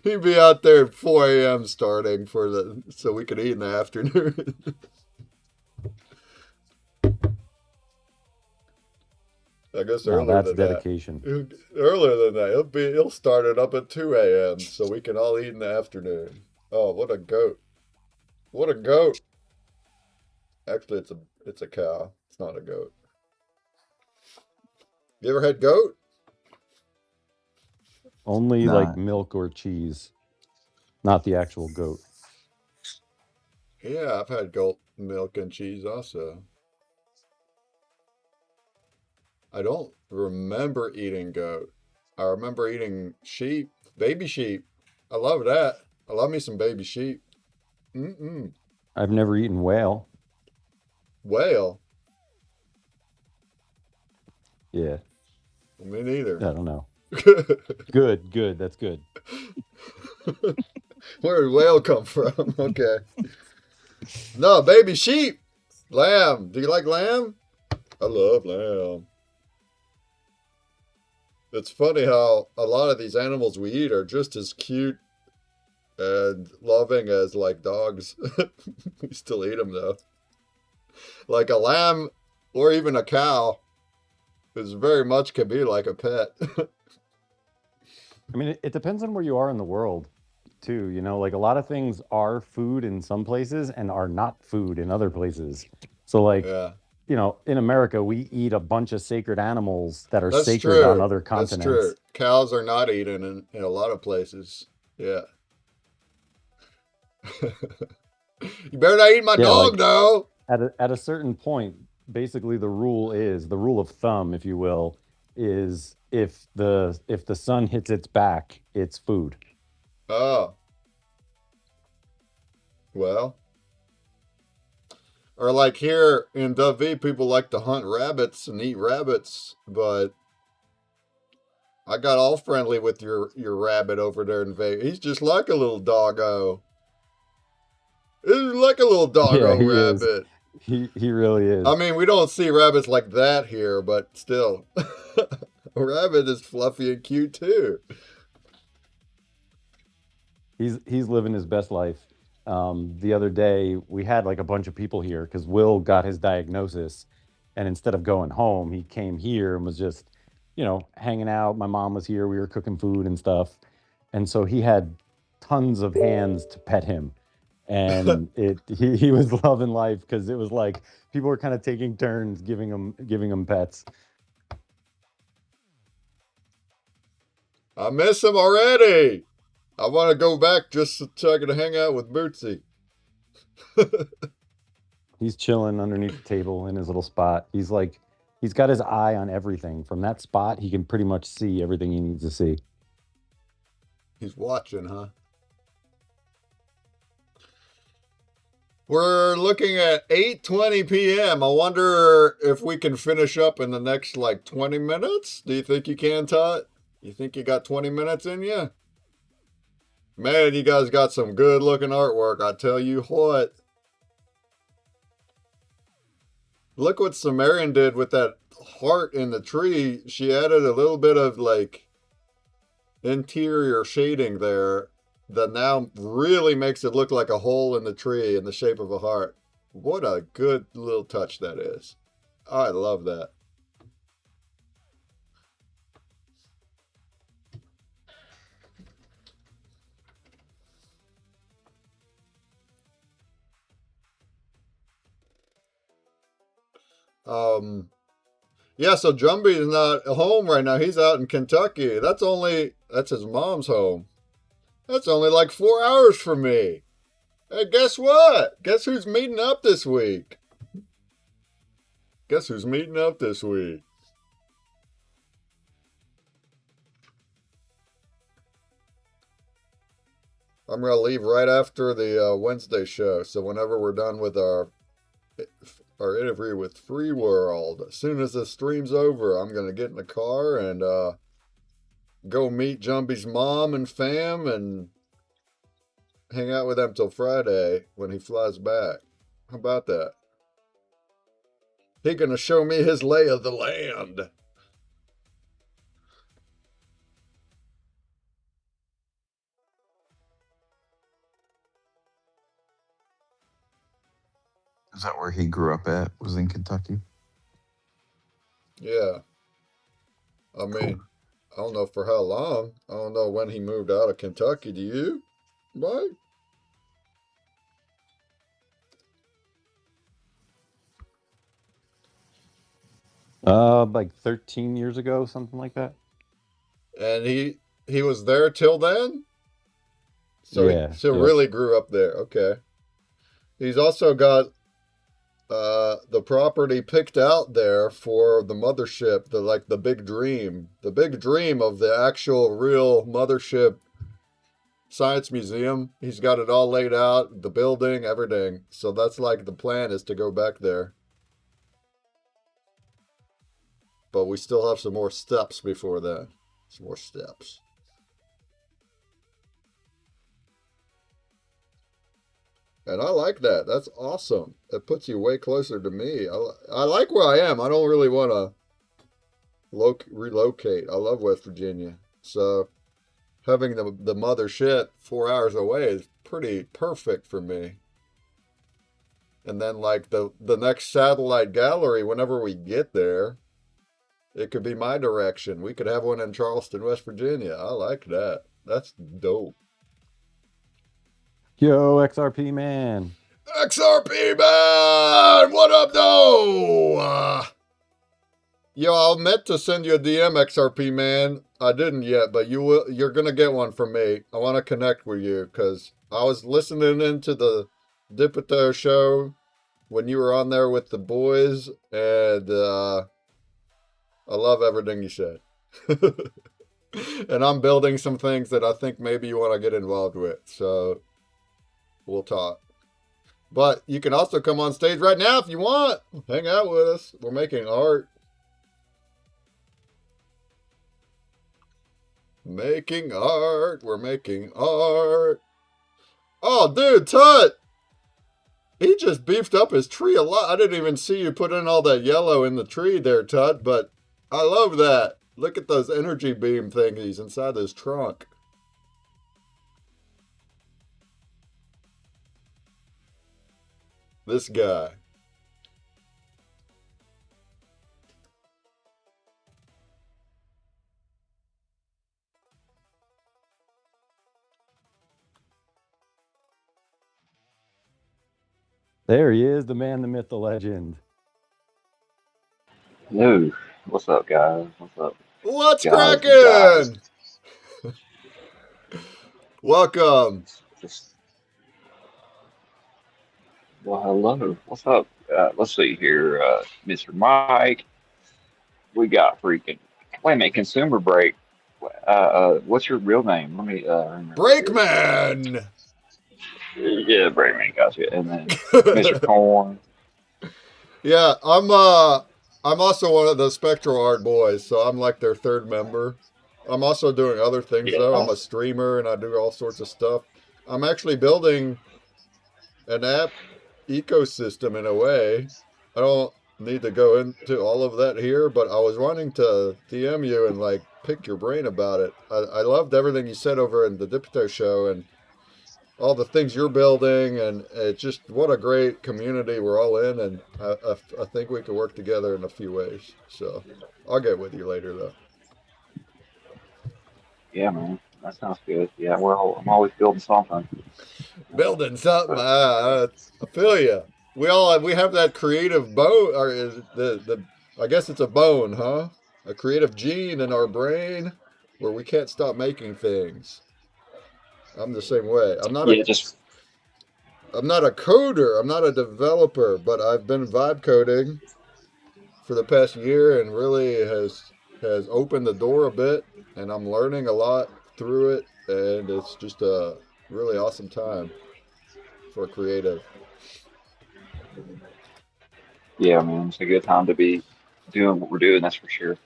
He'd be out there at 4 a.m. starting so we could eat in the afternoon. I guess
Now
earlier
that's
than that.
dedication.
Earlier than that, he'll start it up at 2 a.m. so we can all eat in the afternoon. Oh, what a goat! What a goat! Actually, it's a cow. It's not a goat. You ever had goat?
Only like
nah.
milk or cheese, not the actual goat.
Yeah, I've had goat milk and cheese also. I don't remember eating goat. I remember eating sheep, baby sheep. I love that. I love me some baby sheep. Mm-mm.
I've never eaten whale.
Whale.
Yeah,
Me
I
neither.
don't know. Good. That's good.
Where did whale come from? Okay. No, baby sheep. Lamb. Do you like lamb? I love lamb. It's funny how a lot of these animals we eat are just as cute and loving as like dogs. We still eat them though. Like a lamb or even a cow is very much can be like a pet.
I mean, it depends on where you are in the world, too. Like a lot of things are food in some places and are not food in other places. So, like,
Yeah,
in America, we eat a bunch of sacred animals that are
that's
sacred on
true.
other
That's true.
continents.
Cows are not eaten in a lot of places. Yeah. You better not eat my
Yeah,
dog
like
though.
at a certain point, basically the rule of thumb, if you will, is if the sun hits its back, it's food.
Oh, well. Or like here in Dovey, people like to hunt rabbits and eat rabbits, but I got all friendly with your rabbit over there in Vegas. He's just like a little doggo. He's like a little
Yeah,
doggo
he is.
rabbit.
He really
I
is.
mean, we don't see rabbits like that here, but still, a rabbit is fluffy and cute too.
He's living his best life. The other day we had like a bunch of people here because Will got his diagnosis, And instead of going home, he came here and was just, hanging out. My mom was here. We were cooking food and stuff. And so he had tons of hands to pet him. And he was loving life because it was like people were kind of taking turns giving him pets.
I miss him already. I want to go back just so I can hang out with Bootsy.
He's chilling underneath the table in his little spot. He's got his eye on everything. From that spot, he can pretty much see everything he needs to see.
He's watching, huh? We're looking at 8:20 p.m. I wonder if we can finish up in the next 20 minutes. Do you think you can, Todd? You think you got 20 minutes in you? Man, you guys got some good looking artwork. I tell you what. Look what Sumerian did with that heart in the tree. She added a little bit of interior shading there that now really makes it look like a hole in the tree in the shape of a heart. What a good little touch that is. I love that. Yeah, so Jumbie is not home right now. He's out in Kentucky. That's his mom's home. That's only 4 hours from me. Hey, guess what? Guess who's meeting up this week? Guess who's meeting up this week? I'm going to leave right after the Wednesday show. So whenever we're done with our interview with Free World, as soon as the stream's over, I'm going to get in the car and go meet Jumbie's mom and fam and hang out with them till Friday when he flies back. How about that? He gonna show me his lay of the land.
Is that where he grew up at? Was in Kentucky?
Yeah. I mean, I don't know for how long. I don't know when he moved out of Kentucky. Do you? Right?
Like 13 years ago, something like that.
And he was there till then? So
Yeah.
he
Yep.
really grew up there. Okay. He's also got the property picked out there for the mothership, the big dream. The big dream of the actual real mothership science museum. He's got it all laid out, the building, everything. So that's the plan is to go back there. But we still have some more steps before that. Some more steps. And I like that. That's awesome. That puts you way closer to me. I like where I am. I don't really want to relocate. I love West Virginia. So having the mothership 4 hours away is pretty perfect for me. And then the next satellite gallery, whenever we get there, it could be my direction. We could have one in Charleston, West Virginia. I like that. That's dope.
Yo, XRP man.
XRP man, what up, though? Yo, I meant to send you a DM, XRP man. I didn't yet, but you're gonna get one from me. I want to connect with you because I was listening into the Dipito show when you were on there with the boys, and I love everything you said. And I'm building some things that I think maybe you want to get involved with. So we'll talk. But you can also come on stage right now if you want. Hang out with us. We're making art. Making art. We're making art. Oh, dude, Tut! He just beefed up his tree a lot. I didn't even see you put in all that yellow in the tree there, Tut, but I love that. Look at those energy beam thingies inside his trunk. This guy.
There he is, the man, the myth, the legend.
Hello. What's up, guys? What's up,
What's
guys and guys?
cracking? Welcome.
Just well, hello. What's up? Let's see here, Mr. Mike. We got freaking. Wait a minute, Consumer Break. What's your real name? Let me remember here.
Brakeman.
Yeah, Brayman, gotcha. And then Mr. Corn.
Yeah, I'm also one of the Spectral Art boys, so I'm like their third member. I'm also doing other things
Yeah,
though. I'm a streamer and I do all sorts of stuff. I'm actually building an app ecosystem in a way. I don't need to go into all of that here, but I was wanting to DM you and like pick your brain about it. I loved everything you said over in the Dipito show and all the things you're building, and it's just what a great community we're all in, and I think we could work together in a few ways. So I'll get with you later though.
yeah, man. That sounds good. Yeah, I'm always building something.
Building something, I feel you. We have that creative bone, or is it the I guess it's a bone, huh? A creative gene in our brain where we can't stop making things. I'm the same way.
Yeah, just
I'm not a coder. I'm not a developer, but I've been vibe coding for the past year and really has opened the door a bit, and I'm learning a lot through it, and it's just a really awesome time for creative.
yeah, man. It's a good time to be doing what we're doing. That's for sure.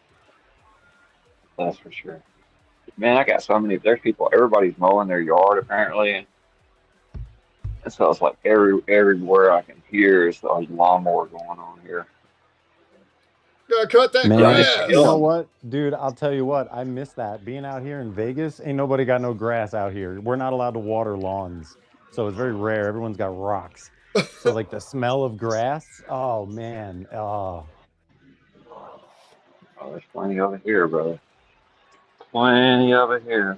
That's for sure. Man, I got so many. There's people. Everybody's mowing their yard apparently, and so it's like everywhere I can hear is the lawnmower going on here.
Gotta cut that
Y'all
Man,
just
you know
grass.
chilling.
what, dude? I'll tell you what, I miss that. Being out here in Vegas, ain't nobody got no grass out here. We're not allowed to water lawns. So it's very rare. Everyone's got rocks. So like the smell of grass, oh man. Oh,
Oh, there's plenty of it here, brother. Plenty of it here.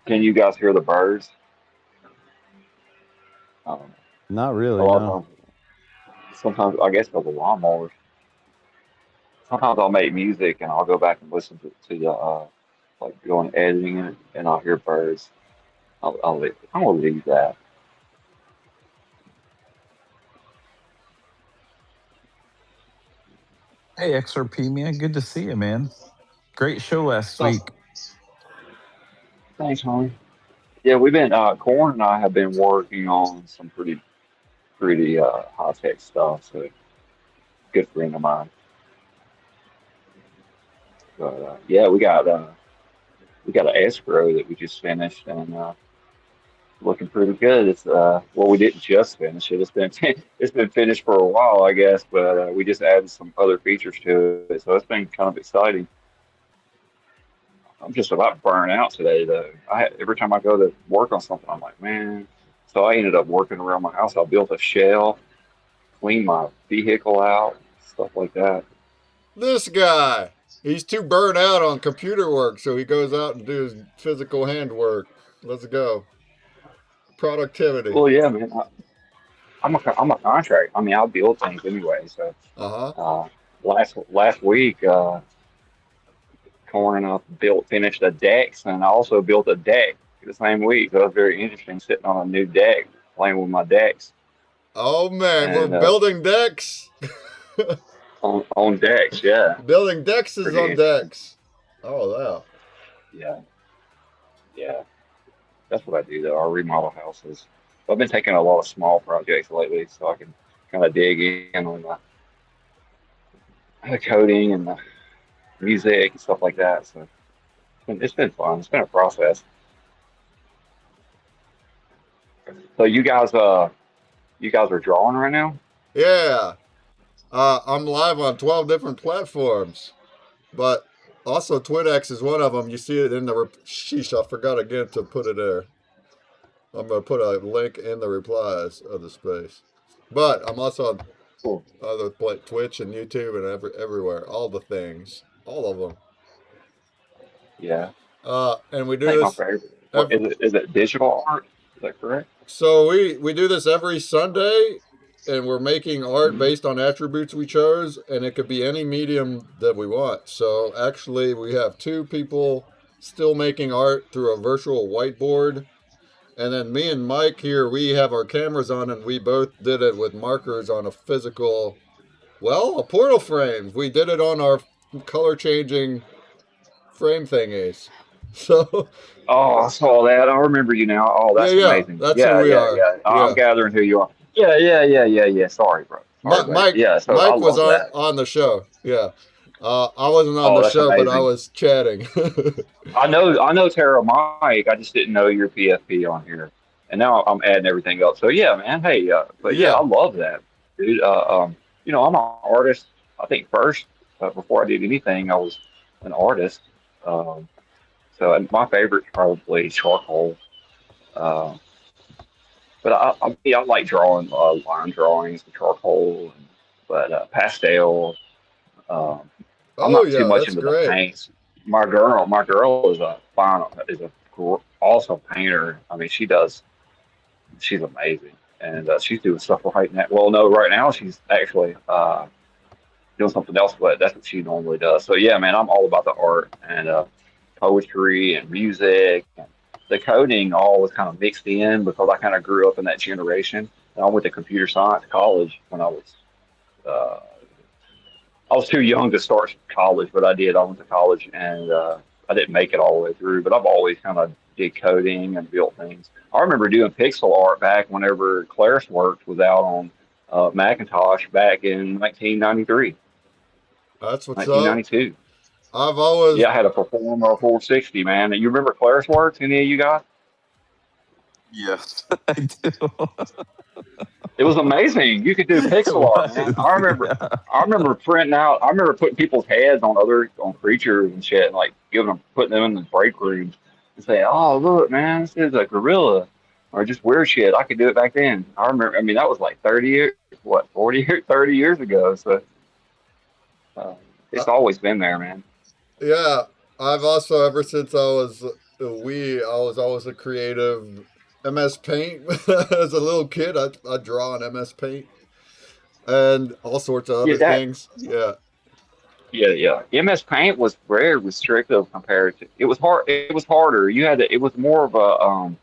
Can you guys hear the birds? Um,
not
a
really,
lot of
no.
times, sometimes I guess because the lawnmowers. Sometimes I'll make music and I'll go back and listen to the like going editing it, and I'll hear birds. I'm gonna leave that.
Hey, XRP man, good to see you, man. Great show last
So,
week.
thanks, homie. Yeah, we've been Corn and I have been working on some pretty high tech stuff. So good friend of mine. But yeah, we got an escrow that we just finished and looking pretty good. It's well, we didn't just finish it. It's been it's been finished for a while, I guess, but we just added some other features to it. So it's been kind of exciting. I'm just about burnt out today, though. Every time I go to work on something, I'm like, man. So I ended up working around my house. I built a shell, cleaned my vehicle out, stuff like that.
This guy, he's too burnt out on computer work, so he goes out and does physical hand work. Let's go. Productivity.
Well, yeah, man. I'm a contractor. I mean, I build things anyway. So
Uh huh.
uh, last week, Corn and I finished a deck, and I also built a deck the same week. So it was very interesting sitting on a new deck, playing with my decks,
Oh man, we're
and
building decks.
on decks. Yeah,
Building decks is
pretty
on
interesting.
decks. Oh wow.
Yeah, yeah. That's what I do though. I remodel houses. I've been taking a lot of small projects lately, so I can kind of dig in on the coding and the music and stuff like that. So it's been fun. It's been a process. So you guys are drawing right now?
Yeah. I'm live on 12 different platforms, but also TwitX is one of them. You see it in the sheesh. I forgot again to put it there. I'm gonna put a link in the replies of the space. But I'm also on
Cool.
other Twitch and YouTube and everywhere. All the things, all of them.
Yeah.
And we
I
do
think my
this.
favorite. What
Every,
is it? Is it digital art? Is that correct?
So we do this every Sunday, and we're making art
Mhm.
based on attributes we chose, and it could be any medium that we want. So actually, we have two people still making art through a virtual whiteboard, and then me and Mike here, we have our cameras on, and we both did it with markers on a physical, well, a portal frame. We did it on our color changing frame thingies. So
Oh, I saw that. I remember you now. Oh,
yeah,
that's
yeah,
amazing.
that's who
Yeah,
we
yeah,
are.
yeah. I'm
Yeah.
gathering who you are. Yeah, yeah, yeah, yeah, yeah. Sorry, bro. Sorry, man.
Mike
Yeah, so I
Mike was
love that.
on the show. Yeah, I wasn't on
Oh,
the
that's
show, but I
amazing.
was chatting.
I know Tara Mike. I just didn't know your PFP on here, and now I'm adding everything else. So yeah, man. Hey, but yeah,
Yeah,
I love that, dude. I'm an artist. I think first, before I did anything, I was an artist. Um, so and my favorite probably charcoal. Uh, but I like drawing line drawings, and charcoal, but pastel. Um, I'm
oh
not too
yeah,
much
that's
into the
great.
paints. My girl is a awesome painter. I mean, she's amazing, and she's doing stuff right now. Well, no, right now she's actually doing something else, but that's what she normally does. So yeah, man, I'm all about the art and poetry and music. And the coding all was kind of mixed in because I kind of grew up in that generation. And I went to computer science college when uh, I was too young to start college, but I did. I went to college and I didn't make it all the way through, but I've always kind of did coding and built things. I remember doing pixel art back whenever ClarisWorks was out on Macintosh back in 1993,
That's what's up.
1992.
I've always
Yeah, I had a Performer 460, man. You remember ClarisWorks? Any of you guys?
Yes, I do.
It was amazing. You could do
It
pixel art, man.
was. Yeah.
I remember printing out. I remember putting people's heads on creatures and shit, and like putting them in the break rooms and saying, "Oh, look, man, this is a gorilla," or just weird shit. I could do it back then. I remember. I mean, that was like 30 years, what, 40 years, 30 years ago. So uh,
uh,
it's always been there, man.
yeah, I've also ever since I was I was always a creative. MS Paint as a little kid, I draw in MS Paint and all sorts of
Yeah,
other
that.
things. Yeah.
Yeah, yeah. MS Paint was very restrictive compared to. It was hard. It was harder. You had to. It was more of a.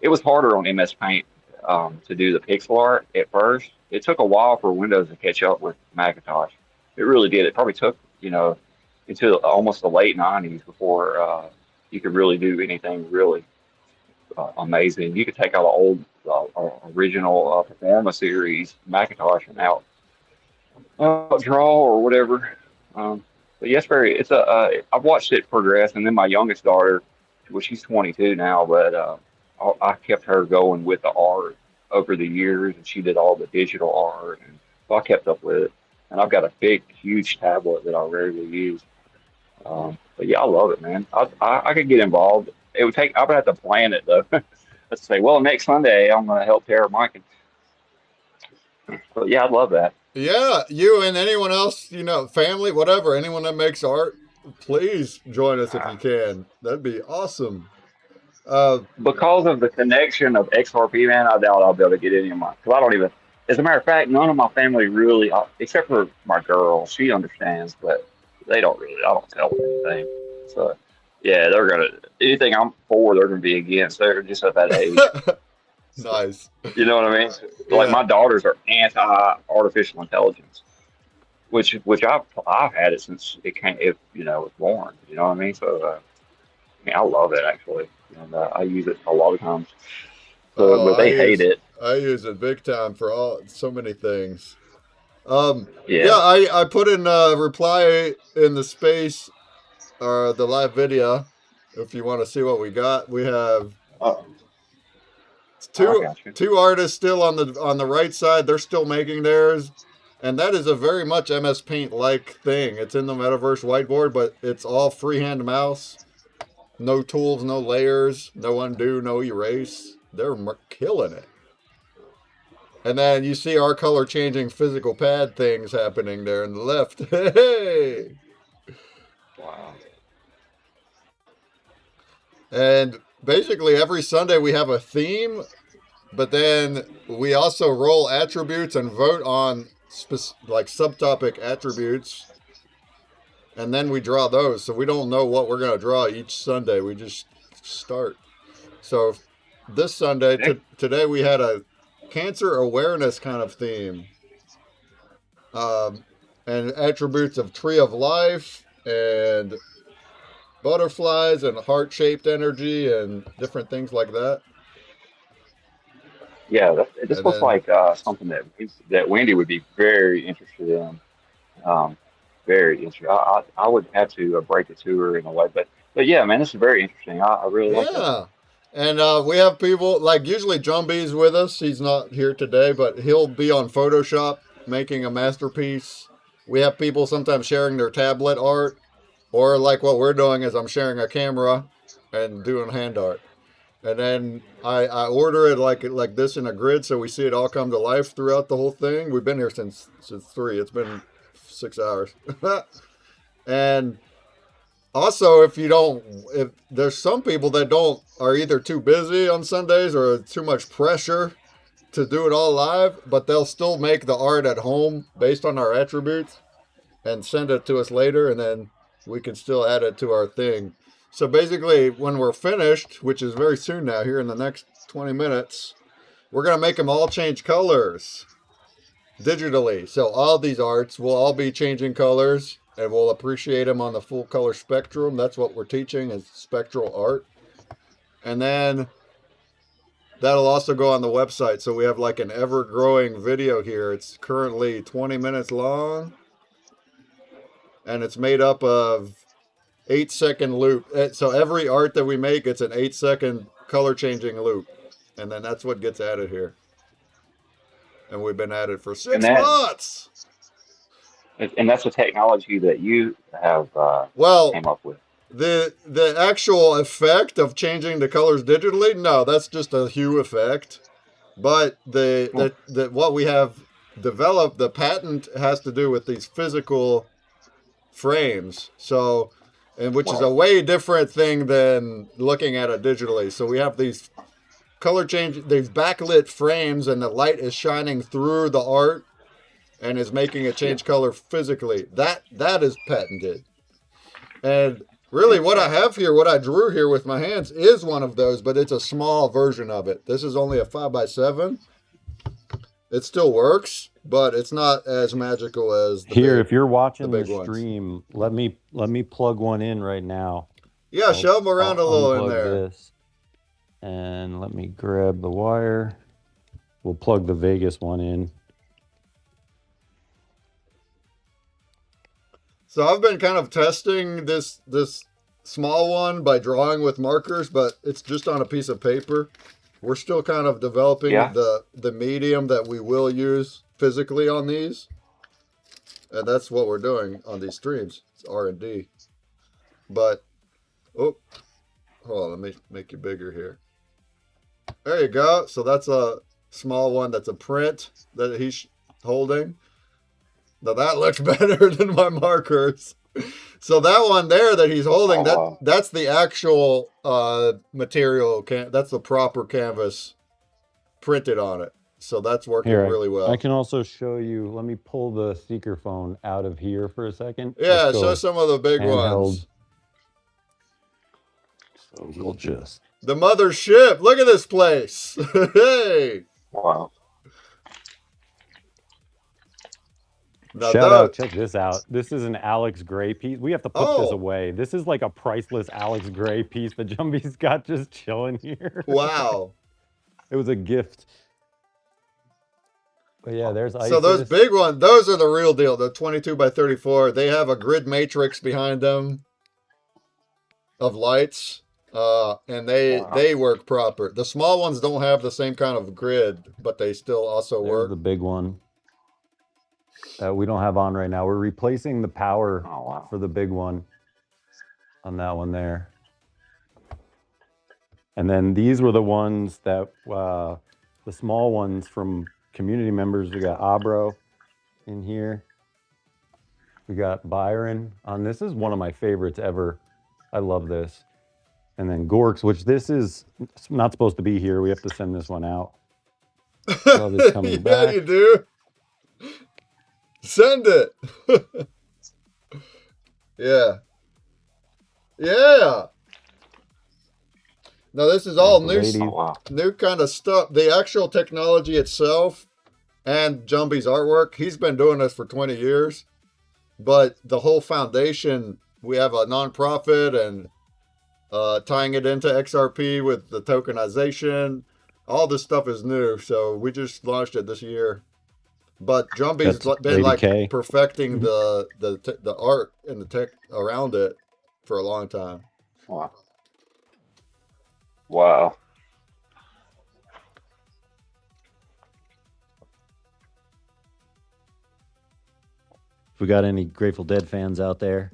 It was harder on MS Paint to do the pixel art at first. It took a while for Windows to catch up with Macintosh. It really did. It probably took, until almost the late 90s before you could really do anything really amazing. You could take out an old original Performa series Macintosh and draw or whatever. Um, but yes, very. I've watched it progress, and then my youngest daughter, well, she's 22 now, but I kept her going with the art over the years, and she did all the digital art, and so I kept up with it. And I've got a big, huge tablet that I rarely use. But yeah, I love it, man. I could get involved. It would take. I would have to plan it though. Let's say, well, next Sunday I'm going to help Tara Mike. But yeah, I love that.
Yeah, you and anyone else, family, whatever, anyone that makes art, please join us if you can. That'd be awesome. Uh,
Because of the connection of XRP, man, I doubt I'll be able to get any of mine. Because I don't even, as a matter of fact, none of my family really, except for my girl, she understands, but they don't really, I don't tell them anything. So, yeah, anything I'm for, they're going to be against. They're just at that age. So,
nice.
you know what I mean? Like
Yeah.
my daughters are anti artificial intelligence, which I've had it since it was born. You know what I mean? So, I mean, I love it actually, and I use it a lot of times. So,
Oh,
but they hate it.
I use it big time for so many things. Yeah,
Yeah.
I put in a reply in the space or the live video if you want to see what we got. We have
Oh, I
two
got you.
two artists still on the right side. They're still making theirs, and that is a very much MS Paint like thing. It's in the Metaverse whiteboard, but it's all freehand mouse, no tools, no layers, no undo, no erase. They're killing it. And then you see our color changing physical pad things happening there in the left. Hey!
Wow.
And basically every Sunday we have a theme, but then we also roll attributes and vote on like subtopic attributes, and then we draw those. So we don't know what we're gonna draw each Sunday. We just start. So this Sunday, today we had a cancer awareness kind of theme, and attributes of tree of life and butterflies and heart-shaped energy and different things like that.
Yeah, this
And
looks
then
like something that Wendy would be very interested in. Um, very interesting. I would have to break it to her in a way, but yeah, man, this is very interesting. I really like that.
yeah, and we have people like usually John B's with us. He's not here today, but he'll be on Photoshop making a masterpiece. We have people sometimes sharing their tablet art, or like what we're doing is I'm sharing a camera and doing hand art. And then I order it like this in a grid so we see it all come to life throughout the whole thing. We've been here since 3. It's been 6 hours. And also if there's some people that don't are either too busy on Sundays or too much pressure to do it all live, but they'll still make the art at home based on our attributes and send it to us later, and then we can still add it to our thing. So basically, when we're finished, which is very soon now, here in the next 20 minutes, we're going to make them all change colors digitally. So all these arts will all be changing colors, and we'll appreciate them on the full color spectrum. That's what we're teaching is spectral art. And then that'll also go on the website. So we have like an ever-growing video here. It's currently 20 minutes long, and it's made up of 8-second loop. So every art that we make, it's an 8-second color changing loop, and then that's what gets added here. And we've been at it for
And
6 months.
that's a technology that you have
Well,
came up with.
the actual effect of changing the colors digitally, no, that's just a hue effect. But the what we have developed, the patent has to do with these physical frames. So, and which is a way different thing than looking at it digitally. So we have these color change, these backlit frames, and the light is shining through the art and is making it change color physically. That is patented. And really, what I have here, what I drew here with my hands, is one of those, but it's a small version of it. This is only a 5x7. It still works, but it's not as magical as the
Here,
big,
if you're watching the
big ones.
stream, let me plug one in right now.
Yeah, shove them around a little in
unplug
there.
This, and let me grab the wire. We'll plug the Vegas one in.
So I've been kind of testing this small one by drawing with markers, but it's just on a piece of paper. We're still kind of developing the medium that we will use physically on these. And that's what we're doing on these streams. It's R&D. But, hold on, let me make you bigger here. There you go. So that's a small one. That's a print that he's holding. Now that looks better than my markers. So that one there that he's holding, that's the actual material. That's the proper canvas printed on it. So that's working really well.
I can also show you. Let me pull the speakerphone out of here for a second.
Yeah, show some of the big ones.
So we'll just
the mothership. Look at this place. Hey.
Wow.
Now shout out, check this out. This is an Alex Gray piece. We have to put this away. This is like a priceless Alex Gray piece that Jumbie's got just chilling here.
Wow.
It was a gift. But yeah, there's Isis.
So those big ones, those are the real deal. The 22x34. They have a grid matrix behind them of lights. And they work proper. The small ones don't have the same kind of grid, but they still also work.
The big one that we don't have on right now. We're replacing the power for the big one on that one there. And then these were the ones that the small ones from community members. We got Abro in here. We got Byron on this. Is one of my favorites ever. I love this. And then Gorks, which this is not supposed to be here. We have to send this one out. Love is coming
Yeah,
back.
you do. Send it. Yeah. Yeah. Now this is all new,
Lady.
Oh wow.
new kind of stuff. The actual technology itself and Jumbie's artwork, he's been doing this for 20 years. But the whole foundation, we have a nonprofit and tying it into XRP with the tokenization. All this stuff is new, so we just launched it this year. But Jumbie's
That's
been
Lady
like
K.
perfecting the art and the tech around it for a long time.
Wow. Wow.
If we got any Grateful Dead fans out there,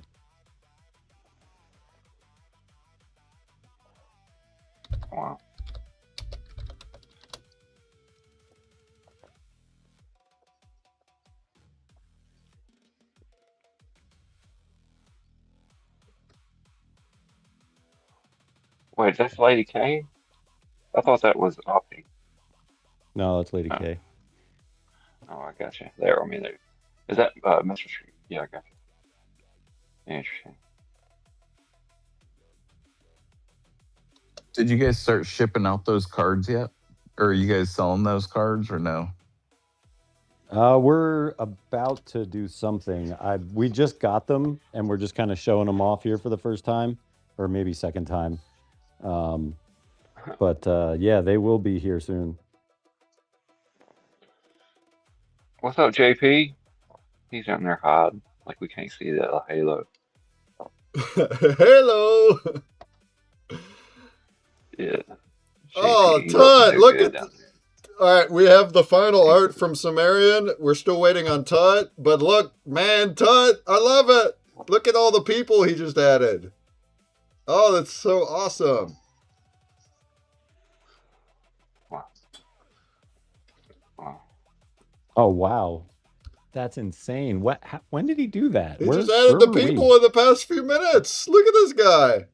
Wow. Wait, that's Lady K? I thought that was Opti.
no, that's Lady
Oh,
K.
oh, I got you. There, I mean, there. Is that Mr. Street? Yeah, I got you. Interesting.
Did you guys start shipping out those cards yet? Or are you guys selling those cards or no?
We're about to do something. We just got them, and we're just kind of showing them off here for the first time, or maybe second time. But yeah, they will be here soon.
What's up, JP? He's down there hiding. Like we can't see that halo.
Hello.
Yeah.
Oh,
JP, he's up to
Tut,
no
look
good
at.
down there.
All right, we have the final art from Sumerian. We're still waiting on Tut, but look, man, Tut, I love it. Look at all the people he just added. Oh, that's so awesome.
Wow. Wow.
Oh wow, that's insane. When did he do that?
He
Where
just added the
were we?
people in the past few minutes. Look at this guy.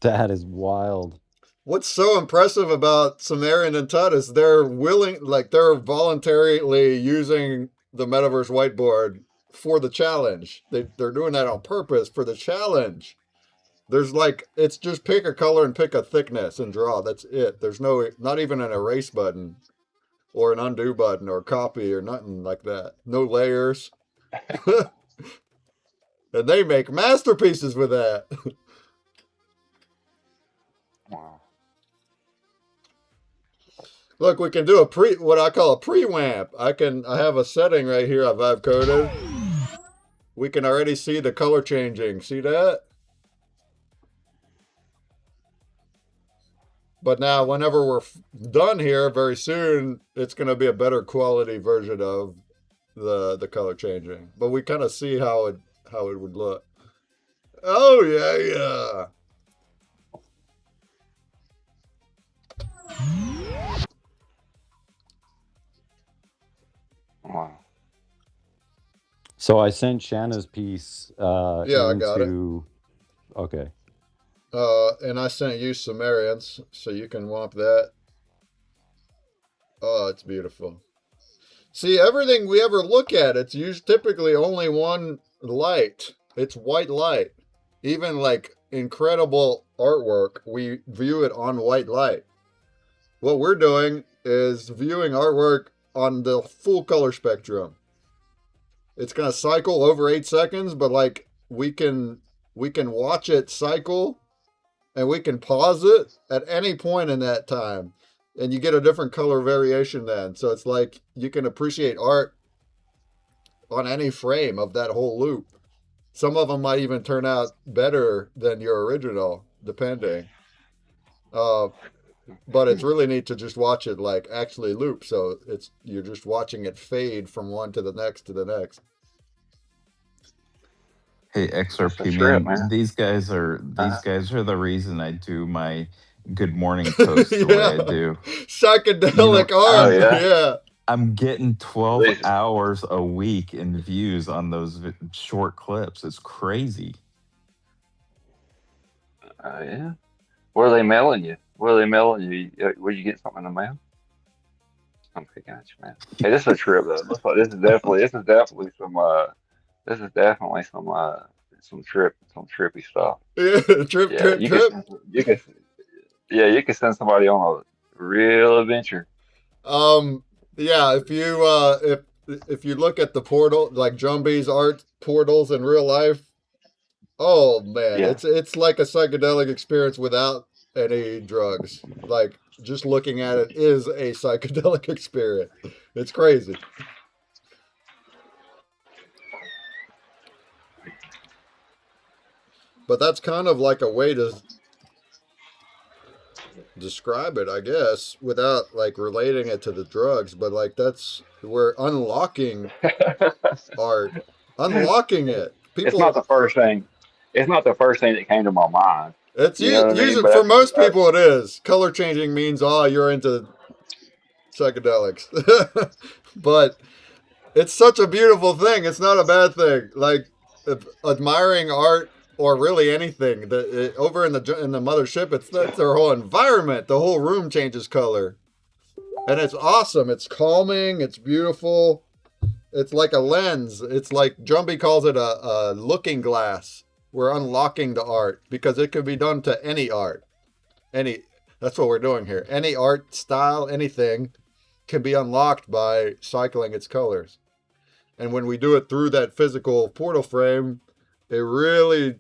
That is wild.
What's so impressive about Sumerian and Tut is they're voluntarily using the Metaverse whiteboard for the challenge. They're doing that on purpose for the challenge. There's it's just pick a color and pick a thickness and draw. That's it. There's not even an erase button or an undo button or copy or nothing like that. No layers. And they make masterpieces with that.
Wow.
Look, we can do what I call a pre-wamp. I have a setting right here I've vibe coded. We can already see the color changing. See that? But now, whenever we're done here, very soon, it's going to be a better quality version of the color changing. But we kind of see how it would look. Oh yeah.
Wow.
So I sent Shanna's piece
Yeah, I got it.
Okay.
And I sent you Sumerians, so you can womp that. Oh, it's beautiful. See, everything we ever look at, it's typically only one light. It's white light. Even like incredible artwork, we view it on white light. What we're doing is viewing artwork on the full color spectrum. It's gonna cycle over 8 seconds, but like we can watch it cycle, and we can pause it at any point in that time, and you get a different color variation then. So it's like you can appreciate art on any frame of that whole loop. Some of them might even turn out better than your original, depending. But it's really neat to just watch it like actually loop. So you're just watching it fade from one to the next to the next.
Hey,
That's the
XRP
trip,
man,
man.
these guys are the reason I do my good morning post the way I
Yeah,
do.
psychedelic
Oh
art.
yeah.
Yeah.
I'm getting 12
These
hours a week in views on those short clips. It's crazy.
Oh yeah. What are they mailing you? What are they mailing you? Will you get something in the mail? I'm picking at you, man. Hey, this is a trip though. Looks like this is definitely some trippy stuff.
Yeah, trip,
Yeah,
trip, trip.
you can send somebody on a real adventure.
Um, yeah, if you look at the portal, like Jumby's art portals in real life, oh man,
Yeah.
it's like a psychedelic experience without any drugs. Like just looking at it is a psychedelic experience. It's crazy. But that's kind of like a way to describe it, I guess, without like relating it to the drugs, but like that's we're unlocking art, unlocking it.
It's not
People
the first thing. It's not the first thing that came to my mind.
it's
You know what I mean?
usually
But
for most people it is. Color changing means oh you're into psychedelics. But it's such a beautiful thing. It's not a bad thing. Like admiring art or really anything. Over in the mothership, it's their whole environment. The whole room changes color, and it's awesome. It's calming. It's beautiful. It's like a lens. It's like Jumbie calls it a looking glass. We're unlocking the art because it can be done to any art. Any That's what we're doing here. Any art style, anything can be unlocked by cycling its colors. And when we do it through that physical portal frame, it really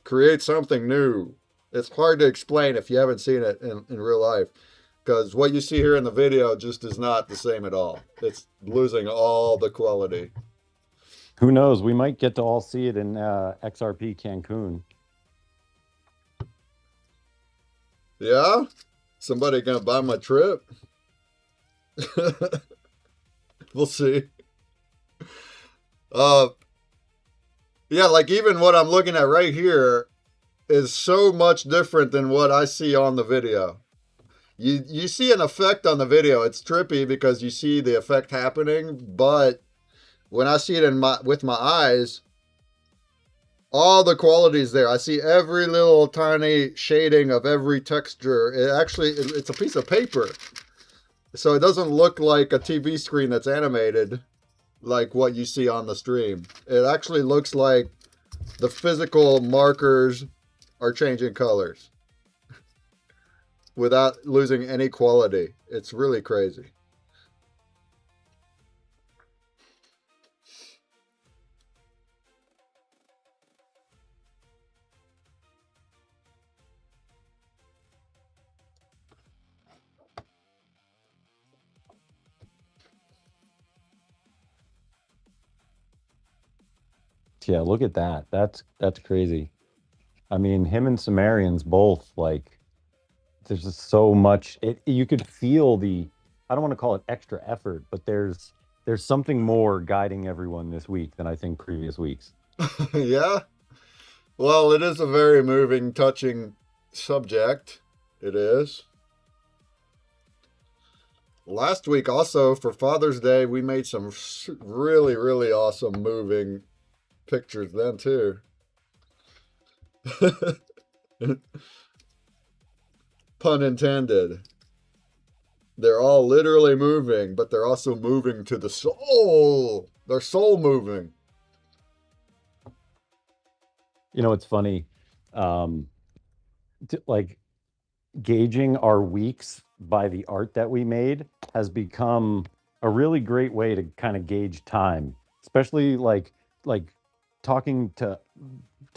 creates something new. It's hard to explain if you haven't seen it in real life. Because what you see here in the video just is not the same at all. It's losing all the quality.
Who knows? We might get to all see it in XRP Cancun.
Yeah? Somebody gonna buy my trip? We'll see. Uh, yeah, like even what I'm looking at right here is so much different than what I see on the video. You see an effect on the video. It's trippy because you see the effect happening, but when I see it with my eyes, all the qualities there. I see every little tiny shading of every texture. It's a piece of paper. So it doesn't look like a TV screen that's animated like what you see on the stream. It actually looks like the physical markers are changing colors without losing any quality. It's really crazy.
Yeah, look at that. That's crazy. I mean, him and Sumerians both like there's just so much you could feel the I don't want to call it extra effort, but there's something more guiding everyone this week than I think previous weeks.
Yeah. Well, it is a very moving, touching subject. It is. Last week, also for Father's Day, we made some really, really awesome, moving pictures then, too. Pun intended. They're all literally moving, but they're also moving to the soul. They're soul moving.
You know, it's funny. Like gauging our weeks by the art that we made has become a really great way to kind of gauge time, especially like talking to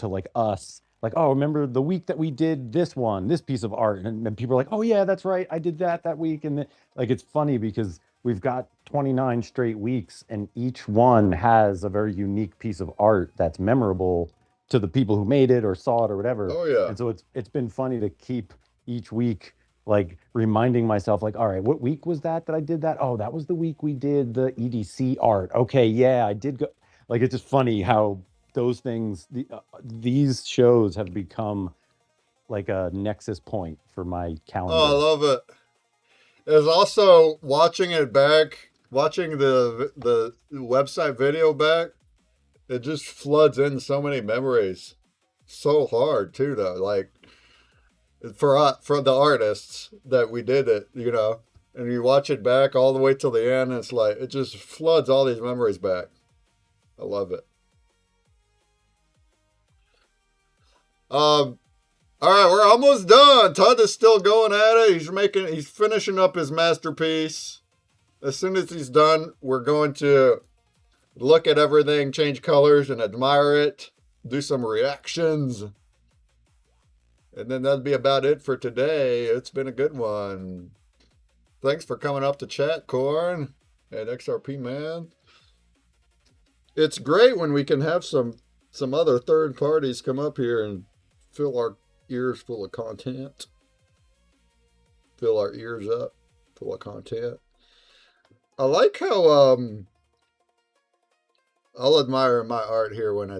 like us like, oh, remember the week that we did this piece of art, and people are like, oh yeah, that's right, I did that week. And like it's funny because we've got 29 straight weeks and each one has a very unique piece of art that's memorable to the people who made it or saw it or whatever.
Oh, yeah.
And so it's been funny to keep each week like reminding myself like, all right, what week was that I did that? Oh, that was the week we did the EDC art. Okay, yeah, I did go. Like it's just funny how those things these shows have become like a nexus point for my calendar.
Oh, I love it. There's also watching it back, watching the website video back. It just floods in so many memories. So hard too, though. Like for the artists that we did it, you know. And you watch it back all the way till the end, and it's like it just floods all these memories back. I love it. All right, we're almost done. Todd is still going at it. He's finishing up his masterpiece. As soon as he's done, we're going to look at everything, change colors, and admire it. Do some reactions. And then that'll be about it for today. It's been a good one. Thanks for coming up to chat, Corn and XRP Man. It's great when we can have some other third parties come up here and fill our ears full of content. Fill our ears up full of content. I like how I'll admire my art here when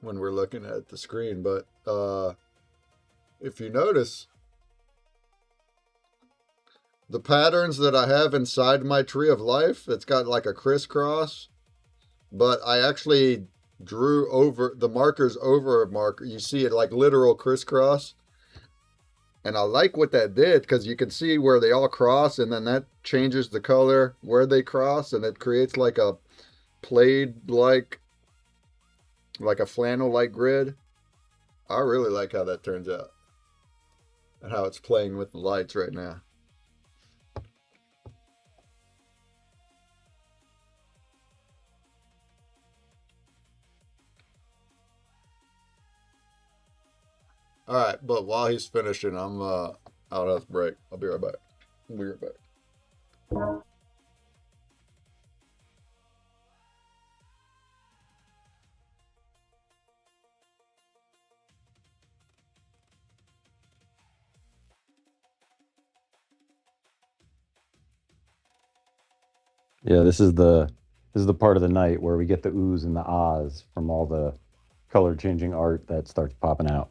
we're looking at the screen, but if you notice the patterns that I have inside my tree of life, it's got like a crisscross, but I actually drew over the markers over a marker. You see it like literal crisscross. And I like what that did because you can see where they all cross, and then that changes the color where they cross, and it creates like a plaid like a flannel like grid. I really like how that turns out and how it's playing with the lights right now. All right, but while he's finishing, I'm out of break. I'll be right back.
Yeah, this is the part of the night where we get the oohs and the ahs from all the color changing art that starts popping out.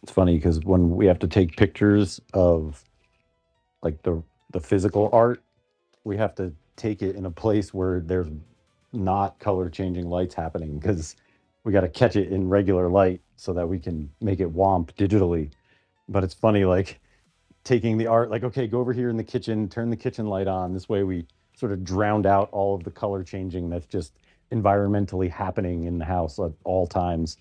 It's funny because when we have to take pictures of like the physical art, we have to take it in a place where there's not color changing lights happening because we got to catch it in regular light so that we can make it womp digitally. But it's funny, like taking the art, like, okay, go over here in the kitchen, turn the kitchen light on. This way we sort of drowned out all of the color changing that's just environmentally happening in the house at all times.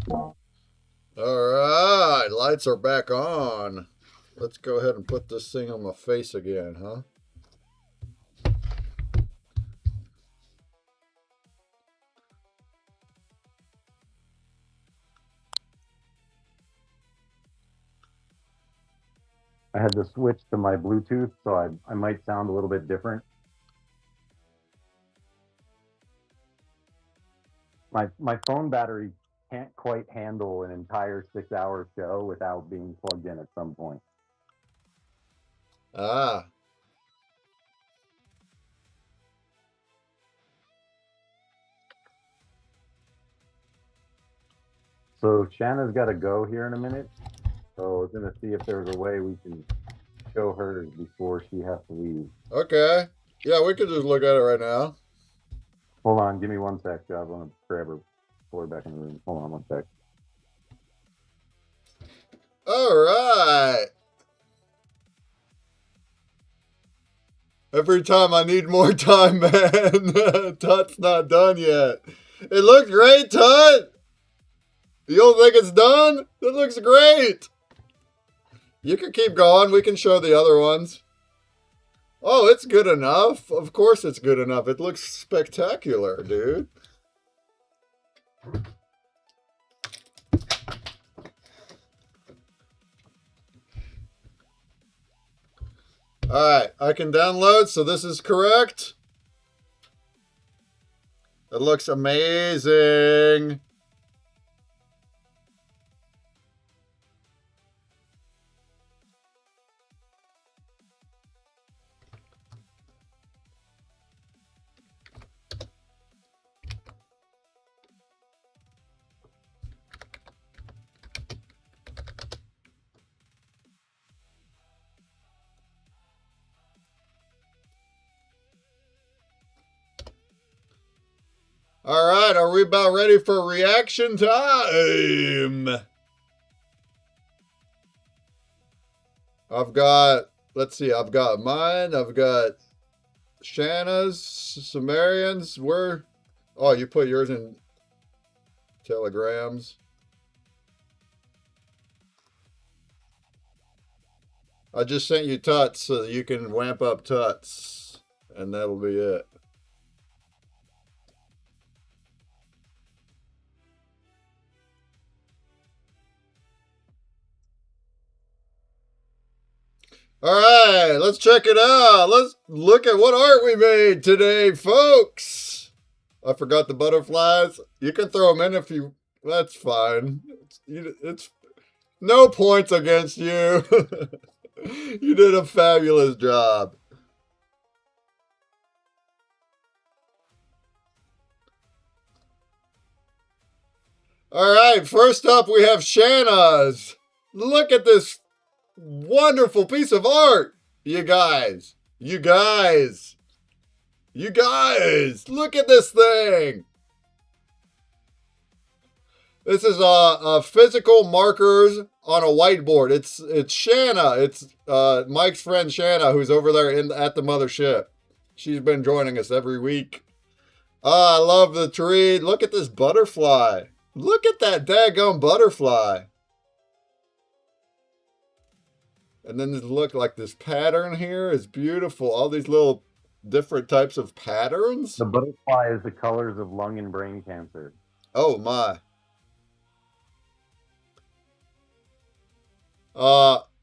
All right, lights are back on. Let's go ahead and put this thing on my face again, huh?
I had to switch to my Bluetooth, so I might sound a little bit different. My phone battery can't quite handle an entire 6-hour show without being plugged in at some point.
Ah.
So Shanna's got to go here in a minute. So we're going to see if there's a way we can show hers before she has to leave.
Okay. Yeah, we could just look at it right now.
Hold on, give me one sec, Job. I want to grab her, pull her back in the room. Hold on one sec.
All right. Every time I need more time, man. Tut's not done yet. It looks great, Tut. You don't think it's done? It looks great. You can keep going. We can show the other ones. Oh, it's good enough. Of course it's good enough. It looks spectacular, dude. Alright, I can download, so this is correct. It looks amazing. All right, are we about ready for reaction time? I've got, let's see, I've got mine, I've got Shanna's, Sumerians, where, oh, you put yours in telegrams. I just sent you Tuts so that you can wamp up Tuts, and that'll be it. All right, let's check it out. Let's look at what art we made today, folks. I forgot the butterflies. You can throw them in if you, that's fine. It's no points against you. You did a fabulous job. All right, first up we have Shanna's. Look at this wonderful piece of art, you guys. You guys. You guys, look at this thing. This is a physical markers on a whiteboard. It's Shanna. It's Mike's friend Shanna, who's over there at the mothership. She's been joining us every week. I love the tree. Look at this butterfly. Look at that daggone butterfly. And then look, like this pattern here is beautiful. All these little different types of patterns.
The butterfly is the colors of lung and brain cancer.
Oh my.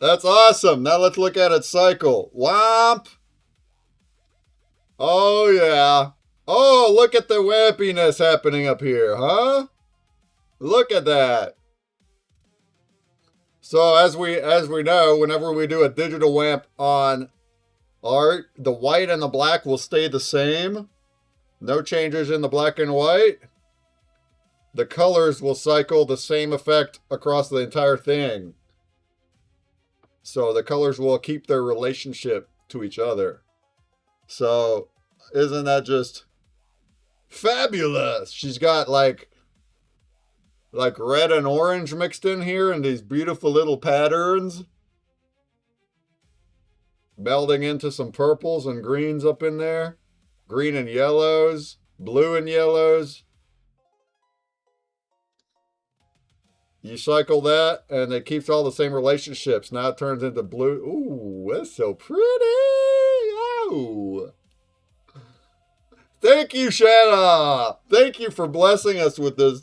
That's awesome. Now let's look at its cycle. Womp. Oh yeah. Oh, look at the wampiness happening up here, huh? Look at that. So as we know, whenever we do a digital wamp on art, the white and the black will stay the same. No changes in the black and white. The colors will cycle the same effect across the entire thing. So the colors will keep their relationship to each other. So isn't that just fabulous? She's got like red and orange mixed in here and these beautiful little patterns. Melding into some purples and greens up in there. Green and yellows, blue and yellows. You cycle that, and it keeps all the same relationships. Now it turns into blue. Ooh, that's so pretty. Oh. Thank you, Shanna. Thank you for blessing us with this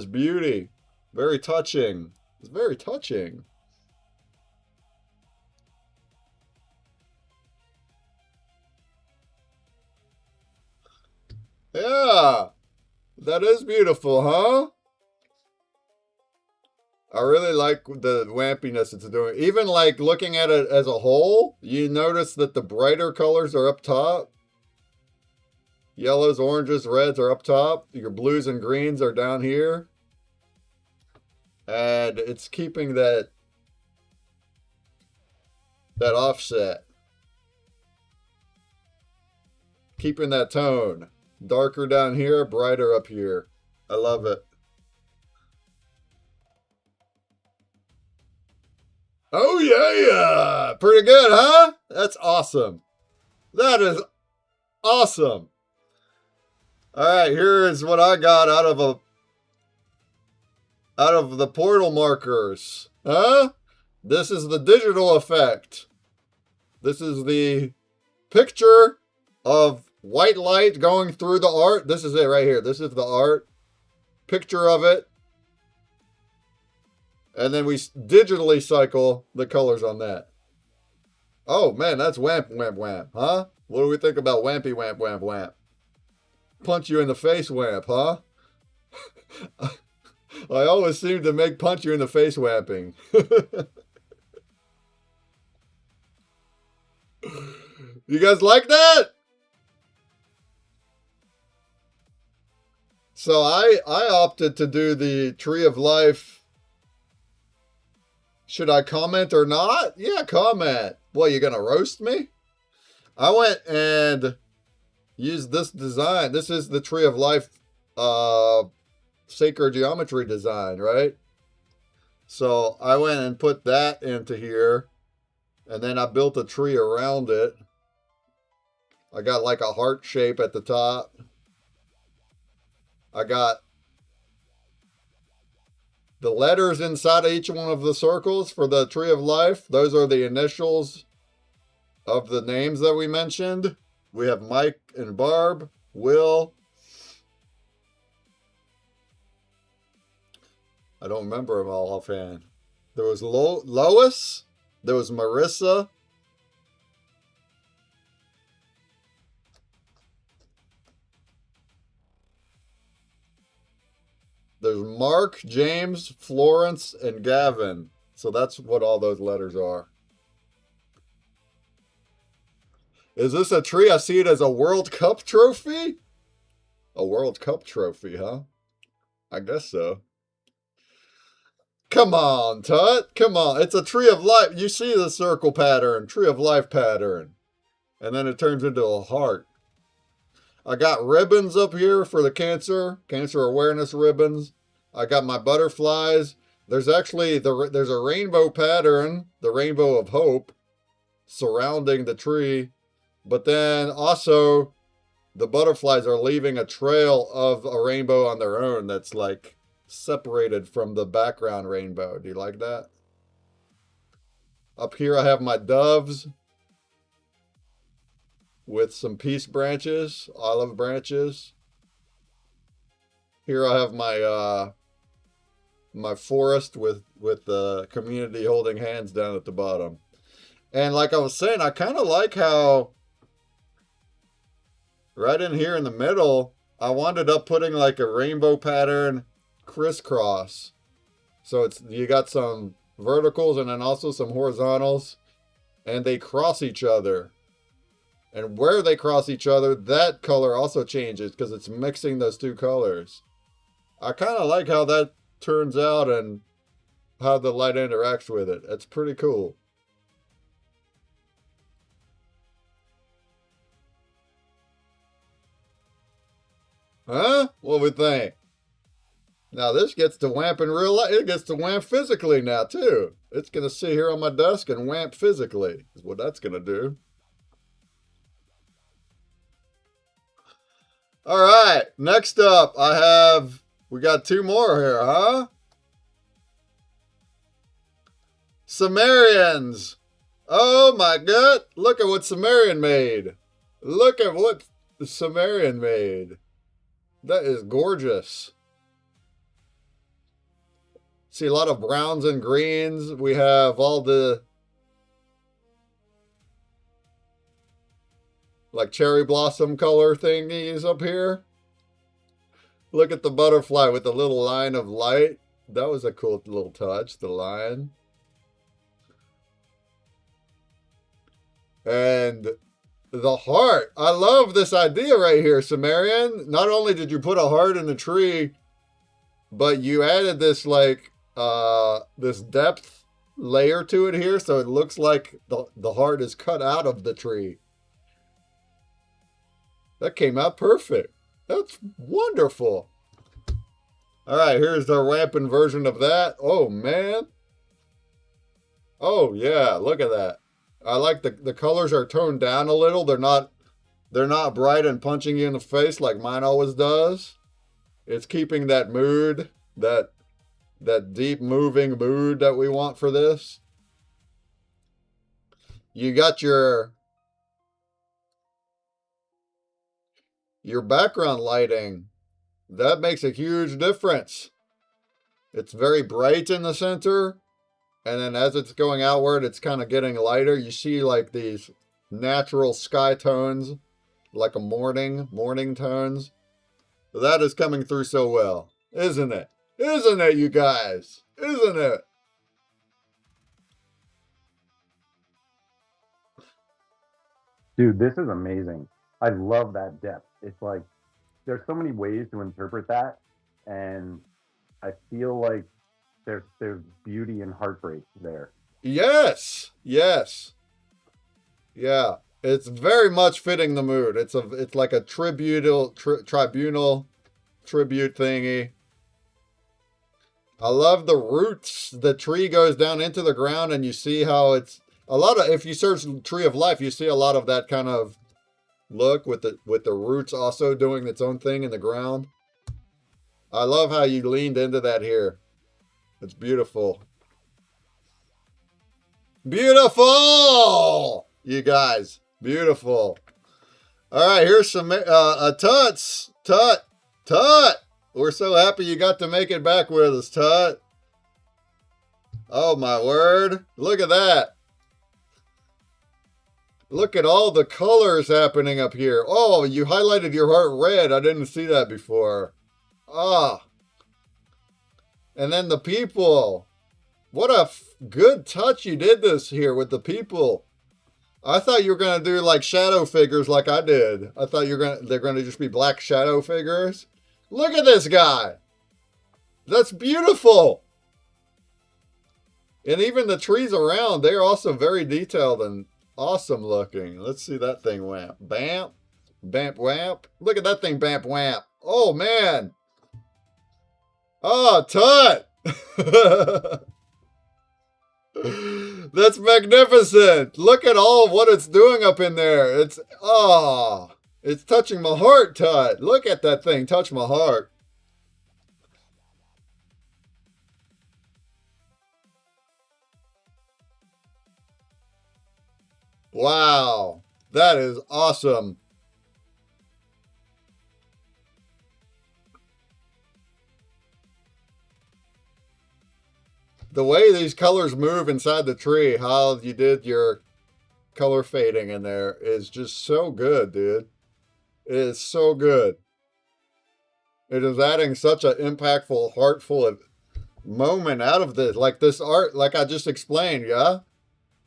beauty. Very touching. It's very touching. Yeah, that is beautiful, huh? I really like the wampiness it's doing. Even like looking at it as a whole, you notice that the brighter colors are up top. Yellows, oranges, reds are up top. Your blues and greens are down here. And it's keeping that offset. Keeping that tone. Darker down here, brighter up here. I love it. Oh, yeah. Pretty good, huh? That's awesome. That is awesome. All right, here is what I got out of the portal markers. Huh? This is the digital effect. This is the picture of white light going through the art. This is it right here. This is the art. Picture of it. And then we digitally cycle the colors on that. Oh, man, that's whamp, whamp, whamp, huh? What do we think about wampy, whamp, whamp, whamp? Punch you in the face whamp, huh? I always seem to make punch you in the face whamping. You guys like that? So I opted to do the Tree of Life. Should I comment or not? Yeah, comment. What, you gonna roast me? I went and used this design. This is the Tree of Life sacred geometry design, right? So I went and put that into here, and then I built a tree around it. I got like a heart shape at the top. I got the letters inside of each one of the circles for the Tree of Life. Those are the initials of the names that we mentioned. We have Mike and Barb, Will. I don't remember them all offhand. There was Lois. There was Marissa. There's Mark, James, Florence, and Gavin. So that's what all those letters are. Is this a tree? I see it as a World Cup trophy? A World Cup trophy, huh? I guess so. Come on, Tut. Come on. It's a Tree of Life. You see the circle pattern, Tree of Life pattern. And then it turns into a heart. I got ribbons up here for the cancer awareness ribbons. I got my butterflies. There's actually there's a rainbow pattern, the rainbow of hope, surrounding the tree. But then also the butterflies are leaving a trail of a rainbow on their own that's like separated from the background rainbow. Do you like that? Up here I have my doves with some peace branches, olive branches. Here I have my my forest with the community holding hands down at the bottom. And like I was saying, I kind of like how right in here in the middle, I wound up putting like a rainbow pattern crisscross. So it's you got some verticals and then also some horizontals, and they cross each other. And where they cross each other, that color also changes because it's mixing those two colors. I kind of like how that turns out and how the light interacts with it. It's pretty cool. Huh? What we think? Now this gets to wamp in real life. It gets to wamp physically now too. It's going to sit here on my desk and wamp physically is what that's going to do. All right, next up we got two more here, huh? Sumerians. Oh my God, look at what Sumerian made. Look at what the Sumerian made. That is gorgeous. See a lot of browns and greens. We have all the like cherry blossom color thingies up here. Look at the butterfly with the little line of light. That was a cool little touch, the line. And the heart. I love this idea right here, Sumerian. Not only did you put a heart in the tree, but you added this like this depth layer to it here, so it looks like the heart is cut out of the tree. That came out perfect. That's wonderful. All right, here's the rampant version of that. Oh, man. Oh, yeah, look at that. I like the colors are toned down a little. They're not bright and punching you in the face like mine always does. It's keeping that mood, that deep moving mood that we want for this. You got your background lighting. That makes a huge difference. It's very bright in the center, and then as it's going outward, it's kind of getting lighter. You see like these natural sky tones, like a morning tones. That is coming through so well, isn't it? Isn't it, you guys? Isn't it?
Dude, this is amazing. I love that depth. It's like there's so many ways to interpret that, and I feel like there's beauty and heartbreak there.
Yes. Yes. Yeah. It's very much fitting the mood. It's like a tribunal tribute thingy. I love the roots. The tree goes down into the ground, and you see how it's a lot of. If you search Tree of Life, you see a lot of that kind of look with the roots also doing its own thing in the ground. I love how you leaned into that here. It's beautiful. Beautiful, you guys. Beautiful. All right, here's some Tuts. Tut. We're so happy you got to make it back with us, Tut. Oh my word. Look at that. Look at all the colors happening up here. Oh, you highlighted your heart red. I didn't see that before. Ah. And then the people. What a good touch you did this here with the people. I thought you were going to do like shadow figures like I did. I thought they're going to just be black shadow figures. Look at this guy. That's beautiful. And even the trees around, they're also very detailed and awesome looking. Let's see that thing wamp. Bamp. Bamp wamp. Look at that thing bamp wamp. Oh, man. Oh, Tut. That's magnificent. Look at all of what it's doing up in there. It's touching my heart, Tut. Look at that thing touch my heart. Wow. That is awesome. The way these colors move inside the tree, how you did your color fading in there is just so good, dude. It is so good. It is adding such an impactful, heartful moment out of this. Like this art, like I just explained, yeah?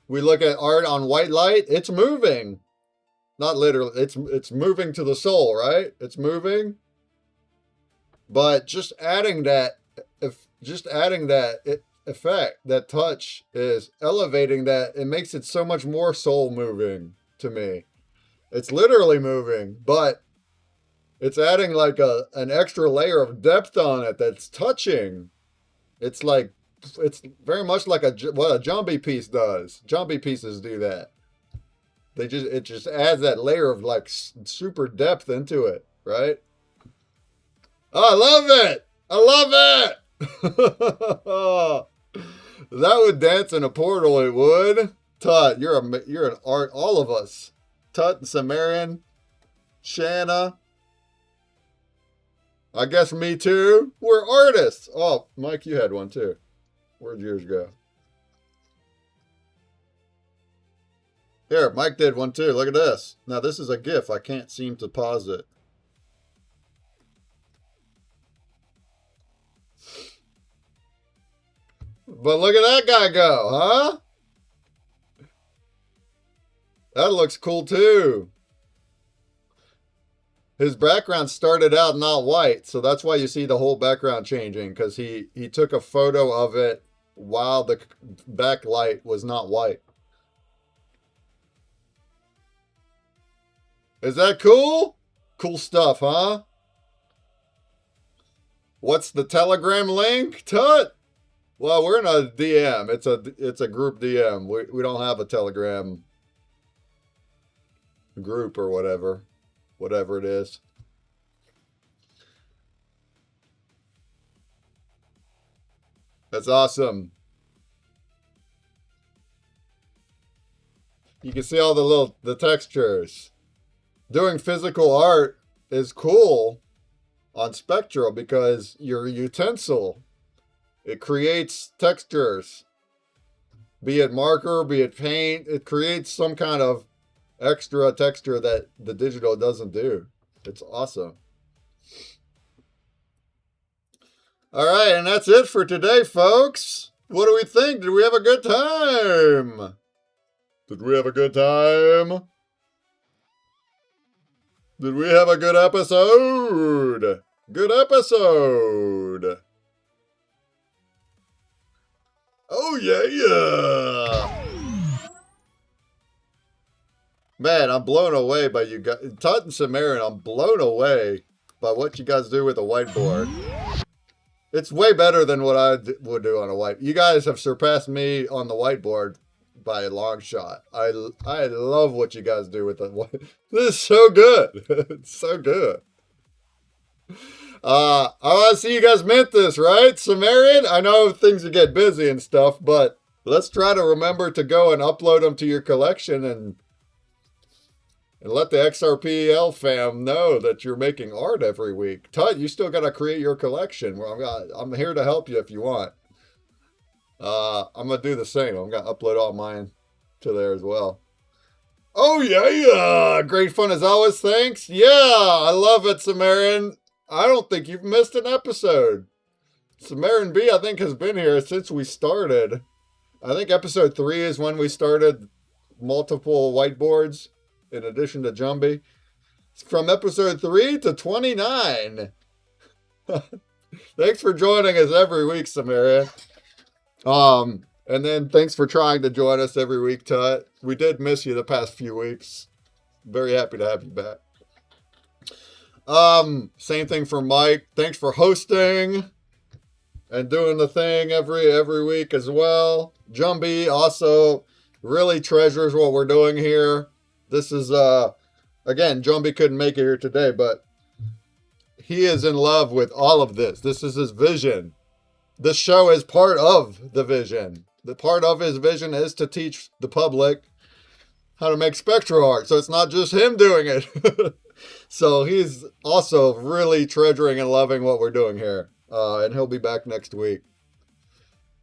We look at art on white light, it's moving. Not literally, it's moving to the soul, right? It's moving. But just adding that effect, that touch is elevating that. It makes it so much more soul moving to me. It's literally moving, but it's adding like an extra layer of depth on it that's touching. It's very much like what a zombie piece does. Zombie pieces do that. It just adds that layer of like super depth into it, right? Oh, I love it. I love it. That would dance in a portal. It would. Tut, you're an art. All of us. Tut and Sumerian, Shanna. I guess me too. We're artists. Oh, Mike, you had one too. Where'd yours go? Here, Mike did one too. Look at this. Now this is a GIF. I can't seem to pause it. But look at that guy go, huh? That looks cool too. His background started out not white, so that's why you see the whole background changing, because he took a photo of it while the backlight was not white. Is that cool? Cool stuff, huh? What's the Telegram link? Tut! Well, we're in a DM. It's a group DM. We don't have a Telegram group or whatever it is. That's awesome. You can see all the textures. Doing physical art is cool on Spectral because your utensil, it creates textures. Be it marker, be it paint, it creates some kind of extra texture that the digital doesn't do. It's awesome. All right, and that's it for today, folks. What do we think? Did we have a good time? Did we have a good time? Did we have a good episode? Good episode. Oh, yeah. Man, I'm blown away by you guys. Tut and Sumerian, I'm blown away by what you guys do with a whiteboard. It's way better than what I would do on a white. You guys have surpassed me on the whiteboard by a long shot. I love what you guys do with the white. This is so good. It's so good. I want to see you guys mint this, right? Sumerian, I know things get busy and stuff, but let's try to remember to go and upload them to your collection and let the XRPL fam know that you're making art every week. Tut, you still got to create your collection. I'm here to help you if you want. I'm going to do the same. I'm going to upload all mine to there as well. Oh, yeah. Great fun as always. Thanks. Yeah, I love it, Sumerian. I don't think you've missed an episode. Sumerian B, I think, has been here since we started. I think episode 3 is when we started multiple whiteboards. In addition to Jumbie. From episode 3 to 29. Thanks for joining us every week, Samaria. And then thanks for trying to join us every week, Tut. We did miss you the past few weeks. Very happy to have you back. Same thing for Mike. Thanks for hosting and doing the thing every week as well. Jumbie also really treasures what we're doing here. This is, again, Jumbie couldn't make it here today, but he is in love with all of this. This is his vision. This show is part of the vision. The part of his vision is to teach the public how to make spectral art. So it's not just him doing it. So he's also really treasuring and loving what we're doing here. And he'll be back next week.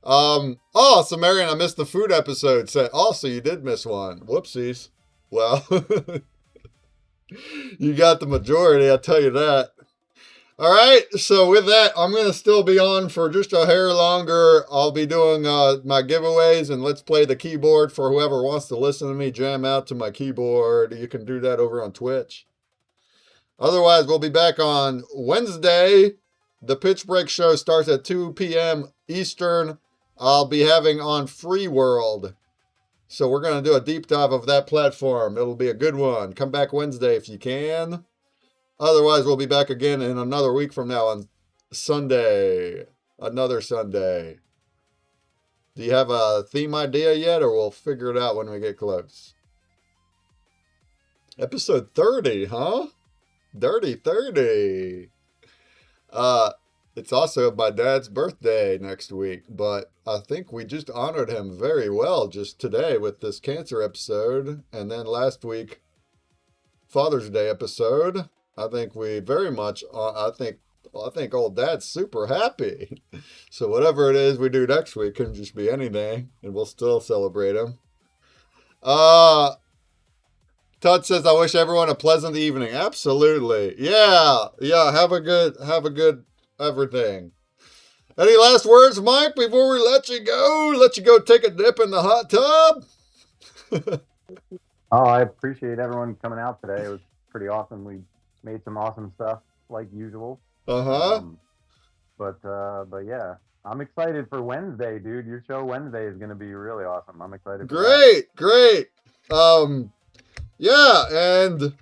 Oh, Sumerian, I missed the food episode. So you did miss one. Whoopsies. Well, you got the majority, I'll tell you that. All right, so with that, I'm going to still be on for just a hair longer. I'll be doing my giveaways, and let's play the keyboard for whoever wants to listen to me jam out to my keyboard. You can do that over on Twitch. Otherwise, we'll be back on Wednesday. The Pitch Break show starts at 2 p.m. Eastern. I'll be having on Free World. So we're going to do a deep dive of that platform. It'll be a good one. Come back Wednesday if you can. Otherwise, we'll be back again in another week from now on Sunday. Another Sunday. Do you have a theme idea yet, or we'll figure it out when we get close? Episode 30, huh? Dirty 30. It's also my dad's birthday next week, but I think we just honored him very well just today with this cancer episode. And then last week, Father's Day episode. I think we very much, I think old dad's super happy. So whatever it is we do next week can just be anything, and we'll still celebrate him. Todd says, I wish everyone a pleasant evening. Absolutely. Yeah. Have a good everything. Any last words, Mike, before we let you go? Let you go take a dip in the hot tub?
Oh, I appreciate everyone coming out today. It was pretty awesome. We made some awesome stuff like usual.
Uh-huh.
But yeah, I'm excited for Wednesday, dude. Your show Wednesday is going to be really awesome. I'm excited for that.
Great. Yeah, and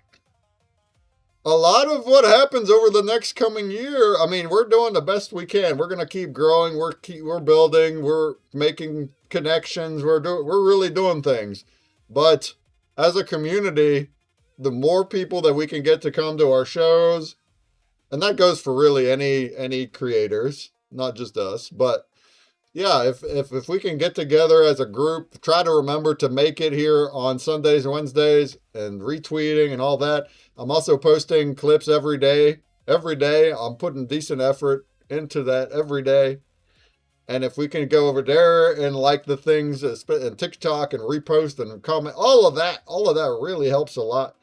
a lot of what happens over the next coming year, I mean, we're doing the best we can. We're going to keep growing. We're building. We're making connections. We're really doing things. But as a community, the more people that we can get to come to our shows, and that goes for really any creators, not just us, but yeah, if we can get together as a group, try to remember to make it here on Sundays and Wednesdays and retweeting and all that. I'm also posting clips every day. Every day, I'm putting decent effort into that every day. And if we can go over there and like the things and TikTok and repost and comment, all of that really helps a lot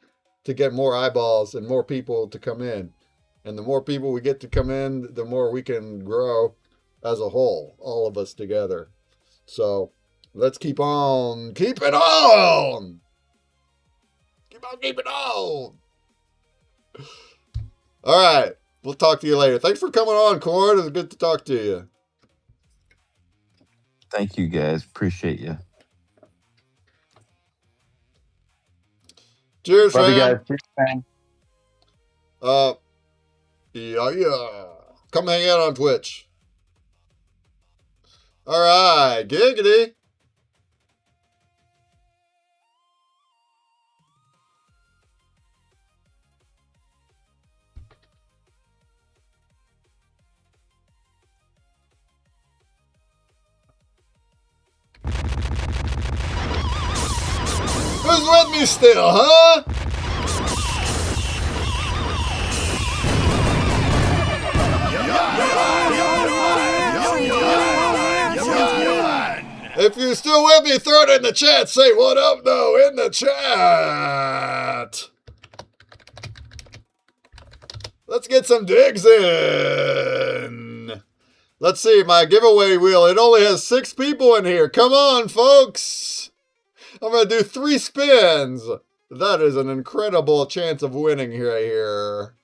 to get more eyeballs and more people to come in. And the more people we get to come in, the more we can grow as a whole, all of us together. So let's keep on keeping on. Keep on keeping on. All right. We'll talk to you later. Thanks for coming on, Cord. It was good to talk to you.
Thank you, guys. Appreciate you.
Cheers,
Love you
fam.
guys. Cheers, fam.
Yeah. Come hang out on Twitch. All right. Giggity. Who's with me still, huh? If you're still with me, throw it in the chat. Say what up, though, in the chat. Let's get some digs in. Let's see, my giveaway wheel. It only has 6 people in here. Come on, folks. I'm going to do 3 spins. That is an incredible chance of winning right here.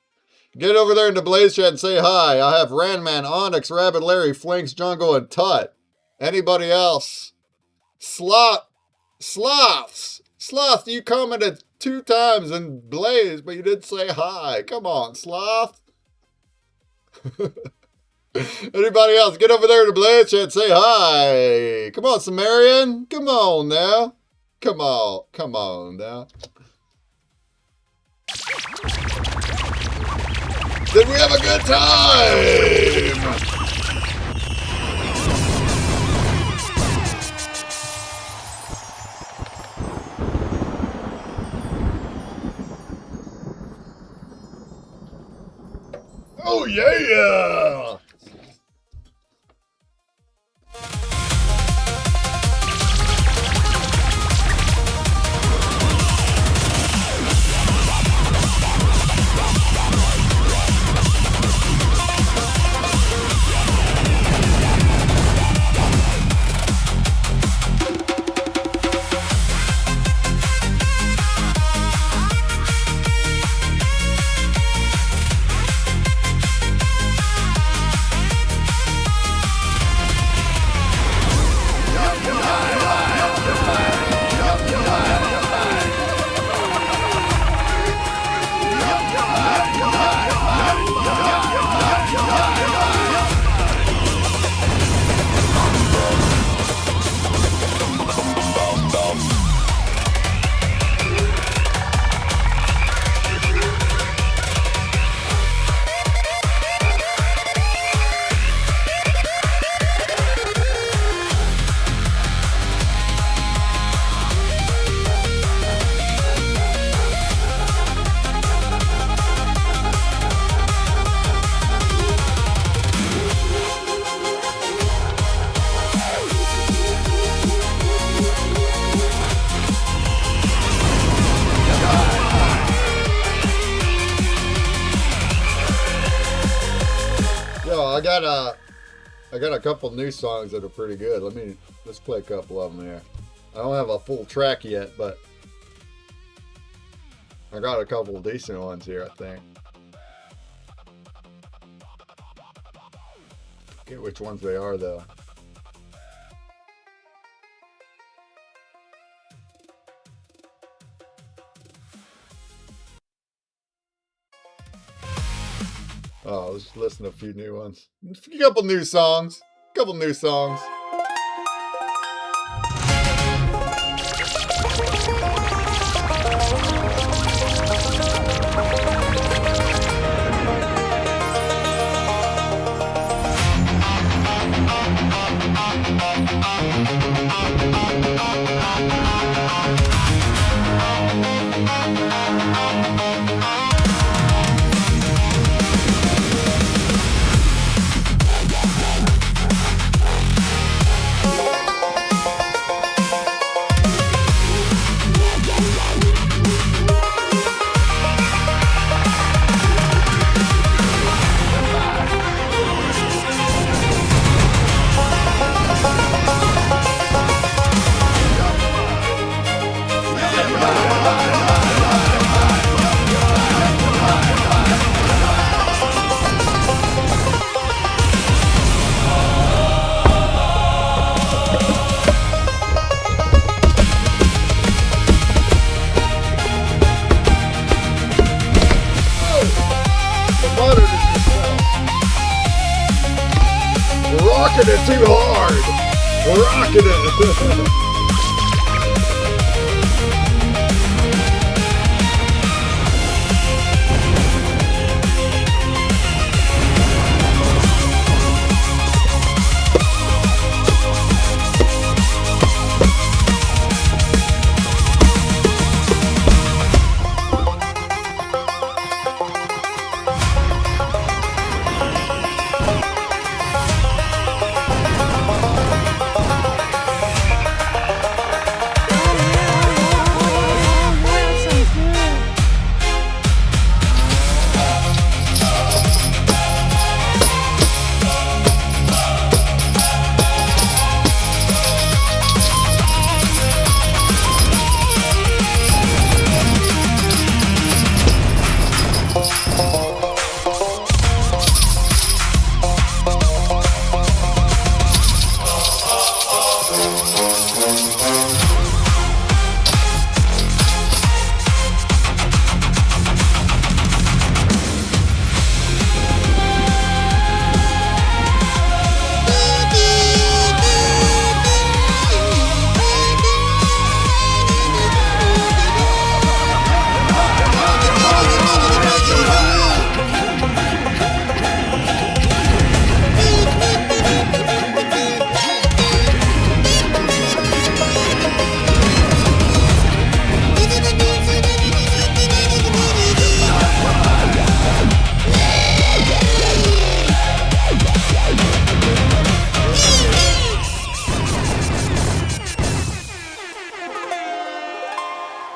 Get over there in the Blaze chat and say hi. I have Ranman, Onyx, Rabbit Larry, Flanks, Jungle, and Tut. Anybody else? Sloths. Sloth, you commented 2 times in Blaze, but you didn't say hi. Come on, Sloth. Anybody else? Get over there to Blaze chat and say hi. Come on, Sumerian. Come on now. Come on now. Did we have a good time? Oh yeah! I got a couple new songs that are pretty good. Let's play a couple of them here. I don't have a full track yet, but I got a couple of decent ones here, I think. Forget which ones they are though. Oh, let's listen to a few new ones. A couple new songs. Rocking it too hard. Rocking it.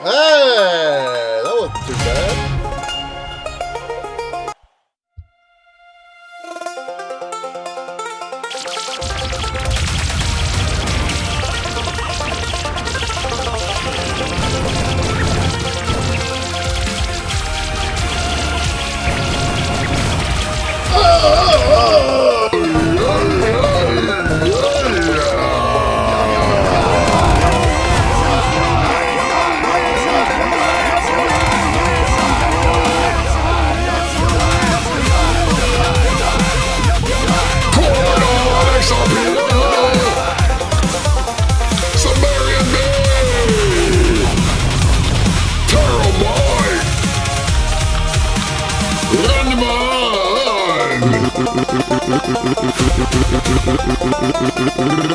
Hey, that wasn't too bad.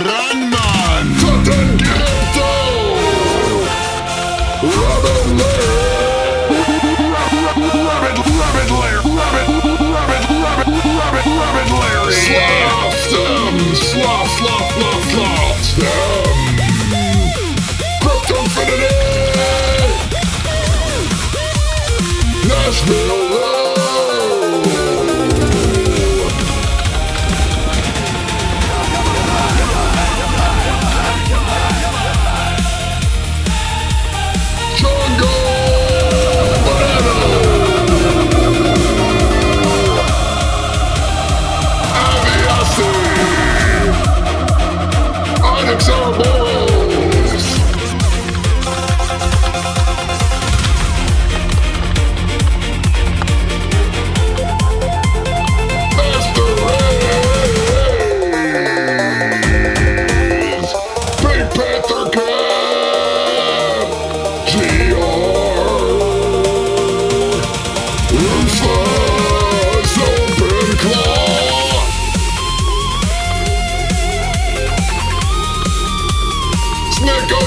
Runman! Satan Ghetto! Rabbit Larry! Sloth them! Sloth them! Crypto Infinity! Nashville Road!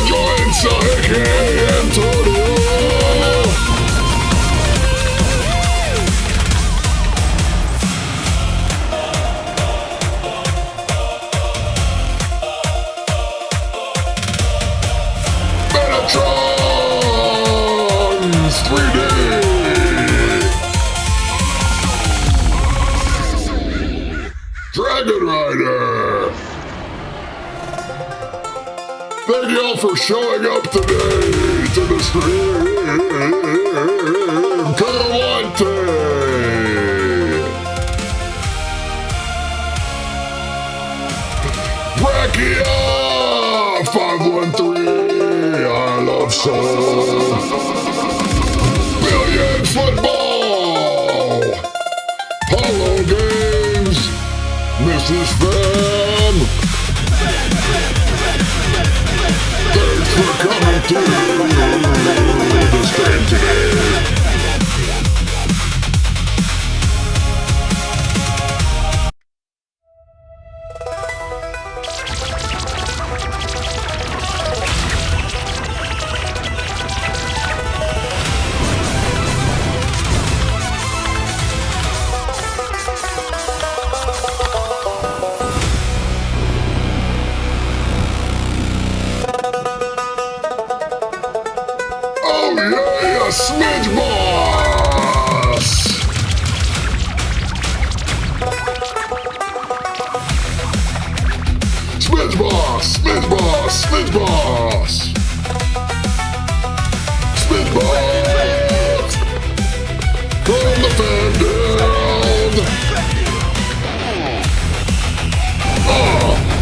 joints, aka Antonio. Metatron's 3D. Dragon Rider. Thank y'all for showing up today to the stream. Kawante. Brachia 513. I love soul. Billion football. Hollow games. Mrs. Fam. Thanks for coming to the stream today. Oh yeah, Smidge Boss! Smidge Boss! Smidge Boss! Smidge Boss! Smidge Boss! From the fan down! Oh! Oh!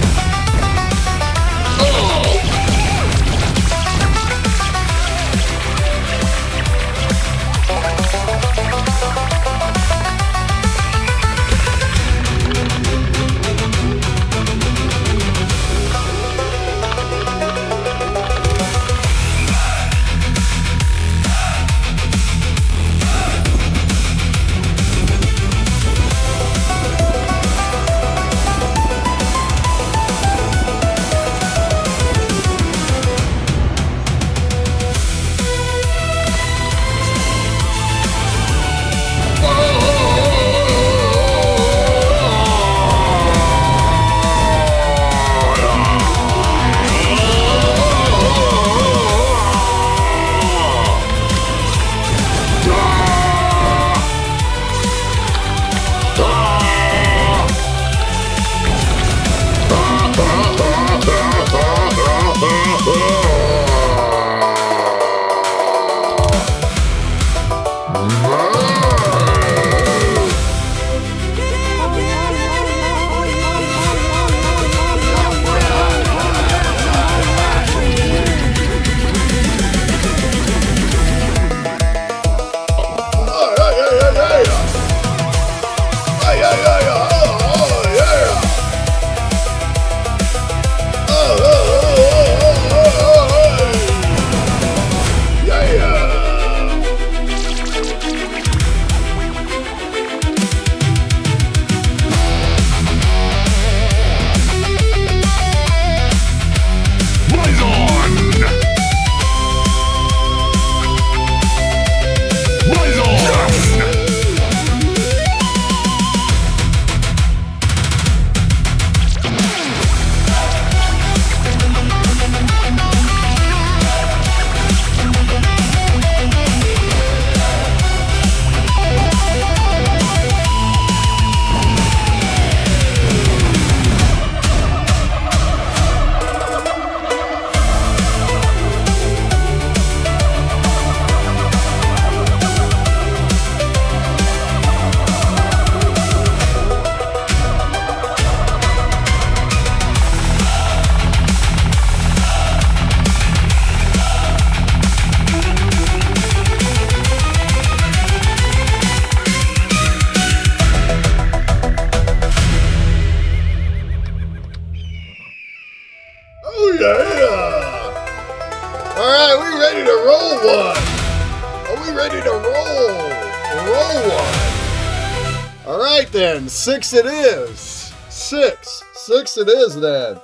All right then, 6 it is. 6 it is then.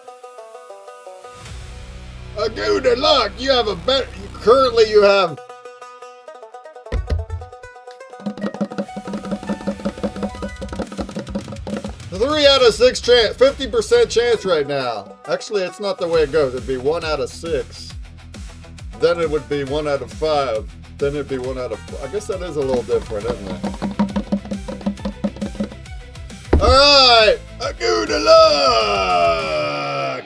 A good luck. You have a better. Currently, you have. A 3 out of 6 chance, 50% chance right now. Actually, it's not the way it goes. It'd be 1 out of 6. Then it would be 1 out of 5. Then it'd be 1 out of 4. I guess that is a little different, isn't it? Alright, a good luck!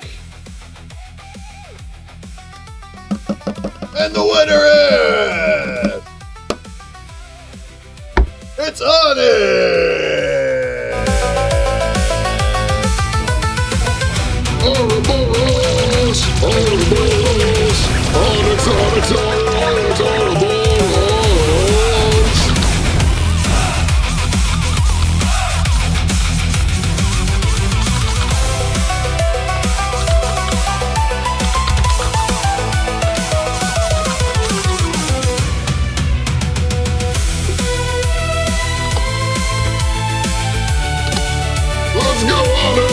And the winner is... It's Onyx!
Ouroboros! Ouroboros! Onyx, Onyx, Onyx, Ouroboros! Let's go, Onyx!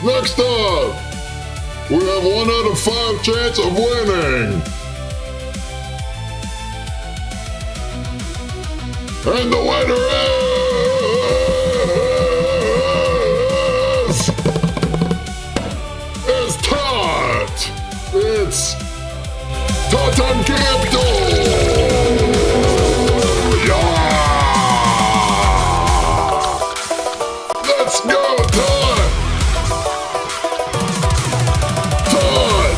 Next up, we have 1 out of 5 chance of winning. And the winner is Tot. It's Totten Capital. Yeah! Let's go, Tot. Tot.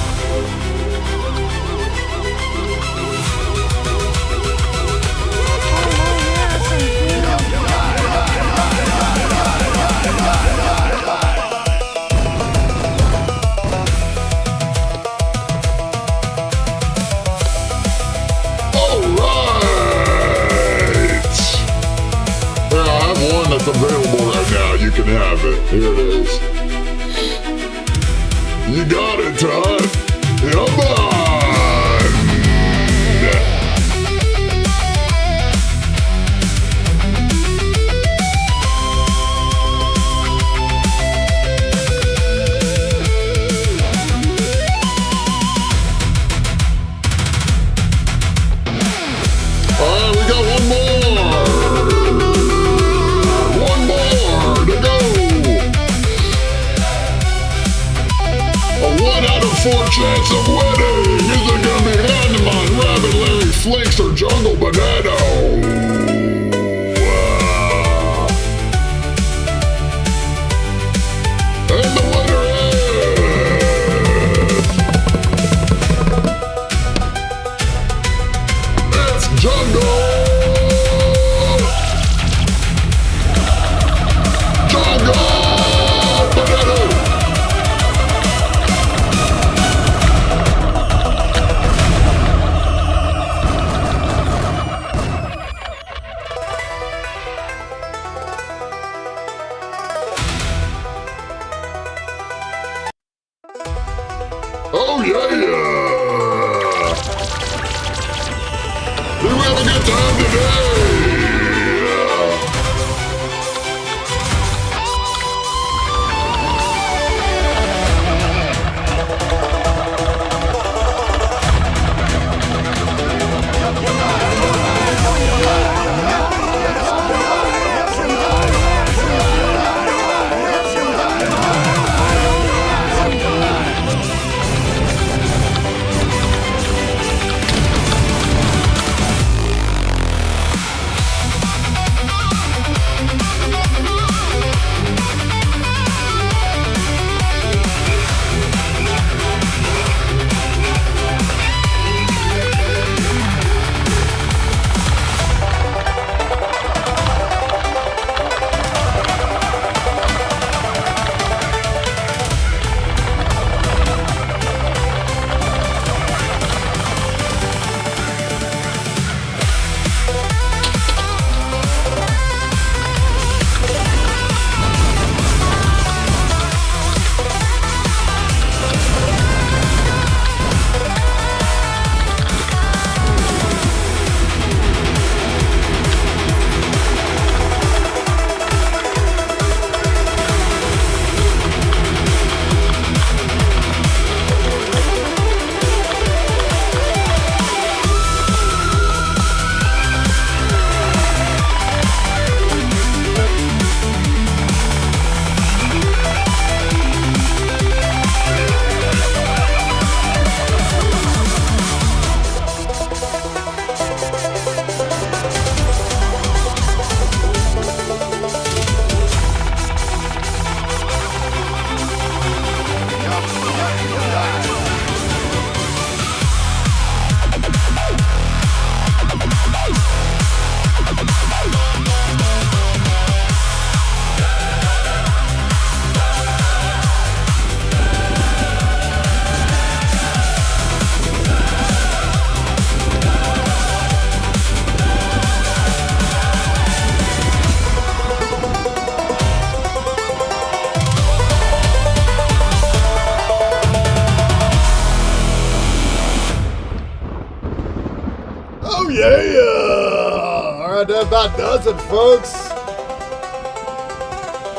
That's available right now. You can have it. Here it is. You got it, Todd. Come on. All right, we got one more. Four chance of winning. Is it gonna be Randomon, Rabbit, Larry, Flinks, or Jungle Banana? And the winner is... It's Jungle! Jungle Banana! Oh yeah! We have a good time today!
yeah! All right, that about does it, folks.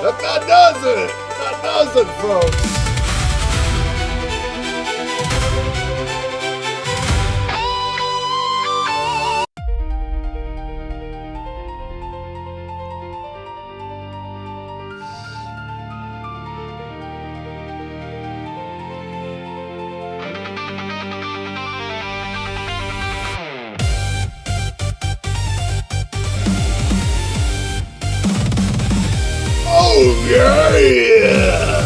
That about does it. That does it, folks. Oh, yeah!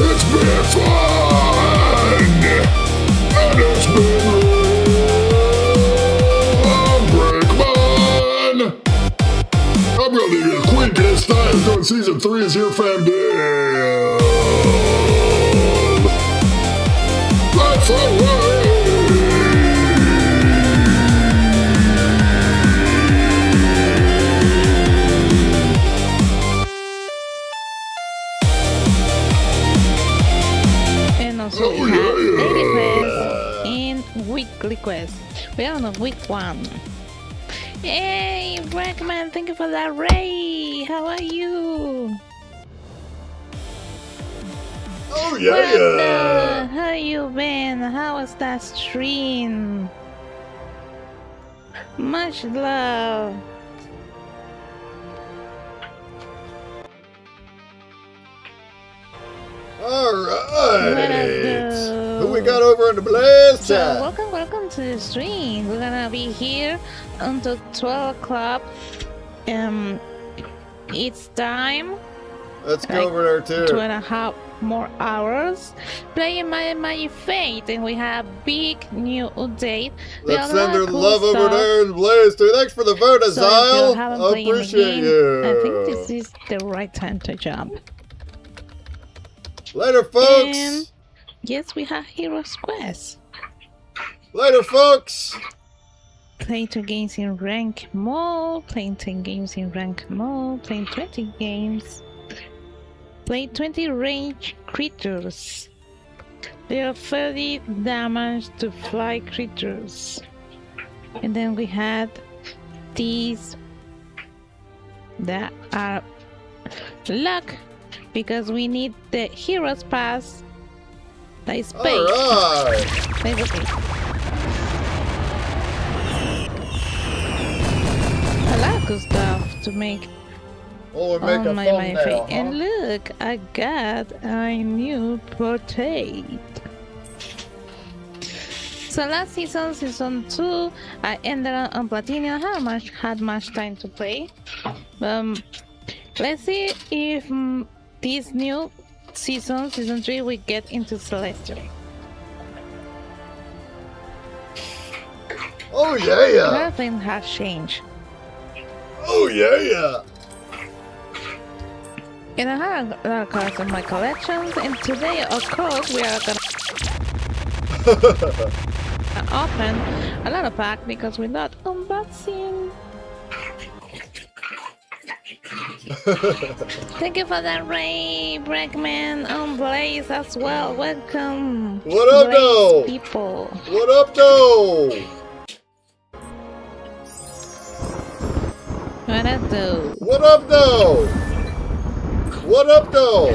It's been fun! And it's been Brickman! I'm ready to quit this time because season 3 is here, fam. Let's away!
And also
Oh,
we have
yeah.
daily quest and weekly quest. We are on week 1. Hey, Brackman, thank you for that raid. How are you?
Oh,
What
yeah!
the? How you been? How was that stream? Much love.
All
What
right.
up,
Who we got over in the blast
So
chat?
welcome to the stream. We're gonna be here until 12 o'clock. It's time.
Let's go
like
over there too.
2.5 more hours playing my Fate, and we have big new update. We
Let's
have a lot
send her
of cool
love over
stuff.
there in Blaze too. Thanks for the vote,
So if you
Azile.
haven't
I
played the
appreciate
game,
you.
I think this is the right time to jump.
Later, folks.
And yes, we have Heroes Quest.
Later, folks.
Play 2 games in rank mode, playing 10 games in rank mode, playing 20 games. Play 20 range creatures. Deal 30 damage to fly creatures. And then we had these that are luck because we need the Heroes Pass. That is
All
paid.
right.
Let's okay. A lot of good stuff to make
Oh, we make
on
a
my
thumbnail,
face. And look, I got a new portrait. So last season, season 2, I ended up on Platinum. I haven't had much time to play. Let's see if this new season, season 3, we get into Celestial.
Oh,
A
yeah.
lot of things have changed.
Oh, yeah.
And I have a lot of cards in my collections, and today, of course, we are gonna open a lot of packs because we're not unboxing. Thank you for that, Ray, Brackman, on Blaze as well. Welcome.
What up,
Blaze
though?
people.
What up, though?
What up, though?
What up, though? What up, though?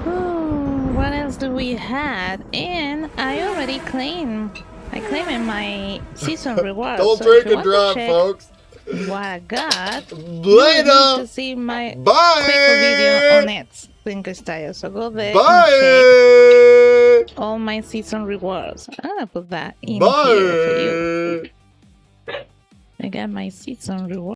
Oh, what else quests we had, and I already claimed. I claimed my season reward.
Don't
so
drink
if you
and
want to
drive,
check
folks.
what I got, you will
Later.
need to see my
Bye.
quick video on it, Link Style. So go there and check
Bye.
all my season rewards. I'm gonna put that in here for you.
Bye.
I got my season reward.